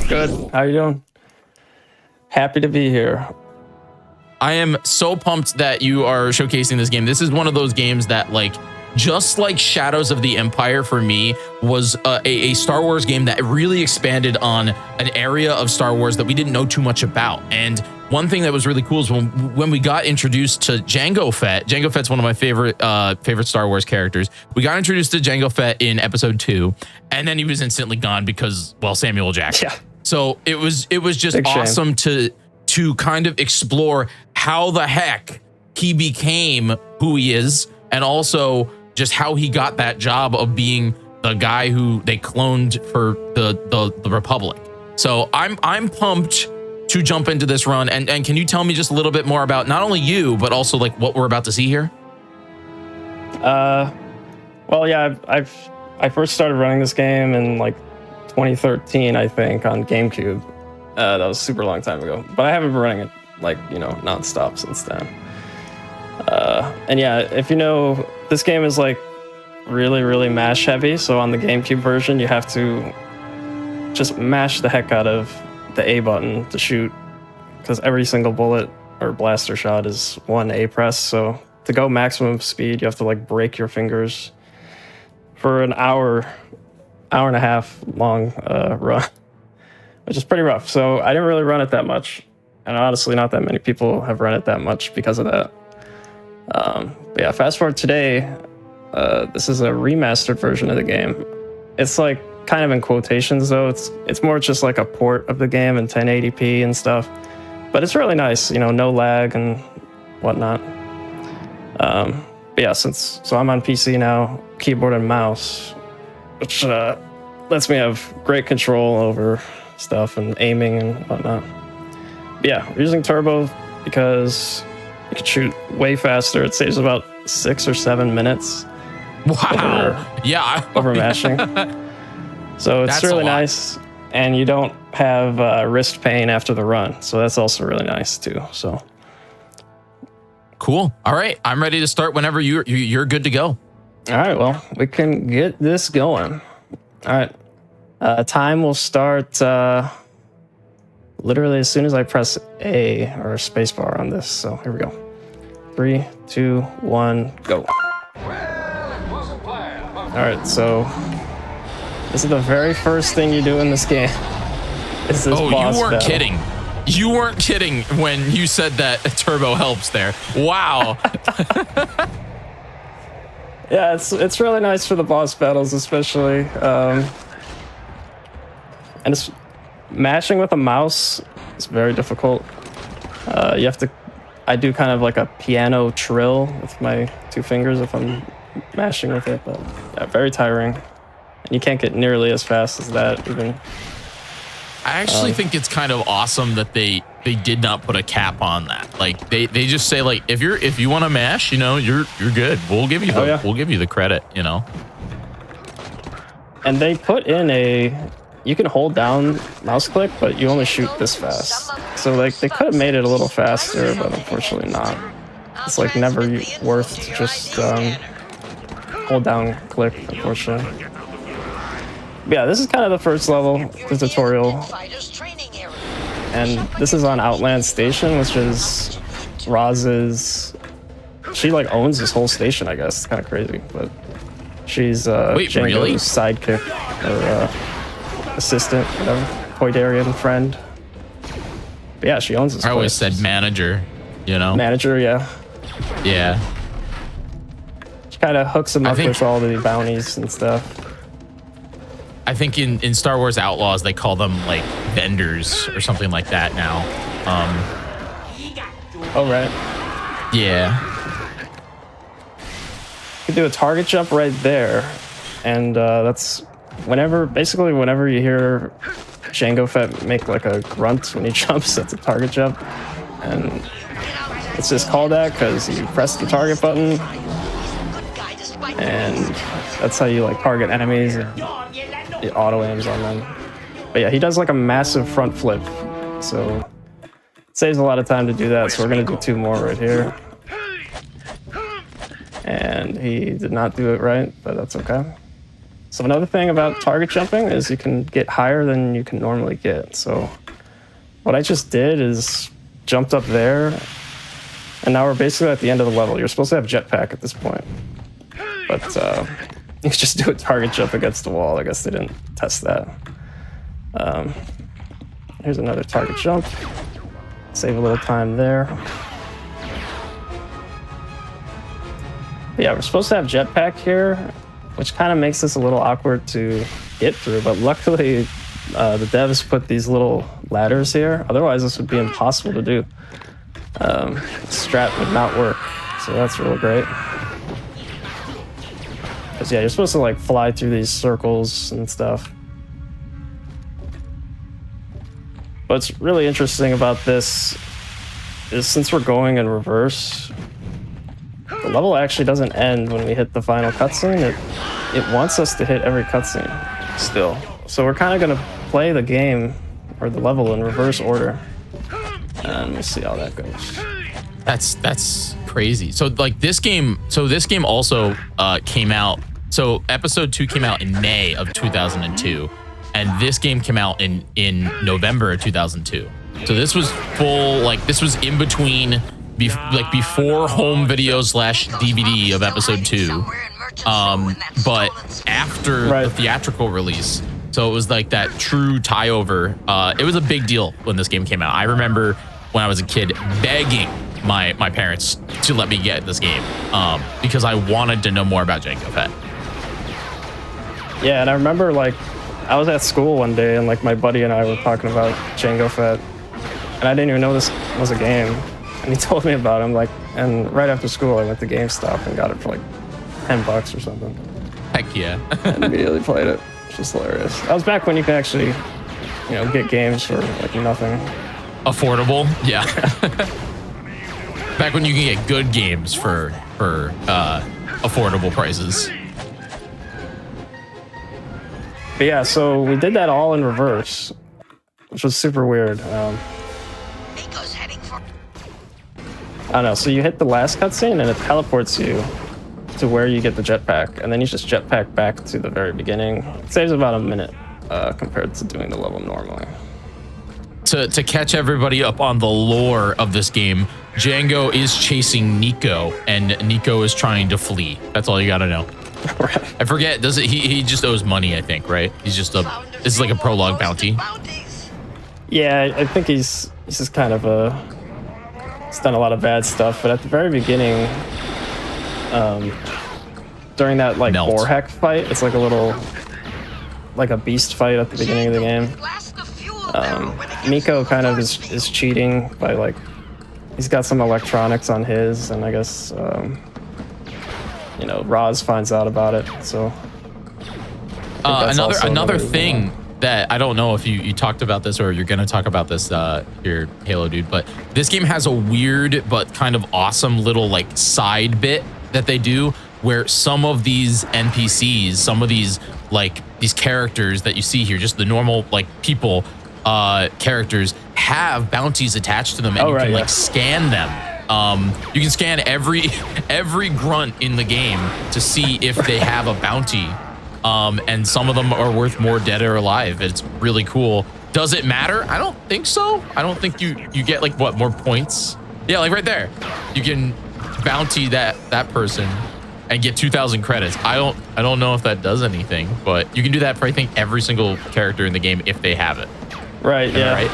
S14: Good. How you doing? Happy to be here.
S1: I am so pumped that you are showcasing this game. This is one of those games that, like, just like Shadows of the Empire for me was a Star Wars game that really expanded on an area of Star Wars that we didn't know too much about. And one thing that was really cool is when we got introduced to Jango Fett. Jango Fett's one of my favorite Star Wars characters. We got introduced to Jango Fett in episode 2, and then he was instantly gone because, well, Samuel Jackson.
S14: Yeah.
S1: So it was just
S14: Big shame.
S1: awesome to kind of explore how the heck he became who he is, and also just how he got that job of being the guy who they cloned for the Republic. So I'm pumped to jump into this run. And can you tell me just a little bit more about not only you, but also like what we're about to see here?
S14: Well, yeah, I first started running this game in like 2013, I think, on GameCube. That was a super long time ago, but I haven't been running it like, you know, nonstop since then. And yeah, if you know, this game is like really, really mash heavy. So on the GameCube version, you have to just mash the heck out of the A button to shoot, because every single bullet or blaster shot is one A press. So to go maximum speed, you have to like break your fingers for an hour and a half long run, which is pretty rough. So I didn't really run it that much, and honestly, not that many people have run it that much because of that. But yeah, fast forward today, this is a remastered version of the game. It's like kind of in quotations though. It's more just like a port of the game in 1080p and stuff. But it's really nice, you know, no lag and whatnot. But yeah, so I'm on PC now, keyboard and mouse, which lets me have great control over stuff and aiming and whatnot. But yeah, we're using turbo because you can shoot way faster. It saves about 6 or 7 minutes.
S1: Wow.
S14: Over mashing. So it's
S1: That's a
S14: really
S1: lot.
S14: nice, and you don't have wrist pain after the run. So that's also really nice too. So
S1: Cool. All right, I'm ready to start whenever you're good to go.
S14: all right, well, we can get this going. All right, time will start literally as soon as I press A or spacebar on this. So here we go. 3, 2, 1, go. All right, so this is the very first thing you do in this game. Is this boss
S1: you weren't
S14: battle.
S1: kidding. You weren't kidding when you said that turbo helps there. Wow.
S14: Yeah, it's really nice for the boss battles, especially. And it's mashing with a mouse is very difficult. You have to. I do kind of like a piano trill with my 2 fingers if I'm mashing with it, but yeah, very tiring. And you can't get nearly as fast as that even.
S1: I actually think it's kind of awesome that they did not put a cap on that. Like they just say like if you want to mash, you know, you're good. We'll give you we'll give you the credit, you know.
S14: And they put in you can hold down mouse click, but you only shoot this fast. So like they could have made it a little faster, but unfortunately not. It's like never worth to just hold down click, unfortunately. But yeah, this is kind of the first level, the tutorial. And this is on Outland Station, which is Roz's. She like owns this whole station, I guess. It's kind of crazy, but she's
S1: Wait,
S14: Django's
S1: really?
S14: sidekick or assistant, whatever, Poidarian friend. But yeah, she owns this.
S1: I always
S14: place.
S1: said manager, you know.
S14: Manager, yeah.
S1: Yeah.
S14: She kind of hooks him up with all the bounties and stuff.
S1: I think in Star Wars Outlaws they call them like vendors or something like that now.
S14: Oh right.
S1: Yeah.
S14: You can do a target jump right there, and that's whenever you hear Jango Fett make like a grunt when he jumps, that's a target jump, and it's just called that because you press the target button, and that's how you like target enemies and it auto aims on them. But yeah, he does like a massive front flip, so it saves a lot of time to do that. So we're gonna do 2 more right here. And he did not do it right, but that's okay. So another thing about target jumping is you can get higher than you can normally get. So what I just did is jumped up there, and now we're basically at the end of the level. You're supposed to have jetpack at this point, but you can just do a target jump against the wall. I guess they didn't test that. Here's another target jump. Save a little time there. But yeah, we're supposed to have jetpack here, which kind of makes this a little awkward to get through, but luckily the devs put these little ladders here. Otherwise, this would be impossible to do. Strat would not work, so that's really great. Because yeah, you're supposed to like fly through these circles and stuff. What's really interesting about this is since we're going in reverse, the level actually doesn't end when we hit the final cutscene. It wants us to hit every cutscene still. So we're kind of going to play the game or the level in reverse order, and we'll see how that goes.
S1: That's crazy. So like this game also came out. So episode 2 came out in May of 2002, and this game came out in November of 2002. So this was full, like this was in between, before home video / DVD of episode 2, but after the theatrical release. So it was like that true tie over. It was a big deal when this game came out. I remember when I was a kid begging my parents to let me get this game because I wanted to know more about Jango Fett.
S14: Yeah, and I remember like I was at school one day and like my buddy and I were talking about Jango Fett, and I didn't even know this was a game. And he told me about it. I'm like, and right after school I went to GameStop and got it for like $10 or something.
S1: Heck yeah.
S14: And immediately played it. It's just hilarious. That was back when you could actually, get games for like nothing.
S1: Affordable, yeah. Back when you can get good games for affordable prices.
S14: But yeah, so we did that all in reverse, which was super weird. I don't know, so you hit the last cutscene and it teleports you to where you get the jetpack, and then you just jetpack back to the very beginning. It saves about a minute compared to doing the level normally.
S1: To catch everybody up on the lore of this game, Jango is chasing Nico, and Nico is trying to flee. That's all you gotta know. I forget, does it? He just owes money, I think, right? He's just this is like a prologue bounty.
S14: Yeah, I think he's just kind of he's done a lot of bad stuff, but at the very beginning, during that like Borhek fight, it's like a little, like a beast fight at the beginning of the game. Nico kind of is cheating by like, he's got some electronics on his, and I guess Roz finds out about it. So
S1: another thing that I don't know if you talked about this or you're gonna talk about this here, Halo dude, but this game has a weird but kind of awesome little like side bit that they do where some of these NPCs, some of these characters that you see here, just the normal like people characters, have bounties attached to them, and you can scan them. You can scan every grunt in the game to see if they have a bounty, and some of them are worth more dead or alive. It's really cool. Does it matter? I don't think so. I don't think you get like what, more points? Yeah, like right there, you can bounty that person and get 2,000 credits. I don't know if that does anything, but you can do that for I think every single character in the game if they have it.
S14: Right. Yeah. Right.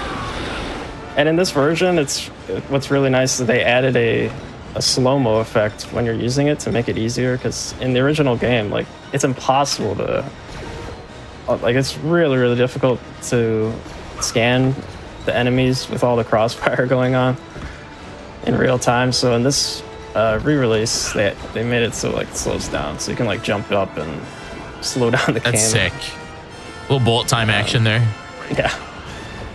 S14: And in this version, what's really nice is they added a slow-mo effect when you're using it to make it easier, because in the original game, like, it's impossible to, like, it's really, really difficult to scan the enemies with all the crossfire going on in real time. So in this re-release, they made it so like it slows down, so you can like jump up and slow down the camera.
S1: That's sick. Little bullet time action there.
S14: Yeah.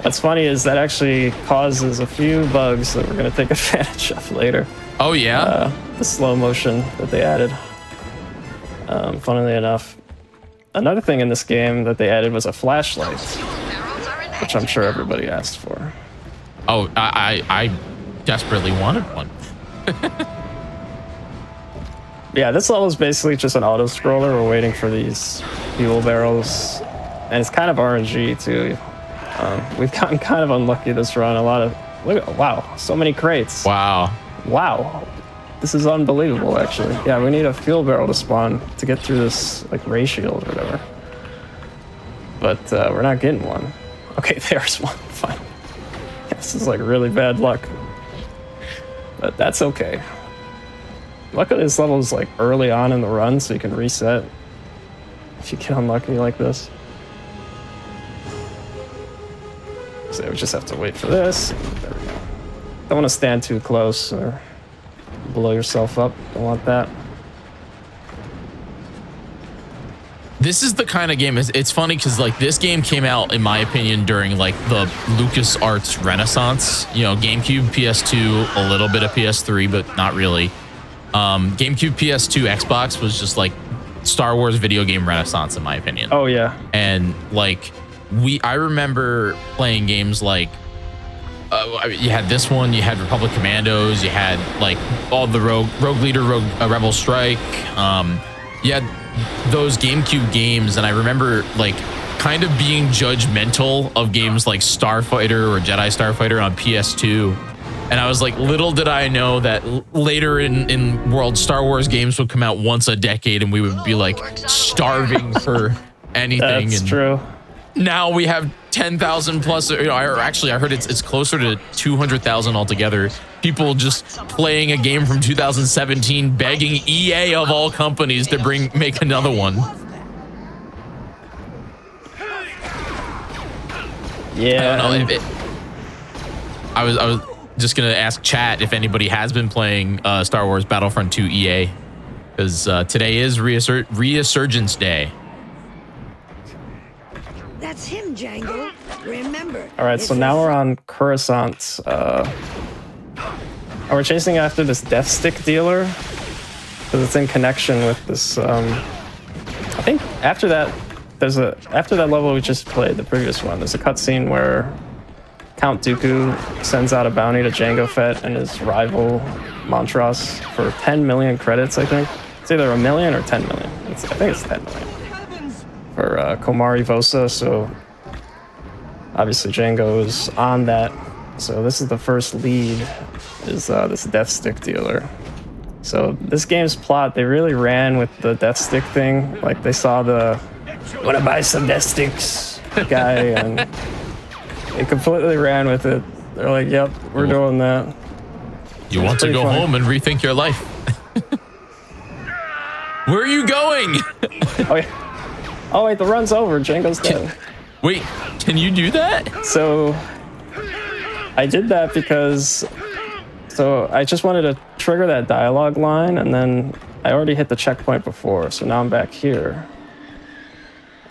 S14: What's funny is that actually causes a few bugs that we're going to take advantage of later.
S1: Oh, yeah?
S14: The slow motion that they added. Funnily enough. Another thing in this game that they added was a flashlight, which I'm sure everybody asked for.
S1: Oh, I desperately wanted one.
S14: Yeah, this level is basically just an auto-scroller. We're waiting for these fuel barrels, and it's kind of RNG, too. We've gotten kind of unlucky this run. Wow, so many crates.
S1: Wow.
S14: This is unbelievable, actually. Yeah, we need a fuel barrel to spawn to get through this, like, ray shield or whatever. But we're not getting one. Okay, there's one. Fine. This is, like, really bad luck. But that's okay. Luckily, this level is, like, early on in the run, so you can reset if you get unlucky like this. So we just have to wait for this. There we go. Don't want to stand too close or blow yourself up. Don't want that.
S1: This is the kind of game, it's funny because like this game came out, in my opinion, during like the LucasArts Renaissance, you know, GameCube, PS2, a little bit of PS3, but not really. GameCube, PS2, Xbox was just like Star Wars video game Renaissance, in my opinion.
S14: Oh yeah.
S1: And like I remember playing games like you had this one, you had Republic Commandos, you had like all the Rogue Leader, Rebel Strike, you had those GameCube games, and I remember like kind of being judgmental of games like Starfighter or Jedi Starfighter on PS2, and I was like, little did I know that later in world, Star Wars games would come out once a decade and we would be like starving for anything.
S14: That's
S1: and
S14: true.
S1: Now we have 10,000 plus, you know, I heard it's closer to 200,000 altogether. People just playing a game from 2017, begging EA of all companies to make another one.
S14: Yeah.
S1: I don't know. I was just gonna ask chat if anybody has been playing Star Wars Battlefront II EA, because today is Resurgence Day.
S15: That's him, Django. Remember.
S14: All right, so now we're on Coruscant. We're chasing after this Death Stick dealer because it's in connection with this. I think after that, after that level we just played, the previous one. There's a cutscene where Count Dooku sends out a bounty to Jango Fett and his rival Montrose for 10 million credits. I think it's either 1 million or 10 million. I think it's 10 million. For Komari Vosa, so obviously Django is on that. So this is the first lead, is this Death Stick dealer. So this game's plot, they really ran with the Death Stick thing. Like they saw the "wanna buy some Death Sticks" guy, and they completely ran with it. They're like, "Yep, we're doing that."
S1: You want to go home and rethink your life? Where are you going?
S14: Oh yeah. Oh wait, the run's over. Django's dead.
S1: Wait, can you do that?
S14: So I did that because I just wanted to trigger that dialogue line, and then I already hit the checkpoint before, so now I'm back here.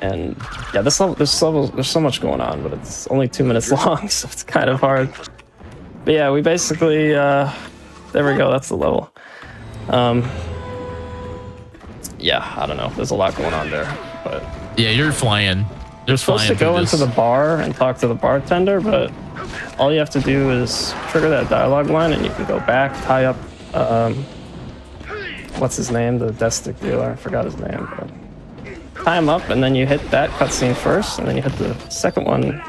S14: And yeah, this level, there's so much going on, but it's only 2 minutes long, so it's kind of hard. But yeah, we basically there we go. That's the level. Yeah, I don't know. There's a lot going on there. But
S1: yeah, you're flying.
S14: You're supposed to go into the bar and talk to the bartender, but all you have to do is trigger that dialogue line, and you can go back, tie up. What's his name? The Death Stick dealer. I forgot his name. But tie him up, and then you hit that cutscene first, and then you hit the second one.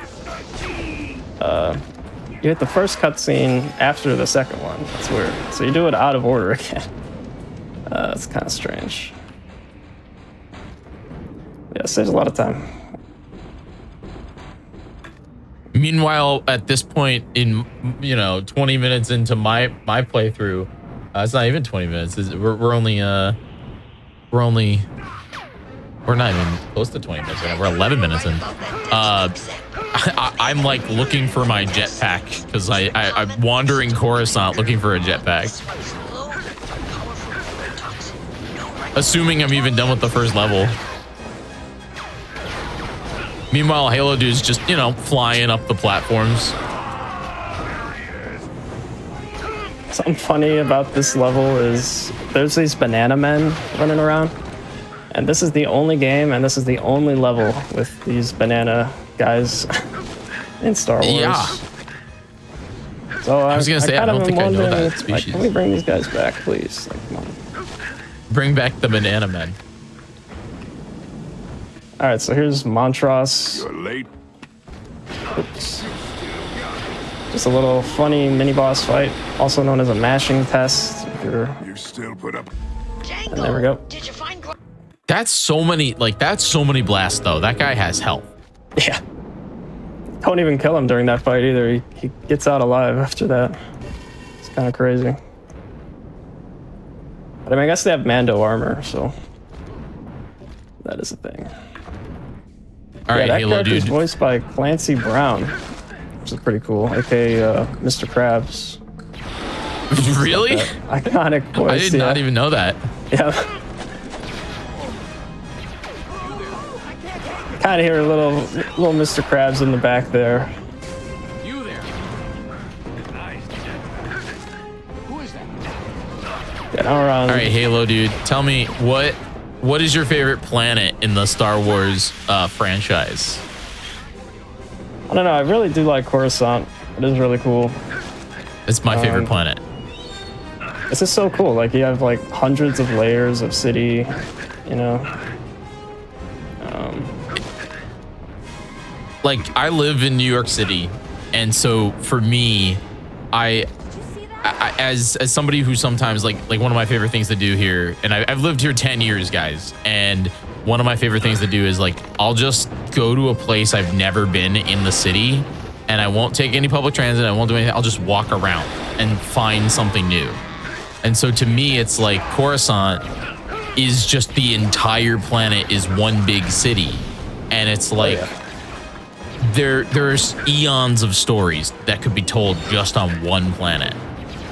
S14: You hit the first cutscene after the second one. That's weird. So you do it out of order again. It's kind of strange. Yeah, it saves a lot of time.
S1: Meanwhile, at this point in 20 minutes into my playthrough, it's not even 20 minutes. We're not even close to 20 minutes. We're 11 minutes in. I'm like looking for my jetpack because I'm wandering Coruscant looking for a jetpack. Assuming I'm even done with the first level. Meanwhile, Halo dude's just, flying up the platforms.
S14: Something funny about this level is there's these banana men running around. And this is the only game, and this is the only level with these banana guys in Star Wars.
S1: Yeah.
S14: So
S1: I was going to say, I don't think I know that species.
S14: Like, can we bring these guys back, please? Like, come on.
S1: Bring back the banana men.
S14: All right, so here's Montrose.
S9: You're late.
S14: Oops. Just a little funny mini boss fight, also known as a mashing test.
S9: You still put up.
S14: And there we go.
S15: Did you find?
S1: That's so many blasts though. That guy has health.
S14: Yeah. Don't even kill him during that fight either. He gets out alive after that. It's kind of crazy. But I mean, I guess they have Mando armor, so that is a thing.
S1: All right,
S14: that
S1: Halo
S14: character's
S1: dude.
S14: voiced by Clancy Brown. which is pretty cool. Okay, Mr. Krabs.
S1: Really?
S14: Iconic voice.
S1: I did not even know that.
S14: Yeah. Kind of hear a little Mr. Krabs in the back there.
S9: You there? Nice. Who is that?
S14: Yeah, now we're on.
S1: All right, Halo dude, tell me what is your favorite planet in the Star Wars franchise?
S14: I don't know. I really do like Coruscant. It is really cool.
S1: It's my favorite planet.
S14: This is so cool. Like you have like hundreds of layers of city, you know.
S1: Like I live in New York City, and so for me, I as somebody who sometimes like one of my favorite things to do here, and I've lived here 10 years, guys, and one of my favorite things to do is like I'll just go to a place I've never been in the city, and I won't take any public transit. I won't do anything. I'll just walk around and find something new. And so to me, it's like Coruscant is just the entire planet is one big city, and it's like. There's eons of stories that could be told just on one planet,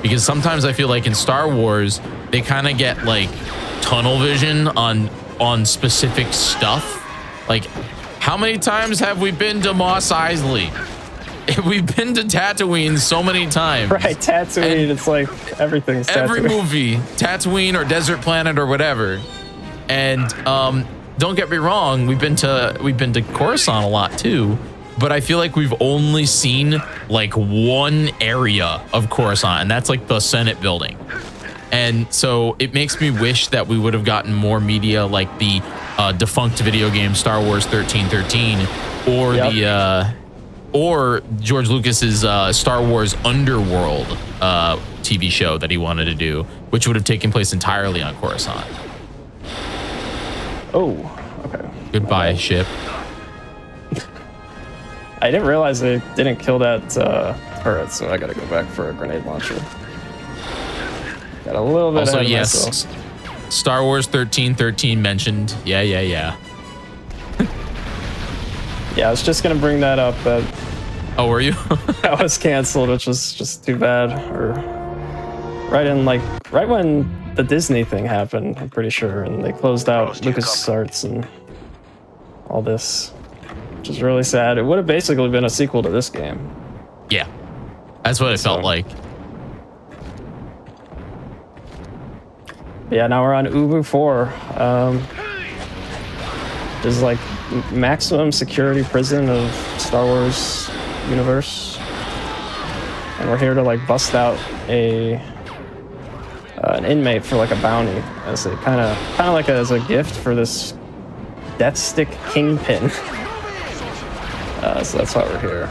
S1: because sometimes I feel like in Star Wars they kind of get like tunnel vision on specific stuff. Like how many times have we been to Mos Eisley? We've been to Tatooine so many times.
S14: Right, Tatooine. And it's like everything's Tatooine.
S1: Every movie, Tatooine or Desert Planet or whatever. And don't get me wrong, we've been to Coruscant a lot too. But I feel like we've only seen like one area of Coruscant, and that's like the Senate building. And so it makes me wish that we would have gotten more media like the defunct video game Star Wars 1313 or the or George Lucas's Star Wars Underworld TV show that he wanted to do, which would have taken place entirely on Coruscant.
S14: Oh, okay.
S1: Goodbye, ship.
S14: I didn't realize they didn't kill that turret, so I gotta go back for a grenade launcher. Got a little bit
S1: Also,
S14: ahead of
S1: yes,
S14: myself.
S1: Star Wars 1313 mentioned. Yeah.
S14: Yeah, I was just gonna bring that up, but...
S1: Oh, were you?
S14: That was canceled, which was just too bad. Or right when the Disney thing happened, I'm pretty sure, and they closed out LucasArts and all this. Which is really sad. It would have basically been a sequel to this game.
S1: Yeah, that's what it felt like.
S14: Yeah, now we're on Ubu 4. This is like maximum security prison of Star Wars universe, and we're here to like bust out an inmate for like a bounty, as a kind of like as a gift for this Death Stick Kingpin. So that's why we're here.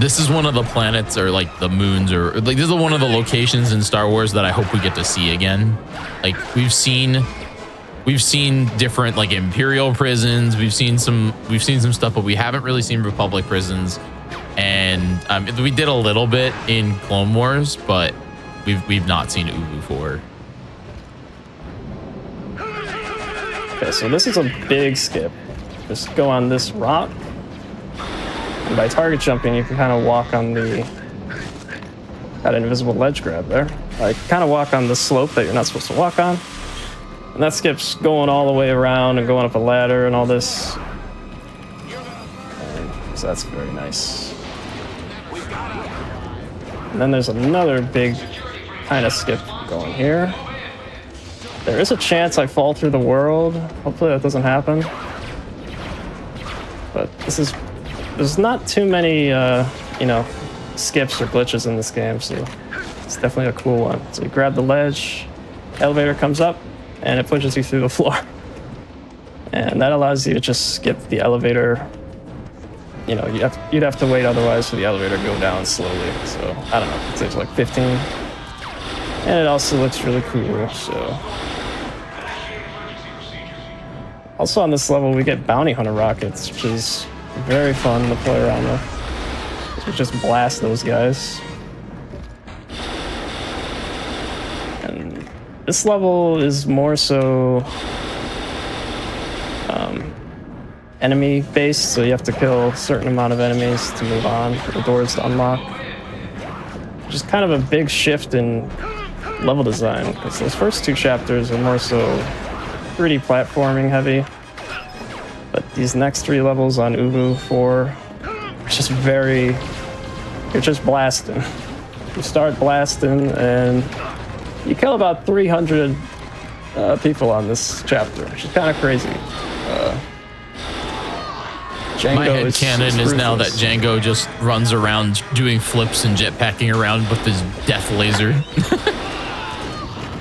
S1: This is one of the planets or like the moons or like this is one of the locations in Star Wars that I hope we get to see again. Like we've seen different like Imperial prisons. We've seen some stuff, but we haven't really seen Republic prisons. And we did a little bit in Clone Wars, but we've not seen Ubu 4.
S14: Okay, so this is a big skip. Just go on this rock. And by target jumping, you can kind of walk on that invisible ledge grab there. Like, kind of walk on the slope that you're not supposed to walk on. And that skip's going all the way around and going up a ladder and all this. And so that's very nice. And then there's another big kind of skip going here. There is a chance I fall through the world. Hopefully that doesn't happen. But there's not too many, skips or glitches in this game, so it's definitely a cool one. So you grab the ledge, elevator comes up, and it pushes you through the floor. And that allows you to just skip the elevator. You know, you'd have to wait otherwise for the elevator to go down slowly. So, I don't know, it takes like 15. And it also looks really cool, so. Also on this level, we get bounty hunter rockets, which is very fun to play around with. Just blast those guys. And this level is more so enemy based, so you have to kill a certain amount of enemies to move on for the doors to unlock. Which is kind of a big shift in level design, because those first 2 chapters are more so 3D platforming heavy. But these next 3 levels on Ubu 4 are just you're just blasting. You start blasting and you kill about 300 people on this chapter, which is kind of crazy.
S1: My headcanon is now that Django just runs around doing flips and jetpacking around with his death laser.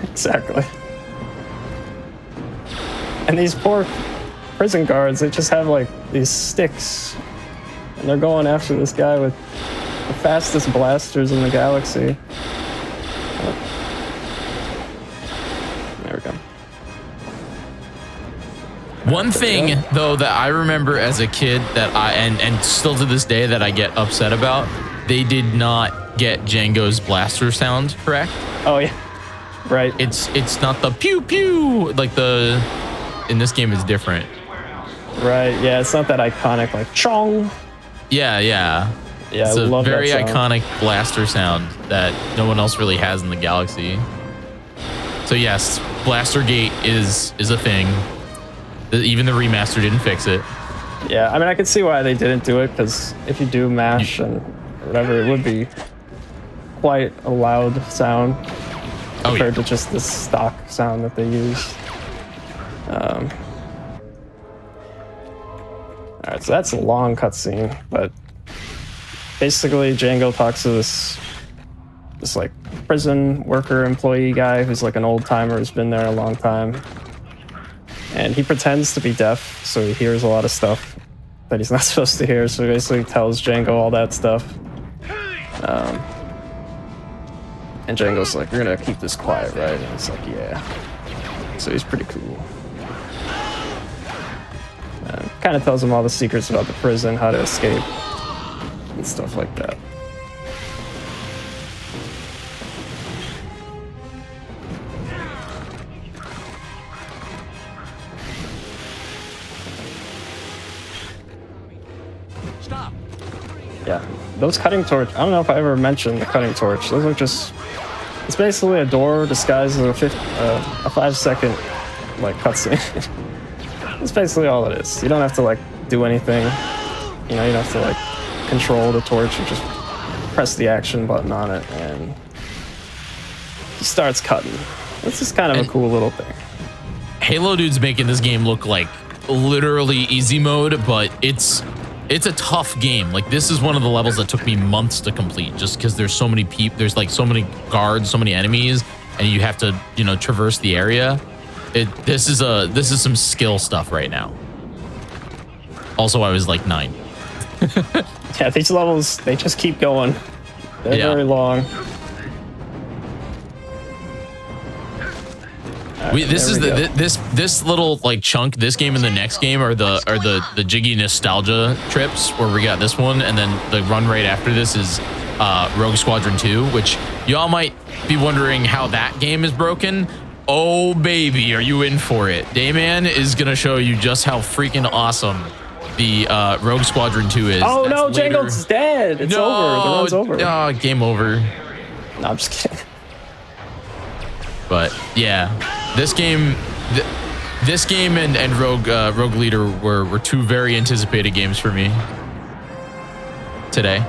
S14: Exactly. And these poor prison guards, they just have like these sticks, and they're going after this guy with the fastest blasters in the galaxy. There we go.
S1: One thing, though, that I remember as a kid that and still to this day that I get upset about, they did not get Django's blaster sound correct.
S14: Oh yeah, right.
S1: It's not the pew pew like in this game is different.
S14: Right. Yeah, it's not that iconic like chong.
S1: Yeah.
S14: Yeah,
S1: It's
S14: I
S1: a
S14: love
S1: very
S14: that sound.
S1: iconic blaster sound that no one else really has in the galaxy. So yes, Blastergate is a thing. Even the remaster didn't fix it.
S14: Yeah, I mean, I can see why they didn't do it, because if you do mash and whatever, it would be quite a loud sound compared to just the stock sound that they use. All right, so that's a long cutscene, but basically Django talks to this like prison worker employee guy who's like an old timer who's been there a long time. And he pretends to be deaf, so he hears a lot of stuff that he's not supposed to hear. So he basically tells Django all that stuff. And Django's like, "You're gonna keep this quiet, right?" And it's like, "Yeah." So he's pretty cool. Kind of tells him all the secrets about the prison, how to escape, and stuff like that. Yeah, those cutting torch, I don't know if I ever mentioned the cutting torch. Those are just, it's basically a door disguised as a 5-second like cutscene. That's basically all it is. You don't have to like do anything. You know, you don't have to like control the torch. You just press the action button on it and he starts cutting. This is kind of a cool little thing.
S1: Halo dude's making this game look like literally easy mode, but it's a tough game. Like, this is one of the levels that took me months to complete, just because there's so many people, there's like so many guards, so many enemies, and you have to, you know, traverse the area. This is some skill stuff right now. Also, I was like 9.
S14: Yeah, these levels, they just keep going. They're very long.
S1: This little like chunk, this game and the next game are the Jiggy nostalgia trips, where we got this one, and then the run right after this is Rogue Squadron 2, which y'all might be wondering how that game is broken. Oh baby, are you in for it? Dayman is gonna show you just how freaking awesome the Rogue Squadron 2 is.
S14: Oh no, Django's dead. It's over. The run's over.
S1: Oh, game over.
S14: No, I'm just kidding.
S1: But yeah, this game and Rogue Leader were 2 very anticipated games for me today.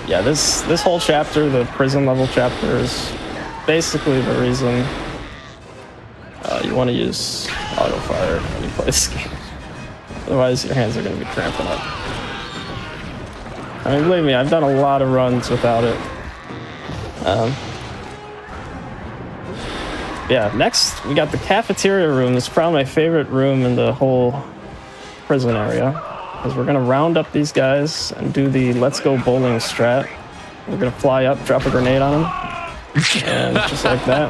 S14: Yeah, this whole chapter, the prison level chapter, is basically the reason you want to use auto fire when you play this game. Otherwise, your hands are going to be cramping up. I mean, believe me, I've done a lot of runs without it. Yeah, next we got the cafeteria room. It's probably my favorite room in the whole prison area, because we're gonna round up these guys and do the let's go bowling strat. We're gonna fly up, drop a grenade on them, and just like that.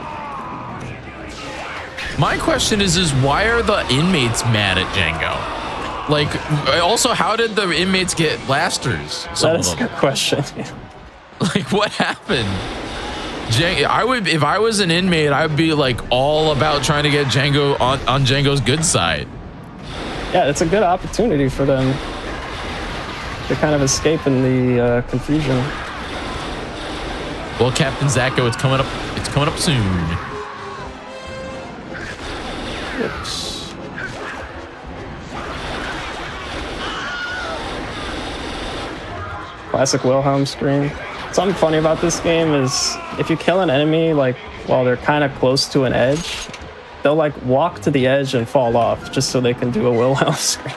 S1: My question is why are the inmates mad at Django? Like, also, how did the inmates get blasters?
S14: That is a good question.
S1: Like, what happened? I would, if I was an inmate, I'd be like all about trying to get Django on Django's good side.
S14: Yeah, it's a good opportunity for them to kind of escape in the confusion.
S1: Well, Captain Zacko, it's coming up. It's coming up soon.
S14: Oops. Classic Wilhelm scream. Something funny about this game is if you kill an enemy like while they're kind of close to an edge, they'll like walk to the edge and fall off just so they can do a Wilhelm scream.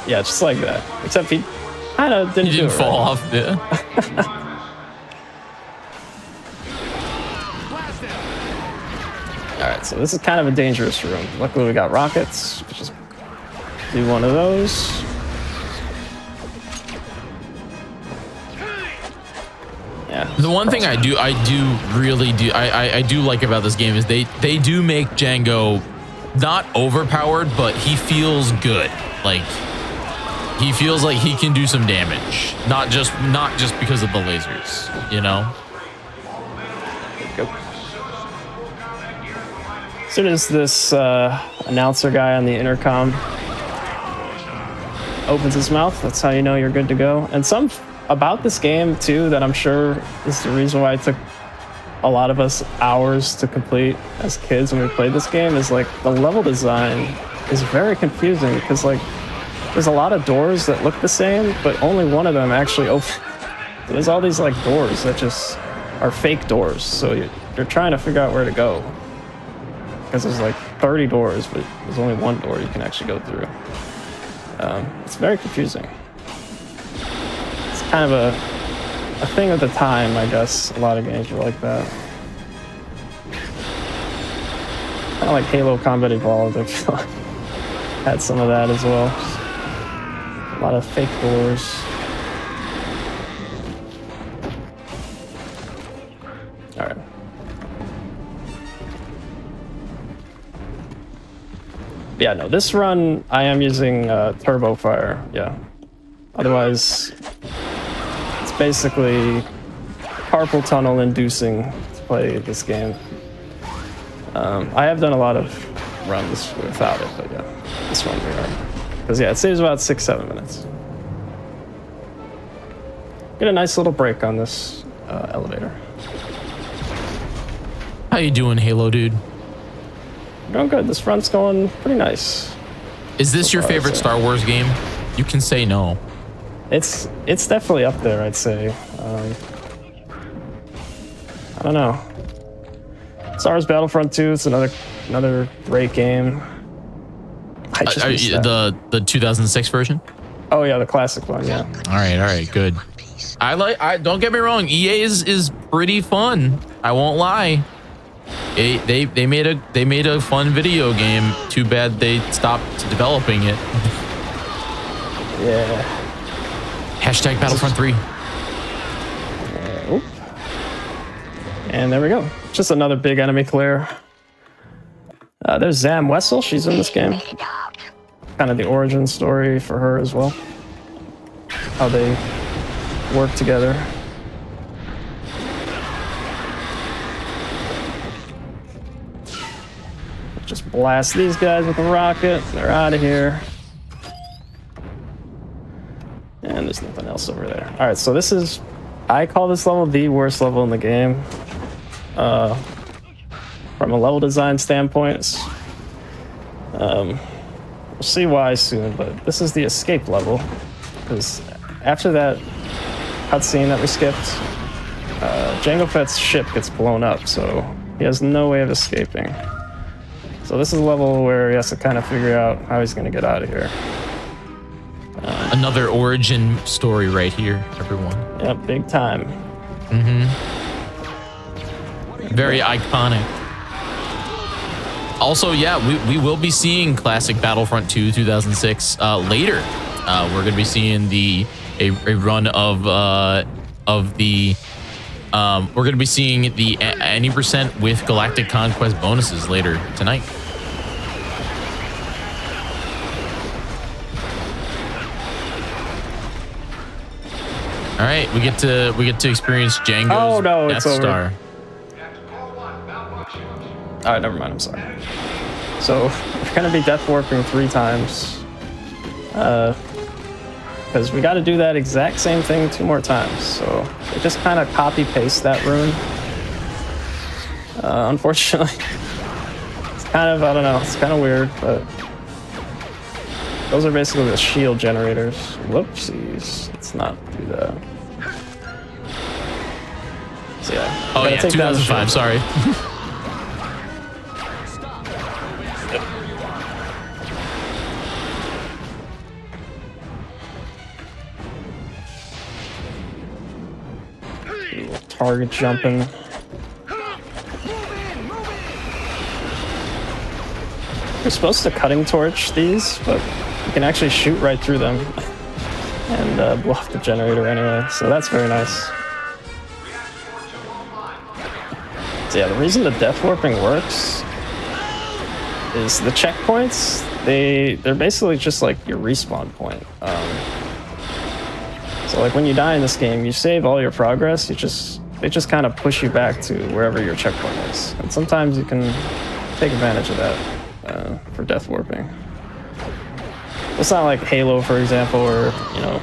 S14: Just like that. Except he kind of didn't
S1: fall off. Yeah.
S14: All right, so this is kind of a dangerous room. Luckily, we got rockets. We'll just do one of those. Yeah.
S1: The one thing I do like about this game is they do make Django not overpowered, but he feels good. Like he feels like he can do some damage, not just because of the lasers, you know.
S14: Go. As soon as this announcer guy on the intercom opens his mouth, that's how you know you're good to go. And some about this game too that I'm sure is the reason why it took a lot of us hours to complete as kids when we played this game is like the level design is very confusing because like there's a lot of doors that look the same, but only one of them actually opens. There's all these like doors that just are fake doors, so you're trying to figure out where to go because there's like 30 doors, but there's only one door you can actually go through. It's very confusing. It's kind of a thing of the time, I guess. A lot of games were like that. Kind of like Halo Combat Evolved, I feel like had some of that as well. A lot of fake doors. All right. Yeah, no, this run I am using Turbo Fire. Yeah. Otherwise, it's basically carpal tunnel inducing to play this game. I have done a lot of runs without it, but yeah, this one we are. Because yeah, it saves about 6-7 minutes. Get a nice little break on this elevator.
S1: How you doing, Halo dude?
S14: Doing good. This run's going pretty nice.
S1: Is this your favorite Star Wars game? You can say no.
S14: It's definitely up there, I'd say. I don't know. Star Wars Battlefront II. It's another great game.
S1: The 2006 version.
S14: Oh yeah, the classic one. Yeah.
S1: All right, good. I don't get me wrong. EA is pretty fun. I won't lie. They made a fun video game. Too bad they stopped developing it.
S14: Yeah.
S1: Hashtag Battlefront 3.
S14: And there we go. Just another big enemy clear. There's Zam Wessel. She's in this game. Kind of the origin story for her as well. How they work together. Just blast these guys with a rocket. They're out of here. And there's nothing else over there. All right, so this is, I call this level the worst level in the game. From a level design standpoint, we'll see why soon, but this is the escape level. Because after that cutscene that we skipped, Jango Fett's ship gets blown up, so he has no way of escaping. So this is a level where he has to kind of figure out how he's going to get out of here.
S1: Another origin story right here, everyone.
S14: Yep, big time.
S1: Mm-hmm. Very iconic. Also, yeah, we will be seeing classic Battlefront 2 2006 later. We're going to be seeing a run of the we're going to be seeing the any % with Galactic Conquest bonuses later tonight. All right, we get to experience Django's
S14: Oh no,
S1: Death
S14: it's over.
S1: Star.
S14: All right, never mind. I'm sorry. So we're gonna be death warping 3 times, because we got to do that exact same thing 2 more times. So we just kind of copy paste that rune. Unfortunately, it's kind of, I don't know, it's kind of weird, but those are basically the shield generators. Whoopsies, let's not do that. So yeah.
S1: Oh yeah, 2005. Sorry.
S14: Target jumping. We're supposed to cutting torch these, but you can actually shoot right through them and blow up the generator anyway, so that's very nice. So yeah, the reason the death warping works is the checkpoints, they're basically just like your respawn point. So like when you die in this game, you save all your progress, they just kind of push you back to wherever your checkpoint is. And sometimes you can take advantage of that for death warping. It's not like Halo, for example, where, you know,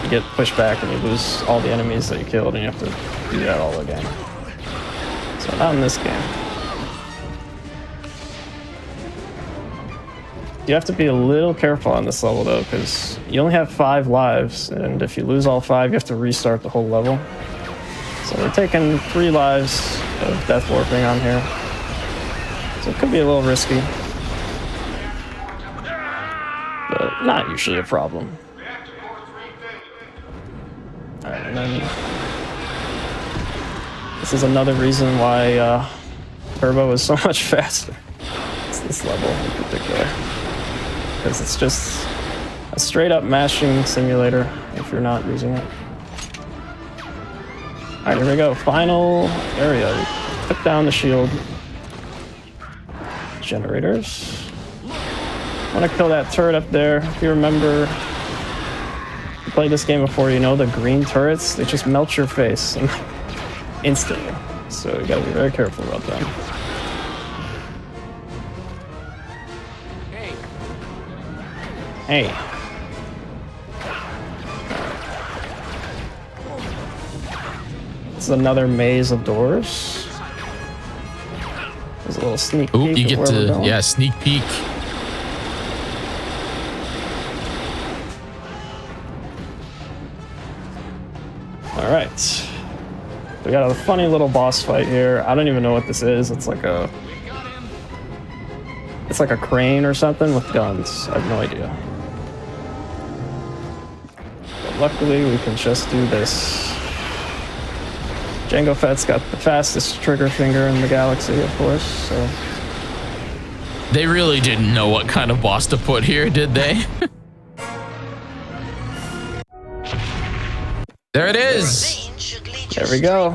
S14: you get pushed back and you lose all the enemies that you killed and you have to do that all again. So not in this game. You have to be a little careful on this level though, because you only have 5 lives, and if you lose all 5, you have to restart the whole level. So we're taking 3 lives of death warping on here. So it could be a little risky, but not usually a problem. Alright, and then this is another reason why Turbo is so much faster. It's this level in particular, because it's just a straight up mashing simulator if you're not using it. Alright, here we go. Final area. We took down the shield generators. I want to kill that turret up there. If you remember, you played this game before, you know the green turrets, they just melt your face instantly. So you gotta be very careful about them. Hey. This is another maze of doors. There's a little sneak peek.
S1: Ooh, you get to, yeah, sneak peek.
S14: All right. We got a funny little boss fight here. I don't even know what this is. It's like a crane or something with guns. I have no idea. But luckily, we can just do this. Jango Fett's got the fastest trigger finger in the galaxy, of course, so...
S1: They really didn't know what kind of boss to put here, did they? There it is!
S14: There we go.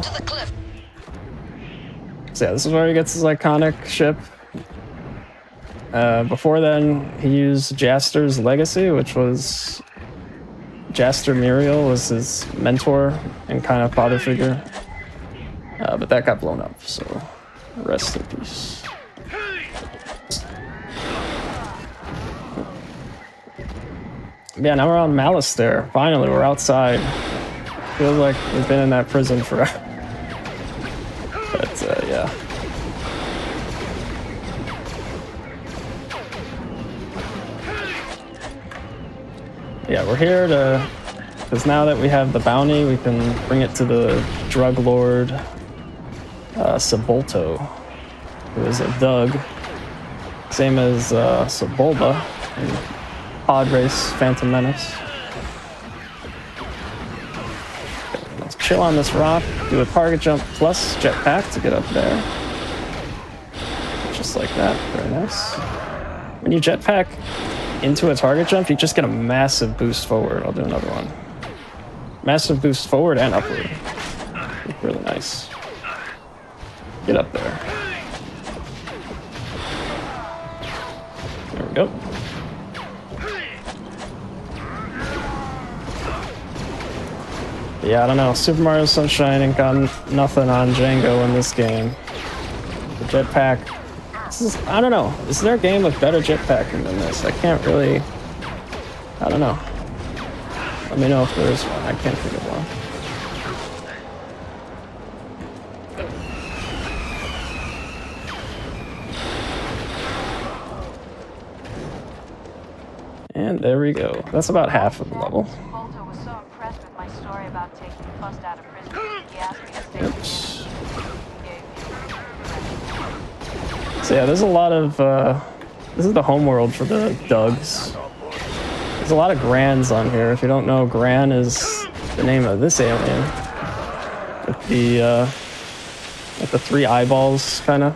S14: So yeah, this is where he gets his iconic ship. Before then, he used Jaster's Legacy, which was... Jaster Muriel was his mentor and kind of father figure. But that got blown up, so rest in peace. Yeah, now we're on Malastare. Finally, we're outside. Feels like we've been in that prison forever. But, yeah. Yeah, we're here to... Because now that we have the bounty, we can bring it to the drug lord, Sebulto, who is a Dug. Same as Sebulba in Pod Race Phantom Menace. Let's chill on this rock, do a target jump plus jetpack to get up there. Just like that, very nice. When you jetpack into a target jump, you just get a massive boost forward. I'll do another one. Massive boost forward and upward. Really nice. Get up there. There we go. Yeah, I don't know. Super Mario Sunshine ain't got nothing on Django in this game. The jetpack. I don't know. Is there a game with better jetpacking than this? I can't really. I don't know. Let me know if there is one. I can't think of one. And there we go. That's about half of the level. Oops. So yeah, there's a lot of, this is the homeworld for the Dougs. There's a lot of Grans on here. If you don't know, Gran is the name of this alien. With the 3 eyeballs, kinda.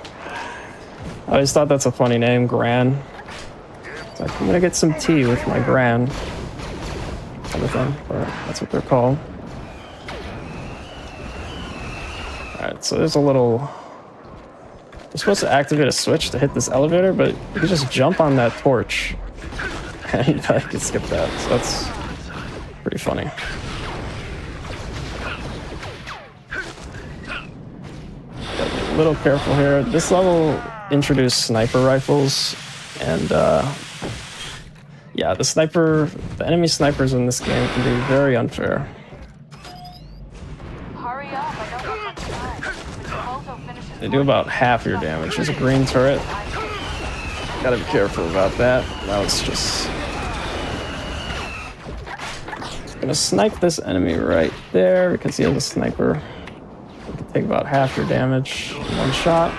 S14: I always thought that's a funny name, Gran. It's like, I'm gonna get some tea with my Gran. Kind of thing, but that's what they're called. Alright, so there's a little... You're supposed to activate a switch to hit this elevator, but you can just jump on that torch. And I can skip that, so that's pretty funny. Gotta be a little careful here. This level introduced sniper rifles, and yeah, the enemy snipers in this game can be very unfair. They do about half your damage. There's a green turret. Gotta be careful about that. Now it's just... Gonna snipe this enemy right there because he has a sniper. You can take about half your damage in one shot.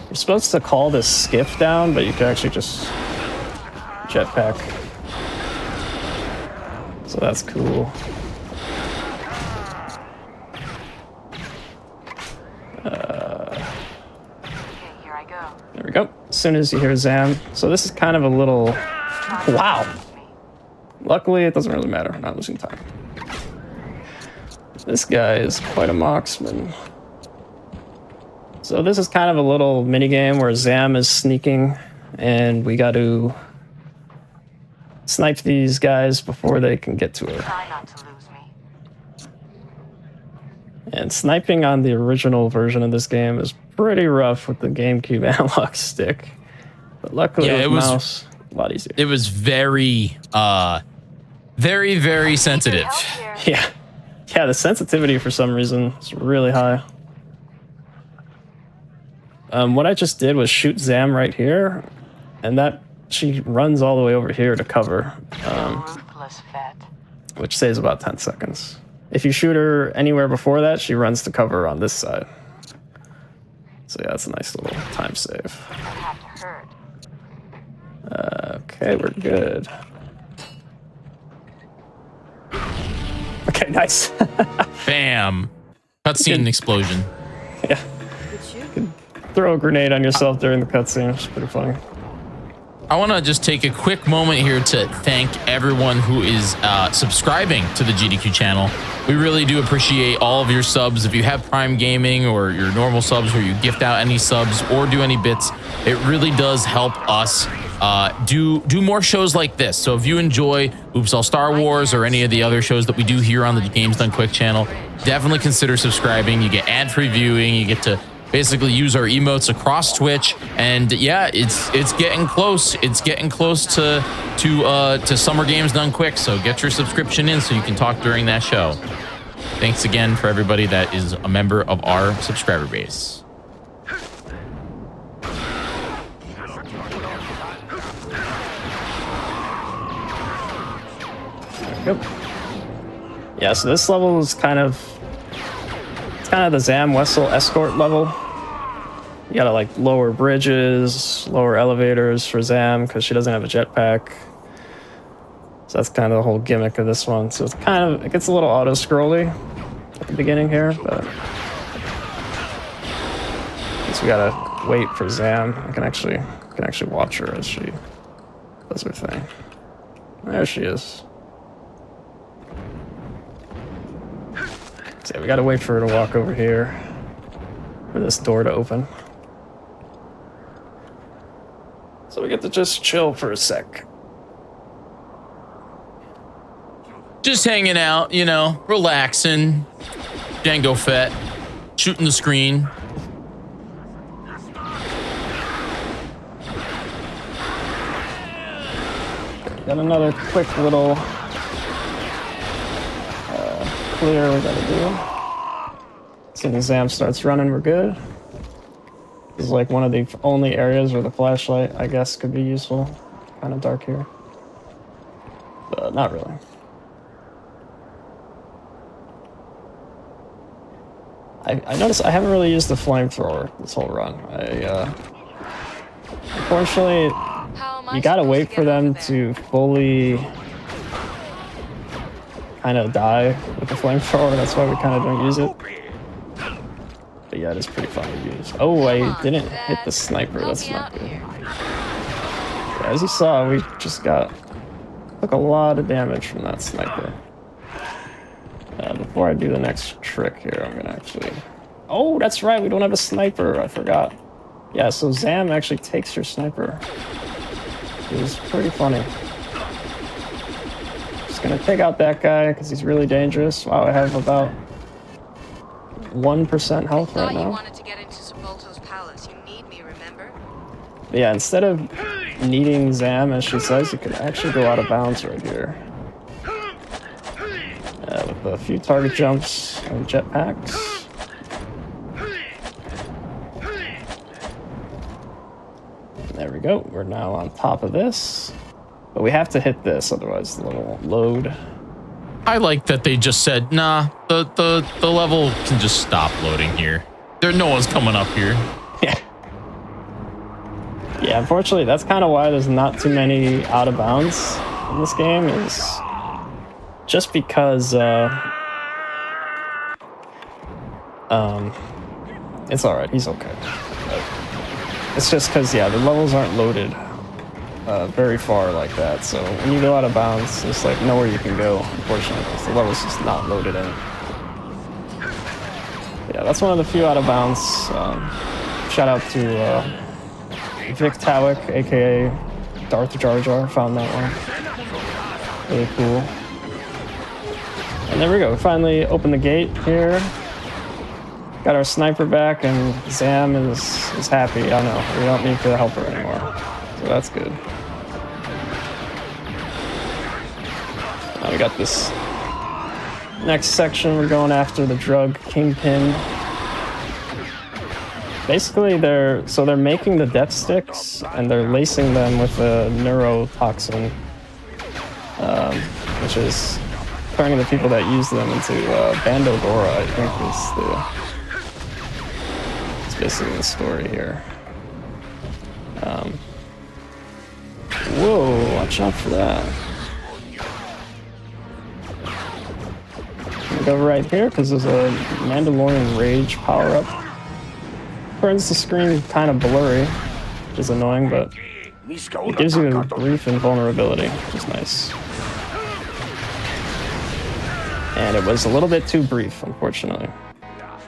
S14: You're supposed to call this skiff down, but you can actually just jetpack. So that's cool. There we go. As soon as you hear Zam. So this is kind of a little... Wow! Luckily, it doesn't really matter. I'm not losing time. This guy is quite a marksman. So this is kind of a little mini-game where Zam is sneaking, and we got to snipe these guys before they can get to her. And sniping on the original version of this game is pretty rough with the GameCube analog stick. But luckily with mouse, a lot easier.
S1: It was very, very sensitive.
S14: Yeah. Yeah, the sensitivity for some reason is really high. What I just did was shoot Zam right here, and that she runs all the way over here to cover, which saves about 10 seconds. If you shoot her anywhere before that, she runs to cover on this side. So yeah, that's a nice little time save. Okay, we're good. Okay, nice.
S1: Bam. Cutscene explosion.
S14: Yeah. You can throw a grenade on yourself during the cutscene, which is pretty funny.
S1: I want to just take a quick moment here to thank everyone who is subscribing to the GDQ channel. We really do appreciate all of your subs. If you have Prime Gaming or your normal subs where you gift out any subs or do any bits, it really does help us do more shows like this. So if you enjoy Oops All Star Wars or any of the other shows that we do here on the Games Done Quick channel, definitely consider subscribing. You get ad-free viewing. You get to basically use our emotes across Twitch, and yeah, it's getting close. It's getting close to Summer Games Done Quick. So get your subscription in so you can talk during that show. Thanks again for everybody that is a member of our subscriber base.
S14: Yep. Yeah, so this level is kind of the Zam Wessel escort level. You gotta like lower bridges, lower elevators for Zam because she doesn't have a jetpack. So that's kind of the whole gimmick of this one. So it's it gets a little auto-scrolly at the beginning here, but I guess we gotta wait for Zam. I can actually watch her as she does her thing. There she is. So yeah, we gotta wait for her to walk over here for this door to open. So we get to just chill for a sec.
S1: Just hanging out, you know, relaxing. Django Fett, shooting the screen.
S14: Got another quick little clear we gotta do. As soon as Zam starts running, we're good. This is like one of the only areas where the flashlight, I guess, could be useful. Kind of dark here. But not really. I noticed I haven't really used the flamethrower this whole run. Unfortunately, you gotta wait for them to fully kind of die with the flamethrower. That's why we kind of don't use it. But yeah, it is pretty fun to use. Oh, I didn't hit the sniper. That's not good. Yeah, as you saw, we just took a lot of damage from that sniper. Before I do the next trick here, I'm gonna actually... Oh, that's right, we don't have a sniper. I forgot. Yeah, so Zam actually takes your sniper. It was pretty funny. Just gonna take out that guy because he's really dangerous. Wow, I have about 1% health right now.
S16: You wanted to get into Sepulto's palace. You need me, remember?
S14: But yeah, instead of needing Zam, as she says, you could actually go out of bounds right here. With a few target jumps and jetpacks. There we go. We're now on top of this. But we have to hit this, otherwise the level won't load.
S1: I like that they just said, nah, the level can just stop loading here. No one's coming up here.
S14: Yeah. Yeah, unfortunately, that's kind of why there's not too many out of bounds in this game, is just because it's alright, he's okay. But it's just because, yeah, the levels aren't loaded very far like that, so when you go out of bounds, there's like nowhere you can go, unfortunately, because the level's just not loaded in. Yeah, that's one of the few out of bounds. Shout out to Vic Tawick, aka Darth Jar Jar, found that one. Really cool. And there we go, we finally opened the gate here. Got our sniper back, and Zam is happy. I know, we don't need to help her anymore. So that's good. Now we got this next section, we're going after the drug kingpin. Basically, they're making the death sticks, and they're lacing them with a neurotoxin, which is turning the people that use them into Bandodora, I think is basically the story here. Whoa, watch out for that. I'm gonna go right here, because there's a Mandalorian Rage power-up. Turns the screen kind of blurry, which is annoying, but it gives you a brief invulnerability, which is nice. And it was a little bit too brief, unfortunately.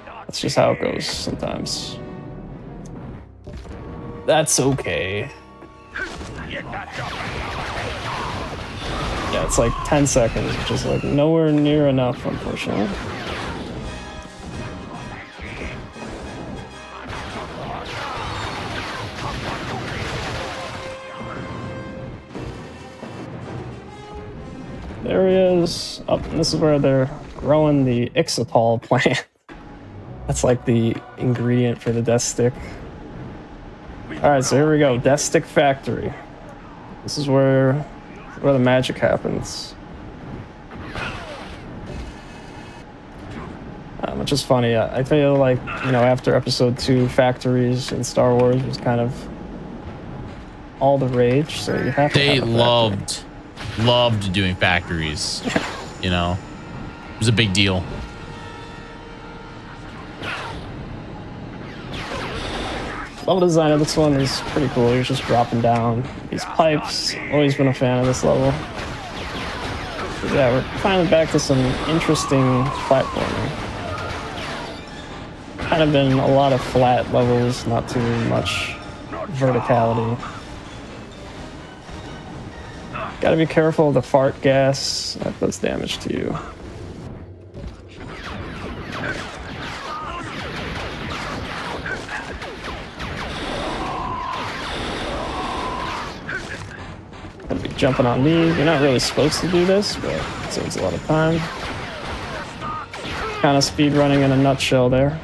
S14: That's just how it goes sometimes. That's okay. Yeah, it's like 10 seconds, which is like nowhere near enough, unfortunately. There he is. Oh, and this is where they're growing the Ixatal plant. That's like the ingredient for the Death Stick. Alright, so here we go. Death Stick Factory. This is where the magic happens. Which is funny. I feel like, you know, after episode 2, factories in Star Wars was kind of all the rage, so you have to have a factory.
S1: Loved doing factories. You know, it was a big deal.
S14: Level design of this one is pretty cool. You're just dropping down these pipes. Always been a fan of this level. But yeah, we're finally back to some interesting platforming. Kind of been a lot of flat levels, not too much verticality. Gotta be careful of the fart gas. That does damage to you. Gotta be jumping on these. You're not really supposed to do this, but it saves a lot of time. Kind of speed running in a nutshell there.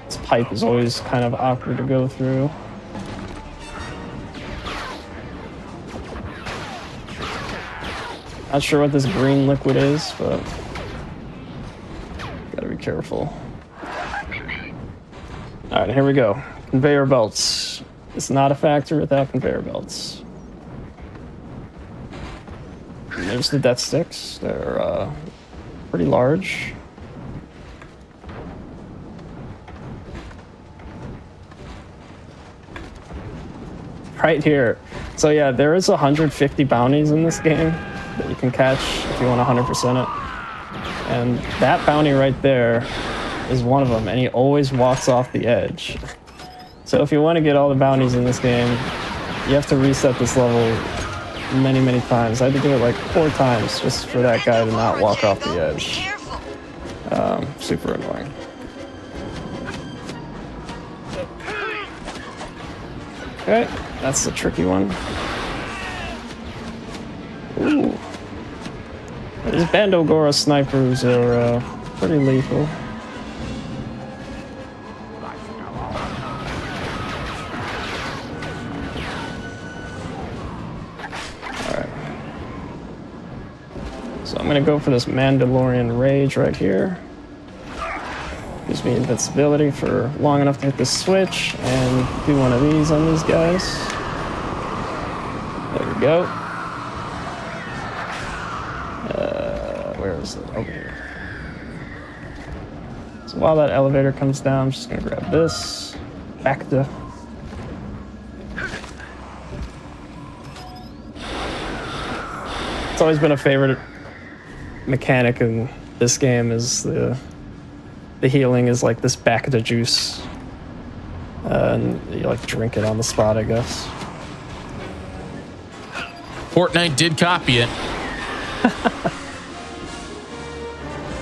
S14: This pipe is always kind of awkward to go through. Not sure what this green liquid is, but gotta be careful. Alright, here we go. Conveyor belts. It's not a factory without conveyor belts. And there's the death sticks. They're pretty large. Right here. So yeah, there is 150 bounties in this game that you can catch if you want 100% it. And that bounty right there is one of them, and he always walks off the edge. So if you want to get all the bounties in this game, you have to reset this level many, many times. I had to do it like 4 times just for that guy to not walk off the edge. Super annoying. Okay, that's the tricky one. Ooh. These Bandogora snipers are pretty lethal. So I'm gonna go for this Mandalorian Rage right here. Gives me invincibility for long enough to hit this switch and do one of these on these guys. There we go. Where is it? Over here. So while that elevator comes down, I'm just gonna grab this. Back to. It's always been a favorite mechanic in this game is the healing is like this back to juice, and you like drink it on the spot, I guess.
S1: Fortnite did copy it.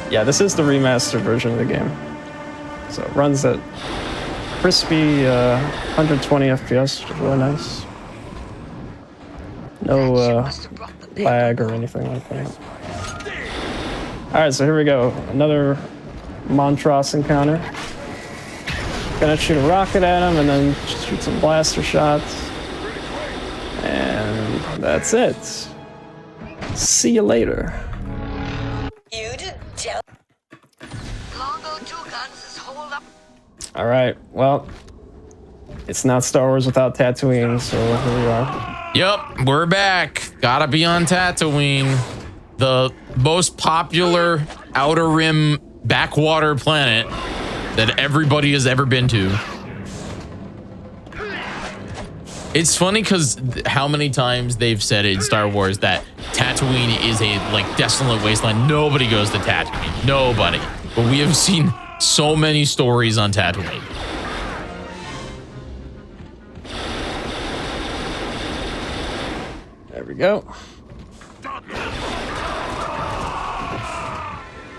S14: Yeah, this is the remastered version of the game, so it runs at crispy 120 FPS, which is really nice. No lag or anything like that. Alright, so here we go. Another Montross encounter. Gonna shoot a rocket at him and then shoot some blaster shots. And that's it. See you later.
S15: You did tell. Longbow 2 guns is hold up.
S14: Alright, well, it's not Star Wars without Tatooine, so here we are.
S1: Yep, we're back. Gotta be on Tatooine. The most popular Outer Rim backwater planet that everybody has ever been to. It's funny because how many times they've said it in Star Wars that Tatooine is a like desolate wasteland. Nobody goes to Tatooine. Nobody. But we have seen so many stories on Tatooine.
S14: There we go.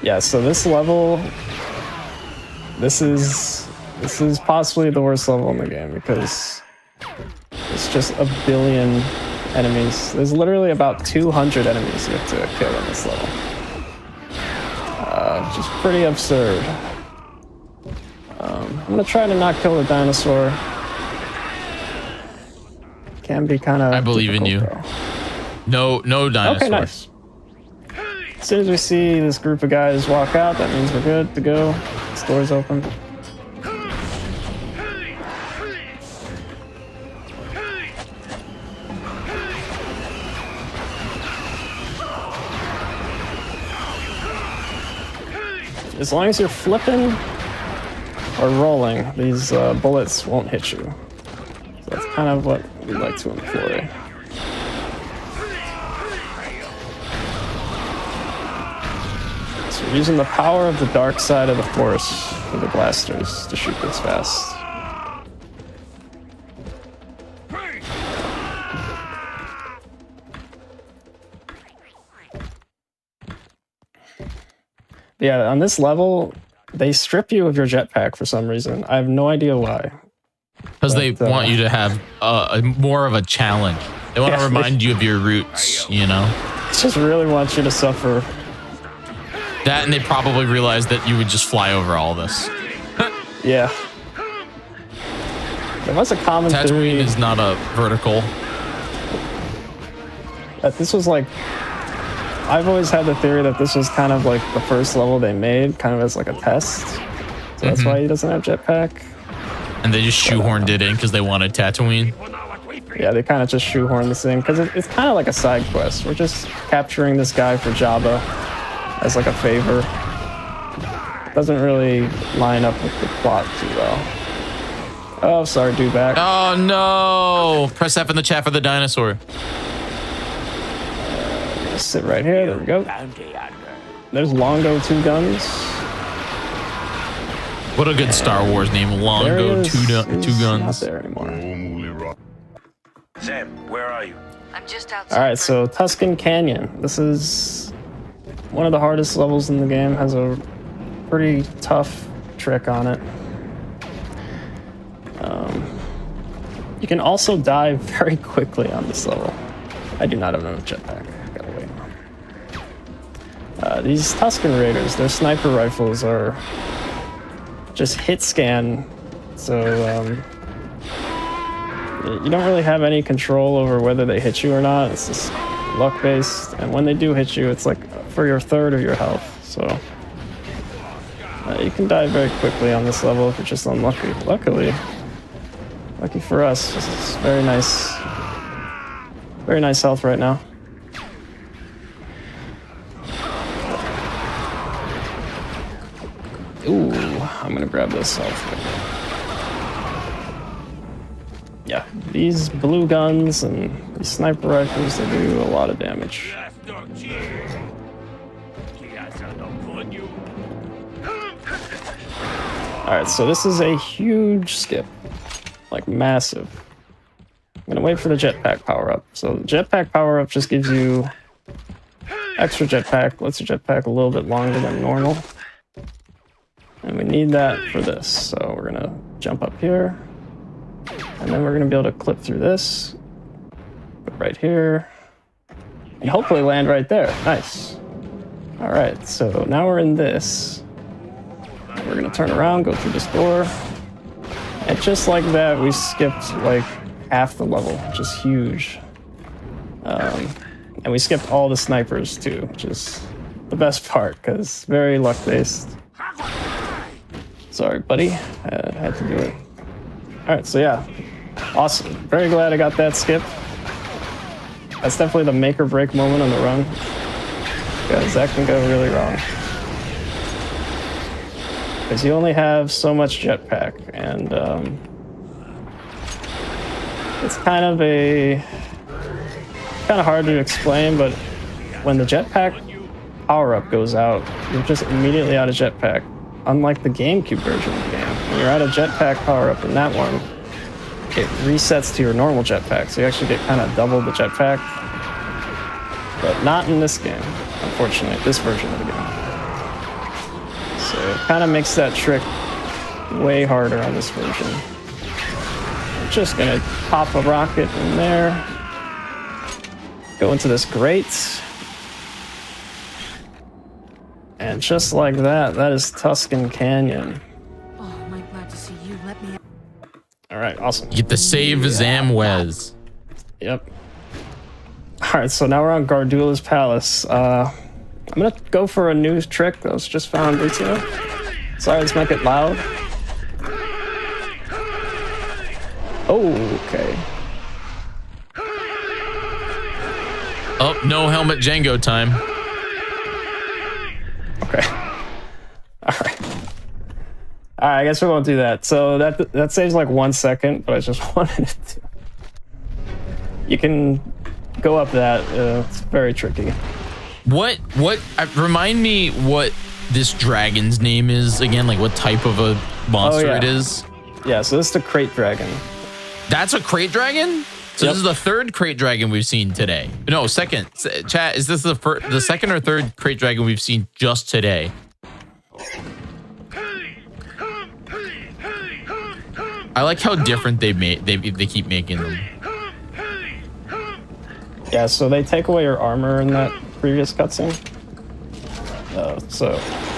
S14: Yeah, so this level, this is possibly the worst level in the game because it's just a billion enemies. There's literally about 200 enemies you have to kill in this level. Which is pretty absurd. I'm gonna try to not kill the dinosaur. Can be kind of.
S1: I believe in you. Though. No dinosaur.
S14: Okay, nice. As soon as we see this group of guys walk out, that means we're good to go. This door's open. As long as you're flipping or rolling, these bullets won't hit you. So that's kind of what we like to employ. So we're using the power of the dark side of the Force for the blasters to shoot this fast. Yeah, on this level, they strip you of your jetpack for some reason. I have no idea why.
S1: Because they want you to have more of a challenge. They want to remind you of your roots, you know?
S14: Just really want you to suffer.
S1: That, and they probably realized that you would just fly over all this.
S14: Yeah. There was a common
S1: Tatooine
S14: theory
S1: is not a vertical.
S14: that this was like... I've always had the theory that this was kind of like the first level they made, kind of as like a test. So that's why he doesn't have jetpack.
S1: And they just shoehorned it in because they wanted Tatooine.
S14: Yeah, they kind of just shoehorned this in because it's kind of like a side quest. We're just capturing this guy for Jabba as like a favor. Doesn't really line up with the plot too well. Oh, sorry, Dewback.
S1: Oh no! Press F in the chat for the dinosaur.
S14: Sit right here. There we go. There's Longo 2 guns.
S1: What a good Star Wars name, Longo two guns.
S14: Not there anymore.
S12: Sam, where are you?
S16: I'm just outside.
S14: All right, so Tuscan Canyon. This is one of the hardest levels in the game. Has a pretty tough trick on it. You can also die very quickly on this level. I do not have enough jetpack. Gotta wait. These Tuscan Raiders, their sniper rifles are just hit scan, so you don't really have any control over whether they hit you or not. It's just luck based, and when they do hit you, it's like for your third of your health. So you can die very quickly on this level if you're just unlucky. Lucky for us, it's very nice health right now. Ooh, I'm gonna grab this health. Yeah, these blue guns and these sniper rifles, they do a lot of damage. Alright, so this is a huge skip. Like, massive. I'm gonna wait for the jetpack power-up. So the jetpack power-up just gives you extra jetpack, lets your jetpack a little bit longer than normal. And we need that for this. So we're gonna jump up here. And then we're gonna be able to clip through this. Go right here. And hopefully land right there. Nice. Alright, so now we're in this. We're gonna turn around, go through this door. And just like that, we skipped like half the level, which is huge. And we skipped all the snipers too, which is the best part, because very luck-based. Sorry, buddy. I had to do it. Alright, so yeah. Awesome. Very glad I got that skip. That's definitely the make or break moment on the run, because that can go really wrong. Because you only have so much jetpack, and it's kind of hard to explain, but when the jetpack power-up goes out, you're just immediately out of jetpack. Unlike the GameCube version of the game, when you're out of jetpack power-up in that one, it resets to your normal jetpack, so you actually get kind of double the jetpack. But not in this game, unfortunately, this version of the game. So it kind of makes that trick way harder on this version. I'm just gonna pop a rocket in there. Go into this grate. And just like that, that is Tuscan Canyon.
S13: Oh, am I glad to see you. Let me...
S14: Alright, awesome.
S1: You get to save Zamwez.
S14: Yep. Alright, so now we're on Gardula's Palace. I'm gonna go for a new trick that was just found recently. Sorry, this might get loud. Oh, okay.
S1: Oh, no helmet Django time.
S14: Okay. Alright. Alright, I guess we won't do that. So that saves like 1 second, but I just wanted it to. You can go up that. It's very tricky.
S1: Remind me what this dragon's name is again? Like what type of a monster it is?
S14: Yeah, so this is the crate dragon.
S1: That's a crate dragon? So this is the third crate dragon we've seen today. No, second. Chat, is this the second or third crate dragon we've seen just today? I like how different they keep making them.
S14: Yeah, so they take away your armor in that previous cutscene.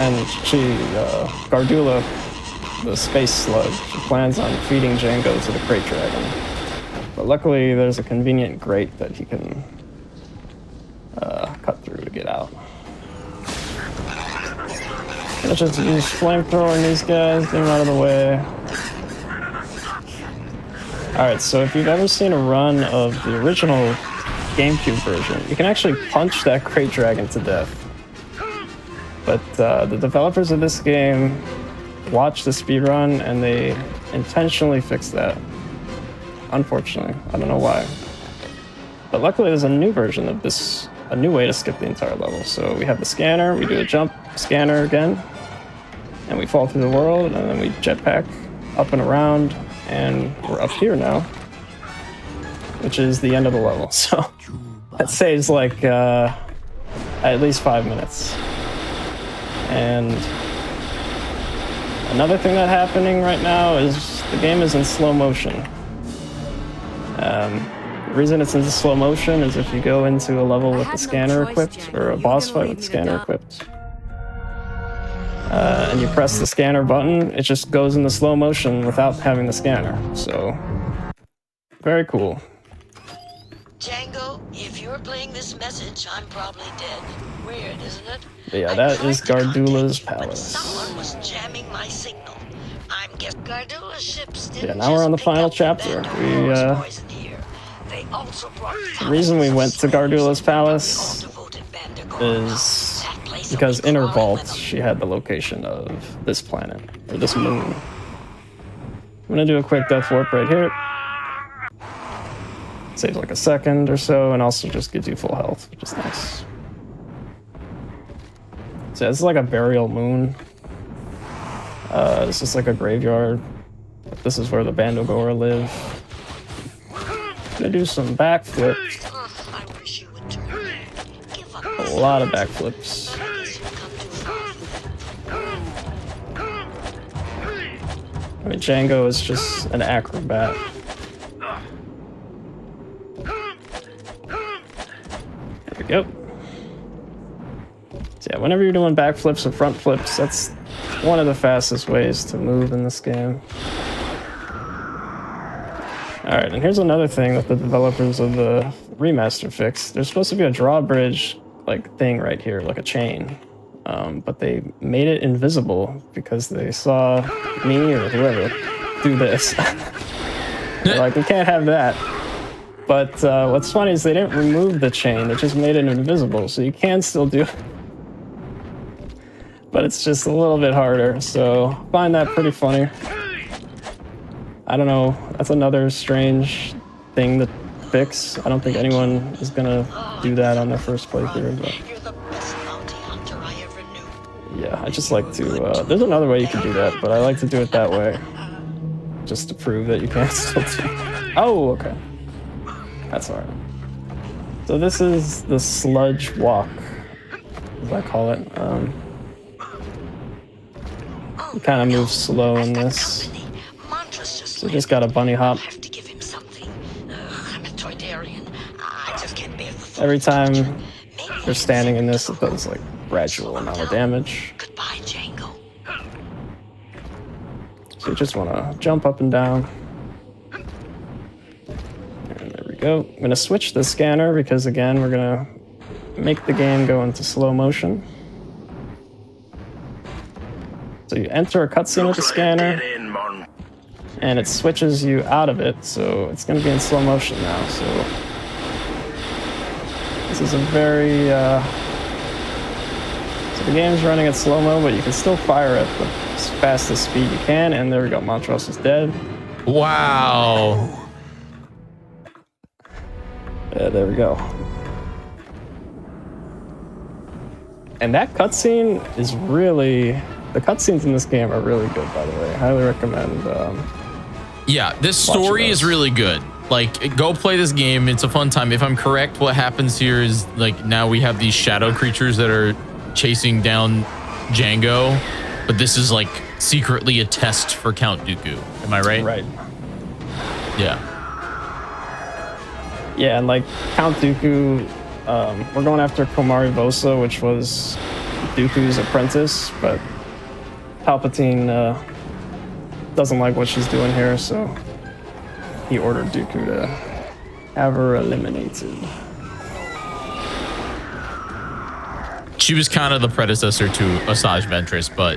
S14: And Gardula, the space slug, she plans on feeding Django to the crate dragon. But luckily, there's a convenient grate that he can cut through to get out. Let's just use flamethrower on these guys, get them out of the way. Alright, so if you've ever seen a run of the original GameCube version, you can actually punch that crate dragon to death. But the developers of this game watched the speedrun and they intentionally fixed that. Unfortunately, I don't know why. But luckily there's a new version of this, a new way to skip the entire level. So we have the scanner, we do a jump, scanner again, and we fall through the world, and then we jetpack up and around, and we're up here now, which is the end of the level. So that saves like at least 5 minutes. And another thing that's happening right now is the game is in slow motion. The reason it's in slow motion is if you go into a level with the scanner equipped, or a boss fight with the scanner equipped, and you press the scanner button, it just goes into slow motion without having the scanner. So, very cool.
S15: Django, if you're playing this message, I'm probably dead. Weird, isn't it?
S14: But yeah, that is Gardula's palace.
S15: Someone was jamming my signal. I'm guessing Gardula's ships didn't.
S14: Yeah, now we're on the final chapter. The reason we went to Gardula's palace is because in her vault she had the location of this planet, or this moon. I'm gonna do a quick death warp right here. Saves like a second or so, and also just gives you full health, which is nice. So it's like a burial moon. This is like a graveyard. This is where the Bandogora live. I'm gonna do some backflips. A lot of backflips. I mean, Django is just an acrobat. There we go. So yeah, whenever you're doing backflips or front flips, that's one of the fastest ways to move in this game. Alright, and here's another thing that the developers of the remaster fixed. There's supposed to be a drawbridge like thing right here, like a chain. But they made it invisible because they saw me or whoever do this. They're like, we can't have that. But what's funny is they didn't remove the chain, they just made it invisible, so you can still do it. But it's just a little bit harder, so I find that pretty funny. I don't know, that's another strange thing to fix. I don't think anyone is gonna do that on their first playthrough, but yeah, I just like to, there's another way you can do that, but I like to do it that way. Just to prove that you can still do it. Oh, okay. That's alright. So this is the sludge walk, as I call it. You kind of move slow in this. So you just got a bunny hop. Every time you're standing in this, it does like gradual amount of damage. So you just want to jump up and down. And there we go. I'm going to switch the scanner because again, we're going to make the game go into slow motion. So you enter a cutscene with the scanner, and it switches you out of it, so it's going to be in slow motion now. So this is a very so the game's running at slow-mo, but you can still fire at the fastest speed you can, and there we go, Montrose is dead.
S1: Wow.
S14: Yeah, there we go. And that cutscene is really, the cutscenes in this game are really good, by the way. Highly recommend.
S1: Yeah, this story is really good. Like, go play this game. It's a fun time. If I'm correct, what happens here is, like, now we have these shadow creatures that are chasing down Django, but this is, like, secretly a test for Count Dooku. Am I right?
S14: Right.
S1: Yeah.
S14: Yeah, and, like, Count Dooku, we're going after Komari Vosa, which was Dooku's apprentice, but Palpatine doesn't like what she's doing here, so he ordered Dooku to have her eliminated.
S1: She was kind of the predecessor to Asajj Ventress, but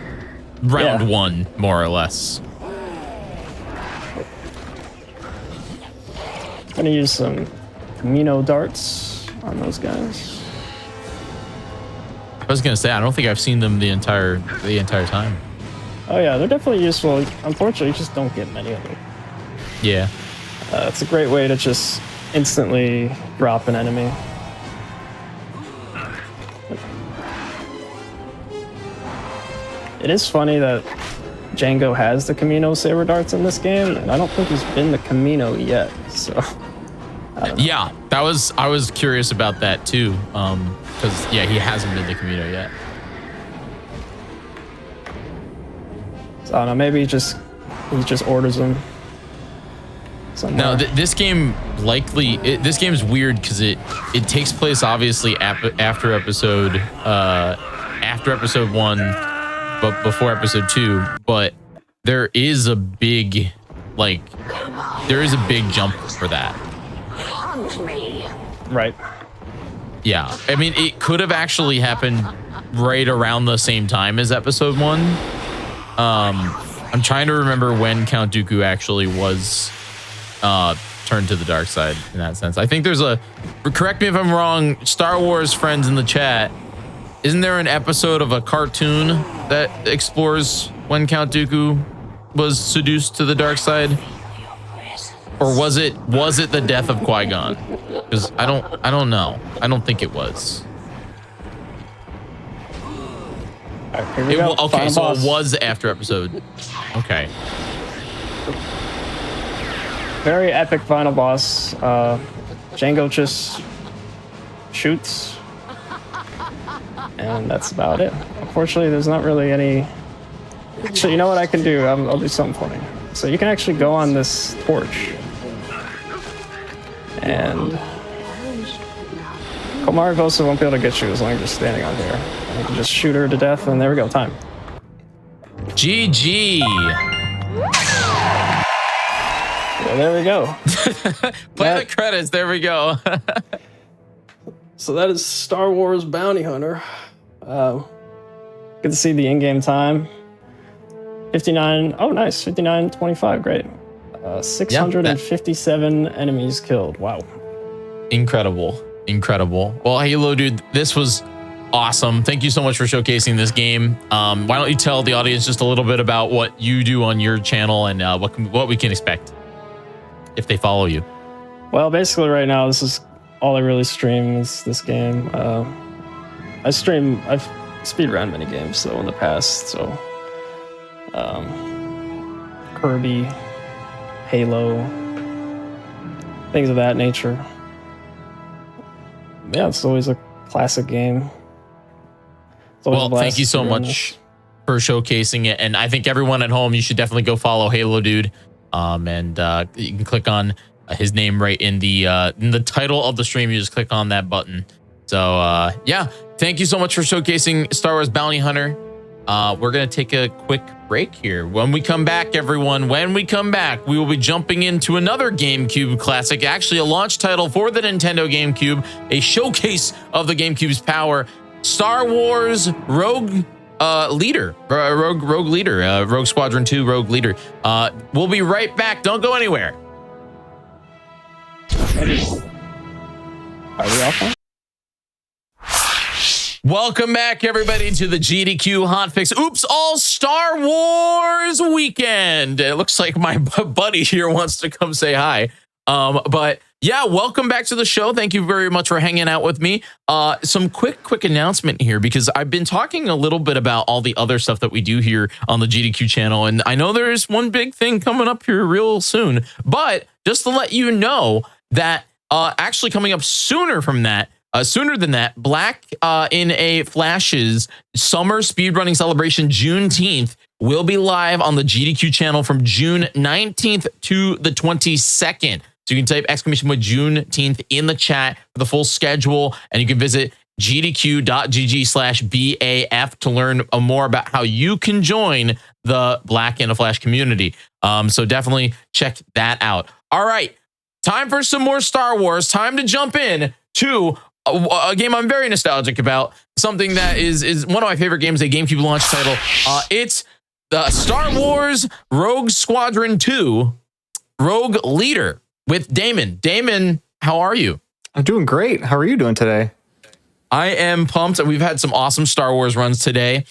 S1: round one, more or less.
S14: I'm gonna use some Camino darts on those guys.
S1: I was gonna say, I don't think I've seen them the entire time.
S14: Oh yeah, they're definitely useful. Unfortunately, you just don't get many of them.
S1: Yeah.
S14: It's a great way to just instantly drop an enemy. It is funny that Django has the Camino saber darts in this game, and I don't think he's been the Camino yet. So,
S1: yeah, I was curious about that too, because yeah, he hasn't been the Camino yet.
S14: So I don't know, maybe he just orders them.
S1: No, this game this game is weird because it takes place obviously after episode 1, but before episode 2. But there is a big jump for that.
S14: Right.
S1: Yeah, I mean, it could have actually happened right around the same time as episode 1. I'm trying to remember when Count Dooku actually was turned to the dark side in that sense. I think there's correct me if I'm wrong, Star Wars friends in the chat, isn't there an episode of a cartoon that explores when Count Dooku was seduced to the dark side? Or was it the death of Qui-Gon? Because I don't know. I don't think it was. Okay, so it was after episode. Okay.
S14: Very epic final boss. Django just shoots, and that's about it. Unfortunately, there's not really any. Actually, you know what I can do? I'll do something funny. So you can actually go on this torch, and Komari Vosa won't be able to get you as long as you're standing on here. And you can just shoot her to death, and there we go. Time.
S1: GG.
S14: Well, there we go.
S1: Play the credits. There we go.
S14: So that is Star Wars Bounty Hunter. Good to see the in-game time. 59. Oh, nice. 59:25. Great. 657 enemies killed. Wow.
S1: Incredible. Well, Halo dude, this was awesome. Thank you so much for showcasing this game. Why don't you tell the audience just a little bit about what you do on your channel and what we can expect if they follow you?
S14: Well, basically right now, this is all I really stream is this game. I've speedrun many games though in the past, so Kirby, Halo, things of that nature. Yeah, it's always a classic game.
S1: Well, thank you so much for showcasing it, and I think everyone at home, you should definitely go follow Halo dude. And you can click on his name right in the title of the stream. You just click on that button. So yeah, thank you so much for showcasing Star Wars Bounty Hunter. We're gonna take a quick break here. When we come back, everyone, we will be jumping into another GameCube classic, actually a launch title for the Nintendo GameCube, a showcase of the GameCube's power, Star Wars Rogue Leader, Rogue Squadron 2 Rogue Leader. We'll be right back. Don't go anywhere.
S14: Are we off?
S1: Welcome back, everybody, to the GDQ Hotfix. Oops, all Star Wars weekend. It looks like my buddy here wants to come say hi. But Yeah, welcome back to the show. Thank you very much for hanging out with me. Some quick announcement here, because I've been talking a little bit about all the other stuff that we do here on the GDQ channel, and I know there's one big thing coming up here real soon. But just to let you know that actually coming up sooner than that, Black in a Flash's Summer Speedrunning Celebration Juneteenth will be live on the GDQ channel from June 19th to the 22nd. So you can type !Juneteenth in the chat for the full schedule, and you can visit gdq.gg/BAF to learn more about how you can join the Black in a Flash community. So definitely check that out. All right, time for some more Star Wars. Time to jump in to a game I'm very nostalgic about, something that is one of my favorite games, a GameCube launch title. It's the Star Wars Rogue Squadron 2 Rogue Leader with Damon. Damon, how are you?
S17: I'm doing great. How are you doing today?
S1: I am pumped. We've had some awesome Star Wars runs today.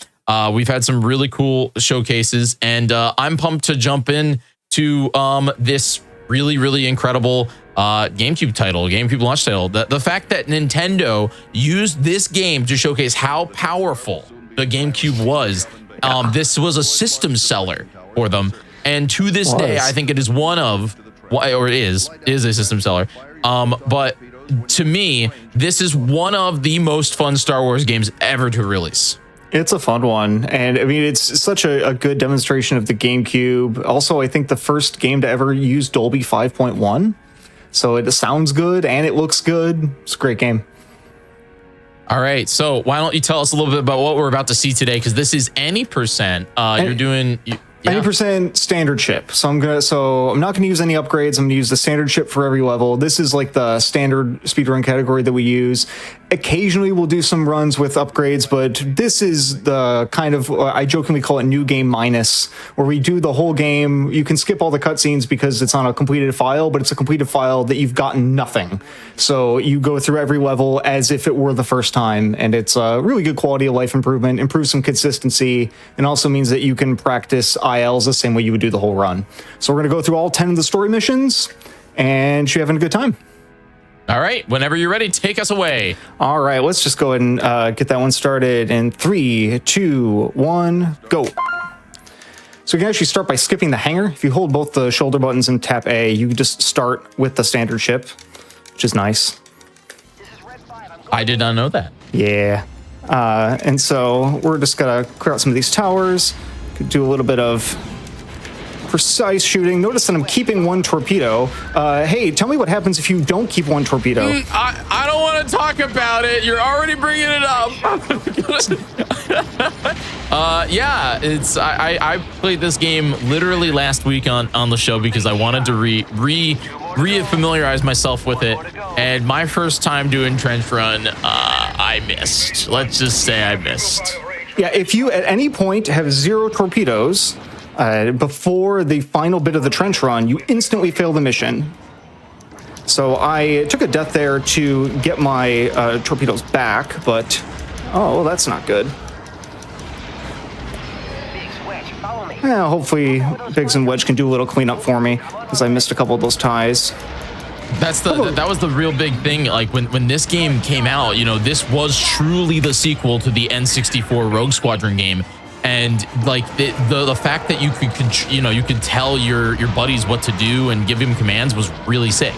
S1: We've had some really cool showcases, and I'm pumped to jump in to this really incredible GameCube title, GameCube launch title. The fact that Nintendo used this game to showcase how powerful the GameCube was. This was a system seller for them, and to this day, I think it is one of, or it is a system seller. But to me, this is one of the most fun Star Wars games ever to release.
S17: It's a fun one, and I mean, it's such a good demonstration of the GameCube. Also, I think the first game to ever use Dolby 5.1, so it sounds good and it looks good. It's a great game.
S1: All right, so why don't you tell us a little bit about what we're about to see today? Because this is any percent. You're doing. Yeah.
S17: 90% standard chip. So I'm not gonna use any upgrades. I'm gonna use the standard chip for every level. This is like the standard speedrun category that we use. Occasionally we'll do some runs with upgrades, but this is the kind of, I jokingly call it new game minus, where we do the whole game. You can skip all the cutscenes because it's on a completed file, but it's a completed file that you've gotten nothing. So you go through every level as if it were the first time, and it's a really good quality of life improvement, improves some consistency, and also means that you can practice ILs the same way you would do the whole run. So we're gonna go through all 10 of the story missions, and you're having a good time.
S1: All right, whenever you're ready, take us away.
S17: All right, let's just go ahead and get that one started in 3, 2, 1, go. So you can actually start by skipping the hangar. If you hold both the shoulder buttons and tap A, you can just start with the standard ship, which is nice.
S1: I did not know that.
S17: Yeah. And so we're just gonna clear out some of these towers, do a little bit of precise shooting. Notice that I'm keeping one torpedo. Hey, tell me what happens if you don't keep one torpedo.
S1: I don't want to talk about it. You're already bringing it up. Yeah, it's I played this game literally last week on the show because I wanted to re-familiarize myself with it. And my first time doing trench run, I missed. Let's just say I missed.
S17: Yeah, if you at any point have 0 torpedoes before the final bit of the trench run, you instantly fail the mission. So I took a death there to get my torpedoes back, but oh, well, that's not good. Yeah, hopefully Biggs and Wedge can do a little cleanup for me because I missed a couple of those ties.
S1: That was the real big thing. Like when this game came out, you know, this was truly the sequel to the N64 Rogue Squadron game, and like the fact that you could tell your buddies what to do and give them commands was really sick.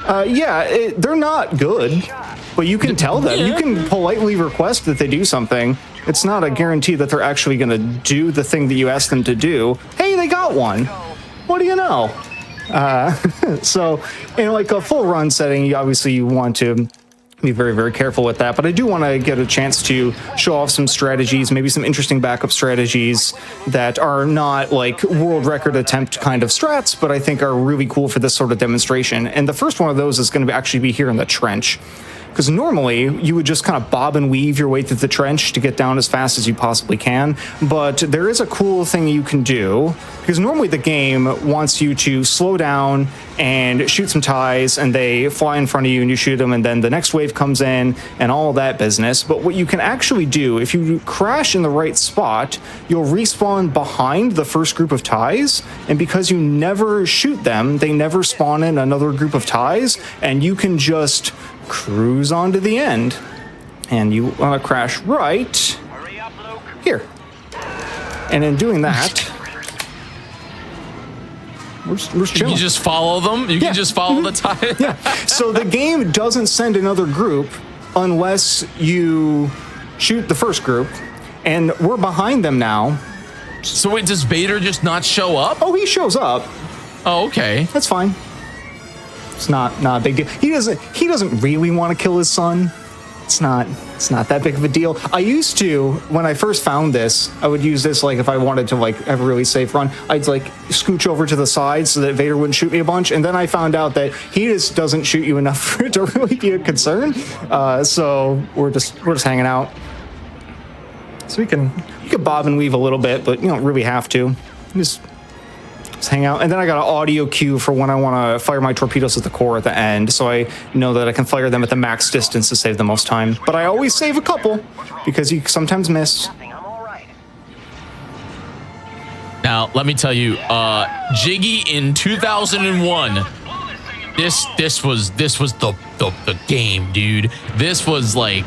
S17: Yeah, they're not good, but you can tell them. You can politely request that they do something. It's not a guarantee that they're actually going to do the thing that you asked them to do. Hey, they got one. What do you know? So in like a full run setting, you want to be very, very careful with that. But I do want to get a chance to show off some strategies, maybe some interesting backup strategies that are not like world record attempt kind of strats, but I think are really cool for this sort of demonstration. And the first one of those is going to actually be here in the trench. because normally you would just kind of bob and weave your way through the trench to get down as fast as you possibly can. But there is a cool thing you can do, because normally the game wants you to slow down and shoot some ties, and they fly in front of you and you shoot them, and then the next wave comes in and all that business. But what you can actually do, if you crash in the right spot, you'll respawn behind the first group of ties, and because you never shoot them, they never spawn in another group of ties, and you can just cruise on to the end. And you want to crash right here. And in doing that, we're chilling.
S1: You just follow them? You can just follow the tie?
S17: Yeah. So the game doesn't send another group unless you shoot the first group, and we're behind them now.
S1: So wait, does Vader just not show up?
S17: Oh, he shows up.
S1: Oh, okay.
S17: That's fine. It's not a big deal. He doesn't really want to kill his son. It's not that big of a deal. I used to, when I first found this, I would use this like if I wanted to like have a really safe run, I'd like scooch over to the side so that Vader wouldn't shoot me a bunch, and then I found out that he just doesn't shoot you enough for it to really be a concern. So we're just hanging out. So you can bob and weave a little bit, but you don't really have to. Just hang out. And then I got an audio cue for when I want to fire my torpedoes at the core at the end, so I know that I can fire them at the max distance to save the most time. But I always save a couple, because you sometimes miss.
S1: Now, let me tell you, Jiggy in 2001, this was the game, dude. This was like,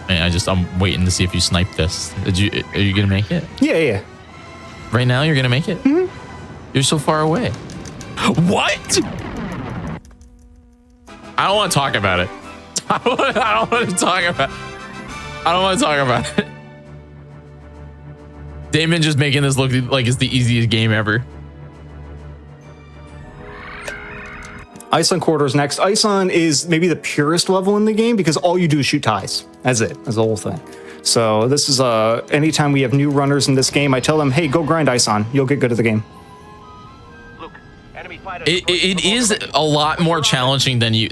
S1: man, I'm waiting to see if you snipe this. Are you gonna make it?
S17: Yeah.
S1: Right now, you're gonna make it?
S17: Mm-hmm.
S1: You're so far away. What? I don't want to talk about it. I don't want to talk about it. Damon just making this look like it's the easiest game ever.
S17: Ison Quarters next. Ison is maybe the purest level in the game because all you do is shoot ties. That's it. That's the whole thing. So this is anytime we have new runners in this game, I tell them, hey, go grind Ison. You'll get good at the game.
S1: It is a lot more challenging than you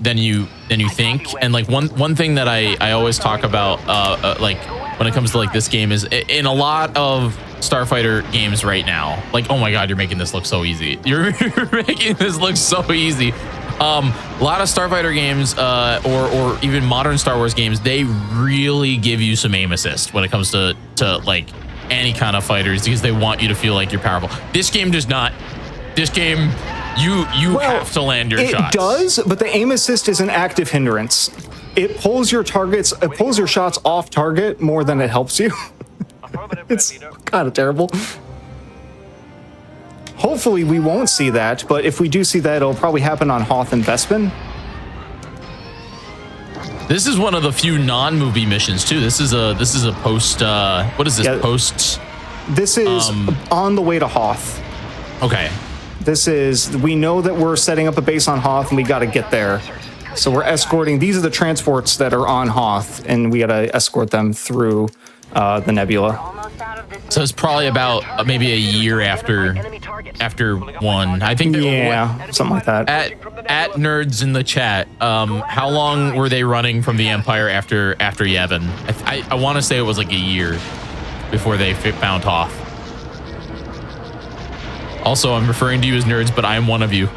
S1: think. And like one thing that I always talk about like when it comes to like this game is in a lot of Starfighter games right now, like, oh my god, you're making this look so easy. You're making this look so easy. A lot of Starfighter games or even modern Star Wars games, they really give you some aim assist when it comes to like any kind of fighters, because they want you to feel like you're powerful. This game does not. This game, you have to land your shots.
S17: It does, but the aim assist is an active hindrance. It pulls your shots off target more than it helps you. It's kind of terrible. Hopefully we won't see that, but if we do see that, it'll probably happen on Hoth and Bespin.
S1: This is one of the few non-movie missions too. This is a post. What is this?
S17: Yeah,
S1: post.
S17: This is on the way to Hoth.
S1: Okay.
S17: We know that we're setting up a base on Hoth and we got to get there. So we're escorting. These are the transports that are on Hoth, and we got to escort them through the nebula.
S1: So it's probably about maybe a year after one. I think.
S17: Yeah, something like that.
S1: At nerds in the chat, how long were they running from the Empire after Yavin? I want to say it was like a year before they found Hoth. Also, I'm referring to you as nerds, but I am one of you.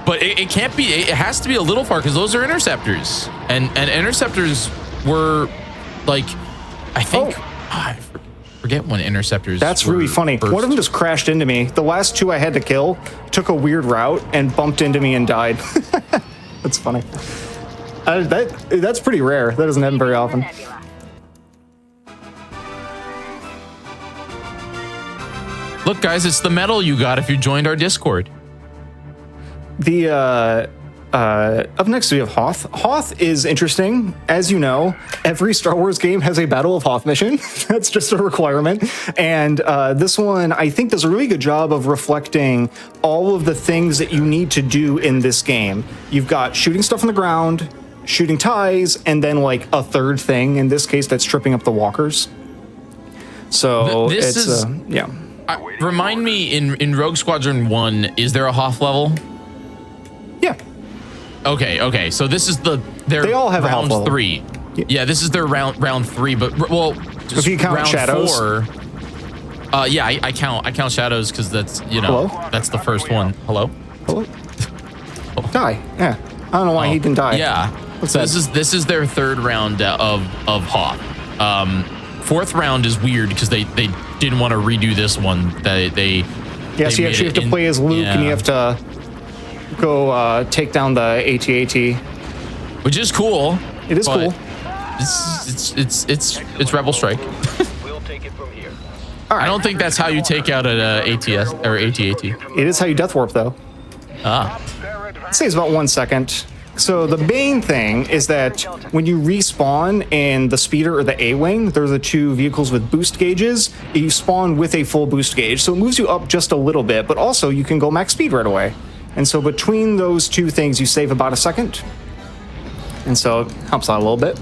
S1: But it can't be. It has to be a little far because those are interceptors, and interceptors were like, I think. I forget when interceptors.
S17: That's really funny.
S1: Burst.
S17: One of them just crashed into me. The last two I had to kill took a weird route and bumped into me and died. That's funny. That's pretty rare. That doesn't happen very often.
S1: Look, guys, it's the medal you got if you joined our Discord.
S17: Up next we have Hoth. Hoth is interesting. As you know, every Star Wars game has a Battle of Hoth mission. That's just a requirement. And this one, I think, does a really good job of reflecting all of the things that you need to do in this game. You've got shooting stuff on the ground, shooting ties, and then like a third thing. In this case, that's tripping up the walkers. So yeah.
S1: Remind me, in Rogue Squadron 1, is there a Hoth level?
S17: Yeah.
S1: Okay. So this is their
S17: They all have a health
S1: round
S17: level.
S1: 3. Yeah, this is their round 3. But well, just
S17: if you count
S1: round
S17: shadows.
S1: 4. Yeah, I count shadows because that's
S17: Hello?
S1: that's the first one. Hello.
S17: Die. Yeah. I don't know why he didn't die.
S1: Yeah.
S17: What's
S1: So
S17: that?
S1: this is their 3rd round of Hoth. 4th round is weird because they didn't want to redo this one. They
S17: Yeah, so you actually have to play as Luke, and you have to go take down the AT-AT.
S1: Which is cool.
S17: It is cool.
S1: It's Rebel Strike. I don't think that's how you take out an ATS or AT-AT.
S17: It is how you death warp, though. I'd say it's about 1 second. So the main thing is that when you respawn in the speeder or the A-wing, they're the 2 vehicles with boost gauges. You spawn with a full boost gauge, so it moves you up just a little bit, but also you can go max speed right away. And so between those 2 things, you save about 1 second. And so it helps out a little bit.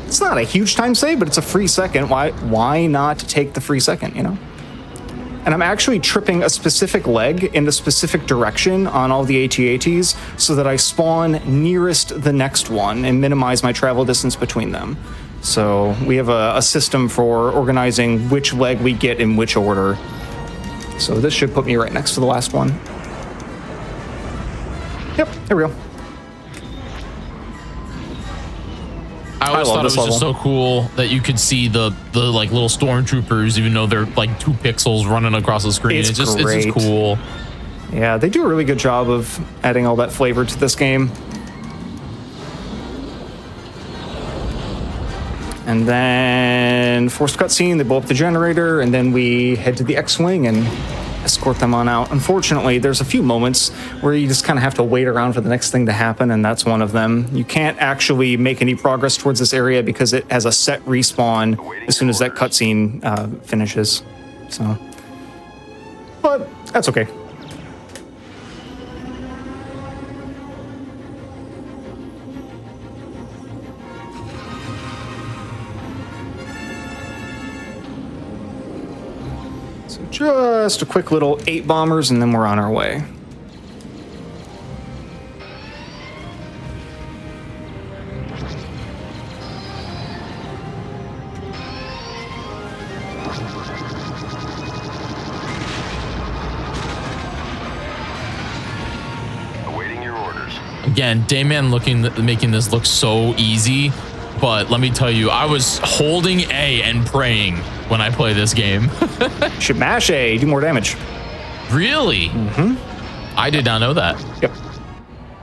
S17: It's not a huge time save, but it's a free second. Why not take the free second, you know? And I'm actually tripping a specific leg in a specific direction on all the AT-ATs so that I spawn nearest the next one and minimize my travel distance between them. So we have a system for organizing which leg we get in which order. So this should put me right next to the last one. Yep, there we go.
S1: I always thought it was just so cool that you could see the like little stormtroopers, even though they're like 2 pixels running across the screen. It's just cool.
S17: Yeah, they do a really good job of adding all that flavor to this game. And then forced cutscene, they blow up the generator, and then we head to the X-Wing and escort them on out. Unfortunately, there's a few moments where you just kind of have to wait around for the next thing to happen, and that's one of them. You can't actually make any progress towards this area because it has a set respawn as soon as that cutscene finishes. So, but that's okay. Just a quick little 8 bombers, and then we're on our way.
S9: Awaiting your orders.
S1: Again, Dayman making this look so easy, but let me tell you, I was holding A and praying when I play this game.
S17: Should mash A, do more damage.
S1: Really?
S17: Mm-hmm.
S1: I did not know that.
S17: Yep.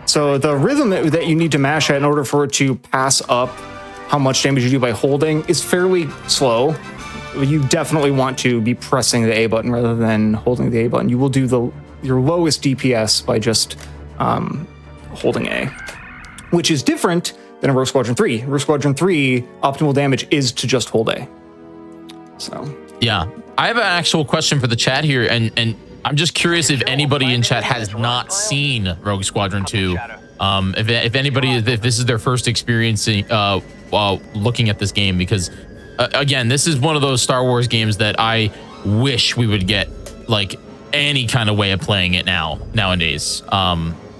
S17: So the rhythm that you need to mash at in order for it to pass up how much damage you do by holding is fairly slow. You definitely want to be pressing the A button rather than holding the A button. You will do your lowest DPS by just holding A, which is different than in Rogue Squadron 3. Rogue Squadron 3, optimal damage is to just hold A. So
S1: yeah, I have an actual question for the chat here, and I'm just curious if anybody in chat has not seen Rogue Squadron 2. If anybody, if this is their first experience while looking at this game, because again, this is one of those Star Wars games that I wish we would get like any kind of way of playing it nowadays.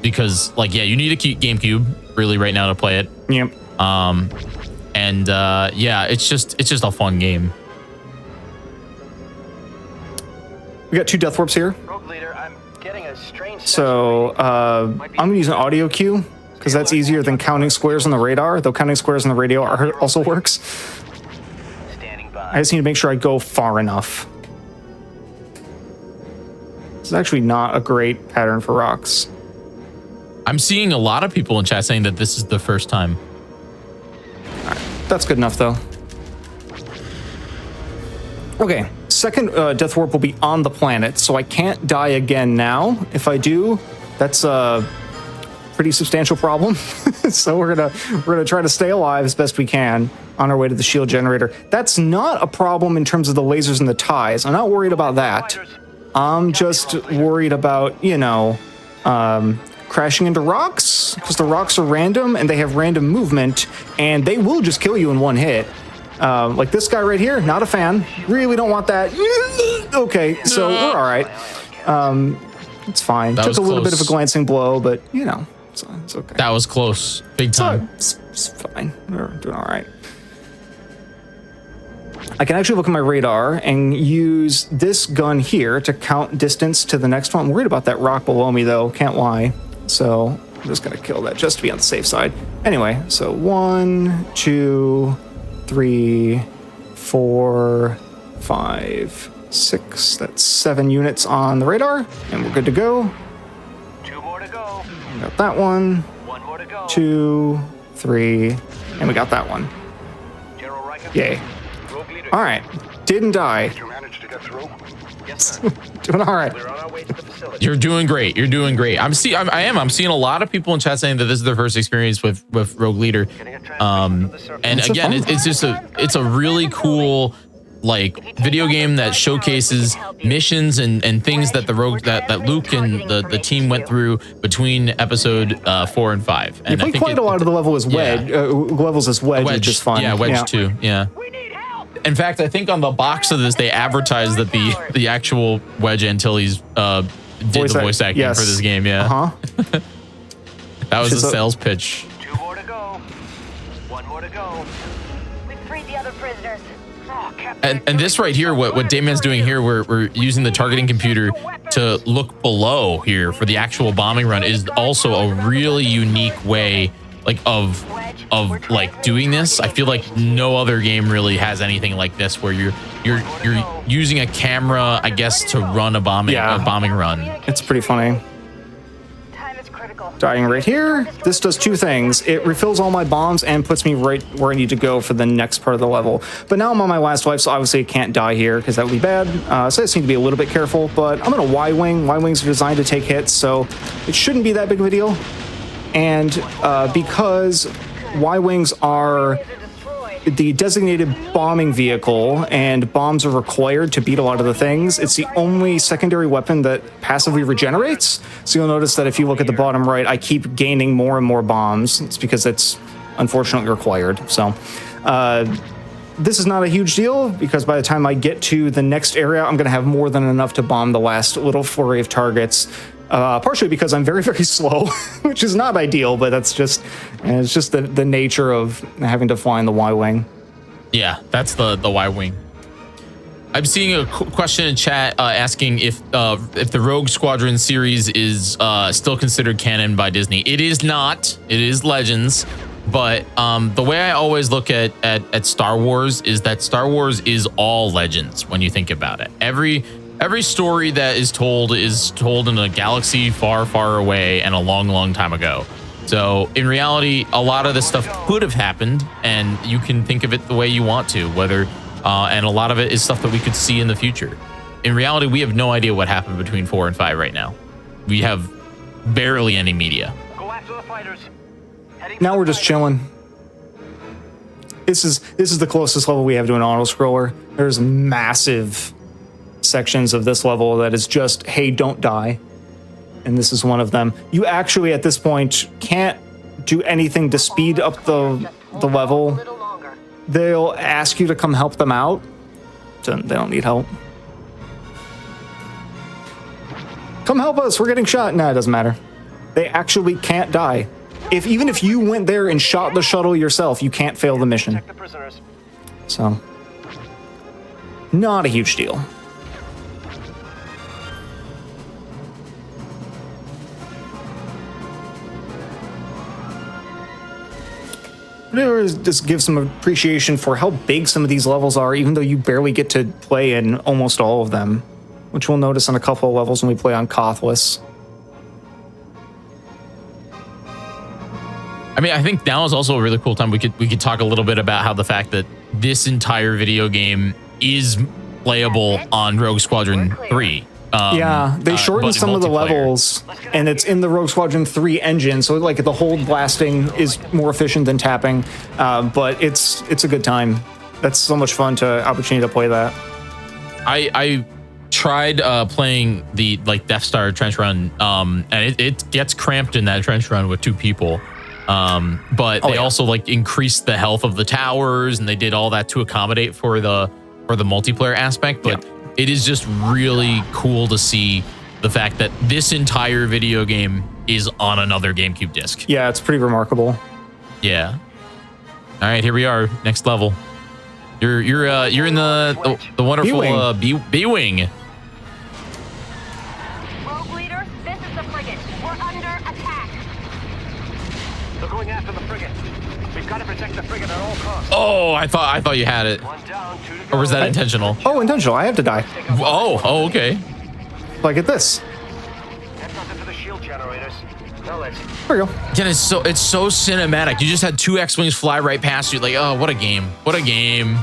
S1: Because like, yeah, you need a GameCube really right now to play it.
S17: Yep.
S1: And yeah, it's just a fun game.
S17: We got 2 death warps here. So I'm gonna use an audio cue because that's easier than counting squares on the radar, though counting squares on the radio also works. I just need to make sure I go far enough. This is actually not a great pattern for rocks.
S1: I'm seeing a lot of people in chat saying that this is the first time.
S17: All right, that's good enough though. Okay, second death warp will be on the planet, so I can't die again now. If I do, that's a pretty substantial problem. So we're gonna try to stay alive as best we can on our way to the shield generator. That's not a problem in terms of the lasers and the ties. I'm not worried about that. I'm just worried about, you know, crashing into rocks, because the rocks are random and they have random movement, and they will just kill you in one hit. Like this guy right here, not a fan. Really don't want that. Okay, so we're all right. It's fine. Took a little bit of a glancing blow, but you know. It's okay.
S1: That was close. Big time.
S17: It's fine. We're doing all right. I can actually look at my radar and use this gun here to count distance to the next one. I'm worried about that rock below me, though. Can't lie. So I'm just going to kill that just to be on the safe side. Anyway, so 1, 2, 3, 4, 5, 6. That's 7 units on the radar, and we're good to go.
S9: 2 more to go.
S17: Got that one.
S9: 1 more to go.
S17: 2, 3, and we got that one. Yay. All right, didn't die. Doing all right.
S1: You're doing great. You're doing great. I'm seeing a lot of people in chat saying that this is their first experience with Rogue Leader. And again, it's a really cool like video game that showcases missions and things that the Rogue that Luke and the team went through between episode 4 and 5. And
S17: you play quite a lot of the level as Wedge, levels as Wedge, which is fun.
S1: Yeah, Wedge 2. Yeah. In fact, I think on the box of this, they advertised that the actual Wedge Antilles did the voice acting for this game. Yeah. That was a sales pitch.
S9: 2 more to go. 1 more to go.
S15: We've freed the other prisoners.
S1: And this right here, what Damien's doing here, we're using the targeting computer to look below here for the actual bombing run, is also a really unique way of like doing this. I feel like no other game really has anything like this, where you're using a camera, I guess, to run a bombing run.
S17: It's pretty funny. Dying right here. This does 2 things. It refills all my bombs and puts me right where I need to go for the next part of the level. But now I'm on my last life, so obviously I can't die here because that would be bad. So I just need to be a little bit careful. But I'm in a Y-wing. Y-wings are designed to take hits, so it shouldn't be that big of a deal. And because Y-wings are the designated bombing vehicle and bombs are required to beat a lot of the things, it's the only secondary weapon that passively regenerates. So you'll notice that if you look at the bottom right, I keep gaining more and more bombs. It's because it's unfortunately required. So this is not a huge deal, because by the time I get to the next area, I'm going to have more than enough to bomb the last little flurry of targets. Partially because I'm very, very slow, which is not ideal, but that's just, it's just the nature of having to fly in the Y-wing.
S1: Yeah, that's the Y-wing. I'm seeing a question in chat asking if the Rogue Squadron series is still considered canon by Disney. It is not. It is Legends. But the way I always look at Star Wars is that Star Wars is all Legends when you think about it. Every story that is told in a galaxy far, far away and a long, long time ago. So in reality, a lot of this stuff could have happened, and you can think of it the way you want to, and a lot of it is stuff that we could see in the future. In reality, we have no idea what happened between 4 and 5 right now. We have barely any media.
S9: Go after the fighters.
S17: Now we're just chilling. This is the closest level we have to an auto-scroller. There's massive sections of this level that is just, hey, don't die. And this is one of them. You actually, at this point, can't do anything to speed up the level. They'll ask you to come help them out. So they don't need help. Come help us, we're getting shot. Nah, it doesn't matter. They actually can't die. Even if you went there and shot the shuttle yourself, you can't fail the mission. So, not a huge deal. Just give some appreciation for how big some of these levels are, even though you barely get to play in almost all of them, which we'll notice on a couple of levels when we play on Kothwas.
S1: I mean, I think now is also a really cool time. We could talk a little bit about how the fact that this entire video game is playable on Rogue Squadron 3.
S17: Yeah, they shortened some of the levels, and it's in the Rogue Squadron 3 engine, so like the hold blasting is more efficient than tapping, but it's a good time. That's so much fun to opportunity to play that.
S1: I tried playing the Death Star trench run, and it gets cramped in that trench run with 2 people. But they also increased the health of the towers, and they did all that to accommodate for the multiplayer aspect. But it is just really cool to see the fact that this entire video game is on another GameCube disc.
S17: Yeah, it's pretty remarkable.
S1: Yeah. All right, here we are. Next level. You're in the wonderful B-wing.
S15: Rogue leader, this is the frigate. We're under attack.
S9: They're going after the frigate. We've got to protect the frigate at all costs.
S1: Oh, I thought you had it. Or was that intentional?
S17: Oh, intentional. I have to die.
S1: Oh, okay.
S17: Like at this.
S9: That's nothing for the shield generators. Now let's.
S17: There you go.
S1: Again, it's so cinematic. You just had 2 X-Wings fly right past you. Like, oh, what a game. What a game.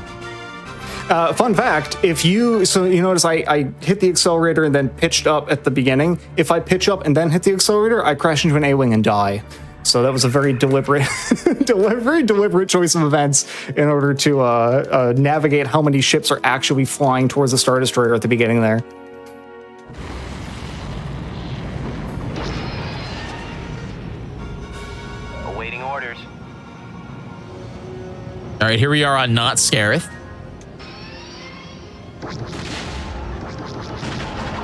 S17: Fun fact, you notice I hit the accelerator and then pitched up at the beginning. If I pitch up and then hit the accelerator, I crash into an A-wing and die. So that was a very deliberate choice of events in order to navigate how many ships are actually flying towards the Star Destroyer at the beginning there.
S9: Awaiting orders.
S1: All right, here we are on Not Scareth.
S9: Go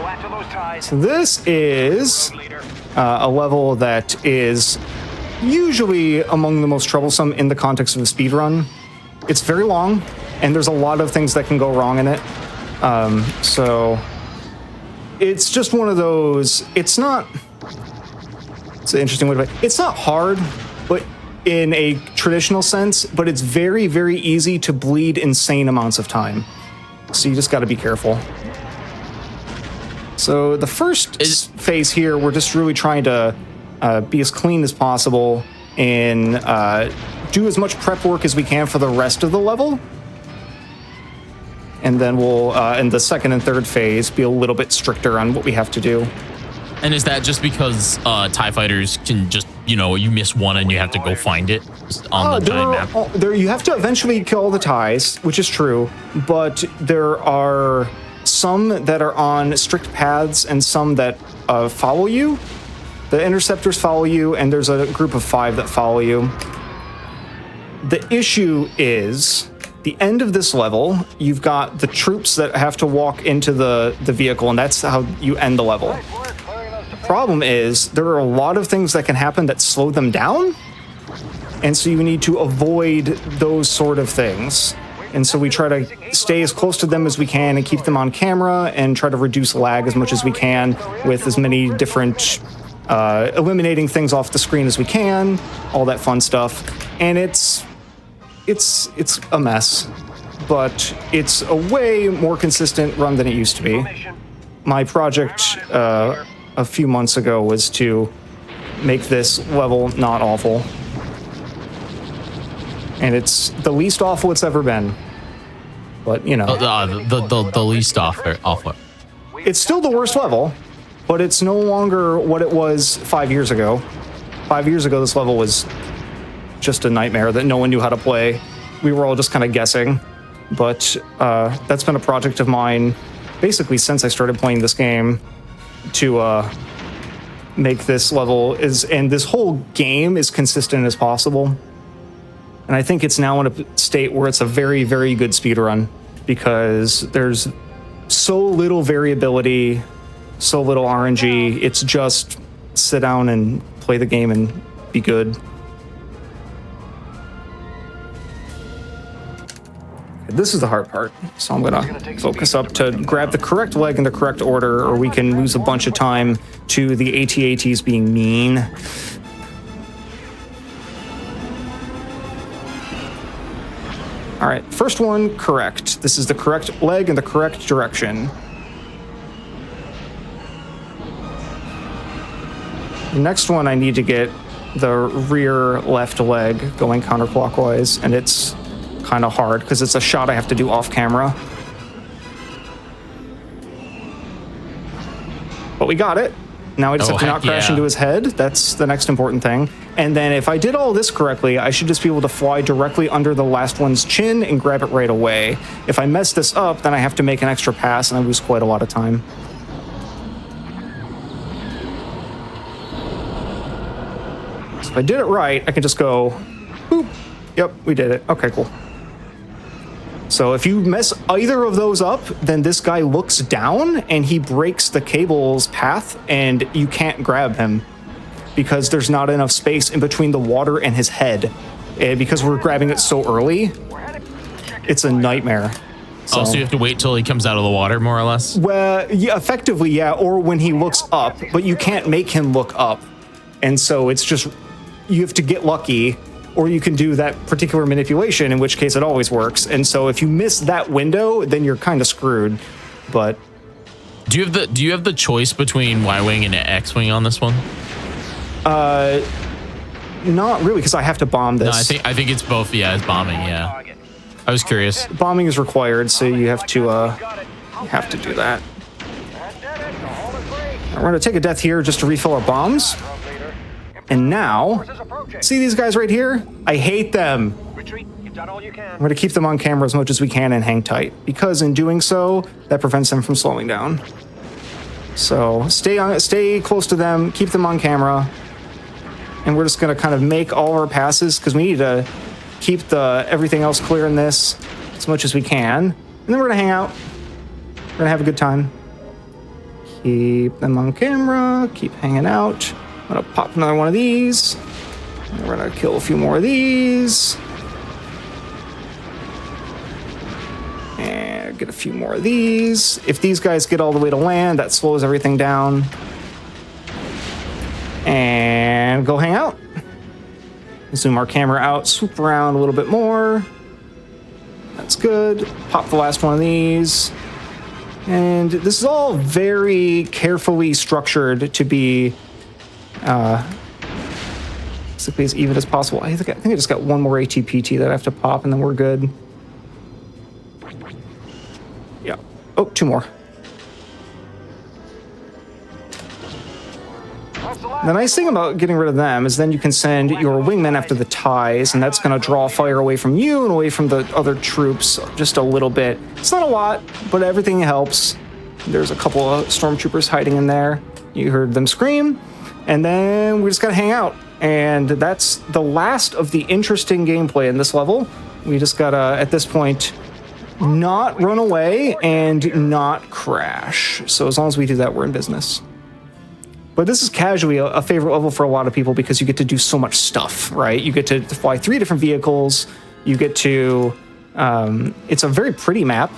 S9: after those ties.
S17: So this is a level that is usually among the most troublesome in the context of a speedrun. It's very long, and there's a lot of things that can go wrong in it. So it's just one of those, it's an interesting way to put it. It's not hard, but in a traditional sense, but it's very, very easy to bleed insane amounts of time. So you just got to be careful. So the first phase here, we're just really trying to be as clean as possible and do as much prep work as we can for the rest of the level. And then we'll, in the second and third phase, be a little bit stricter on what we have to do.
S1: And is that just because TIE fighters can just, you miss one and you have to go find it on the giant map?
S17: You have to eventually kill the TIEs, which is true, but there are some that are on strict paths and some that follow you. The interceptors follow you, and there's a group of 5 that follow you. The issue is, the end of this level, you've got the troops that have to walk into the vehicle, and that's how you end the level. The problem is, there are a lot of things that can happen that slow them down, and so you need to avoid those sort of things. And so we try to stay as close to them as we can and keep them on camera and try to reduce lag as much as we can with as many different eliminating things off the screen as we can, all that fun stuff. And it's a mess, but it's a way more consistent run than it used to be. My project a few months ago was to make this level not awful. And it's the least awful it's ever been. But,
S1: the least awful.
S17: It's still the worst level, but it's no longer what it was 5 years ago. 5 years ago, this level was just a nightmare that no one knew how to play. We were all just kind of guessing. But that's been a project of mine basically since I started playing this game to make this level and this whole game as consistent as possible. And I think it's now in a state where it's a very, very good speedrun because there's so little variability, so little RNG. It's just sit down and play the game and be good. This is the hard part, so I'm gonna focus up to grab the correct leg in the correct order, or we can lose a bunch of time to the AT-ATs being mean. All right, first one, correct. This is the correct leg in the correct direction. The next one, I need to get the rear left leg going counterclockwise, and it's kind of hard because it's a shot I have to do off camera. But we got it. Now I just have to not crash into his head. That's the next important thing. And then if I did all this correctly, I should just be able to fly directly under the last one's chin and grab it right away. If I mess this up, then I have to make an extra pass and I lose quite a lot of time. So if I did it right, I can just go, boop. Yep, we did it. Okay, cool. So if you mess either of those up, then this guy looks down and he breaks the cable's path and you can't grab him because there's not enough space in between the water and his head. And because we're grabbing it so early, it's a nightmare.
S1: So you have to wait till he comes out of the water, more or less?
S17: Well, yeah, effectively, yeah, or when he looks up, but you can't make him look up. And so it's just, you have to get lucky, or you can do that particular manipulation, in which case it always works. And so if you miss that window, then you're kind of screwed. But
S1: do you have the choice between Y-wing and X-wing on this one?
S17: Not really, because I have to bomb this.
S1: No, I think it's both. Yeah, it's bombing. Yeah, I was curious.
S17: Bombing is required, so you have to do that. We're going to take a death here just to refill our bombs. And now, see these guys right here? I hate them. I'm going to keep them on camera as much as we can and hang tight, because in doing so, that prevents them from slowing down. So stay close to them, keep them on camera, and we're just going to kind of make all our passes, because we need to keep everything else clear in this as much as we can. And then we're going to hang out. We're going to have a good time. Keep them on camera, keep hanging out. I'm going to pop another one of these. And we're going to kill a few more of these. And get a few more of these. If these guys get all the way to land, that slows everything down. And go hang out. Zoom our camera out, swoop around a little bit more. That's good. Pop the last one of these. And this is all very carefully structured to be basically as even as possible. I think I just got one more ATPT that I have to pop, and then we're good. Yeah. Oh, two more. The nice thing about getting rid of them is then you can send your wingmen after the ties, and that's going to draw fire away from you and away from the other troops just a little bit. It's not a lot, but everything helps. There's a couple of stormtroopers hiding in there. You heard them scream, and then we just got to hang out. And that's the last of the interesting gameplay in this level. We just got to, at this point, not run away and not crash. So as long as we do that, we're in business. But this is casually a favorite level for a lot of people because you get to do so much stuff, right? You get to fly 3 different vehicles. You get to, it's a very pretty map.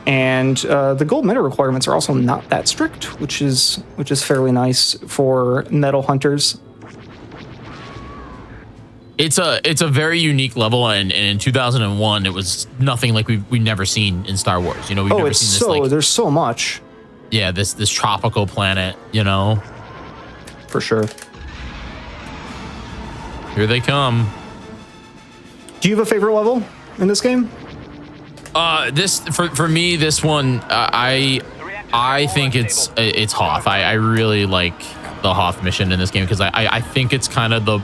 S17: And the gold medal requirements are also not that strict, which is fairly nice for medal hunters.
S1: It's a very unique level, and in 2001, it was nothing like we've never seen in Star Wars. You know, we've never seen this.
S17: There's so much.
S1: Yeah, this tropical planet, you know.
S17: For sure.
S1: Here they come.
S17: Do you have a favorite level in this game?
S1: This for me, this one, I think it's Hoth. I really like the Hoth mission in this game because I think it's kind of the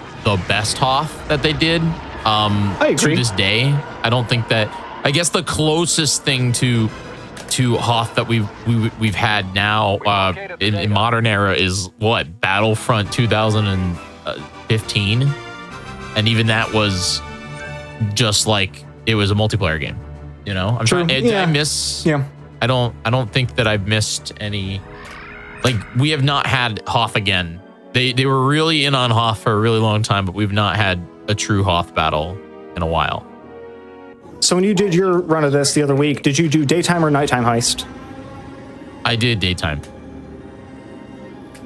S1: best Hoth that they did.
S17: I agree.
S1: To this day, I don't think that. I guess the closest thing to Hoth that we've had now in modern era is what, Battlefront 2015, and even that was just like it was a multiplayer game. You know, I'm trying.
S17: Yeah.
S1: I miss.
S17: Yeah.
S1: I don't think that I've missed any. Like, we have not had Hoth again. They were really in on Hoth for a really long time, but we've not had a true Hoth battle in a while.
S17: So when you did your run of this the other week, did you do daytime or nighttime heist?
S1: I did daytime.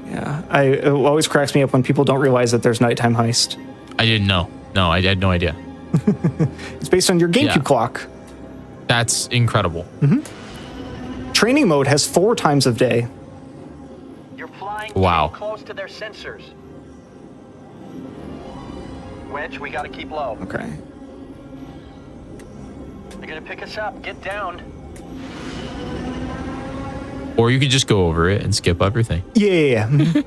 S17: Yeah, it always cracks me up when people don't realize that there's nighttime heist.
S1: I didn't know. No, I had no idea.
S17: It's based on your GameCube clock.
S1: That's incredible.
S17: Mm-hmm. Training mode has 4 times of day.
S18: You're flying
S1: wow.
S18: too close to their sensors. Wedge, we gotta keep low.
S17: Okay.
S18: They're gonna pick us up. Get down.
S1: Or you could just go over it and skip everything.
S17: Yeah.
S1: And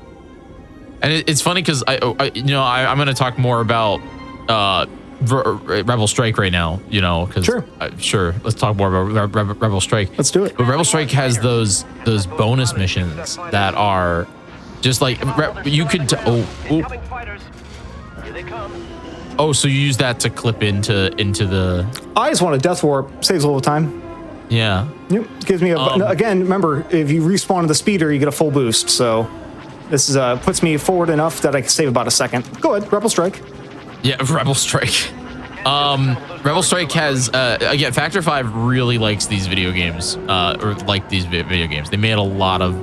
S1: it's funny because I'm going to talk more about Rebel Strike right now. You know, because sure. Let's talk more about Rebel Strike.
S17: Let's do it.
S1: But Rebel Strike has those bonus missions that are just like you could. Oh, so you use that to clip into the.
S17: I just want a death warp. Saves a little time.
S1: Yeah.
S17: Yep. Gives me again. Remember, if you respawn to the speeder, you get a full boost. So. This is puts me forward enough that I can save about a second. Go ahead, Rebel Strike.
S1: Yeah, Rebel Strike. Rebel Strike has again, Factor 5 really likes these video games, or like these video games. They made a lot of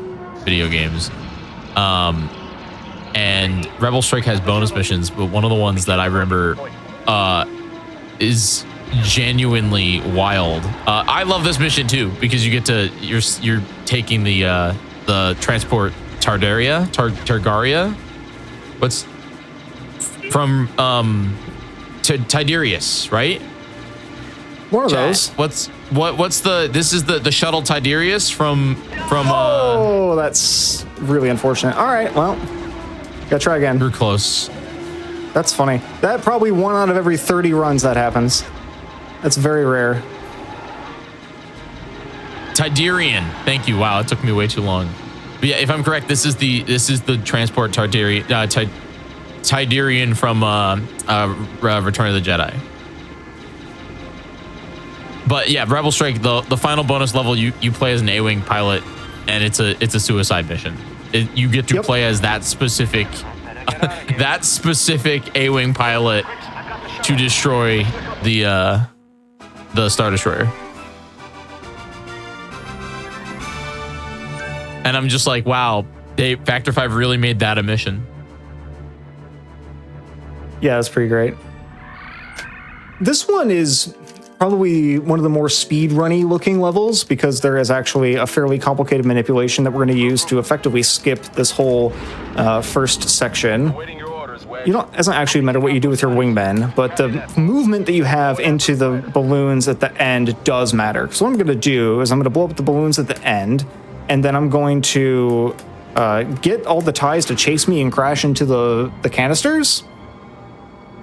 S1: video games, and Rebel Strike has bonus missions, but one of the ones that I remember is genuinely wild. I love this mission too because you get to you're taking the transport Targaria. What's from to Tiberius, right?
S17: One of those.
S1: What's the this is the shuttle Tiberius from
S17: Oh, that's really unfortunate. All right, well, gotta try again.
S1: You're close.
S17: That's funny. That probably 1 out of every 30 runs that happens. That's very rare.
S1: Tiderian. Thank you. Wow, it took me way too long. But yeah, if I'm correct, this is the transport Tiderian from Return of the Jedi. But yeah, Rebel Strike, the final bonus level, you play as an A-wing pilot, and it's a suicide mission. You get to play as that specific A-wing pilot to destroy the Star Destroyer. And I'm just like, wow, Factor 5 really made that a mission.
S17: Yeah, that's pretty great. This one is probably one of the more speedrunny looking levels because there is actually a fairly complicated manipulation that we're going to use to effectively skip this whole first section. It doesn't actually matter what you do with your wingmen, but the movement that you have into the balloons at the end does matter. So what I'm going to do is I'm going to blow up the balloons at the end, and then I'm going to get all the ties to chase me and crash into the canisters.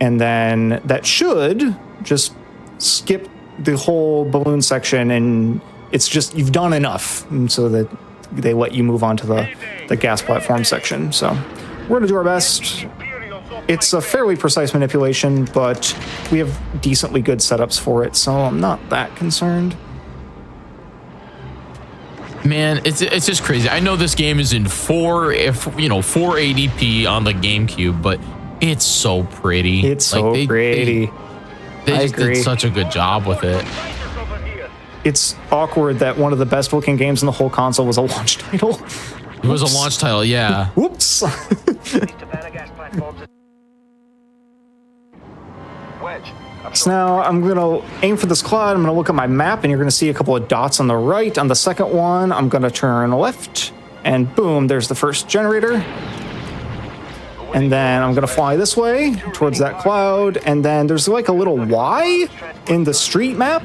S17: And then that should just skip the whole balloon section, and it's just, you've done enough, and so that they let you move on to the gas platform section. So we're going to do our best. It's a fairly precise manipulation, but we have decently good setups for it, so I'm not that concerned.
S1: Man, it's just crazy. I know this game is in 480p on the GameCube, but it's so pretty.
S17: It's so pretty.
S1: They just did such a good job with it.
S17: It's awkward that one of the best looking games in the whole console was a launch title.
S1: It was a launch title, yeah.
S17: Whoops. So now I'm going to aim for this cloud. I'm going to look at my map, and you're going to see a couple of dots on the right. On the second one, I'm going to turn left, and boom, there's the first generator. And then I'm going to fly this way towards that cloud. And then there's like a little Y in the street map.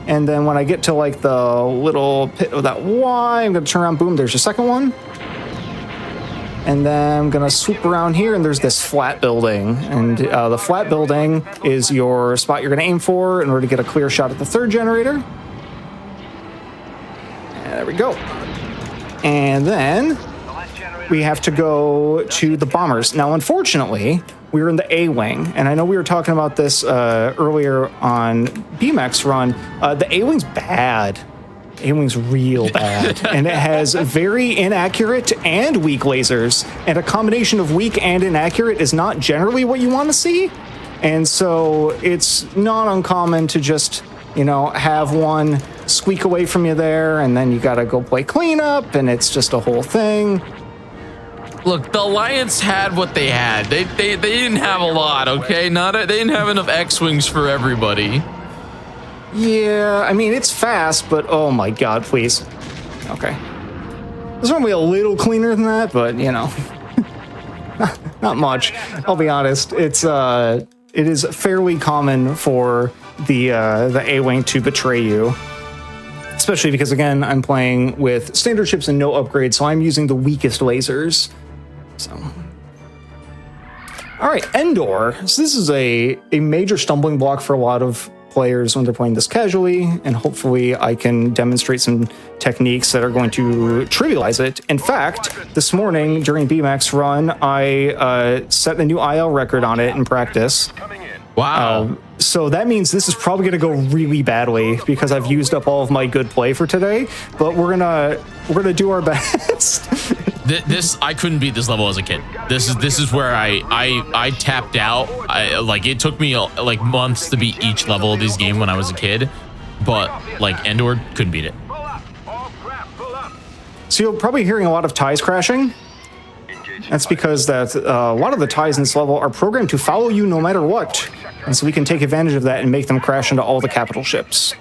S17: And then when I get to like the little pit of that Y, I'm going to turn around. Boom, there's your second one. And then I'm going to swoop around here, and there's this flat building. And the flat building is your spot you're going to aim for in order to get a clear shot at the third generator. And there we go. And then we have to go to the bombers. Now, unfortunately, we were in the A-Wing, and I know we were talking about this earlier on BMAX run. The A-Wing's bad. A-Wing's real bad, and it has very inaccurate and weak lasers, and a combination of weak and inaccurate is not generally what you want to see, and so it's not uncommon to just, have one squeak away from you there, and then you gotta go play cleanup, and it's just a whole thing.
S1: Look, the Alliance had what they had. They didn't have a lot, okay? They didn't have enough X-Wings for everybody.
S17: Yeah, I mean, it's fast, but oh my god, please. Okay. This one will be a little cleaner than that, but, not much. I'll be honest. It is fairly common for the A-Wing to betray you. Especially because, again, I'm playing with standard ships and no upgrades, so I'm using the weakest lasers. So, all right, Endor. So this is a major stumbling block for a lot of players when they're playing this casually, and hopefully I can demonstrate some techniques that are going to trivialize it. In fact, this morning during BMAX run, I set a new IL record on it in practice.
S1: Wow.
S17: So that means this is probably going to go really badly because I've used up all of my good play for today, but we're gonna do our best.
S1: This I couldn't beat this level as a kid. This is where I tapped out. Like it took me like months to beat each level of this game when I was a kid, but like Endor couldn't beat it.
S17: So you're probably hearing a lot of ties crashing. That's because a lot of the ties in this level are programmed to follow you no matter what, and so we can take advantage of that and make them crash into all the capital ships.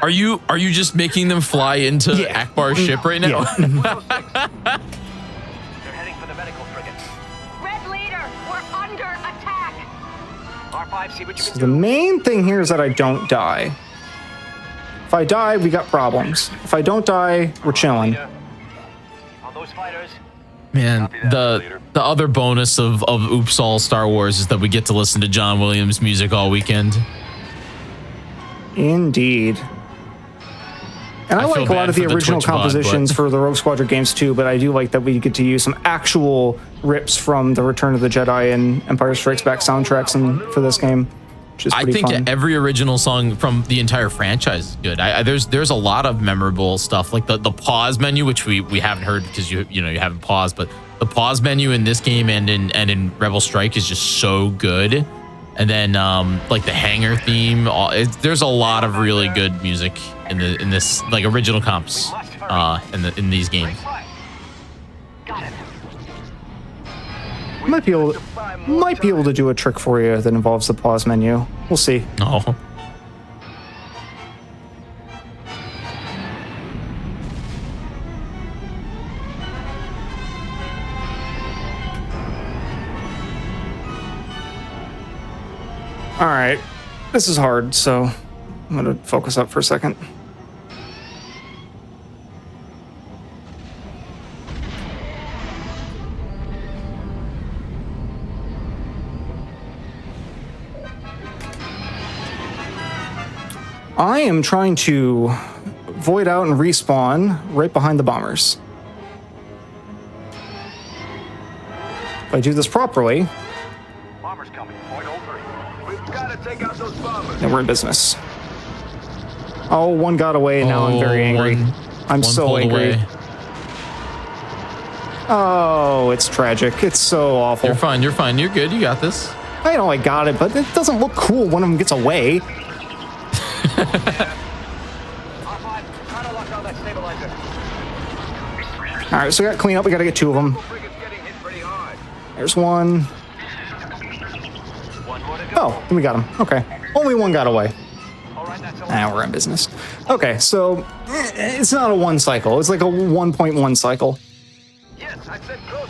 S1: Are you just making them fly into Akbar's ship right now?
S17: Yeah.
S15: Red leader, we're under attack.
S18: R5, see what you
S17: So
S18: can
S17: the
S18: do.
S17: main thing here is that I don't die. If I die, we got problems. If I don't die, we're chilling.
S18: All those fighters.
S1: Man, the other bonus of Oops All Star Wars is that we get to listen to John Williams music all weekend.
S17: Indeed. And I
S1: feel
S17: like a lot
S1: bad
S17: of the
S1: for the
S17: original
S1: Twitch VOD,
S17: compositions
S1: but-
S17: for the Rogue Squadron games too, but I do like that we get to use some actual rips from the Return of the Jedi and Empire Strikes Back soundtracks for this game, which is
S1: I
S17: pretty
S1: think
S17: fun.
S1: every original song from the entire franchise is good. There's a lot of memorable stuff, like the pause menu, which we haven't heard because you haven't paused, but the pause menu in this game and in Rebel Strike is just so good. And then like the hangar theme, there's a lot of really good music in this like original comps in these games.
S17: Might be able to do a trick for you that involves the pause menu. We'll see.
S1: Oh.
S17: All right, this is hard, so I'm gonna focus up for a second. I am trying to void out and respawn right behind the bombers. If I do this properly,
S18: Bombers coming. Point 03. We've got to take out those bombers.
S17: then we're in business. Oh, one got away, and now I'm very angry. I'm so
S1: pulled
S17: angry.
S1: away.
S17: Oh, it's tragic. It's so awful.
S1: You're fine. You're fine. You're good. You got this.
S17: I know I got it, but it doesn't look cool. One of them gets away. All right, so we got to clean up. We got to get two of them. There's one. Oh, we got him. Okay. Only one got away. Now we're in business. Okay, so it's not a one cycle. It's like a 1.1 cycle.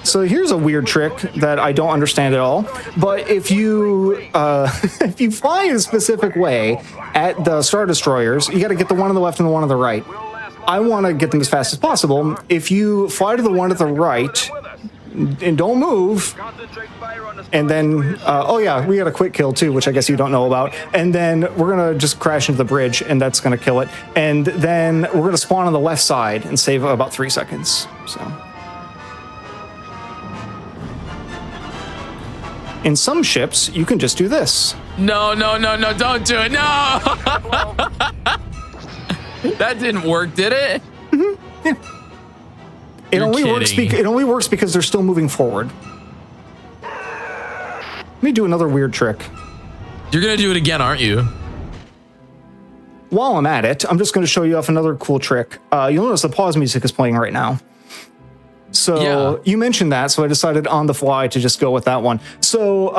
S17: So here's a weird trick that I don't understand at all. But if you if you fly in a specific way at the Star Destroyers, you got to get the one on the left and the one on the right. I want to get them as fast as possible. If you fly to the one at the right and don't move, and then oh yeah, we got a quick kill too, which I guess you don't know about. And then we're gonna just crash into the bridge, and that's gonna kill it. And then we're gonna spawn on the left side and save about 3 seconds. So. In some ships, you can just do this.
S1: No, don't do it. No. That didn't work, did it?
S17: Mm-hmm. Yeah. It only works because they're still moving forward. Let me do another weird trick.
S1: You're gonna do it again, aren't you?
S17: While I'm at it, I'm just going to show you off another cool trick. You'll notice the pause music is playing right now. So you mentioned that, so I decided on the fly to just go with that one. So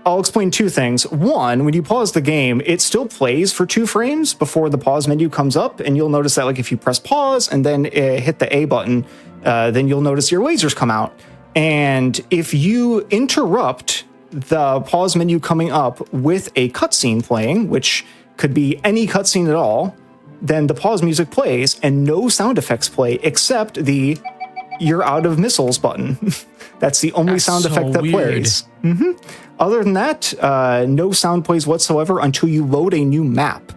S17: I'll explain two things. One, when you pause the game, it still plays for 2 frames before the pause menu comes up, and you'll notice that like if you press pause and then hit the A button, then you'll notice your lasers come out. And if you interrupt the pause menu coming up with a cutscene playing, which could be any cutscene at all, then the pause music plays and no sound effects play except the "you're out of missiles" button. That's the only sound effect that plays. Mm-hmm. Other than that, no sound plays whatsoever until you load a new map.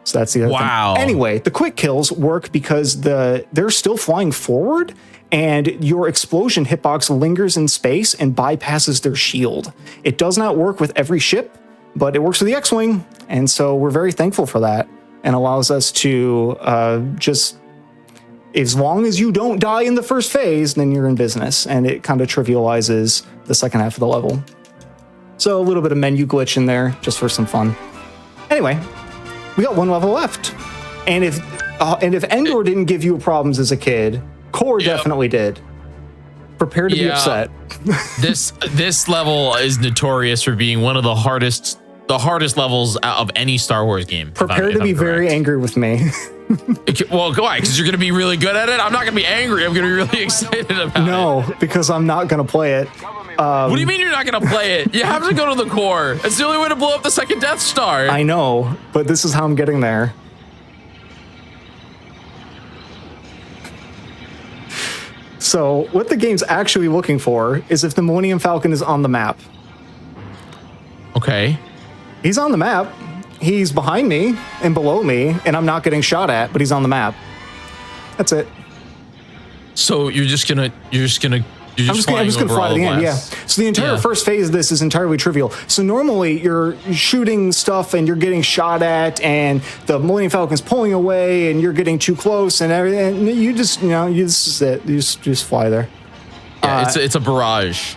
S17: So that's the other thing. Anyway, the quick kills work because they're still flying forward, and your explosion hitbox lingers in space and bypasses their shield. It does not work with every ship, but it works with the X-Wing, and so we're very thankful for that, and allows us to just as long as you don't die in the first phase, then you're in business, and it kind of trivializes the second half of the level. So a little bit of menu glitch in there, just for some fun. Anyway, we got one level left, and if Endor didn't give you problems as a kid, Core definitely did. Prepare to be upset.
S1: This level is notorious for being one of the hardest levels of any Star Wars game.
S17: Prepare to be very angry with me.
S1: Well, go ahead, because you're going to be really good at it. I'm not going to be angry. I'm going to be really excited about it.
S17: No, because I'm not going to play it.
S1: What do you mean you're not going to play it? You have to go to the core. It's the only way to blow up the second Death Star.
S17: I know, but this is how I'm getting there. So what the game's actually looking for is if the Millennium Falcon is on the map.
S1: Okay.
S17: He's on the map. He's behind me and below me, and I'm not getting shot at, but he's on the map. That's it.
S1: So I'm just gonna fly to the end. Yeah.
S17: So the entire first phase of this is entirely trivial. So normally you're shooting stuff and you're getting shot at, and the Millennium Falcon's pulling away, and you're getting too close, and everything. And you just fly there.
S1: Yeah, it's a barrage.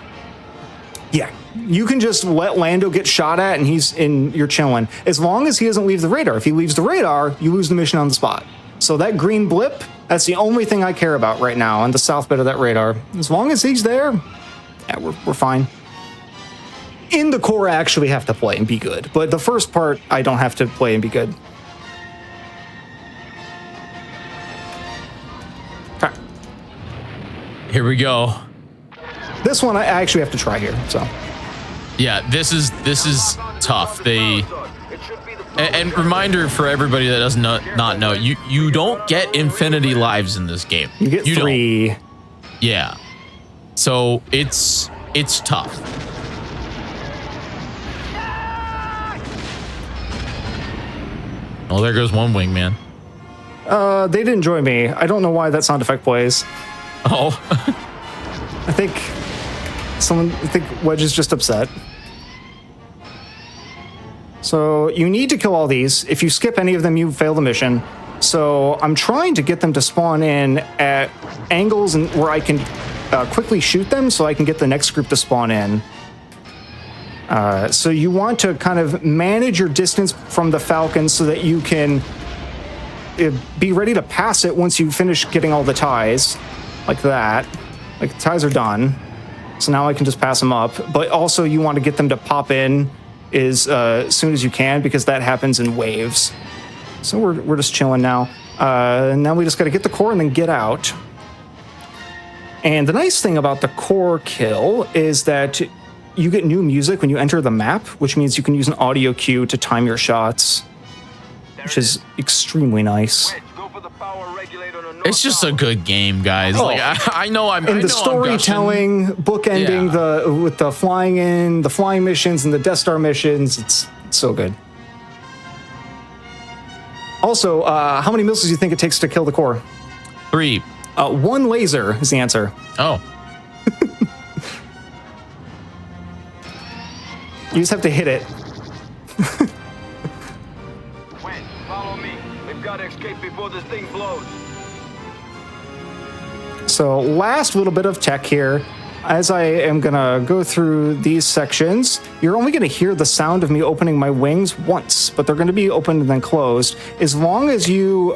S17: Yeah. You can just let Lando get shot at, and you're chilling. As long as he doesn't leave the radar. If he leaves the radar, you lose the mission on the spot. So that green blip, that's the only thing I care about right now on the south bit of that radar. As long as he's there, yeah, we're fine. In the core, I actually have to play and be good. But the first part, I don't have to play and be good. Okay.
S1: Here we go.
S17: This one, I actually have to try here, so...
S1: Yeah, this is tough. And reminder for everybody that does not know, you don't get infinity lives in this game.
S17: You get 3.
S1: Don't. Yeah. So it's tough. Oh, there goes one wing, man.
S17: They didn't join me. I don't know why that sound effect plays.
S1: Oh.
S17: I think Wedge is just upset. So you need to kill all these. If you skip any of them, you fail the mission. So I'm trying to get them to spawn in at angles and where I can quickly shoot them so I can get the next group to spawn in. So you want to kind of manage your distance from the Falcon so that you can be ready to pass it once you finish getting all the ties. Like that. Like the ties are done. So now I can just pass them up. But also you want to get them to pop in as soon as you can, because that happens in waves. So we're just chilling now. And now we just got to get the core and then get out. And the nice thing about the core kill is that you get new music when you enter the map, which means you can use an audio cue to time your shots, which is extremely nice.
S1: It's just a good game, guys. Like I know I'm.
S17: And the storytelling, bookending with the flying missions and the Death Star missions, it's so good. Also, how many missiles do you think it takes to kill the core?
S1: 3.
S17: 1 laser is the answer.
S1: Oh.
S17: You just have to hit it.
S18: Follow me. We've got to escape before this thing blows.
S17: So last little bit of tech here. As I am going to go through these sections, you're only going to hear the sound of me opening my wings once, but they're going to be opened and then closed. As long as you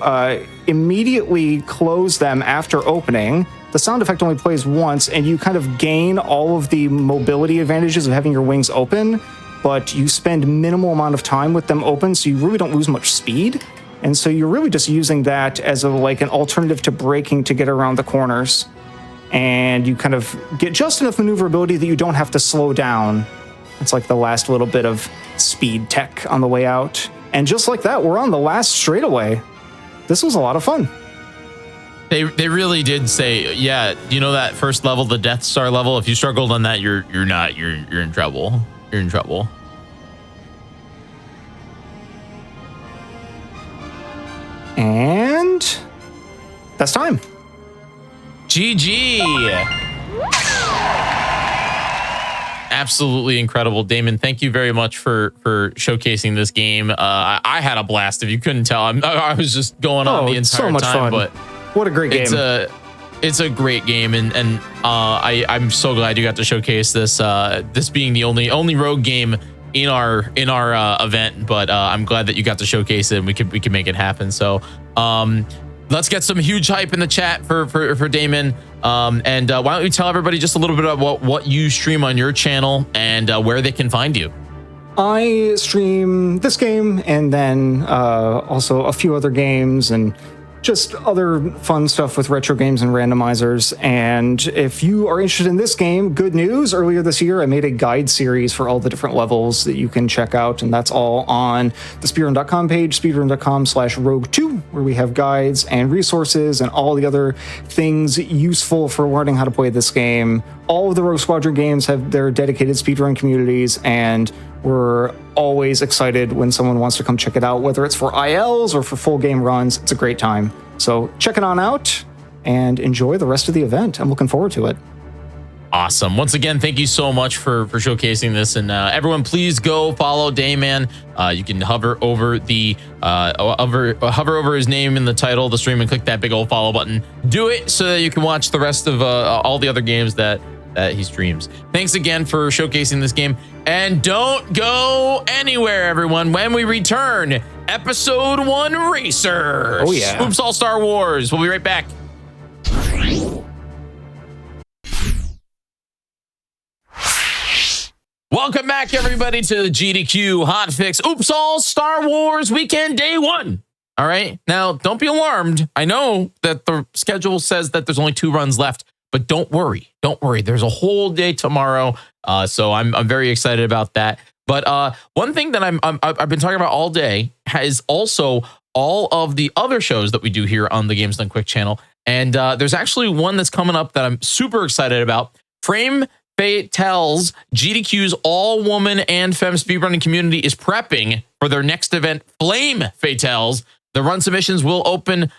S17: immediately close them after opening, the sound effect only plays once, and you kind of gain all of the mobility advantages of having your wings open, but you spend minimal amount of time with them open, so you really don't lose much speed. And so you're really just using that as an alternative to braking to get around the corners. And you kind of get just enough maneuverability that you don't have to slow down. It's like the last little bit of speed tech on the way out. And just like that, we're on the last straightaway. This was a lot of fun.
S1: They really did say, yeah, you know that first level, the Death Star level, if you struggled on that, you're in trouble. You're in trouble.
S17: And that's time.
S1: GG. Absolutely incredible, Damon. Thank you very much for showcasing this game. I had a blast. If you couldn't tell, I was just going on the entire
S17: so much
S1: time.
S17: fun.
S1: But
S17: What a great game.
S1: It's a great game, and I'm so glad you got to showcase this. This being the only Rogue game in our event, but I'm glad that you got to showcase it and we can make it happen. So let's get some huge hype in the chat for Damon. And why don't you tell everybody just a little bit about what you stream on your channel and where they can find you.
S17: I stream this game and then also a few other games and just other fun stuff with retro games and randomizers. And if you are interested in this game, good news. Earlier this year, I made a guide series for all the different levels that you can check out. And that's all on the speedrun.com page, speedrun.com/rogue2, where we have guides and resources and all the other things useful for learning how to play this game. All of the Rogue Squadron games have their dedicated speedrun communities, and we're always excited when someone wants to come check it out, whether it's for ILs or for full game runs. It's a great time. So check it on out and enjoy the rest of the event. I'm looking forward to it.
S1: Awesome. Once again, thank you so much for showcasing this. And everyone, please go follow Dayman. You can hover over his name in the title of the stream and click that big old follow button. Do it so that you can watch the rest of all the other games that he streams. Thanks again for showcasing this game. And don't go anywhere, everyone. When we return, Episode 1 Racer.
S17: Oh, yeah.
S1: Oops, All Star Wars. We'll be right back. Welcome back, everybody, to the GDQ Hotfix Oops All Star Wars Weekend Day 1. All right. Now, don't be alarmed. I know that the schedule says that there's only 2 runs left. But don't worry. Don't worry. There's a whole day tomorrow. So I'm very excited about that. But one thing that I've been talking about all day is also all of the other shows that we do here on the Games Done Quick channel. And there's actually one that's coming up that I'm super excited about. Frame Fatales, GDQ's all-woman and femme speedrunning community is prepping for their next event, Flame Fatales. The run submissions will open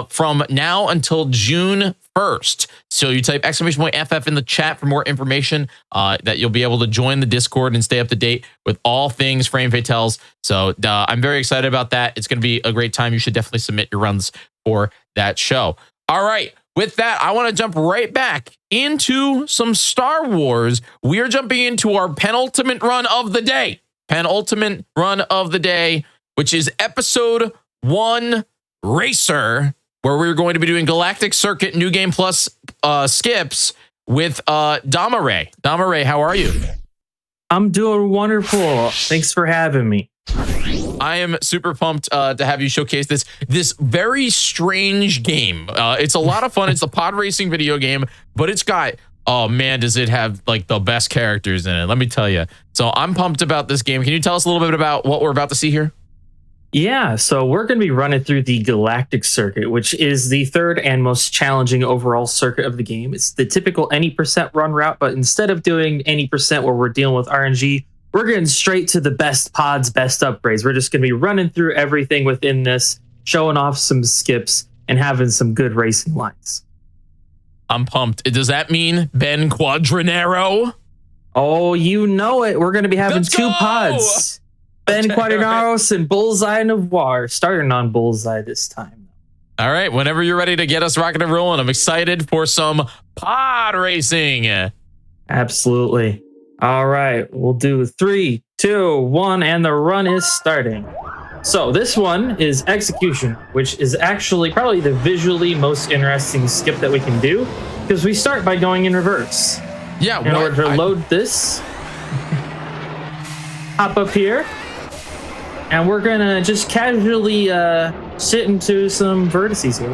S1: from now until June 1st. So you type !FF in the chat for more information that you'll be able to join the Discord and stay up to date with all things Frame Fatales. So I'm very excited about that. It's going to be a great time. You should definitely submit your runs for that show. All right. With that, I want to jump right back into some Star Wars. We are jumping into our penultimate run of the day. Penultimate run of the day, which is Episode 1 Racer, where we're going to be doing Galactic Circuit New Game Plus skips with Damaray. Damaray, how are you?
S19: I'm doing wonderful. Thanks for having me.
S1: I am super pumped to have you showcase this very strange game. It's a lot of fun. It's a pod racing video game, but it's got, oh man, does it have like the best characters in it. Let me tell you. So I'm pumped about this game. Can you tell us a little bit about what we're about to see here?
S19: Yeah, so we're going to be running through the Galactic Circuit, which is the third and most challenging overall circuit of the game. It's the typical any percent run route, but instead of doing any percent where we're dealing with RNG, we're getting straight to the best pods, best upgrades. We're just going to be running through everything within this, showing off some skips, and having some good racing lines.
S1: I'm pumped. Does that mean Ben Quadranero?
S19: Oh, you know it. We're going to be having two pods. Ben Quadranaros and Bullseye Noir, starting on Bullseye this time.
S1: All right, whenever you're ready to get us rocking and rolling, I'm excited for some pod racing.
S19: Absolutely. All right, we'll do 3, 2, 1, and the run is starting. So this one is Execution, which is actually probably the visually most interesting skip that we can do, because we start by going in reverse.
S1: Yeah.
S19: In order to load this, hop up here. And we're gonna just casually sit into some vertices here.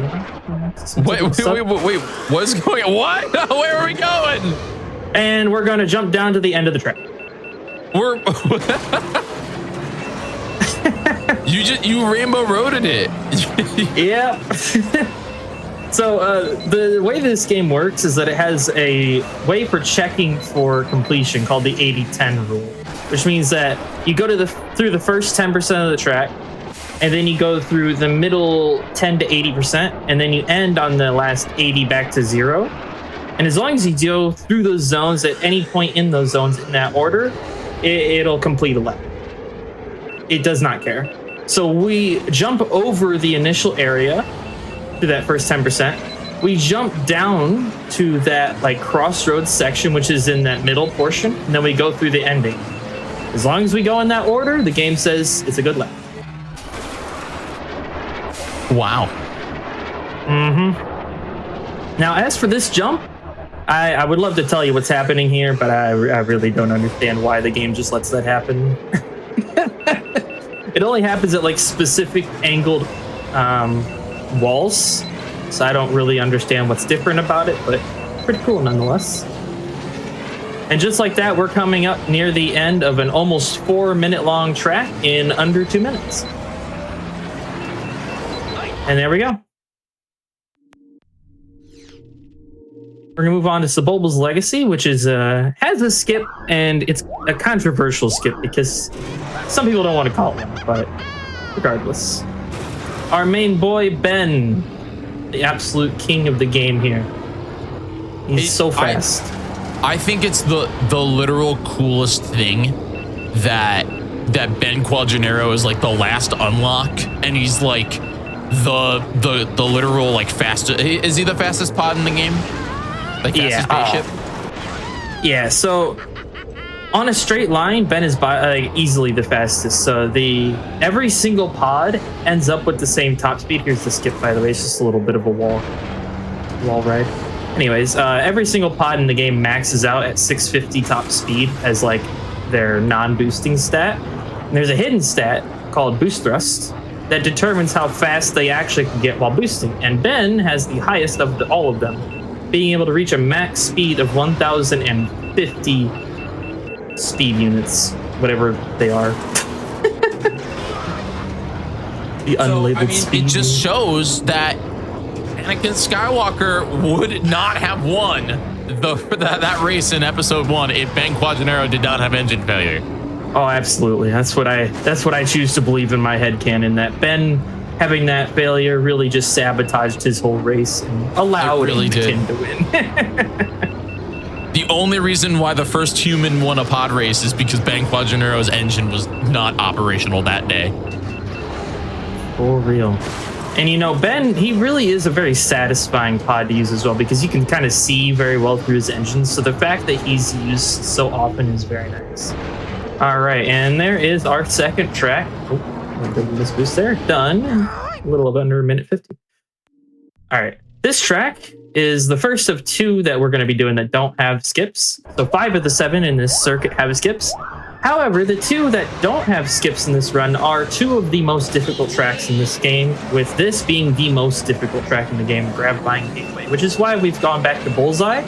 S1: Wait, what's going on? What? Where are we going?
S19: And we're gonna jump down to the end of the track.
S1: You Rainbow Roaded it.
S19: Yep. So the way this game works is that it has a way for checking for completion called the 80-10 rule, which means that you go through the first 10% of the track, and then you go through the middle 10 to 80%, and then you end on the last 80 back to 0. And as long as you go through those zones at any point in those zones in that order, it'll complete a lap. It does not care. So we jump over the initial area, through that first 10%. We jump down to that like crossroads section, which is in that middle portion, and then we go through the ending. As long as we go in that order, the game says it's a good lap.
S1: Wow.
S19: Now, as for this jump, I would love to tell you what's happening here, but I really don't understand why the game just lets that happen. It only happens at like specific angled walls, so I don't really understand what's different about it, but pretty cool nonetheless. And just like that, we're coming up near the end of an almost 4-minute long track in under 2 minutes. And there we go. We're gonna move on to Sebulba's Legacy, which is has a skip, and it's a controversial skip because some people don't want to call it one, but regardless. Our main boy, Ben, the absolute king of the game here. He's so fast.
S1: I think it's the literal coolest thing that Ben Quadraro is like the last unlock, and he's like the literal like fastest. Is he the fastest pod in the game? Like fastest spaceship?
S19: Yeah. So on a straight line, Ben is easily the fastest. So every single pod ends up with the same top speed. Here's the skip, by the way. It's just a little bit of a wall ride. Anyways, every single pod in the game maxes out at 650 top speed as like their non-boosting stat. And there's a hidden stat called Boost Thrust that determines how fast they actually can get while boosting. And Ben has the highest of all of them, being able to reach a max speed of 1,050 speed units, whatever they are. The unlabeled speed.
S1: It just shows that Anakin Skywalker would not have won that race in episode 1 if Ben Quadraro did not have engine failure.
S19: Oh, absolutely. That's what I choose to believe in my headcanon, that Ben having that failure really just sabotaged his whole race and allowed Anakin to win.
S1: The only reason why the first human won a pod race is because Ben Quadraro's engine was not operational that day.
S19: For real. And you know, Ben, he really is a very satisfying pod to use as well, because you can kind of see very well through his engine. So the fact that he's used so often is very nice. All right, and there is our second track. Oh, this boost there. Done. A little under 1:50. All right, this track is the first of 2 that we're going to be doing that don't have skips. So 5 of the 7 in this circuit have skips. However, the 2 that don't have skips in this run are 2 of the most difficult tracks in this game, with this being the most difficult track in the game, Gravine Gateway, which is why we've gone back to Bullseye,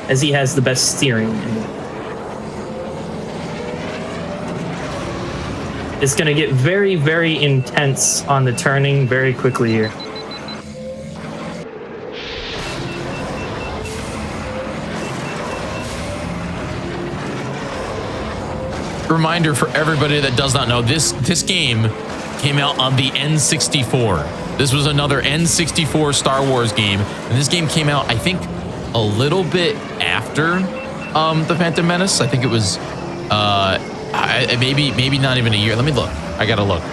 S19: as he has the best steering in the game. It's going to get very, very intense on the turning very quickly here.
S1: Reminder for everybody that does not know, this game came out on the N64. This was another N64 Star Wars game, and this game came out, I think, a little bit after The Phantom Menace. I think it was maybe not even a year. Let me look. I gotta look.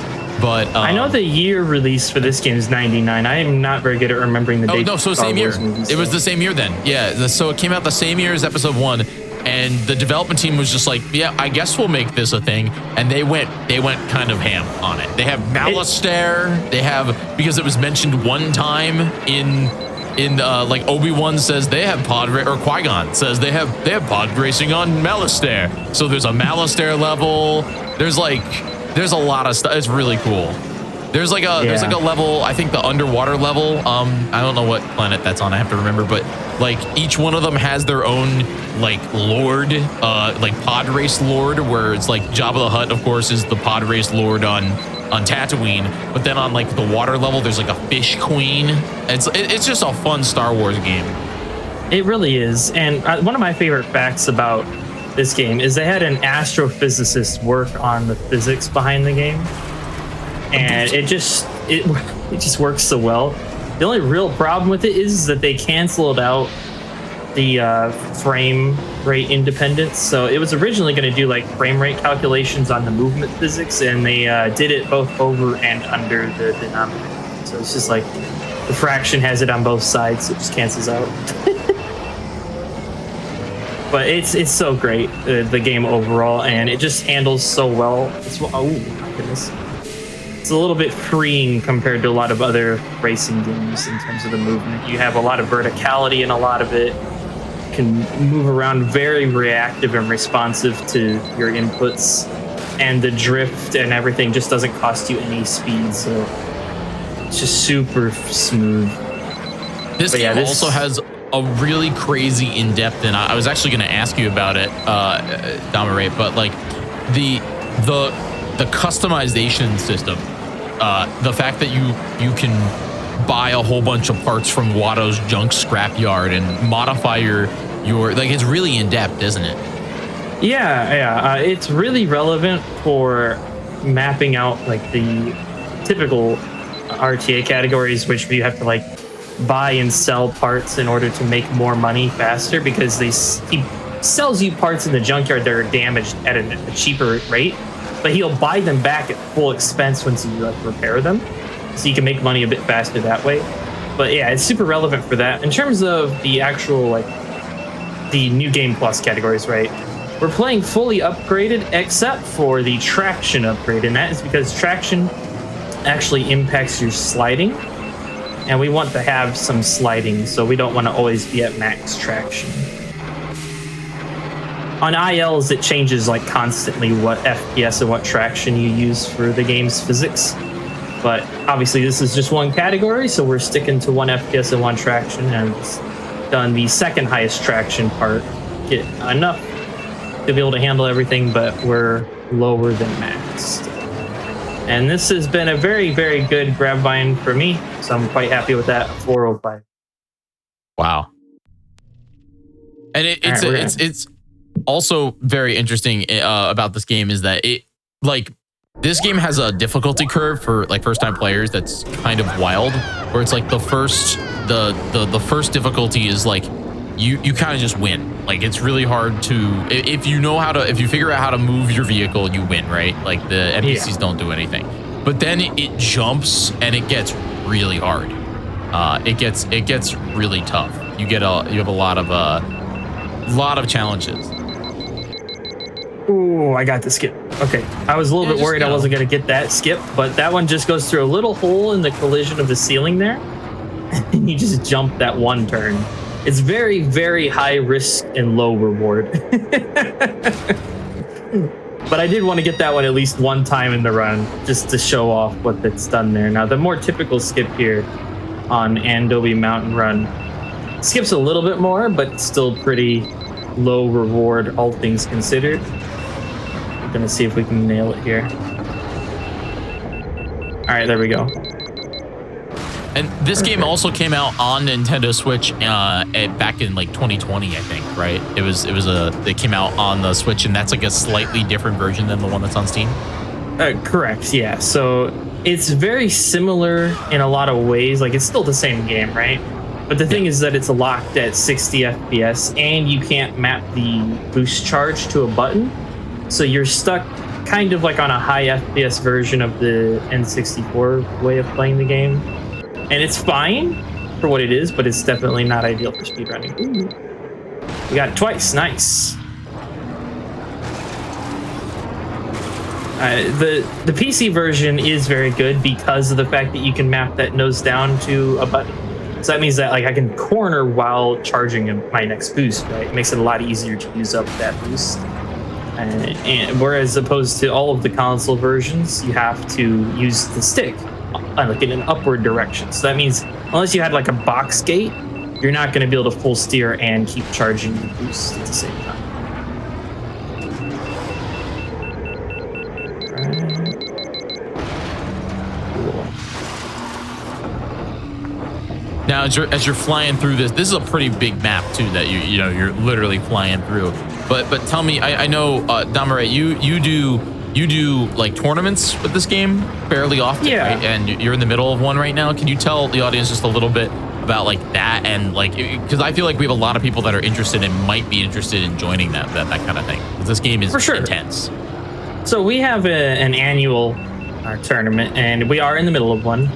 S1: But
S19: I know the year release for this game is 99. I am not very good at remembering the date.
S1: Oh no, so same year. It was the same year then. Yeah, so it came out the same year as episode 1. And the development team was just like, yeah, I guess we'll make this a thing. And they went kind of ham on it. They have Malastare. They have, because it was mentioned one time in like Obi-Wan says they have or Qui-Gon says they have pod racing on Malastare. So there's a Malastare level. There's a lot of stuff. It's really cool. There's like a level, I think the underwater level. I don't know what planet that's on. I have to remember, but like each one of them has their own like lord, like pod race lord, where it's like Jabba the Hutt, of course, is the pod race lord on Tatooine. But then on like the water level, there's like a fish queen. It's just a fun Star Wars game.
S19: It really is. And one of my favorite facts about this game is they had an astrophysicist work on the physics behind the game. And it just works so well. The only real problem with it is that they canceled out the frame rate independence. So it was originally going to do like frame rate calculations on the movement physics, and they did it both over and under the denominator. So it's just like The Fraction has it on both sides, so it just cancels out. But it's so great, the game overall, and it just handles so well. Oh my goodness. It's a little bit freeing compared to a lot of other racing games in terms of the movement. You have a lot of verticality in a lot of it. You can move around very reactive and responsive to your inputs, and the drift and everything just doesn't cost you any speed, so it's just super smooth.
S1: This game also has a really crazy in-depth, and I was actually going to ask you about it, Dominate, but like the customization system, the fact that you can buy a whole bunch of parts from Watto's junk scrapyard and modify your like, it's really in-depth, isn't it?
S19: Yeah. It's really relevant for mapping out like the typical RTA categories, which you have to like buy and sell parts in order to make more money faster, because he sells you parts in the junkyard that are damaged at a cheaper rate, but he'll buy them back at full expense once you like repair them, so you can make money a bit faster that way. But yeah, it's super relevant for that. In terms of the actual like the new game plus categories, right? We're playing fully upgraded except for the traction upgrade, and that is because traction actually impacts your sliding, and we want to have some sliding, so we don't want to always be at max traction. On ILs, it changes like constantly what FPS and what traction you use for the game's physics, but obviously this is just one category, so we're sticking to 1 FPS and 1 traction, and it's done the second highest traction part, get enough to be able to handle everything, but we're lower than max. And this has been a very, very good grab bind for me, so I'm quite happy with that. 405.
S1: Wow. And it's also very interesting about this game is that this game has a difficulty curve for like first time players that's kind of wild, where it's like the first difficulty is like you kind of just win. Like, it's really hard to, if you figure out how to move your vehicle, you win, right? Like, the NPCs don't do anything. But then it jumps and it gets really hard. It gets really tough. You have a lot of challenges.
S19: Ooh, I got the skip. Okay, I was a little bit worried I wasn't going to get that skip, but that one just goes through a little hole in the collision of the ceiling there, and you just jump that one turn. It's very, very high risk and low reward. But I did want to get that one at least one time in the run, just to show off what that's done there. Now, the more typical skip here on Andobe Mountain Run skips a little bit more, but still pretty low reward, all things considered. We're gonna see if we can nail it here. All right, there we go.
S1: And this game also came out on Nintendo Switch back in like 2020, I think, right? It came out on the Switch, and that's like a slightly different version than the one that's on Steam.
S19: Correct, yeah. So it's very similar in a lot of ways. Like, it's still the same game, right? But the thing is that it's locked at 60 FPS, and you can't map the boost charge to a button. So you're stuck kind of like on a high FPS version of the N64 way of playing the game. And it's fine for what it is, but it's definitely not ideal for speedrunning. Ooh. We got it twice. Nice. The PC version is very good because of the fact that you can map that nose down to a button. So that means that like I can corner while charging my next boost, right? It makes it a lot easier to use up that boost. And whereas opposed to all of the console versions, you have to use the stick like in an upward direction. So that means unless you had like a box gate, you're not going to be able to full steer and keep charging the boost at the same time.
S1: Now, as you're flying through this is a pretty big map too that you're literally flying through. But tell me, I know Damare, you do like tournaments with this game fairly often, right? And you're in the middle of one right now. Can you tell the audience just a little bit about like that, and like, because I feel like we have a lot of people that are interested and might be interested in joining that kind of thing. Because this game is for sure intense.
S19: So we have an annual tournament, and we are in the middle of one.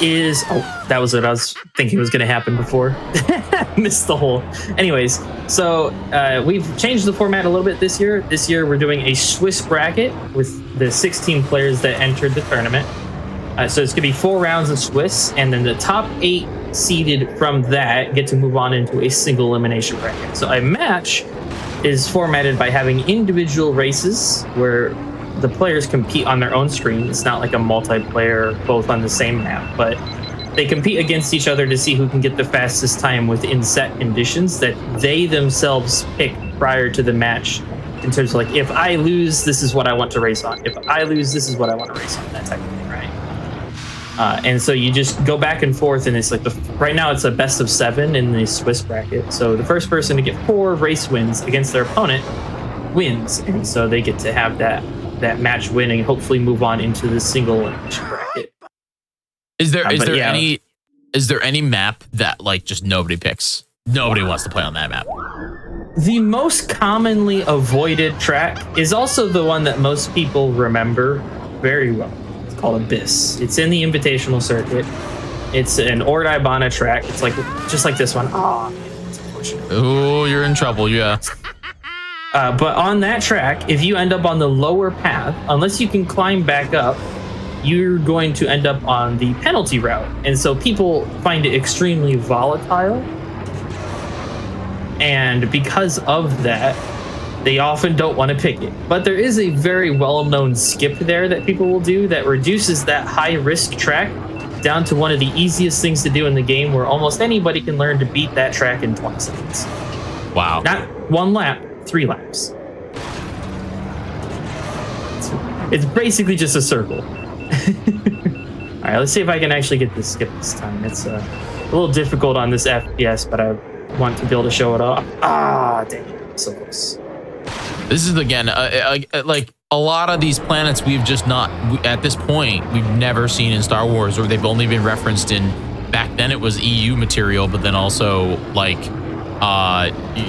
S19: is that was what I was thinking was going to happen before. Missed the hole. Anyways, so we've changed the format a little bit this year. This year we're doing a Swiss bracket with the 16 players that entered the tournament. So it's going to be 4 rounds of Swiss, and then the top 8 seeded from that get to move on into a single elimination bracket. So a match is formatted by having individual races where the players compete on their own screen. It's not like a multiplayer, both on the same map, but they compete against each other to see who can get the fastest time within set conditions that they themselves pick prior to the match. In terms of like, if I lose, this is what I want to race on. If I lose, this is what I want to race on. That type of thing, right? And so you just go back and forth, and it's like right now it's a best of 7 in the Swiss bracket. So the first person to get 4 race wins against their opponent wins, and so they get to have that match winning, hopefully move on into the single elimination bracket.
S1: Is there any map that like just nobody picks? Nobody wants to play on that map.
S19: The most commonly avoided track is also the one that most people remember very well. It's called Abyss. It's in the Invitational circuit. It's an Ord Ibana track. It's like just like this one. Oh, it's unfortunate.
S1: Oh, you're in trouble, yeah.
S19: But on that track, if you end up on the lower path, unless you can climb back up, you're going to end up on the penalty route. And so people find it extremely volatile. And because of that, they often don't want to pick it. But there is a very well-known skip there that people will do that reduces that high-risk track down to one of the easiest things to do in the game, where almost anybody can learn to beat that track in 20 seconds.
S1: Wow.
S19: Not 1 lap. 3 laps. It's basically just a circle. All right, let's see if I can actually get this skip this time. It's a little difficult on this FPS, but I want to be able to show it off. Ah, dang it, so close.
S1: This is again like a lot of these planets we've just not at this point we've never seen in Star Wars, or they've only been referenced in. Back then it was EU material, but then also like.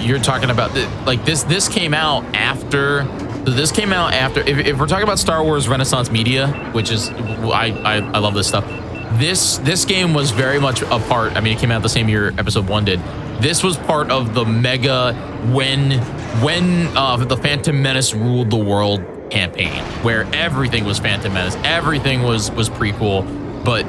S1: You're talking about like this came out after. This came out after. If we're talking about Star Wars Renaissance media, which is I love this stuff. This game was very much a part. I mean, it came out the same year Episode 1 did. This was part of the mega when the Phantom Menace ruled the world campaign, where everything was Phantom Menace, everything was prequel, but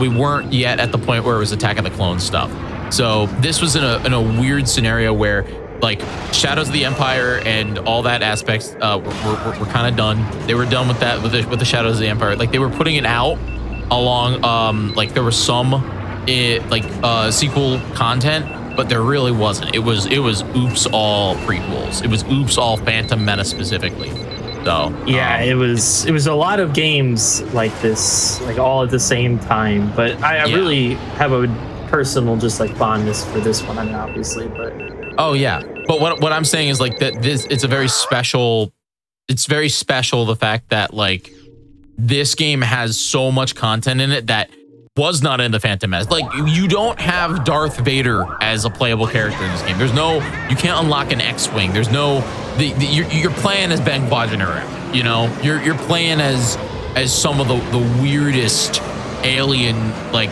S1: we weren't yet at the point where it was Attack of the Clones stuff. So this was in a weird scenario where like Shadows of the Empire and all that aspects were kind of done. They were done with that with the Shadows of the Empire. Like they were putting it out along like there was some sequel content, but there really wasn't. It was oops all prequels. It was oops all Phantom Menace specifically. So
S19: yeah, it was a lot of games like this, like all at the same time. But I really have a personal just like fondness for this one. I mean, obviously, but
S1: oh yeah. But what I'm saying is like that it's very special. It's very special the fact that like this game has so much content in it that was not in the Phantom Menace. Like you don't have Darth Vader as a playable character in this game. There's no, you can't unlock an X-wing. There's no, you're playing as Ben Quadrinerum. You know, you're playing as some of the weirdest alien like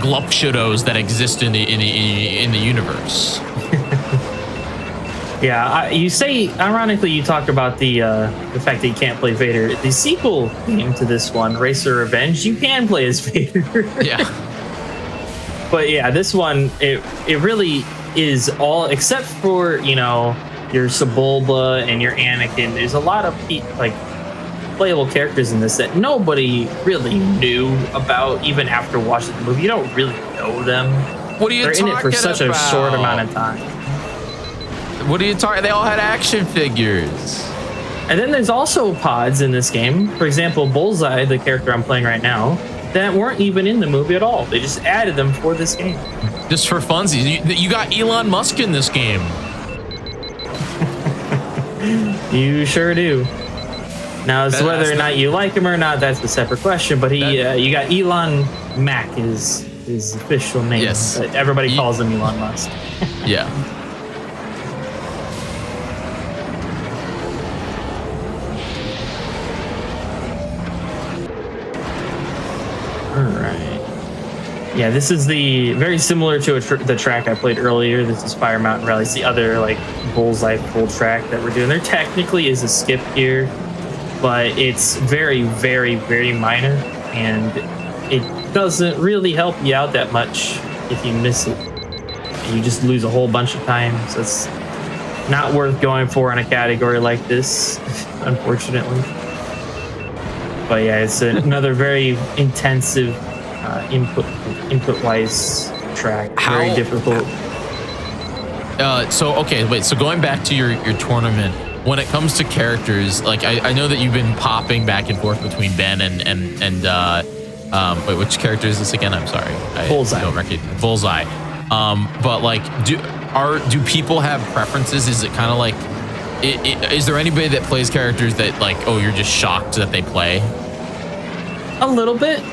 S1: glupshadows that exist in the universe.
S19: Yeah, you say, ironically, you talk about the fact that you can't play Vader. The sequel game to this one, Racer Revenge, you can play as Vader.
S1: Yeah.
S19: But yeah, this one, it really is all, except for, you know, your Sebulba and your Anakin, there's a lot of like playable characters in this that nobody really knew about, even after watching the movie. You don't really know them.
S1: What are you talking about?
S19: They're in it for such a short amount of time.
S1: What are you talking? They all had action figures.
S19: And then there's also pods in this game. For example, Bullseye, the character I'm playing right now, that weren't even in the movie at all. They just added them for this game.
S1: Just for funsies. You got Elon Musk in this game.
S19: You sure do. Now, as whether or not you like him or not, that's a separate question. But you got Elon Mac is his official name.
S1: Yes.
S19: But everybody calls him Elon Musk.
S1: Yeah.
S19: All right. Yeah, this is the very similar to the track I played earlier. This is Fire Mountain Rally. It's the other like bullseye full track that we're doing. There technically is a skip here, but it's very, very, very minor, and it doesn't really help you out that much if you miss it. And you just lose a whole bunch of time. So it's not worth going for in a category like this, unfortunately. But yeah, it's another very intensive input-wise track. Very difficult.
S1: So going back to your tournament, when it comes to characters, like I know that you've been popping back and forth between Ben and wait, which character is this again? I'm sorry.
S19: Bullseye.
S1: Bullseye. But like, do people have preferences? Is it kind of like, is there anybody that plays characters that like, oh, you're just shocked that they play?
S19: A little bit.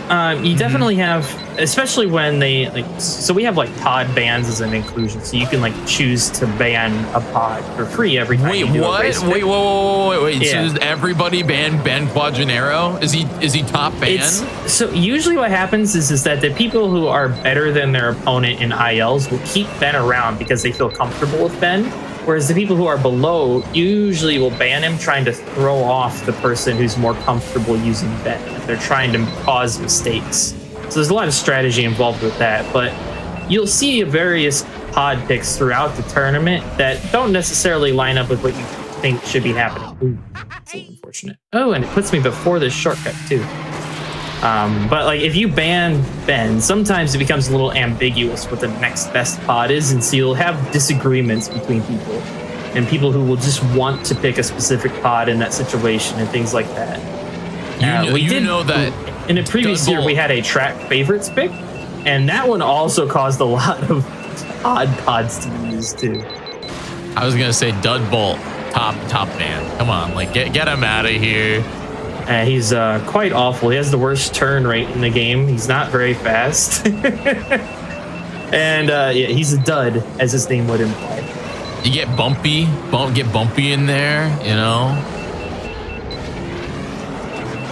S19: You definitely have, especially when they like. So we have like pod bans as an inclusion, so you can like choose to ban a pod for free every time.
S1: Wait,
S19: you do
S1: what?
S19: A race
S1: Wait, wait.
S19: Yeah.
S1: So does everybody ban Ben Quadranero? Is he top ban?
S19: So usually what happens is that the people who are better than their opponent in ILs will keep Ben around because they feel comfortable with Ben. Whereas the people who are below usually will ban him, trying to throw off the person who's more comfortable using Ben. They're trying to cause mistakes. So there's a lot of strategy involved with that. But you'll see various pod picks throughout the tournament that don't necessarily line up with what you think should be happening. Ooh, that's unfortunate. Oh, and it puts me before this shortcut too. But like if you ban Ben, sometimes it becomes a little ambiguous what the next best pod is, and so you'll have disagreements between people, and people who will just want to pick a specific pod in that situation and things like that.
S1: You know that
S19: in a previous year we had a track favorites pick, and that one also caused a lot of odd pods to be used too.
S1: I was gonna say Dud Bolt, top ban. Come on, like get him out of here.
S19: He's quite awful. He has the worst turn rate in the game. He's not very fast. And yeah, he's a dud, as his name would imply.
S1: You get bumpy in there, you know?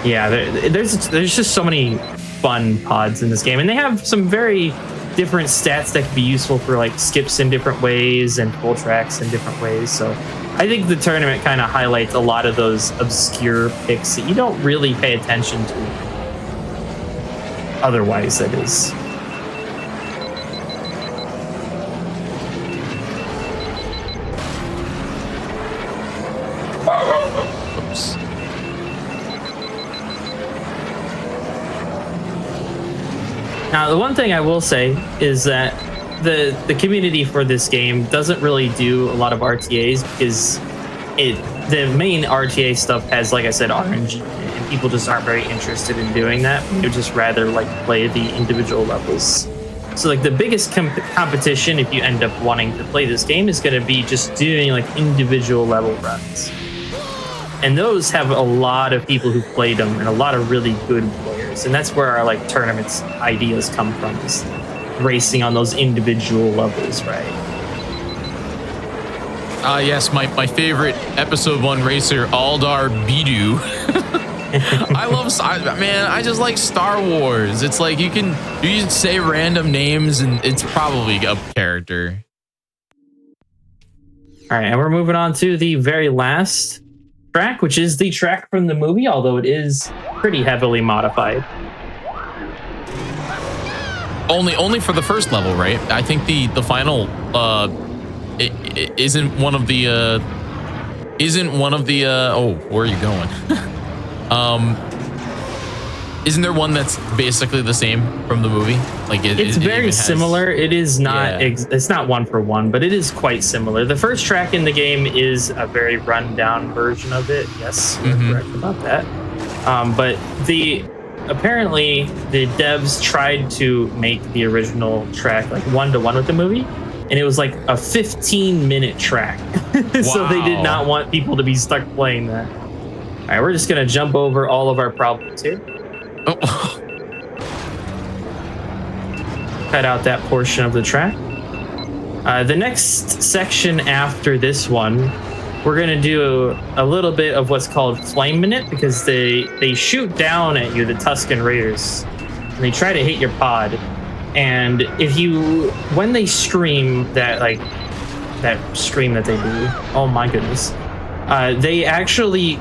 S19: Yeah, there's just so many fun pods in this game. And they have some very different stats that can be useful for like skips in different ways and full tracks in different ways. So I think the tournament kind of highlights a lot of those obscure picks that you don't really pay attention to. Otherwise, that is.
S1: Oops.
S19: Now, the one thing I will say is that the community for this game doesn't really do a lot of RTAs because the main RTA stuff has, like I said, RNG, and people just aren't very interested in doing that. They'd just rather like play the individual levels. So like the biggest competition, if you end up wanting to play this game, is going to be just doing like individual level runs. And those have a lot of people who played them and a lot of really good players. And that's where our like tournaments ideas come from, is racing on those individual levels, right?
S1: Yes, my favorite episode 1 racer, Aldar Bidu. I just like Star Wars. It's like you can say random names and it's probably a character.
S19: All right, and we're moving on to the very last track, which is the track from the movie, although it is pretty heavily modified.
S1: Only for the first level, right? I think the final it isn't one of the oh, where are you going? Isn't there one that's basically the same from the movie? Like
S19: it's very similar. It is not it's not one for one, but it is quite similar. The first track in the game is a very rundown version of it. Yes, you're correct about that. But apparently the devs tried to make the original track like 1-to-1 with the movie, and it was like a 15-minute track. So they did not want people to be stuck playing that. All right, we're just gonna jump over all of our problems here. Cut out that portion of the track. The next section after this one, we're gonna do a little bit of what's called flame minute, because they shoot down at you, the Tusken Raiders, and they try to hit your pod. And when they stream that stream that they do, oh my goodness, they actually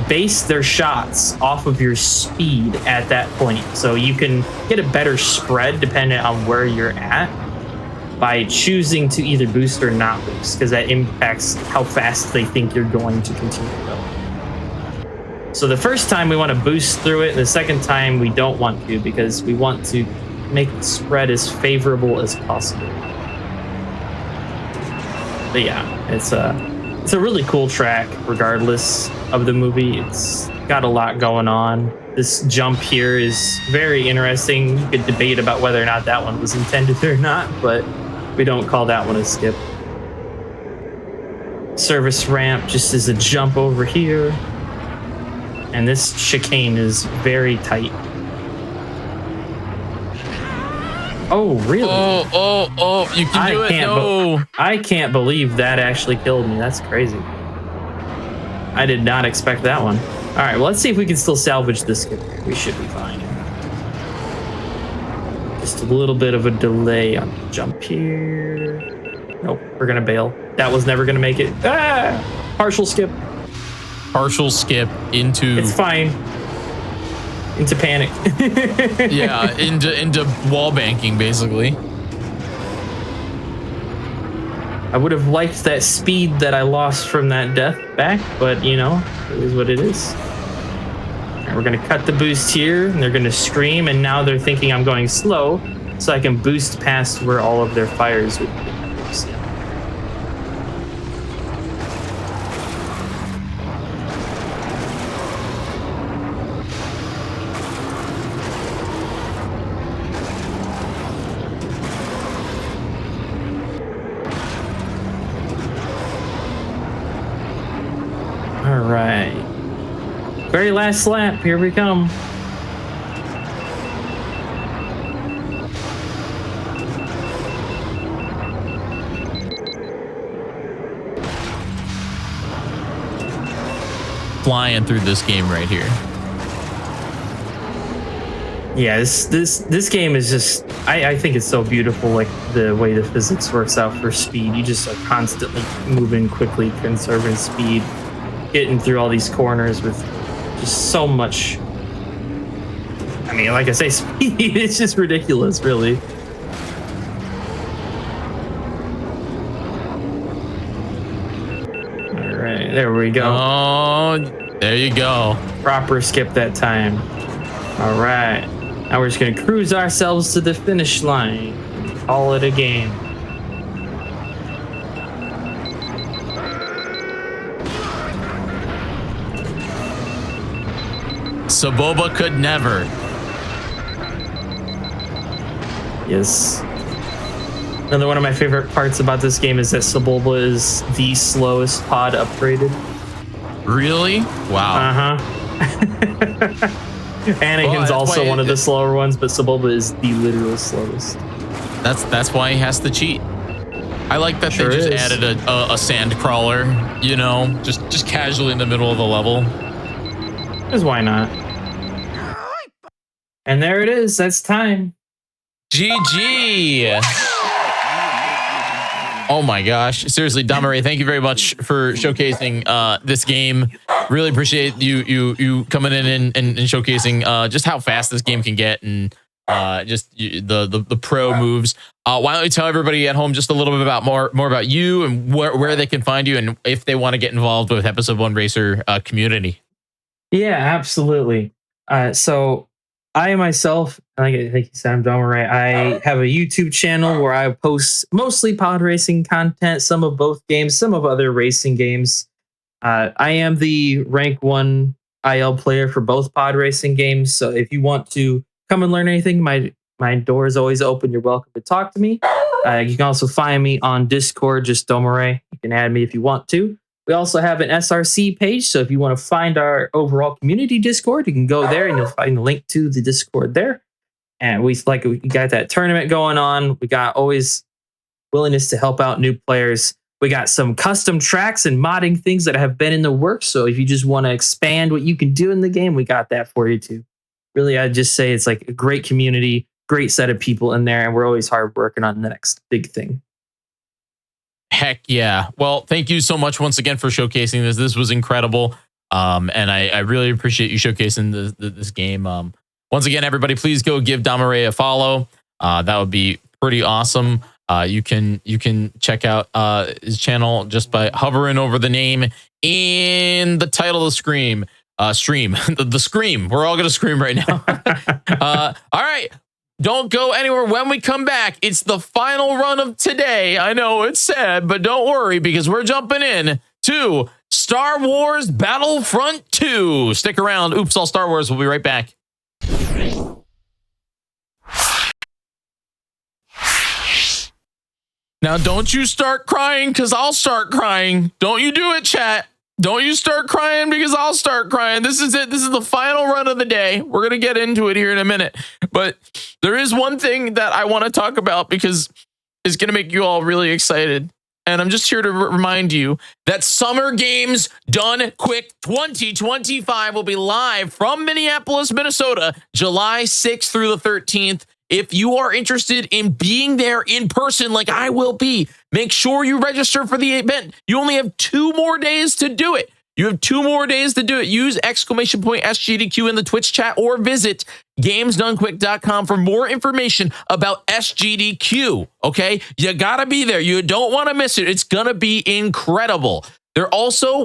S19: base their shots off of your speed at that point, so you can get a better spread depending on where you're at by choosing to either boost or not boost, because that impacts how fast they think you're going to continue to go. So the first time we want to boost through it, and the second time we don't want to, because we want to make the spread as favorable as possible. But yeah, it's a really cool track regardless of the movie. It's got a lot going on. This jump here is very interesting. You could debate about whether or not that one was intended or not, but we don't call that one a skip. Service ramp just is a jump over here. And this chicane is very tight. Oh, really?
S1: Oh, you can do it. No.
S19: I can't believe that actually killed me. That's crazy. I did not expect that one. All right, well, let's see if we can still salvage this skip. We should be fine. Just a little bit of a delay on the jump here. Nope, we're gonna bail. That was never gonna make it. Ah! Partial skip.
S1: Partial skip into...
S19: It's fine. Into panic.
S1: Yeah, into wall banking, basically.
S19: I would have liked that speed that I lost from that death back, but you know, it is what it is. All right, we're gonna cut the boost here, and they're gonna scream, and now they're thinking I'm going slow, so I can boost past where all of their fires would be. Very last lap, here we come.
S1: Flying through this game right here.
S19: Yeah, this game is just, I think it's so beautiful, like the way the physics works out for speed. You just are constantly moving quickly, conserving speed, getting through all these corners with just so much. I mean, like I say, speed, it's just ridiculous, really. All right, there we go.
S1: Oh, there you go.
S19: Proper skip that time. All right, now we're just gonna cruise ourselves to the finish line. Call it a game.
S1: Saboba could never.
S19: Yes. Another one of my favorite parts about this game is that Saboba is the slowest pod upgraded.
S1: Really? Wow.
S19: Anakin's also one of the slower ones, but Saboba is the literal slowest.
S1: That's why he has to cheat. I like that
S19: Sure
S1: they just
S19: is.
S1: added a sand crawler, you know, just casually in the middle of the level.
S19: Because why not? And there it is. That's time.
S1: GG. Oh my gosh. Seriously, Damaray, thank you very much for showcasing this game. Really appreciate you coming in and showcasing just how fast this game can get and the pro moves. Why don't you tell everybody at home just a little bit about more about you and where they can find you and if they want to get involved with Episode 1 Racer community.
S19: Yeah, absolutely. So I myself, like you said, I'm Domeray. I have a YouTube channel where I post mostly pod racing content, some of both games, some of other racing games. I am the rank 1 IL player for both pod racing games. So if you want to come and learn anything, my door is always open. You're welcome to talk to me. You can also find me on Discord, just Domeray. You can add me if you want to. We also have an SRC page, so if you want to find our overall community Discord, you can go there and you'll find the link to the Discord there. And we got that tournament going on. We got always willingness to help out new players. We got some custom tracks and modding things that have been in the works. So if you just want to expand what you can do in the game, we got that for you too. Really, I'd just say it's like a great community. great set of people in there, and we're always hard working on the next big thing.
S1: Heck yeah. Well, thank you so much once again for showcasing this. This was incredible. And I really appreciate you showcasing this game. Once again, everybody, please go give Damaray a follow. That would be pretty awesome. You can check out his channel just by hovering over the name in the title of the stream. The scream. We're all gonna scream right now. All right. Don't go anywhere. When we come back, it's the final run of today. I know it's sad, but don't worry, because we're jumping in to Star Wars Battlefront 2. Stick around. Oops, all Star Wars. We'll be right back. Now, don't you start crying, because I'll start crying. Don't you do it, chat. Don't you start crying, because I'll start crying. This is it. This is the final run of the day. We're going to get into it here in a minute. But there is one thing that I want to talk about, because it's going to make you all really excited. And I'm just here to remind you that Summer Games Done Quick 2025 will be live from Minneapolis, Minnesota, July 6th through the 13th. If you are interested in being there in person, like I will be, make sure you register for the event. You only have 2 more days to do it. You have 2 more days to do it. Use !SGDQ in the Twitch chat or visit gamesdonequick.com for more information about SGDQ. Okay? You gotta be there. You don't want to miss it. It's gonna be incredible.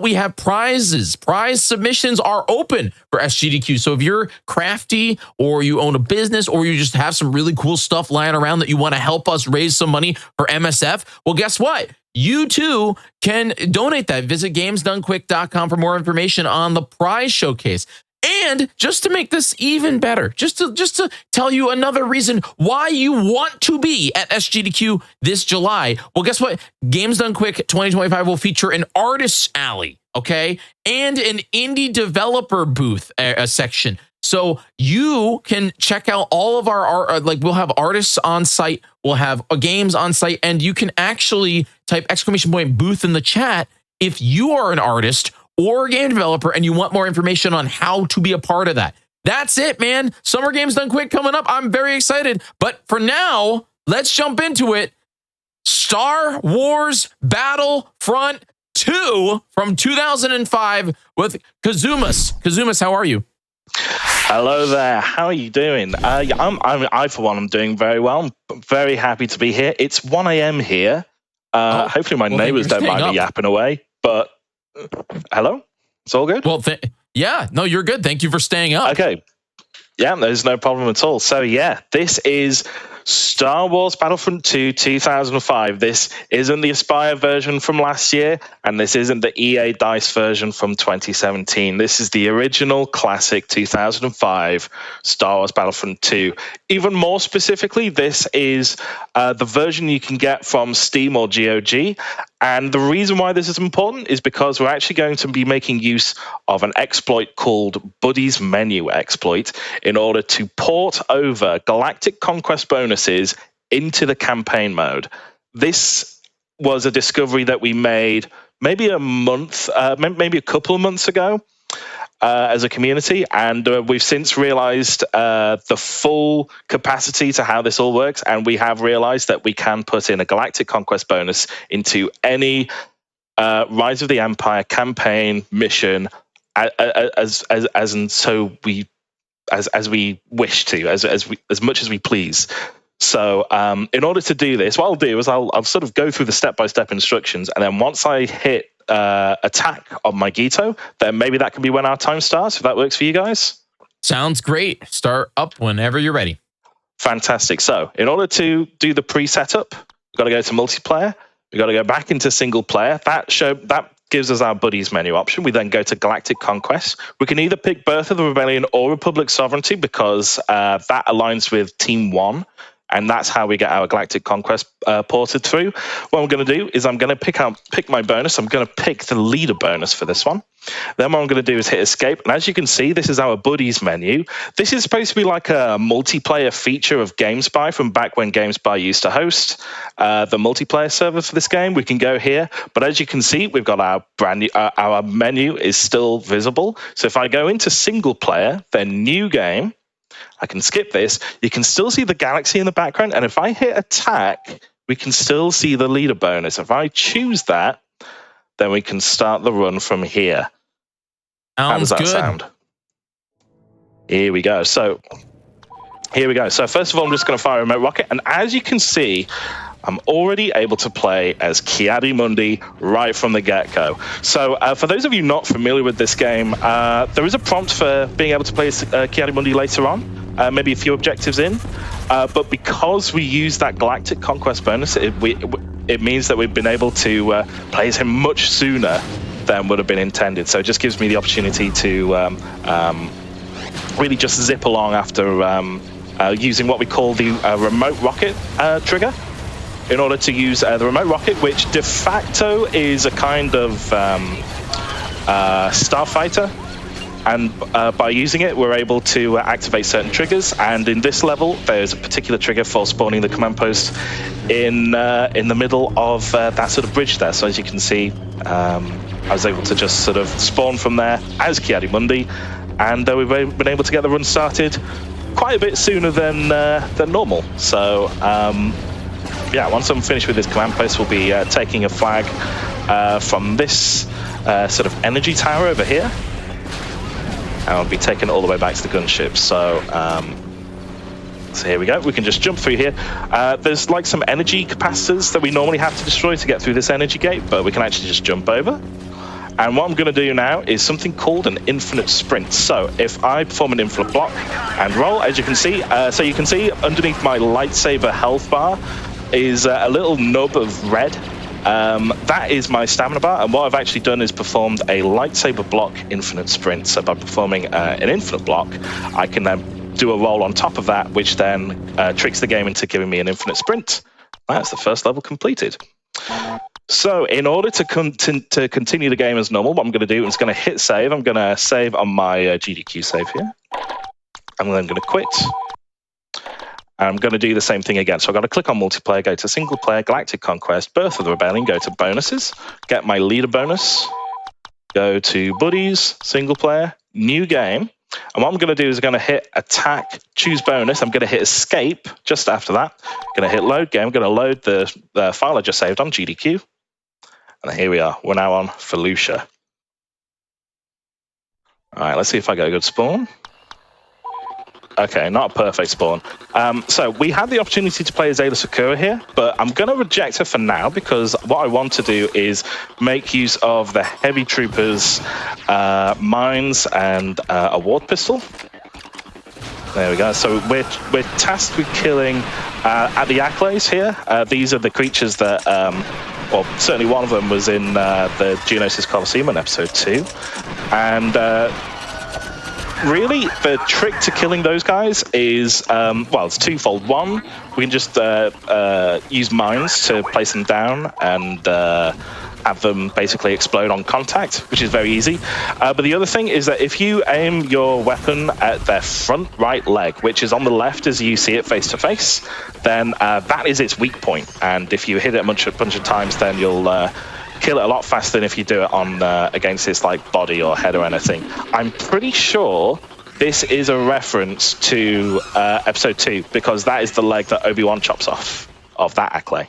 S1: We have prizes. Prize submissions are open for SGDQ. So if you're crafty, or you own a business, or you just have some really cool stuff lying around that you want to help us raise some money for MSF, well, guess what? You too can donate that. Visit gamesdonequick.com for more information on the prize showcase. And just to make this even better, just to tell you another reason why you want to be at SGDQ this July. Well, guess what? Games Done Quick 2025 will feature an artist's alley, okay? And an indie developer booth section. So you can check out all of our art. We'll have artists on site, we'll have games on site, and you can actually type !booth in the chat if you are an artist or a game developer and you want more information on how to be a part of that. That's it, man. Summer Games Done Quick coming up. I'm very excited. But for now, let's jump into it. Star Wars Battlefront 2 from 2005 with Kazumas. Kazumas, how are you?
S20: Hello there. How are you doing? I for one, am doing very well. I'm very happy to be here. It's 1 a.m. here. Hopefully my neighbors don't mind me yapping away. But hello? It's all good?
S1: Well, yeah. No, you're good. Thank you for staying up.
S20: Okay. Yeah, there's no problem at all. So yeah, this is Star Wars Battlefront 2 2005. This isn't the Aspire version from last year, and this isn't the EA DICE version from 2017. This is the original classic 2005 Star Wars Battlefront 2. Even more specifically, this is the version you can get from Steam or GOG. And the reason why this is important is because we're actually going to be making use of an exploit called Buddy's Menu exploit in order to port over Galactic Conquest bonuses into the campaign mode. This was a discovery that we made maybe a couple of months ago as a community, and we've since realized the full capacity to how this all works, and we have realized that we can put in a Galactic Conquest bonus into any Rise of the Empire campaign mission as we wish to, as much as we please. So in order to do this, what I'll do is I'll sort of go through the step-by-step instructions, and then once I hit attack on my Gito, then maybe that can be when our time starts, if that works for you guys.
S1: Sounds great. Start up whenever you're ready.
S20: Fantastic. So in order to do the pre-setup, we've got to go to multiplayer. We've got to go back into single player. That gives us our buddies menu option. We then go to Galactic Conquest. We can either pick Birth of the Rebellion or Republic Sovereignty, because that aligns with Team 1. And that's how we get our Galactic Conquest ported through. What I'm going to do is I'm going to pick my bonus. I'm going to pick the leader bonus for this one. Then what I'm going to do is hit escape. And as you can see, this is our buddies menu. This is supposed to be like a multiplayer feature of GameSpy from back when GameSpy used to host the multiplayer server for this game. We can go here. But as you can see, we've got our brand new, our menu is still visible. So if I go into single player, then new game, I can skip this. You can still see the galaxy in the background, and if I hit attack, we can still see the leader bonus. If I choose that, then we can start the run from here. How does that sound? Here we go. So here we go. So first of all, I'm just going to fire a remote rocket, and as you can see, I'm already able to play as Ki-Adi-Mundi right from the get-go. So for those of you not familiar with this game, there is a prompt for being able to play as Ki-Adi-Mundi later on, maybe a few objectives in. But because we use that Galactic Conquest bonus, it means that we've been able to play as him much sooner than would have been intended. So it just gives me the opportunity to really just zip along after using what we call the remote rocket trigger, in order to use the remote rocket, which de facto is a kind of starfighter. And by using it, we're able to activate certain triggers. And in this level, there's a particular trigger for spawning the command post in the middle of that sort of bridge there. So as you can see, I was able to just sort of spawn from there as Ki-Adi-Mundi, and we've been able to get the run started quite a bit sooner than normal. So yeah, once I'm finished with this command post, we'll be taking a flag from this sort of energy tower over here, and I'll be taking it all the way back to the gunship. So here we go. We can just jump through here. There's like some energy capacitors that we normally have to destroy to get through this energy gate, but we can actually just jump over. And what I'm going to do now is something called an infinite sprint. So if I perform an infinite block and roll, as you can see, so you can see underneath my lightsaber health bar is a little nub of red. That is my stamina bar, and what I've actually done is performed a lightsaber block infinite sprint. So by performing an infinite block, I can then do a roll on top of that, which then tricks the game into giving me an infinite sprint. That's the first level completed. So in order to continue the game as normal, what I'm going to do is going to hit save. I'm going to save on my GDQ save here. I'm then going to quit. I'm going to do the same thing again. So I've got to click on multiplayer, go to single player, Galactic Conquest, Birth of the Rebellion, go to bonuses, get my leader bonus, go to buddies, single player, new game. And what I'm going to do is I'm going to hit attack, choose bonus. I'm going to hit escape just after that. I'm going to hit load game. I'm going to load the file I just saved on GDQ. And here we are. We're now on Felucia. All right, let's see if I get a good spawn. Okay, not a perfect spawn. So we had the opportunity to play as Ayla Secura here, but I'm going to reject her for now because what I want to do is make use of the heavy troopers, mines, and a ward pistol. There we go. So we're tasked with killing at the Accolades here. These are the creatures that, well, certainly one of them was in the Geonosis Colosseum in episode 2, and really, the trick to killing those guys is, well, it's twofold. One, we can just use mines to place them down and have them basically explode on contact, which is very easy. But the other thing is that if you aim your weapon at their front right leg, which is on the left as you see it face to face, then that is its weak point. And if you hit it a bunch of times, then you'll kill it a lot faster than if you do it on against its like body or head or anything. I'm pretty sure this is a reference to episode 2 because that is the leg that Obi-Wan chops off of that Acklay.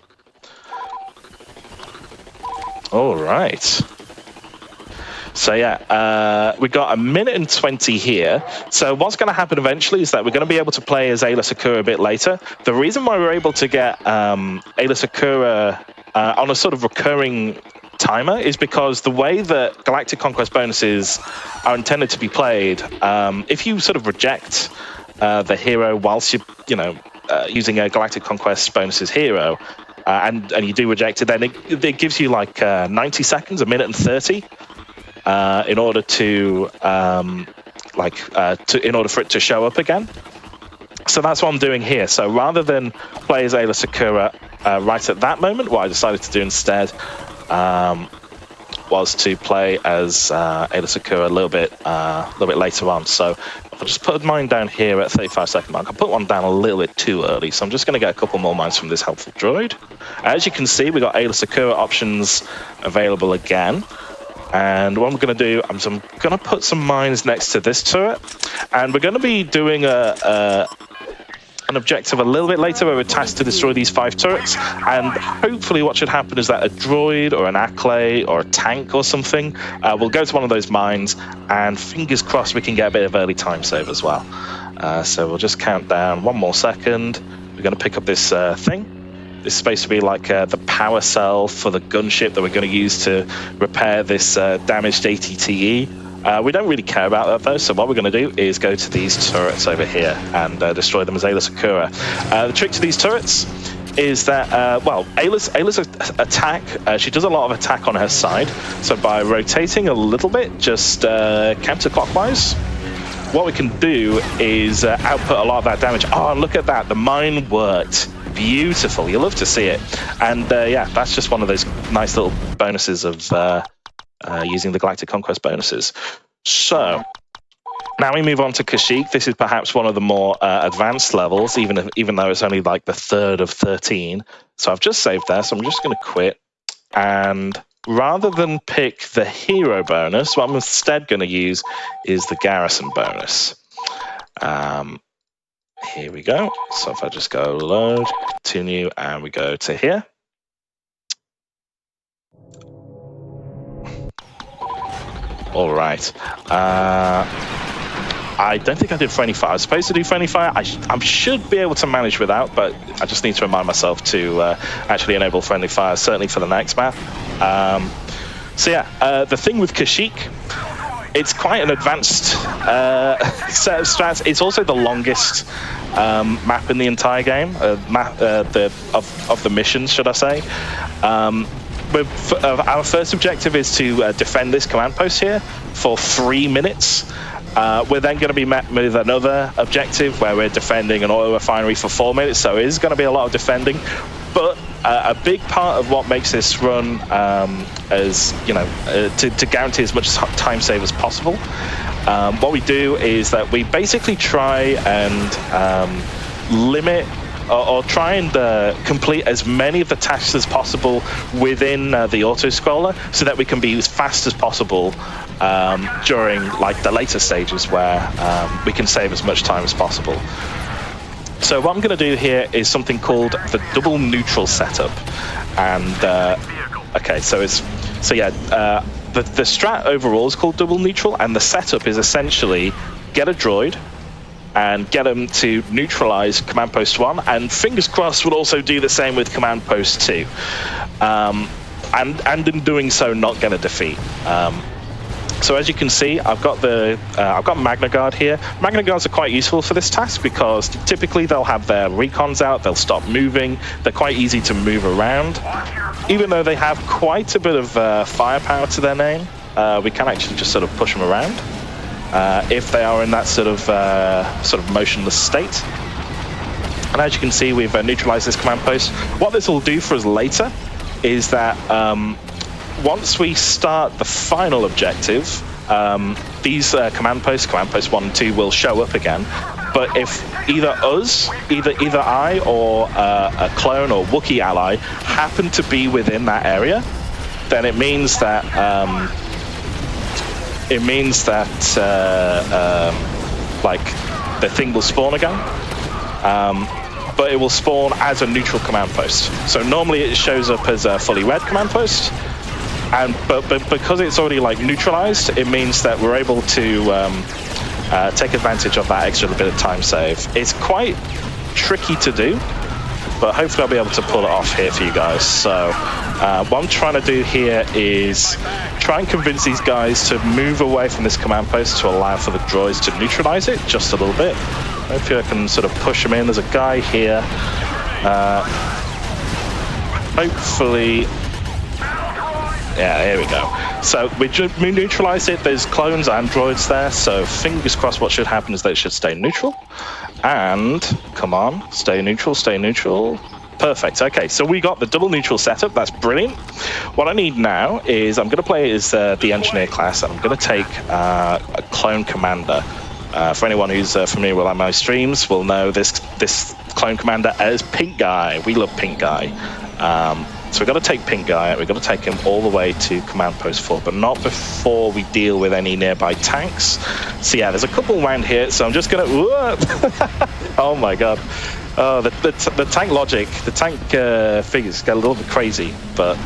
S20: All right. So yeah, we got 1:20 here. So what's going to happen eventually is that we're going to be able to play as Ayla Secura a bit later. The reason why we're able to get Ayla Secura on a sort of recurring timer is because the way that Galactic Conquest bonuses are intended to be played, if you sort of reject the hero whilst you're using a Galactic Conquest bonuses hero, and you do reject it, then it gives you like 90 seconds, 1:30, in order to in order for it to show up again. So that's what I'm doing here. So rather than play as Ayla Secura right at that moment, what I decided to do instead was to play as Ayla Secura a little bit later on. So I'll just put mine down here at 35-second mark. I'll put one down a little bit too early, so I'm just going to get a couple more mines from this helpful droid. As you can see, we got Ayla Secura options available again. And what I'm going to do, I'm going to put some mines next to this turret, and we're going to be doing an objective a little bit later where we're tasked to destroy these 5 turrets, and hopefully what should happen is that a droid or an acolyte or a tank or something will go to one of those mines, and fingers crossed we can get a bit of early time save as well. So we'll just count down 1 more second. We're going to pick up this thing. This is supposed to be like the power cell for the gunship that we're going to use to repair this damaged ATTE. We don't really care about that though, so what we're going to do is go to these turrets over here and destroy them as Ayla Sakura. The trick to these turrets is that, well, Ayla's attack, she does a lot of attack on her side, so by rotating a little bit, just counterclockwise, what we can do is output a lot of that damage. Oh, look at that, the mine worked. Beautiful, you love to see it. And yeah, that's just one of those nice little bonuses of using the Galactic Conquest bonuses. So now we move on to Kashyyyk. This is perhaps one of the more advanced levels, even though it's only like the 3rd of 13. So I've just saved there, so I'm just going to quit. And rather than pick the hero bonus, what I'm instead going to use is the garrison bonus. Here we go. So if I just go load, continue, and we go to here. All right. I don't think I did friendly fire. I was supposed to do friendly fire. I should be able to manage without, but I just need to remind myself to actually enable friendly fire, certainly for the next map. So yeah, the thing with Kashyyyk, it's quite an advanced set of strats. It's also the longest map in the entire game, of the missions, should I say. Our first objective is to defend this command post here for 3 minutes. We're then going to be met with another objective where we're defending an oil refinery for 4 minutes, so it is going to be a lot of defending. But a big part of what makes this run as, you know, to guarantee as much time save as possible, what we do is that we basically try and limit or try and complete as many of the tasks as possible within the auto-scroller so that we can be as fast as possible during like the later stages where we can save as much time as possible. So what I'm going to do here is something called the double neutral setup, and okay, so the strat overall is called double neutral, and the setup is essentially get a droid and get them to neutralize command post 1, and fingers crossed we'll also do the same with command post 2, and in doing so not get a defeat. So as you can see, I've got Magna Guard here. Magna Guards are quite useful for this task because typically they'll have their recons out, they'll stop moving, they're quite easy to move around. Even though they have quite a bit of firepower to their name, we can actually just sort of push them around if they are in that sort of motionless state. And as you can see, we've neutralized this command post. What this will do for us later is that once we start the final objective, these command posts 1 and 2 will show up again. But if either I or a clone or Wookiee ally happen to be within that area, then it means that like the thing will spawn again. But it will spawn as a neutral command post. So normally it shows up as a fully red command post. But because it's already like neutralized, it means that we're able to take advantage of that extra bit of time save. It's quite tricky to do, but hopefully I'll be able to pull it off here for you guys. So what I'm trying to do here is try and convince these guys to move away from this command post to allow for the droids to neutralize it just a little bit. Hopefully I can sort of push them in. There's a guy here. Hopefully... Yeah, here we go. So we neutralized it. There's clones and droids there, so fingers crossed what should happen is they should stay neutral. And, come on, stay neutral, stay neutral. Perfect. Okay, so we got the double neutral setup. That's brilliant. What I need now is I'm going to play as the engineer class, and I'm going to take a clone commander. For anyone who's familiar with my streams will know this clone commander as Pink Guy. We love Pink Guy. So we've got to take Pink Guy out. We've got to take him all the way to Command Post 4, but not before we deal with any nearby tanks. So yeah, there's a couple around here, so I'm just going to... Oh my god. Oh, the tank logic, the tank figures get a little bit crazy, but...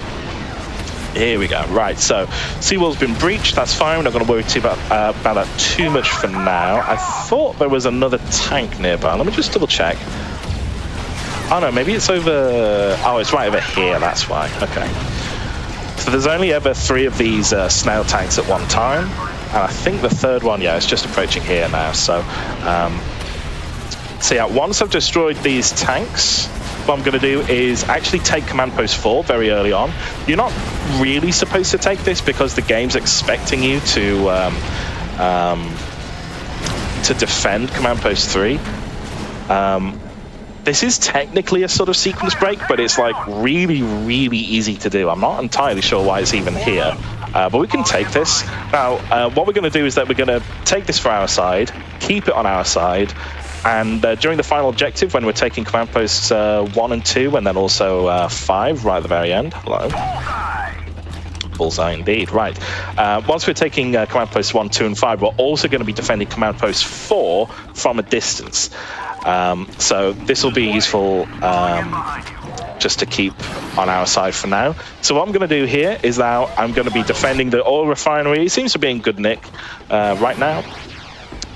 S20: Here we go. Right, so seawall's been breached. That's fine. We're not going to worry about that too much for now. I thought there was another tank nearby. Let me just double check. Oh no, maybe it's over... Oh, it's right over here. That's why. Okay. So there's only ever 3 of these snail tanks at one time, and I think the third one, yeah, it's just approaching here now. So yeah, once I've destroyed these tanks, what I'm going to do is actually take Command Post 4 very early on. You're not really supposed to take this because the game's expecting you to defend Command Post 3. This is technically a sort of sequence break, but it's like really, really easy to do. I'm not entirely sure why it's even here, but we can take this. Now, what we're going to do is that we're going to take this for our side, keep it on our side, and during the final objective, when we're taking Command Posts 1 and 2, and then also 5 right at the very end. Hello. Bullseye indeed, right. Once we're taking Command Posts 1, 2, and 5, we're also going to be defending Command Post 4 from a distance. So this will be useful just to keep on our side for now. So what I'm going to do here is now I'm going to be defending the oil refinery. It seems to be in good nick right now.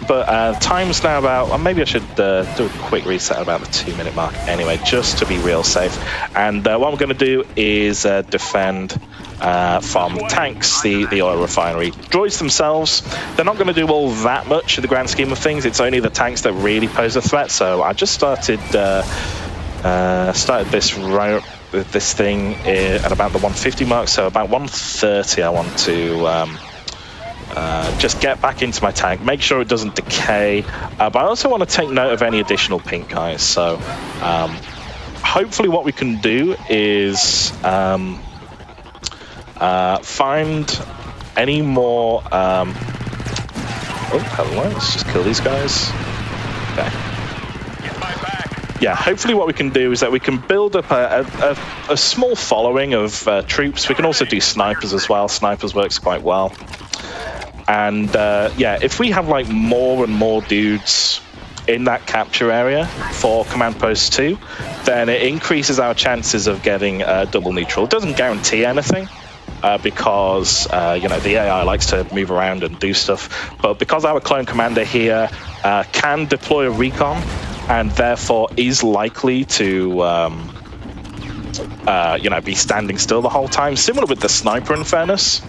S20: But time's now about, well, maybe I should do a quick reset at about the 2-minute mark anyway, just to be real safe. And what I'm going to do is defend from tanks the oil refinery. Droids themselves, they're not going to do all that much in the grand scheme of things. It's only the tanks that really pose a threat. So I just started this thing at about the 150 mark. So about 130 I want to... just get back into my tank, make sure it doesn't decay, but I also want to take note of any additional pink guys. So hopefully what we can do is find any more oh hello, let's just kill these guys. Okay. Yeah, hopefully what we can do is that we can build up a small following of troops. We can also do snipers as well. Snipers works quite well. And yeah, if we have like more and more dudes in that capture area for Command Post 2, then it increases our chances of getting double neutral. It doesn't guarantee anything because you know, the AI likes to move around and do stuff. But because our clone commander here can deploy a recon and therefore is likely to you know, be standing still the whole time, similar with the sniper in fairness,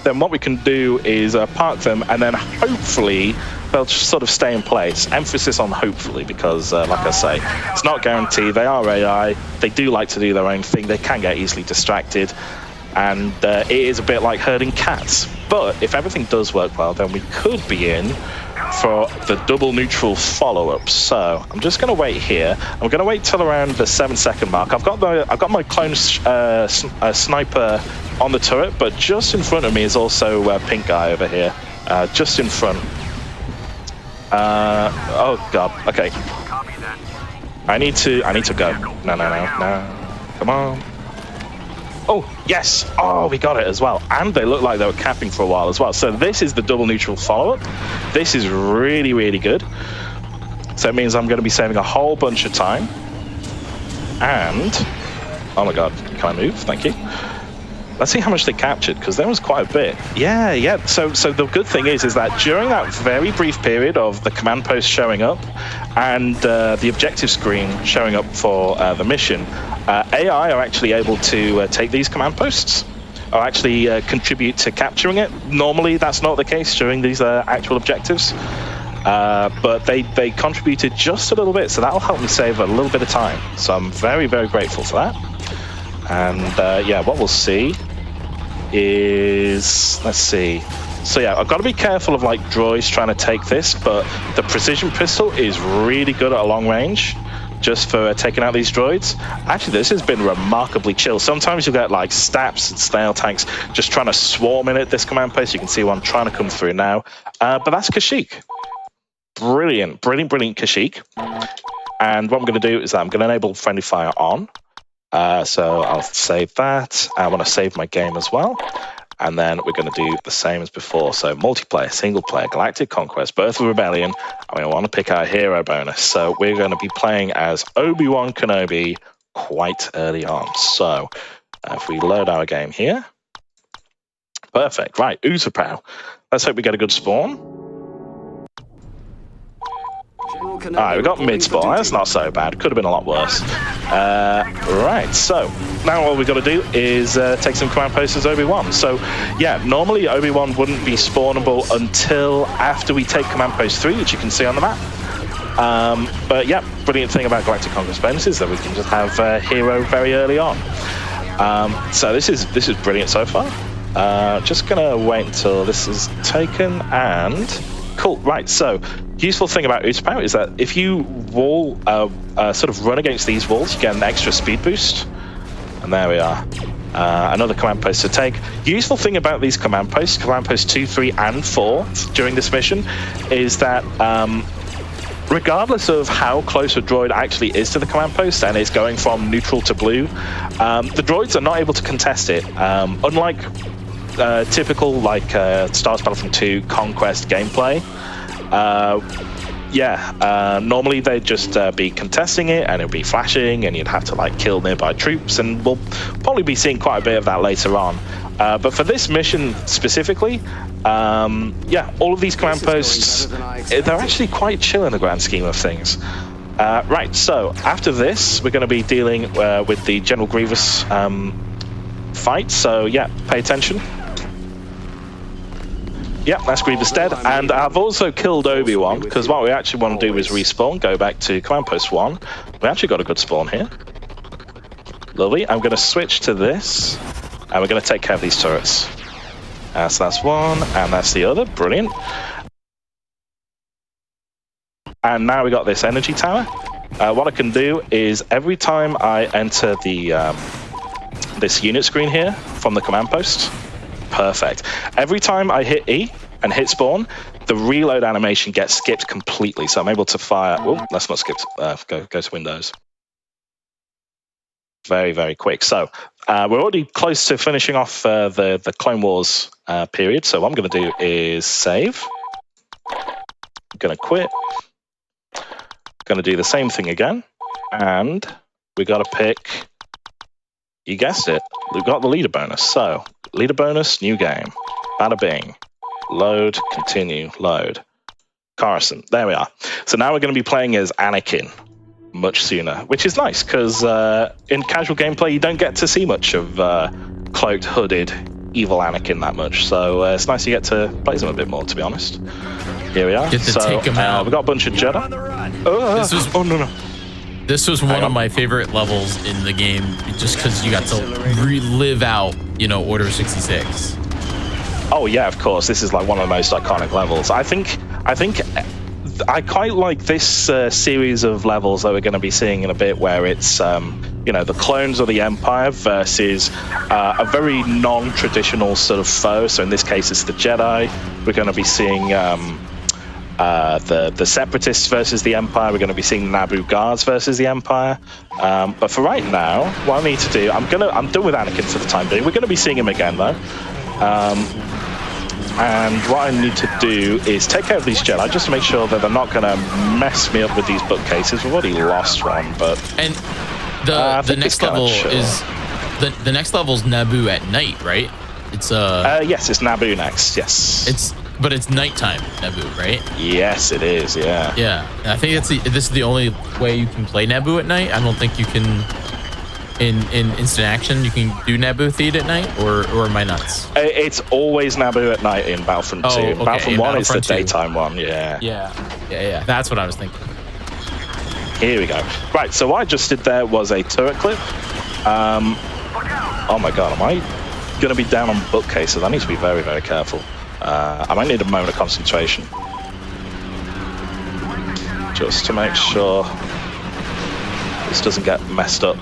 S20: then what we can do is park them, and then hopefully they'll just sort of stay in place. Emphasis on hopefully, because like I say, it's not guaranteed. They are AI. They do like to do their own thing. They can get easily distracted, and it is a bit like herding cats. But if everything does work well, then we could be in for the double neutral follow-up. So I'm just going to wait here. I'm going to wait till around the 7-second mark. I've got my clone sniper on the turret, but just in front of me is also pink guy over here, just in front. Oh god. Okay. I need to go. No. Come on. Oh, yes! Oh, we got it as well. And they look like they were capping for a while as well. So this is the double neutral follow-up. This is really, really good. So it means I'm going to be saving a whole bunch of time. And... oh my god, can I move? Thank you. Let's see how much they captured, because there was quite a bit. Yeah. So the good thing is that during that very brief period of the command post showing up and the objective screen showing up for the mission, AI are actually able to take these command posts, or actually contribute to capturing it. Normally, that's not the case during these actual objectives, but they contributed just a little bit, so that'll help me save a little bit of time. So I'm very, very grateful for that. And yeah, what we'll see is, let's see. So yeah, I've got to be careful of like droids trying to take this, but the precision pistol is really good at a long range, just for taking out these droids. Actually, this has been remarkably chill. Sometimes you'll get like Staps and snail tanks just trying to swarm in at this command post. You can see one trying to come through now, but that's Kashyyyk. Brilliant Kashyyyk. And what I'm going to do is that I'm going to enable friendly fire on. So I'll save that. I want to save my game as well. And then we're going to do the same as before. So multiplayer, single player, Galactic Conquest, Birth of Rebellion. And we want to pick our hero bonus. So we're going to be playing as Obi-Wan Kenobi quite early on. So if we load our game here. Perfect. Right, Utapau. Let's hope we get a good spawn. Alright, we got mid-spawn. That's not so bad. Could have been a lot worse. Right, so now all we've got to do is take some command posts as Obi-Wan. So, yeah, normally Obi-Wan wouldn't be spawnable until after we take command post 3, which you can see on the map. But, yeah, brilliant thing about Galactic Conquest bonus is that we can just have hero very early on. So this is brilliant so far. Just going to wait until this is taken and... Cool, right, so useful thing about Utapau is that if you wall, sort of run against these walls, you get an extra speed boost. And there we are. Another command post to take. Useful thing about these command posts 2, 3, and 4 during this mission, is that regardless of how close a droid actually is to the command post and is going from neutral to blue, the droids are not able to contest it. Unlike typical like Star Wars Battlefront 2 Conquest gameplay, normally they'd just be contesting it and it'd be flashing and you'd have to like kill nearby troops, and we'll probably be seeing quite a bit of that later on. But for this mission specifically, all of these command posts, they're actually quite chill in the grand scheme of things. Right, so after this, we're going to be dealing with the General Grievous fight, so yeah, pay attention. Yep, that's Grievous dead, and I've also killed Obi-Wan, because what we actually want to do is respawn, go back to Command Post 1. We actually got a good spawn here. Lovely, I'm going to switch to this, and we're going to take care of these turrets. So that's one, and that's the other, brilliant. And now we got this energy tower. What I can do is, every time I enter the this unit screen here from the command post, perfect. Every time I hit E and hit spawn, the reload animation gets skipped completely. So I'm able to fire. Oh, let's not skip. Go to Windows. Very, very quick. So we're already close to finishing off the Clone Wars period. So what I'm going to do is save. I'm going to quit. Going to do the same thing again, and we got to pick. You guessed it. We've got the leader bonus. So, leader bonus, new game. Bada bing. Load, continue, load. Coruscant. There we are. So now we're going to be playing as Anakin much sooner, which is nice, because in casual gameplay, you don't get to see much of cloaked, hooded, evil Anakin that much. So it's nice you get to play him a bit more, to be honest. Here we are.
S1: Get to take him out.
S20: We've got a bunch of Jedi. Oh, no.
S1: This was one of my favorite levels in the game, just because you got to relive out, Order 66.
S20: Oh yeah, of course. This is like one of the most iconic levels. I think I quite like this series of levels that we're going to be seeing in a bit, where it's the clones of the Empire versus a very non-traditional sort of foe. So in this case, it's the Jedi. We're going to be seeing the Separatists versus the Empire. We're going to be seeing the Naboo Guards versus the Empire. But for right now, what I need to do, I'm done with Anakin for the time being. We're going to be seeing him again though. And what I need to do is take care of these Jedi, just to make sure that they're not going to mess me up with these bookcases. We've already lost one, but
S1: the next level is the next level's Naboo at night, right? It's
S20: yes, it's Naboo next. Yes,
S1: but it's nighttime Naboo, right?
S20: Yes, it is. Yeah.
S1: Yeah, and I think this is the only way you can play Naboo at night. I don't think you can. In instant action, you can do Naboo Theed at night, or am I nuts?
S20: It's always Naboo at night in Battlefront 2.
S1: Okay.
S20: Battlefront 1 is the
S1: 2.
S20: Daytime one, yeah.
S1: Yeah. That's what I was thinking.
S20: Here we go. Right, so what I just did there was a turret clip. Oh my god, am I going to be down on bookcases? I need to be very, very careful. I might need a moment of concentration. Just to make sure this doesn't get messed up.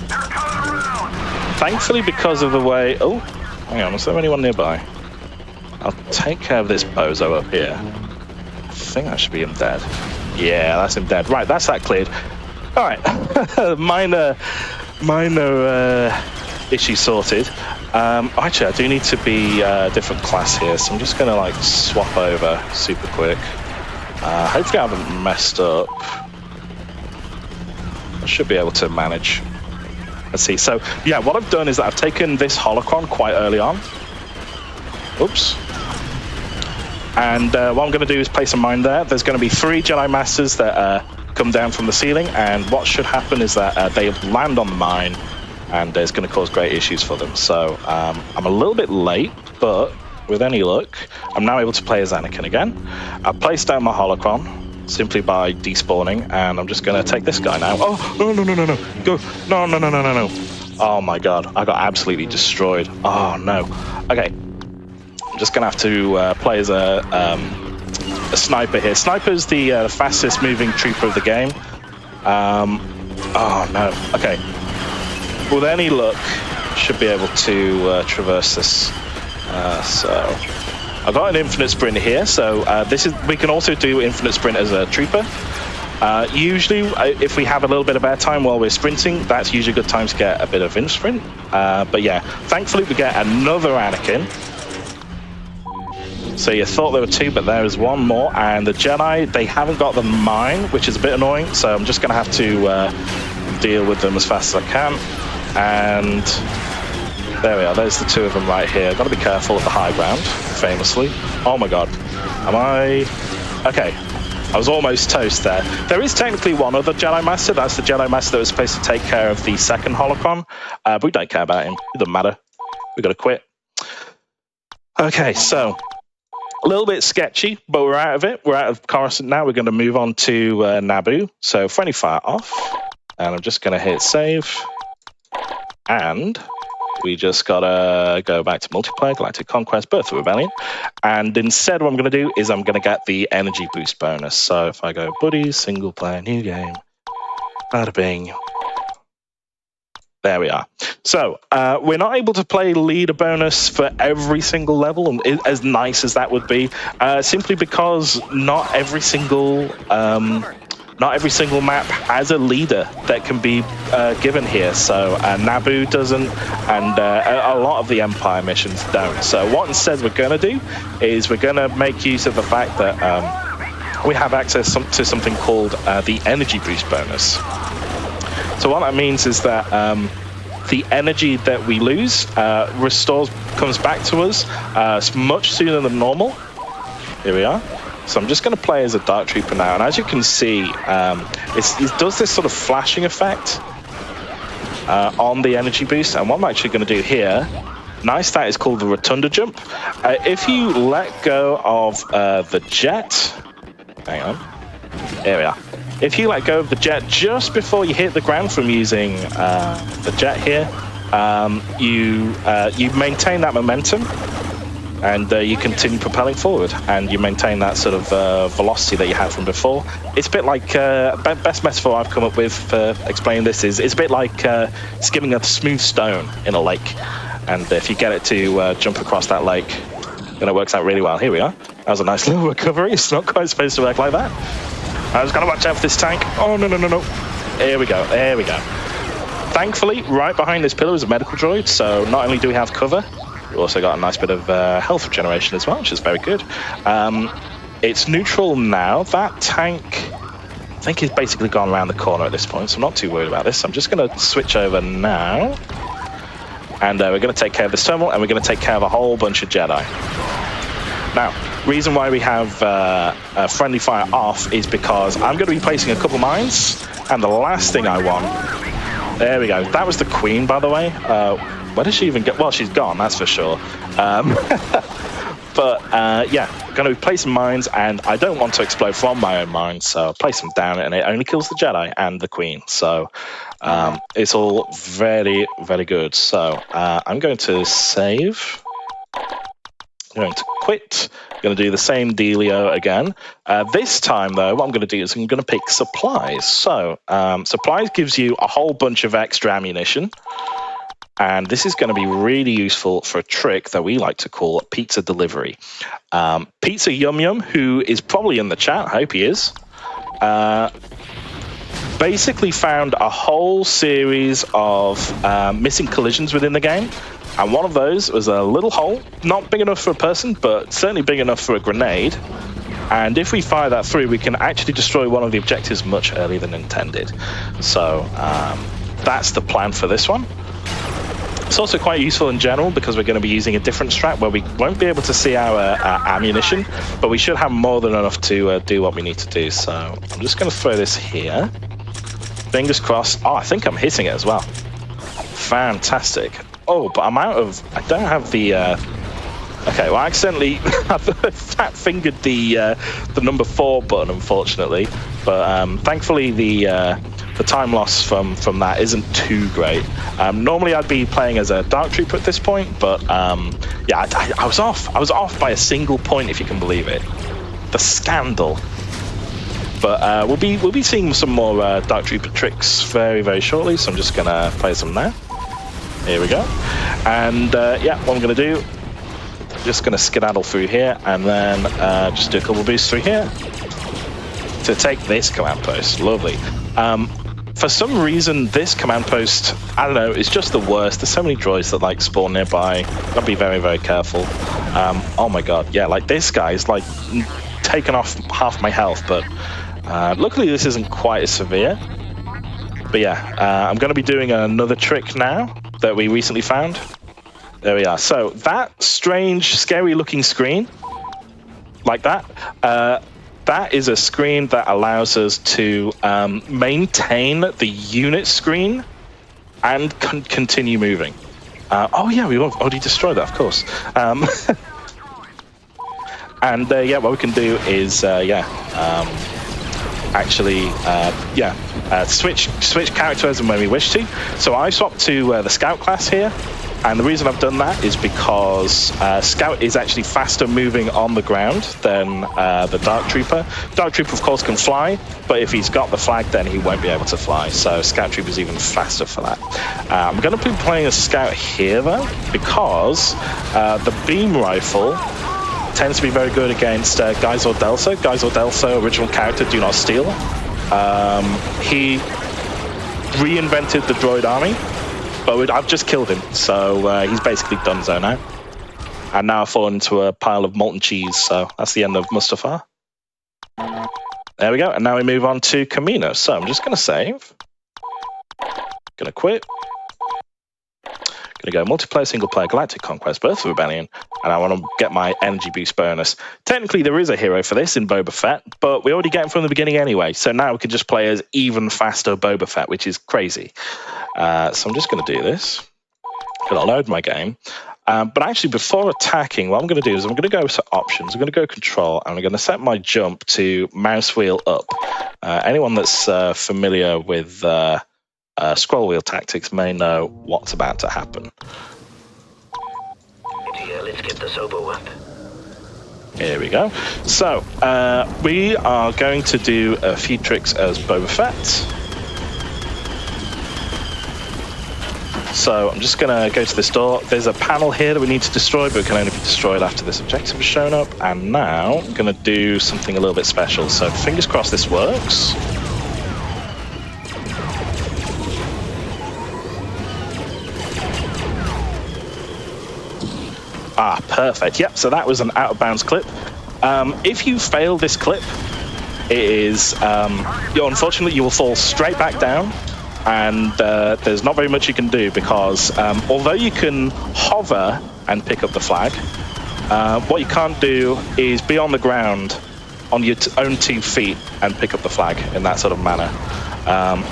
S18: They're coming around.
S20: Thankfully, because of the way... Oh, hang on, is there anyone nearby? I'll take care of this bozo up here. I think that should be him dead. Yeah, that's him dead. Right, that's that cleared. All right, minor issue sorted. Actually, I do need to be a different class here, so I'm just gonna like swap over super quick. Hopefully I haven't messed up. I should be able to manage. Let's see. So yeah, what I've done is that I've taken this holocron quite early on. Oops. And what I'm going to do is place a mine there. There's going to be 3 Jedi Masters that come down from the ceiling, and what should happen is that they land on the mine, and it's going to cause great issues for them. So I'm a little bit late, but with any luck, I'm now able to play as Anakin again. I've placed down my holocron simply by despawning, and I'm just going to take this guy now. Oh, no, go. No. Oh my god, I got absolutely destroyed. Oh no. Okay. Just gonna have to play as a sniper here. Sniper's the fastest moving trooper of the game. Oh no. Okay. With any luck, should be able to traverse this. So I've got an infinite sprint here. So we can also do infinite sprint as a trooper. Usually, if we have a little bit of airtime while we're sprinting, that's usually a good time to get a bit of in sprint. But yeah, thankfully we get another Anakin. So you thought there were 2, but there is 1 more. And the Jedi, they haven't got the mine, which is a bit annoying. So I'm just going to have to deal with them as fast as I can. And there we are. There's the 2 of them right here. Got to be careful of the high ground, famously. Oh my god. Am I... Okay. I was almost toast there. There is technically 1 other Jedi Master. That's the Jedi Master that was supposed to take care of the second holocron. But we don't care about him. It doesn't matter. We got to quit. Okay, so... a little bit sketchy, but we're out of it. We're out of Coruscant now. We're going to move on to Naboo. So friendly fire off. And I'm just going to hit save. And we just got to go back to multiplayer, Galactic Conquest, Birth of Rebellion. And instead what I'm going to do is I'm going to get the energy boost bonus. So if I go buddies, single player, new game, bada bing. There we are. So we're not able to play leader bonus for every single level, and as nice as that would be, simply because not every single map has a leader that can be given here. So Naboo doesn't, and a lot of the Empire missions don't. So what instead we're going to do is we're going to make use of the fact that we have access to something called the energy boost bonus. So what that means is that the energy that we lose comes back to us much sooner than normal. Here we are. So I'm just going to play as a Dark Trooper now, and as you can see, it does this sort of flashing effect on the energy boost. And what I'm actually going to do here, nice stat is called the Rotunda Jump. If you let go of the jet, hang on, here we are. If you let go of the jet just before you hit the ground from using the jet here, you maintain that momentum, and you continue propelling forward, and you maintain that sort of velocity that you had from before. It's a bit like, best metaphor I've come up with for explaining this is, it's a bit like skimming a smooth stone in a lake. And if you get it to jump across that lake, then it works out really well. Here we are. That was a nice little recovery. It's not quite supposed to work like that. I was going to watch out for this tank. Oh, no. Here we go. Thankfully, right behind this pillar is a medical droid, so not only do we have cover, we've also got a nice bit of health regeneration as well, which is very good. It's neutral now. That tank, I think, is basically gone around the corner at this point, so I'm not too worried about this. I'm just going to switch over now, and we're going to take care of this terminal, and we're going to take care of a whole bunch of Jedi. Now, reason why we have friendly fire off is because I'm going to be placing a couple mines, and the last thing I want... There we go. That was the Queen, by the way. Where did she even get? Well, she's gone, that's for sure. But yeah, we're going to be placing mines, and I don't want to explode from my own mines, so I'll place them down, and it only kills the Jedi and the Queen. So it's all very, very good. So I'm going to save. I'm going to quit. I'm going to do the same dealio again. This time, though, what I'm going to do is I'm going to pick supplies. So supplies gives you a whole bunch of extra ammunition. And this is going to be really useful for a trick that we like to call pizza delivery. Pizza Yum Yum, who is probably in the chat, I hope he is, basically found a whole series of missing collisions within the game. And one of those was a little hole, not big enough for a person, but certainly big enough for a grenade. And if we fire that through, we can actually destroy one of the objectives much earlier than intended. So that's the plan for this one. It's also quite useful in general because we're going to be using a different strat where we won't be able to see our ammunition, but we should have more than enough to do what we need to do. So I'm just going to throw this here. Fingers crossed. Oh, I think I'm hitting it as well. Fantastic. Oh, but I'm out of... I don't have the... Okay, well, I accidentally fat fingered the number 4 button, unfortunately. But thankfully, the time loss from that isn't too great. Normally, I'd be playing as a Dark Trooper at this point, but yeah, I was off. I was off by a single point, if you can believe it. The scandal. But we'll be seeing some more Dark Trooper tricks very, very shortly. So I'm just gonna play some now. Here we go. And yeah, what I'm gonna do. Just going to skedaddle through here and then just do a couple boosts through here to take this command post. Lovely. For some reason, this command post, I don't know, is just the worst. There's so many droids that like spawn nearby. Gotta be very, very careful. Oh my god, yeah, like this guy's like taken off half my health, but luckily this isn't quite as severe. But yeah, I'm going to be doing another trick now that we recently found. There we are. So that strange, scary-looking screen, like that, that is a screen that allows us to maintain the unit screen and continue moving. Oh yeah, we already destroyed that, of course. And yeah, what we can do is switch characters when we wish to. So I swapped to the Scout class here. And the reason I've done that is because Scout is actually faster moving on the ground than the Dark Trooper. Dark Trooper, of course, can fly, but if he's got the flag, then he won't be able to fly. So Scout Trooper is even faster for that. I'm going to be playing a Scout here, though, because the beam rifle tends to be very good against Geisel Delso. Geisel Delso, original character, Do Not Steal. He reinvented the droid army. But I've just killed him, so he's basically donezo now. And now I've fallen into a pile of molten cheese, so that's the end of Mustafar. There we go, and now we move on to Camino. So I'm just going to save. Going to quit. Going to go multiplayer, single player, Galactic Conquest, Birth of Rebellion, and I want to get my energy boost bonus. Technically, there is a hero for this in Boba Fett, but we already get him from the beginning anyway, so now we can just play as even faster Boba Fett, which is crazy. So I'm just going to do this. Going to load my game. But actually, before attacking, what I'm going to do is I'm going to go to options. I'm going to go control, and I'm going to set my jump to mouse wheel up. Anyone that's familiar with scroll wheel tactics may know what's about to happen.
S12: Let's get this over with.
S20: Here we go. So we are going to do a few tricks as Boba Fett. So I'm just going to go to this door. There's a panel here that we need to destroy, but it can only be destroyed after this objective has shown up. And now I'm going to do something a little bit special. So fingers crossed this works. Ah, perfect. Yep, so that was an out-of-bounds clip. If you fail this clip, it is, unfortunately, you will fall straight back down. And there's not very much you can do because although you can hover and pick up the flag, what you can't do is be on the ground on your own 2 feet and pick up the flag in that sort of manner.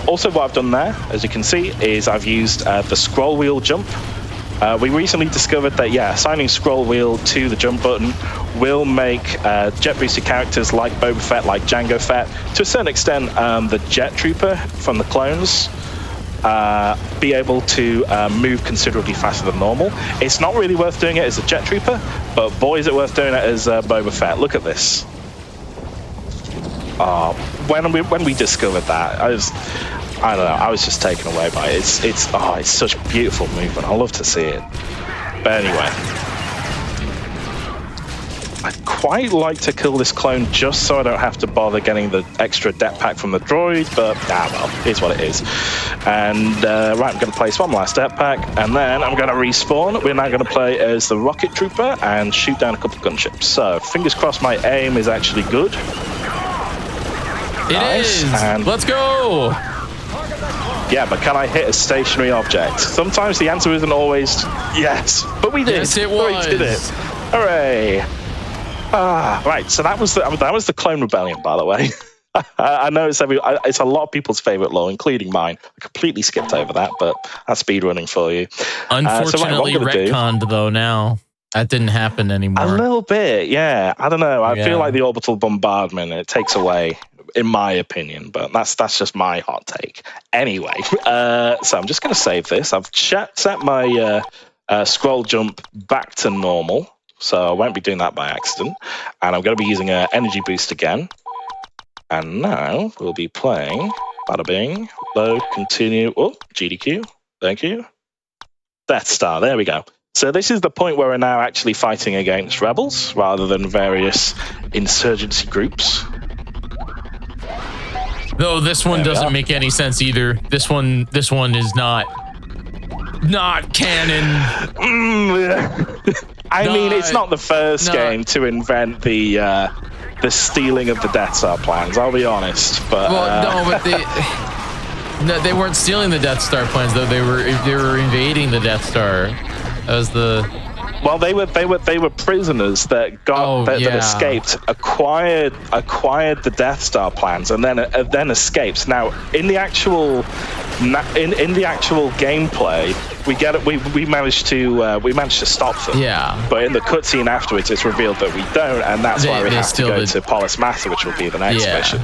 S20: Also, what I've done there, as you can see, is I've used the scroll wheel jump. We recently discovered that, yeah, assigning scroll wheel to the jump button will make jet boosted characters like Boba Fett, like Jango Fett, to a certain extent, the Jet Trooper from the clones, be able to move considerably faster than normal. It's not really worth doing it as a Jet Trooper, but boy, is it worth doing it as Boba Fett. Look at this. When we discovered that, I don't know. I was just taken away by it. It's such beautiful movement. I love to see it. But anyway, I'd quite like to kill this clone just so I don't have to bother getting the extra depth pack from the droid, but well, it's what it is. And right, I'm going to place one last depth pack, and then I'm going to respawn. We're now going to play as the rocket trooper and shoot down a couple of gunships. So fingers crossed my aim is actually good.
S1: It is. And let's go.
S20: Yeah, but can I hit a stationary object? Sometimes the answer isn't always yes, but we did.
S1: Yes, it was.
S20: We did it. Hooray! Right. So that was the Clone Rebellion, by the way. I know it's a lot of people's favorite lore, including mine. I completely skipped over that, but that's speedrunning for you.
S1: Unfortunately, retconned though now. That didn't happen anymore.
S20: A little bit, yeah. I don't know. I feel like the orbital bombardment, it takes away, in my opinion, but that's just my hot take. Anyway, so I'm just going to save this. I've set my scroll jump back to normal, so I won't be doing that by accident. And I'm going to be using an energy boost again. And now we'll be playing, bada bing, load, continue, GDQ, thank you. Death Star, there we go. So this is the point where we're now actually fighting against rebels rather than various insurgency groups.
S1: Though this one doesn't make any sense either. This one is not canon.
S20: I mean, it's not the first game to invent the stealing of the Death Star plans. I'll be honest, but
S1: they weren't stealing the Death Star plans though. They were invading the Death Star. That was
S20: they were prisoners that that escaped, acquired the Death Star plans, and then escaped. Now, in the actual gameplay, we managed to stop them.
S1: Yeah.
S20: But in the cutscene afterwards, it's revealed that we don't, and that's why we have to go to Polis Massa, which will be the next mission.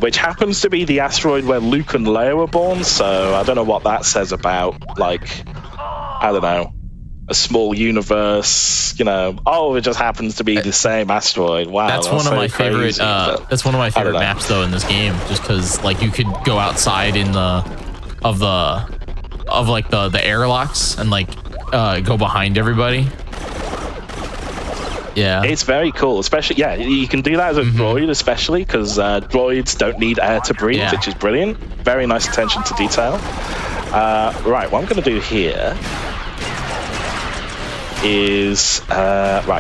S20: Which happens to be the asteroid where Luke and Leia were born. So I don't know what that says about, like, I don't know, a small universe, it just happens to be the same asteroid. Wow,
S1: that's one of my favorite. That's one of my favorite maps though in this game, just because like you could go outside in the airlocks and like go behind everybody. Yeah,
S20: it's very cool. Especially, you can do that as a droid, especially because droids don't need air to breathe, which is brilliant. Very nice attention to detail. Right, what I'm going to do here is so I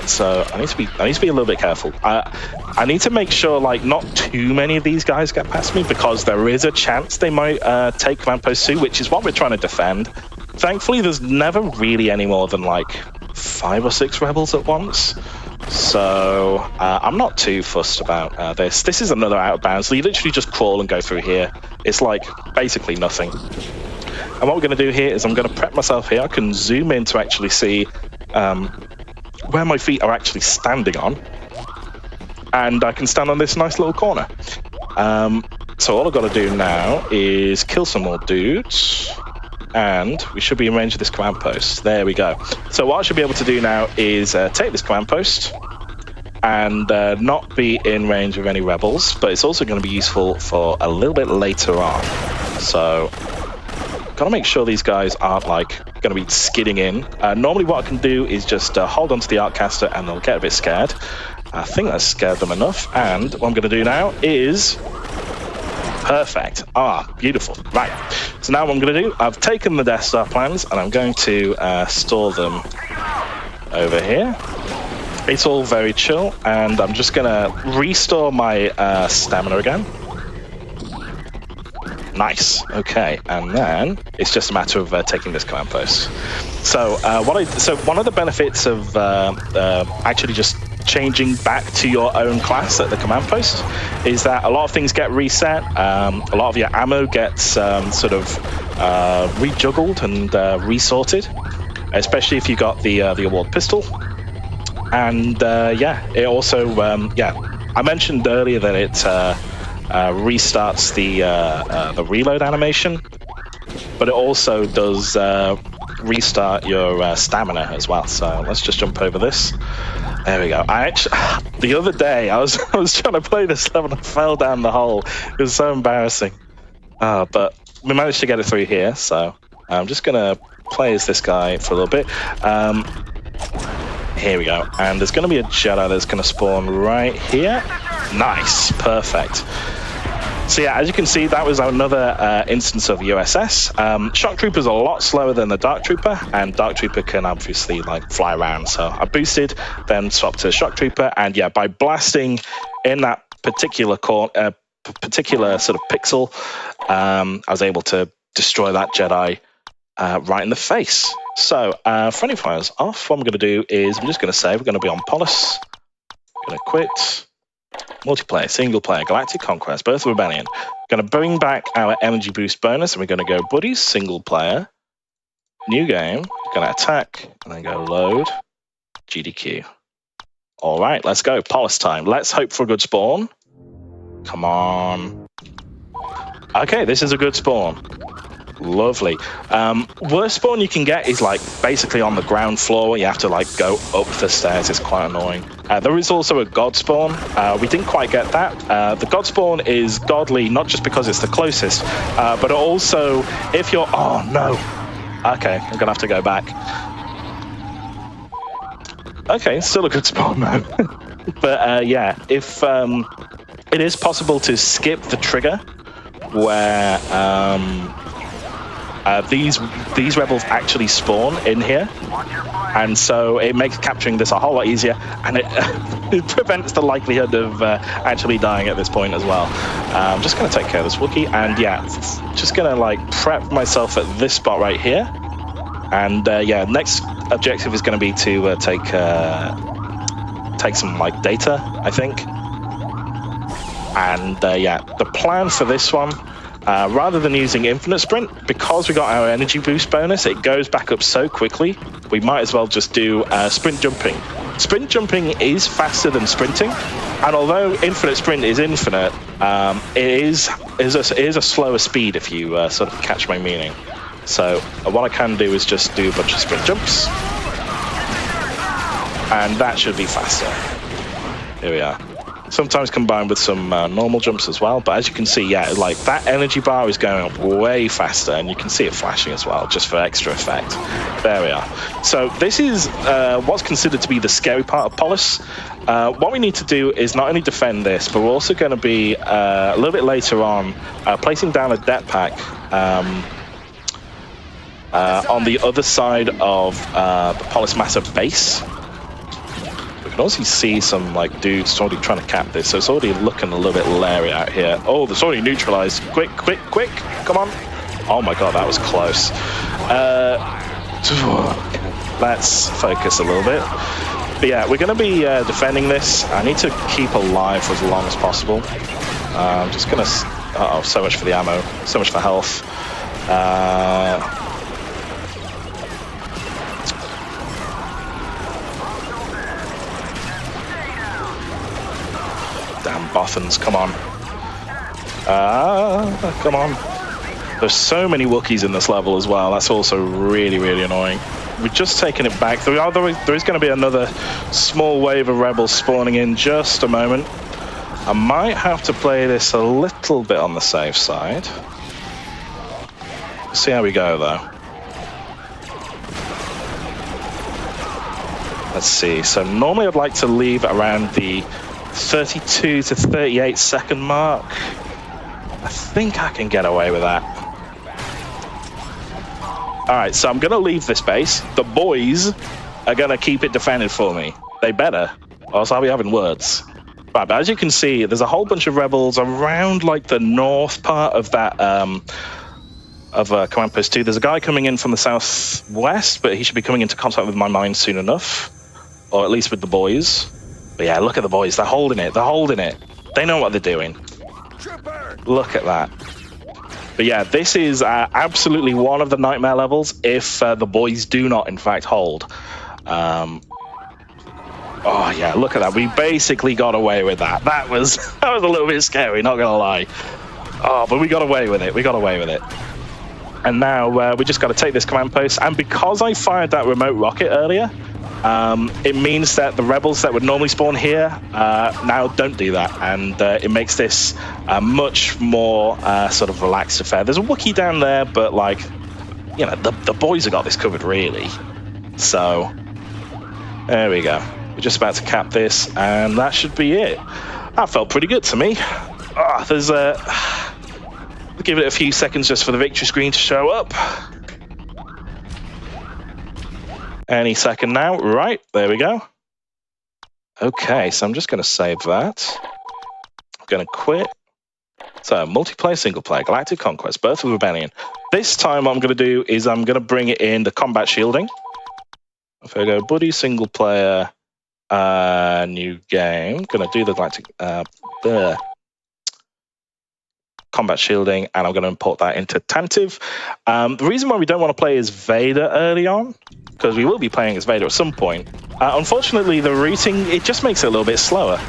S20: need to be a little bit careful. I need to make sure like not too many of these guys get past me, because there is a chance they might take command post 2, which is what we're trying to defend. Thankfully, there's never really any more than like 5 or 6 rebels at once, so I'm not too fussed about this. This is another out of bounds, so you literally just crawl and go through here. It's like basically nothing. And what we're going to do here is I'm going to prep myself here. I can zoom in to actually see where my feet are actually standing on. And I can stand on this nice little corner. So all I've got to do now is kill some more dudes. And we should be in range of this command post. There we go. So what I should be able to do now is take this command post and not be in range of any rebels. But it's also going to be useful for a little bit later on. So gotta make sure these guys aren't like going to be skidding in. Normally what I can do is just hold onto the Arccaster and they'll get a bit scared. I think that scared them enough, and what I'm going to do now is perfect. Beautiful. Right, so now what I'm going to do, I've taken the Death Star plans and I'm going to store them over here. It's all very chill, and I'm just going to restore my stamina again. Nice. Okay, and then it's just a matter of taking this command post. So one of the benefits of actually just changing back to your own class at the command post is that a lot of things get reset. A lot of your ammo gets sort of rejuggled and resorted, especially if you got the award pistol. And it also I mentioned earlier that it restarts the reload animation, but it also does restart your stamina as well. So let's just jump over this. There we go. The other day I was trying to play this level and I fell down the hole. It was so embarrassing. But we managed to get it through here, so I'm just gonna play as this guy for a little bit. Here we go, and there's gonna be a Jedi that's gonna spawn right here. Nice, perfect. So yeah, as you can see, that was another instance of USS. Shock Trooper's a lot slower than the Dark Trooper, and Dark Trooper can obviously like fly around. So I boosted, then swapped to Shock Trooper, and yeah, by blasting in that particular sort of pixel, I was able to destroy that Jedi right in the face. So friendly fires off. What I'm going to do is I'm just going to say we're going to be on Polis. Going to quit. Multiplayer, single player, Galactic Conquest, Birth of Rebellion. Going to bring back our energy boost bonus, and we're going to go buddies, single player, new game. Going to attack, and then go load, GDQ. All right, let's go. Polis time. Let's hope for a good spawn. Come on. Okay, this is a good spawn. Lovely. Worst spawn you can get is like basically on the ground floor. You have to like go up the stairs. It's quite annoying. There is also a god spawn. We didn't quite get that. The god spawn is godly not just because it's the closest, but also if you're... Oh no. Okay, I'm gonna have to go back. Okay, still a good spawn though. But yeah, if it is possible to skip the trigger where these rebels actually spawn in here, and so it makes capturing this a whole lot easier, and it prevents the likelihood of actually dying at this point as well. I'm just going to take care of this Wookiee, and yeah, just going to like prep myself at this spot right here, and yeah, next objective is going to be to take some like data, I think, and yeah, the plan for this one. Rather than using infinite sprint, because we got our energy boost bonus, it goes back up so quickly, we might as well just do sprint jumping. Sprint jumping is faster than sprinting, and although infinite sprint is infinite, it is a slower speed if you sort of catch my meaning. So what I can do is just do a bunch of sprint jumps, and that should be faster. Here we are. Sometimes combined with some normal jumps as well, but as you can see, yeah, like that energy bar is going up way faster, and you can see it flashing as well, just for extra effect. There we are. So this is what's considered to be the scary part of Polis. What we need to do is not only defend this, but we're also going to be a little bit later on placing down a det pack on the other side of the Polis massive base. We can also see some like dudes already trying to cap this, so it's already looking a little bit leery out here. Oh, it's already neutralized. Quick, quick, quick! Come on! Oh my god, that was close. Let's focus a little bit. But yeah, we're going to be defending this. I need to keep alive for as long as possible. I'm just going to... Uh-oh, so much for the ammo, so much for health. Damn Bothans, come on. Come on. There's so many Wookiees in this level as well. That's also really, really annoying. We've just taken it back. There is going to be another small wave of rebels spawning in just a moment. I might have to play this a little bit on the safe side. See how we go, though. Let's see. So normally I'd like to leave around the 32 to 38 second mark. I think I can get away with that. Alright, so I'm going to leave this base. The boys are going to keep it defended for me. They better, or else I'll be having words. Right, but as you can see, there's a whole bunch of rebels around like the north part of that Command Post 2. There's a guy coming in from the southwest, but he should be coming into contact with my mine soon enough. Or at least with the boys. But yeah, look at the boys. They're holding it. They're holding it. They know what they're doing. Look at that. But yeah, this is absolutely one of the nightmare levels if the boys do not, in fact, hold. Oh yeah, look at that. We basically got away with that. That was a little bit scary, not gonna lie. Oh, but we got away with it. We got away with it. And now we just got to take this command post. And because I fired that remote rocket earlier, it means that the rebels that would normally spawn here now don't do that, and it makes this a much more sort of relaxed affair. There's a Wookiee down there, but like, you know, the boys have got this covered really. So there we go. We're just about to cap this, and that should be it. That felt pretty good to me. There's we'll give it a few seconds just for the victory screen to show up. Any second now. Right, there we go. Okay, so I'm just going to save that. I'm going to quit. So, multiplayer, single player, Galactic Conquest, Birth of Rebellion. This time what I'm going to do is I'm going to bring it in the combat shielding. If I go buddy, single player, new game, going to do the Galactic combat shielding, and I'm going to import that into Tantive. The reason why we don't want to play as Vader early on, because we will be playing as Vader at some point. Unfortunately, the routing, it just makes it a little bit slower.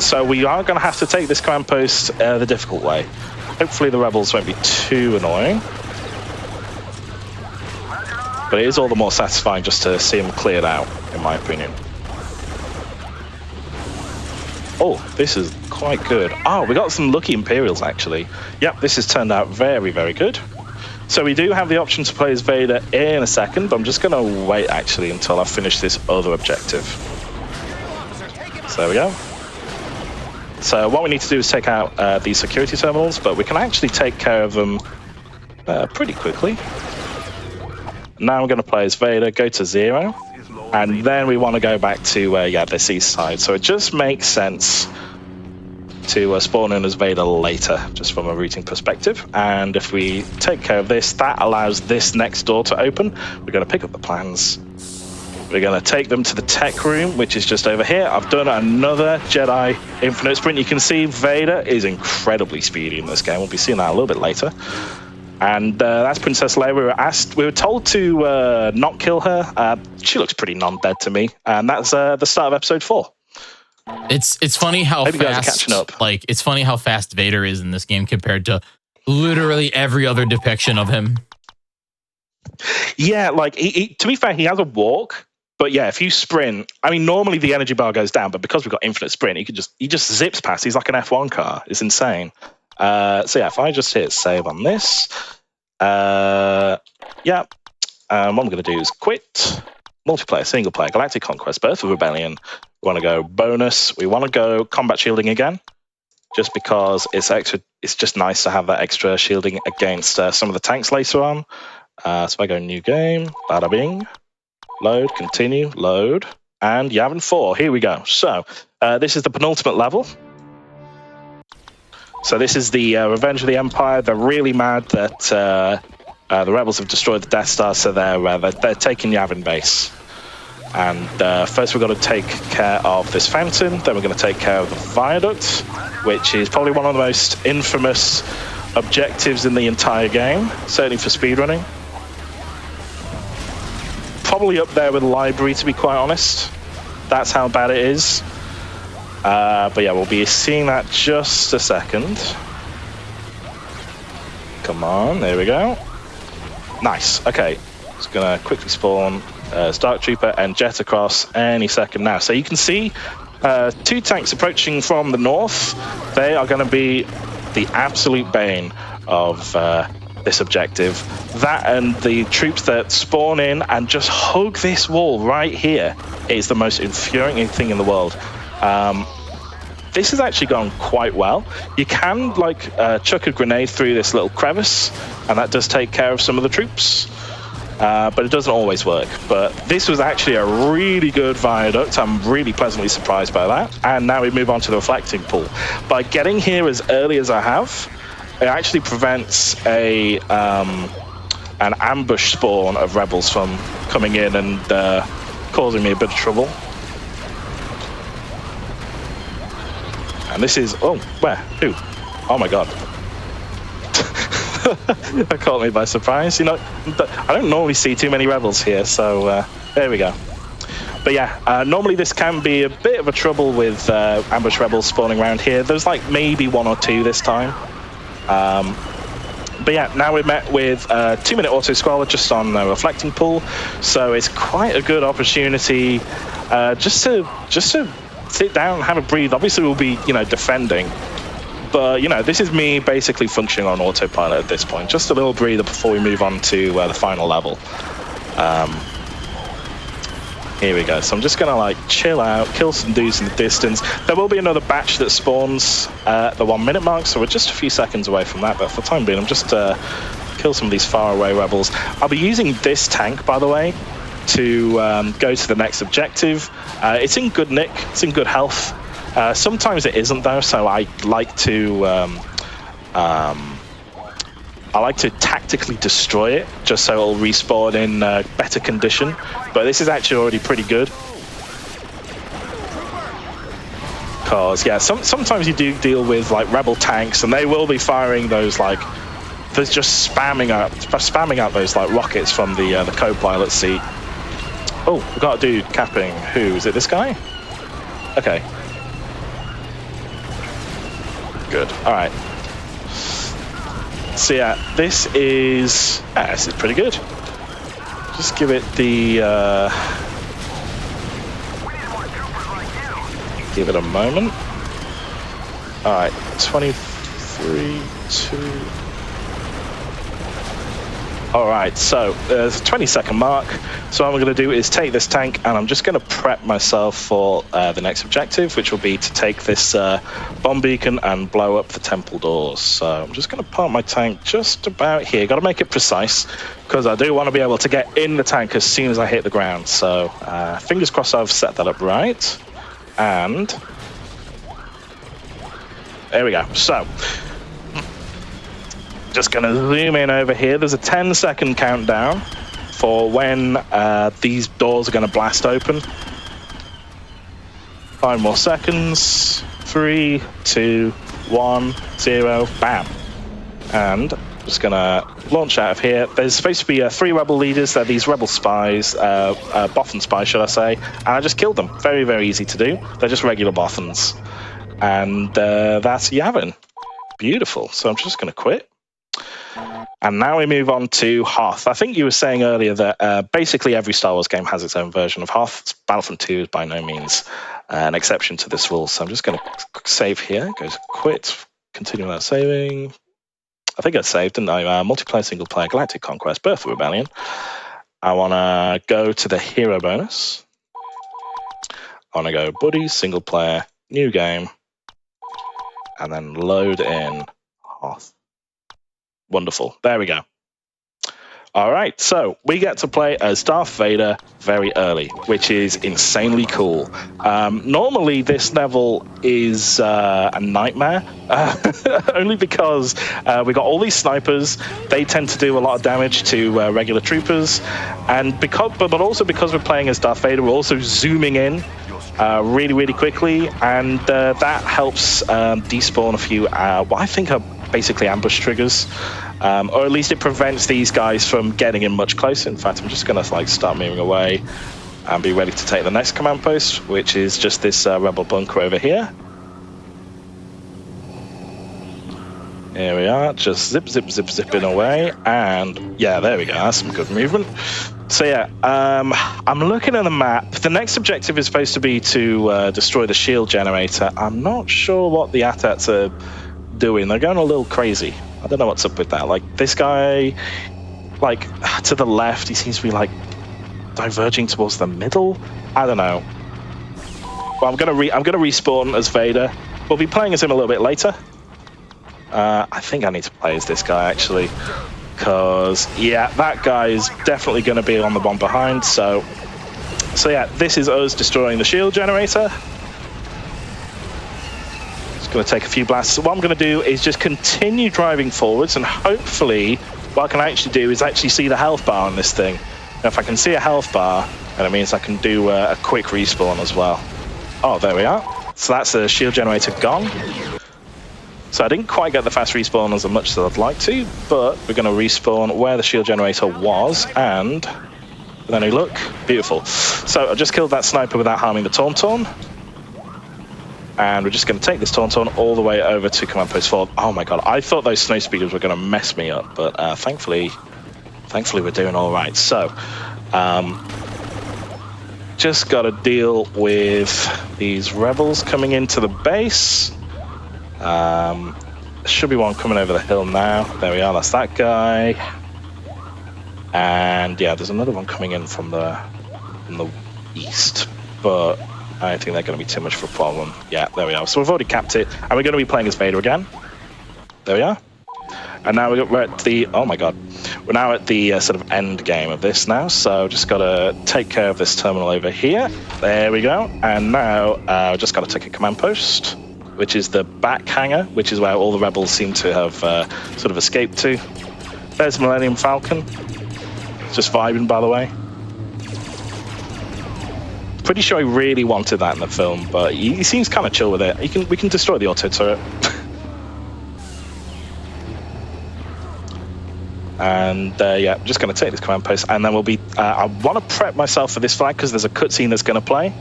S20: So we are going to have to take this command post the difficult way. Hopefully the rebels won't be too annoying. But it is all the more satisfying just to see them cleared out, in my opinion. Oh, this is quite good. Oh, we got some lucky Imperials, actually. Yep, this has turned out very, very good. So we do have the option to play as Vader in a second, but I'm just going to wait, actually, until I finish this other objective. So there we go. So what we need to do is take out these security terminals, but we can actually take care of them pretty quickly. Now I'm going to play as Vader, go to 0. And then we want to go back to this east side. So it just makes sense to spawn in as Vader later, just from a routing perspective. And if we take care of this, that allows this next door to open. We're going to pick up the plans. We're going to take them to the tech room, which is just over here. I've done another Jedi Infinite Sprint. You can see Vader is incredibly speedy in this game. We'll be seeing that a little bit later. And that's Princess Leia. We were told to not kill her. She looks pretty non-dead to me, and that's the start of episode 4.
S1: It's funny how
S20: Hope you guys are
S1: fast,
S20: catching up.
S1: like, it's funny how fast Vader is in this game compared to literally every other depiction of him.
S20: Yeah, like to be fair, he has a walk, but yeah, if you sprint, I mean, normally the energy bar goes down, but because we've got infinite sprint, he just zips past. He's like an F1 car. It's insane. So yeah, if I just hit save on this, what I'm going to do is quit, multiplayer, single player, Galactic Conquest, Birth of Rebellion. We want to go bonus. We want to go combat shielding again, just because it's extra. It's just nice to have that extra shielding against some of the tanks later on. So I go new game, bada bing, load, continue, load, and Yavin 4. Here we go. So this is the penultimate level. So this is the Revenge of the Empire. They're really mad that the rebels have destroyed the Death Star, so they're taking Yavin base. And first we've got to take care of this fountain, then we're going to take care of the viaduct, which is probably one of the most infamous objectives in the entire game, certainly for speedrunning. Probably up there with the library, to be quite honest. That's how bad it is. But yeah, we'll be seeing that just a second. Come on, there we go. Nice, okay. Just gonna quickly spawn Dark Trooper and jet across any second now. So you can see 2 tanks approaching from the north. They are gonna be the absolute bane of this objective. That and the troops that spawn in and just hug this wall right here is the most infuriating thing in the world. This has actually gone quite well. You can chuck a grenade through this little crevice, and that does take care of some of the troops, but it doesn't always work. But this was actually a really good viaduct. I'm really pleasantly surprised by that. And now we move on to the reflecting pool. By getting here as early as I have, it actually prevents an ambush spawn of rebels from coming in and causing me a bit of trouble. And this is, oh, where? Who? Oh my god. That caught me by surprise. You know, I don't normally see too many rebels here, so there we go. But yeah, normally this can be a bit of a trouble with ambush rebels spawning around here. There's like maybe 1 or 2 this time. But yeah, now we're met with 2-minute auto scroller just on the reflecting pool, so it's quite a good opportunity just to sit down and have a breathe. Obviously, we'll be defending, but this is me basically functioning on autopilot at this point. Just a little breather before we move on to the final level. Here we go. So I'm just gonna chill out, kill some dudes in the distance. There will be another batch that spawns at the 1 minute mark, so we're just a few seconds away from that. But for the time being, I'm just kill some of these far away rebels. I'll be using this tank, by the way, to go to the next objective. It's in good nick. It's in good health. Sometimes it isn't though, so I like to tactically destroy it, just so it'll respawn in better condition. But this is actually already pretty good. Because, yeah, sometimes you do deal with, rebel tanks, and they will be firing those, they're just spamming out those, rockets from the co-pilot seat. Oh, we've got a dude capping. Who? Is it this guy? Okay. Good. All right. So yeah, this is pretty good. Just give it the give it a moment. All right, 23, 2. All right, so there's a 20-second mark. So what I'm going to do is take this tank, and I'm just going to prep myself for the next objective, which will be to take this bomb beacon and blow up the temple doors. So I'm just going to park my tank just about here. Got to make it precise, because I do want to be able to get in the tank as soon as I hit the ground. So fingers crossed I've set that up right. And there we go. So just going to zoom in over here. There's a 10-second countdown for when these doors are going to blast open. 5 more seconds. 3, 2, 1, 0, bam. And just going to launch out of here. There's supposed to be 3 rebel leaders. They're these rebel spies, Bothan spies, should I say. And I just killed them. Very, very easy to do. They're just regular Bothans. And that's Yavin. Beautiful. So I'm just going to quit. And now we move on to Hoth. I think you were saying earlier that basically every Star Wars game has its own version of Hoth. Battlefront 2 is by no means an exception to this rule. So I'm just going to save here. Go to quit. Continue without saving. I think I saved, didn't I? Multiplayer, single player, Galactic Conquest, Birth of Rebellion. I want to go to the hero bonus. I want to go buddies, single player, new game. And then load in Hoth. Wonderful. There we go. All right, so we get to play as Darth Vader very early, which is insanely cool. Normally, this level is a nightmare, only because we got all these snipers. They tend to do a lot of damage to regular troopers, and but also because we're playing as Darth Vader, we're also zooming in really, really quickly, and that helps despawn a few what I think are basically ambush triggers, or at least it prevents these guys from getting in much closer. In fact, I'm just going to start moving away and be ready to take the next command post, which is just this rebel bunker over here. Here we are, just zipping away, and yeah, there we go. That's some good movement. So yeah, I'm looking at the map. The next objective is supposed to be to destroy the shield generator. I'm not sure what the AT-ATs are doing. They're going a little crazy. I don't know what's up with that. This guy, to the left, he seems to be diverging towards the middle. I don't know. Well, I'm gonna respawn as Vader. We'll be playing as him a little bit later. I think I need to play as this guy actually, because yeah, that guy is definitely going to be on the one behind. So yeah, this is us destroying the shield generator. Going to take a few blasts. So what I'm going to do is just continue driving forwards, and hopefully what I can actually do is actually see the health bar on this thing. Now, if I can see a health bar, then it means I can do a quick respawn as well. Oh, there we are. So that's the shield generator gone. So I didn't quite get the fast respawn as much as I'd like to, but we're going to respawn where the shield generator was, and then we look. Beautiful. So I just killed that sniper without harming the Tauntaun. And we're just going to take this Tauntaun all the way over to Command Post 4. Oh my god, I thought those snow speeders were going to mess me up, but thankfully we're doing all right. So, just got to deal with these rebels coming into the base. Should be one coming over the hill now. There we are, that's that guy. And yeah, there's another one coming in from the east, but I don't think they're going to be too much of a problem. Yeah, there we are. So we've already capped it, and we're going to be playing as Vader again. There we are. And now we're at the, oh my god, we're now at the sort of end game of this now. So just got to take care of this terminal over here. There we go. And now just got to take a command post, which is the back hangar, which is where all the rebels seem to have sort of escaped to. There's Millennium Falcon. Just vibing, by the way. Pretty sure he really wanted that in the film, but he seems kind of chill with it. We can destroy the auto turret. And yeah, I'm just going to take this command post, and then we'll be. I want to prep myself for this flag because there's a cutscene that's going to play.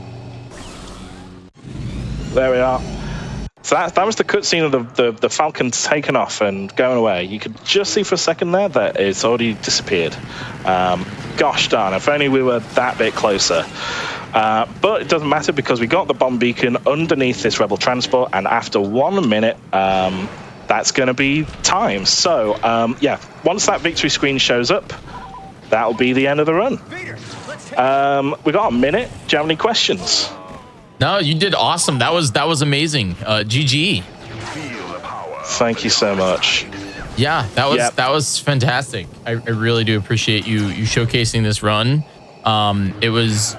S20: There we are. So that was the cutscene of the Falcon taking off and going away. You could just see for a second there that it's already disappeared. Gosh darn! If only we were that bit closer. But it doesn't matter because we got the bomb beacon underneath this rebel transport, and after 1 minute, that's going to be time. So yeah, once that victory screen shows up, that'll be the end of the run. We got a minute. Do you have any questions?
S1: No, you did awesome. That was amazing. GG.
S20: Thank you so much.
S1: Yeah, that was fantastic. I really do appreciate you showcasing this run. It was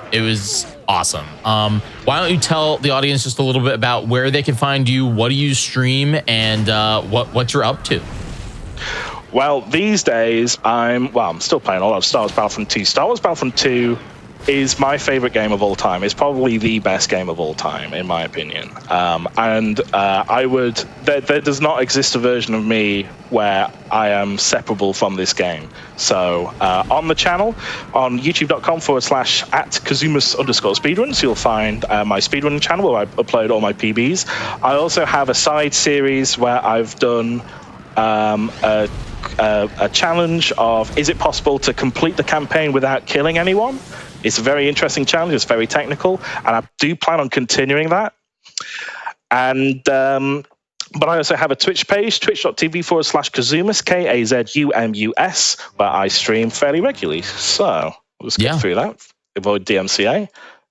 S1: awesome. Why don't you tell the audience just a little bit about where they can find you, what do you stream, and what you're up to?
S20: Well, these days I'm still playing a lot of Star Wars Battlefront 2. Star Wars Battlefront 2 is my favorite game of all time. It's probably the best game of all time, in my opinion. There does not exist a version of me where I am separable from this game. So on the channel, on youtube.com/@Kazumas_speedruns, you'll find my speedrunning channel where I upload all my PBs. I also have a side series where I've done a challenge of, is it possible to complete the campaign without killing anyone? It's a very interesting challenge. It's very technical, and I do plan on continuing that. And but I also have a Twitch page, twitch.tv/Kazumas, KAZUMUS, where I stream fairly regularly. So we'll just get through that, avoid DMCA,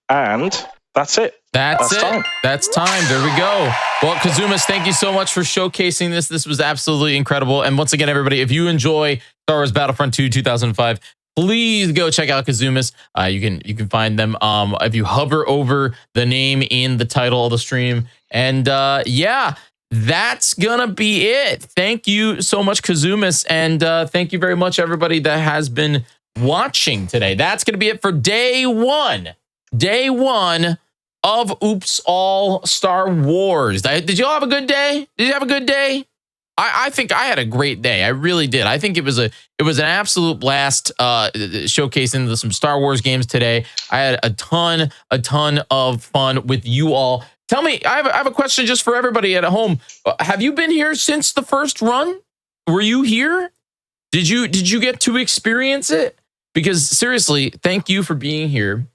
S20: and that's it.
S1: That's it. Time. That's time. There we go. Well, Kazumas, thank you so much for showcasing this. This was absolutely incredible. And once again, everybody, if you enjoy Star Wars Battlefront 2 2005, please go check out Kazumas. You can find them if you hover over the name in the title of the stream. And yeah, that's gonna be it. Thank you so much, Kazumas, and thank you very much, everybody that has been watching today. That's gonna be it for day one. Day one of Oops All Star Wars. Did you all have a good day? Did you have a good day? I think I had a great day. I really did. I think it was an absolute blast showcasing some Star Wars games today. I had a ton of fun with you all. Tell me, I have a question just for everybody at home. Have you been here since the first run? Were you here? Did you get to experience it? Because seriously, thank you for being here.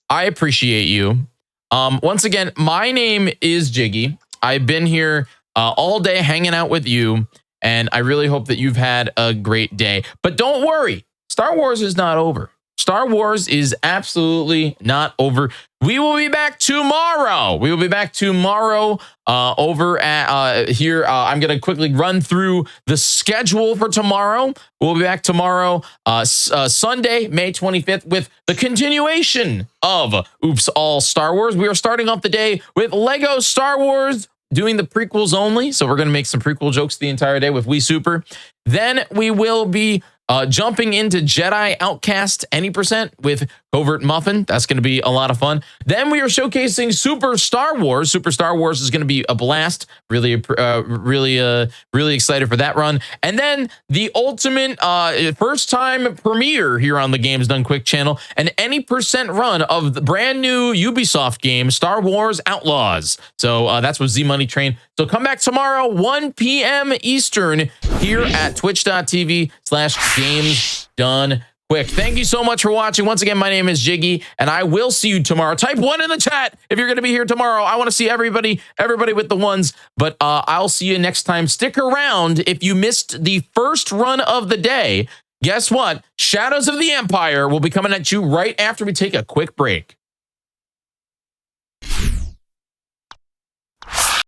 S1: I appreciate you. Once again, my name is Jiggy. I've been here all day hanging out with you, and I really hope that you've had a great day. But don't worry, Star Wars is not over. Star Wars is absolutely not over. We will be back tomorrow. We will be back tomorrow over at here. I'm going to quickly run through the schedule for tomorrow. We'll be back tomorrow, Sunday, May 25th, with the continuation of Oops All Star Wars. We are starting off the day with Lego Star Wars, doing the prequels only. So we're going to make some prequel jokes the entire day with Wii Super. Then we will be jumping into Jedi Outcast Any% with Covert Muffin. That's going to be a lot of fun. Then we are showcasing Super Star Wars. Super Star Wars is going to be a blast. Really excited for that run. And then the ultimate first time premiere here on the Games Done Quick channel, an any percent run of the brand new Ubisoft game, Star Wars Outlaws. So that's with Z Money Train. So come back tomorrow, 1 p.m. Eastern, here at twitch.tv/Games Done Quick. Thank you so much for watching. Once again, my name is Jiggy, and I will see you tomorrow. Type 1 in the chat if you're going to be here tomorrow. I want to see everybody with the ones, but I'll see you next time. Stick around if you missed the first run of the day. Guess what? Shadows of the Empire will be coming at you right after we take a quick break.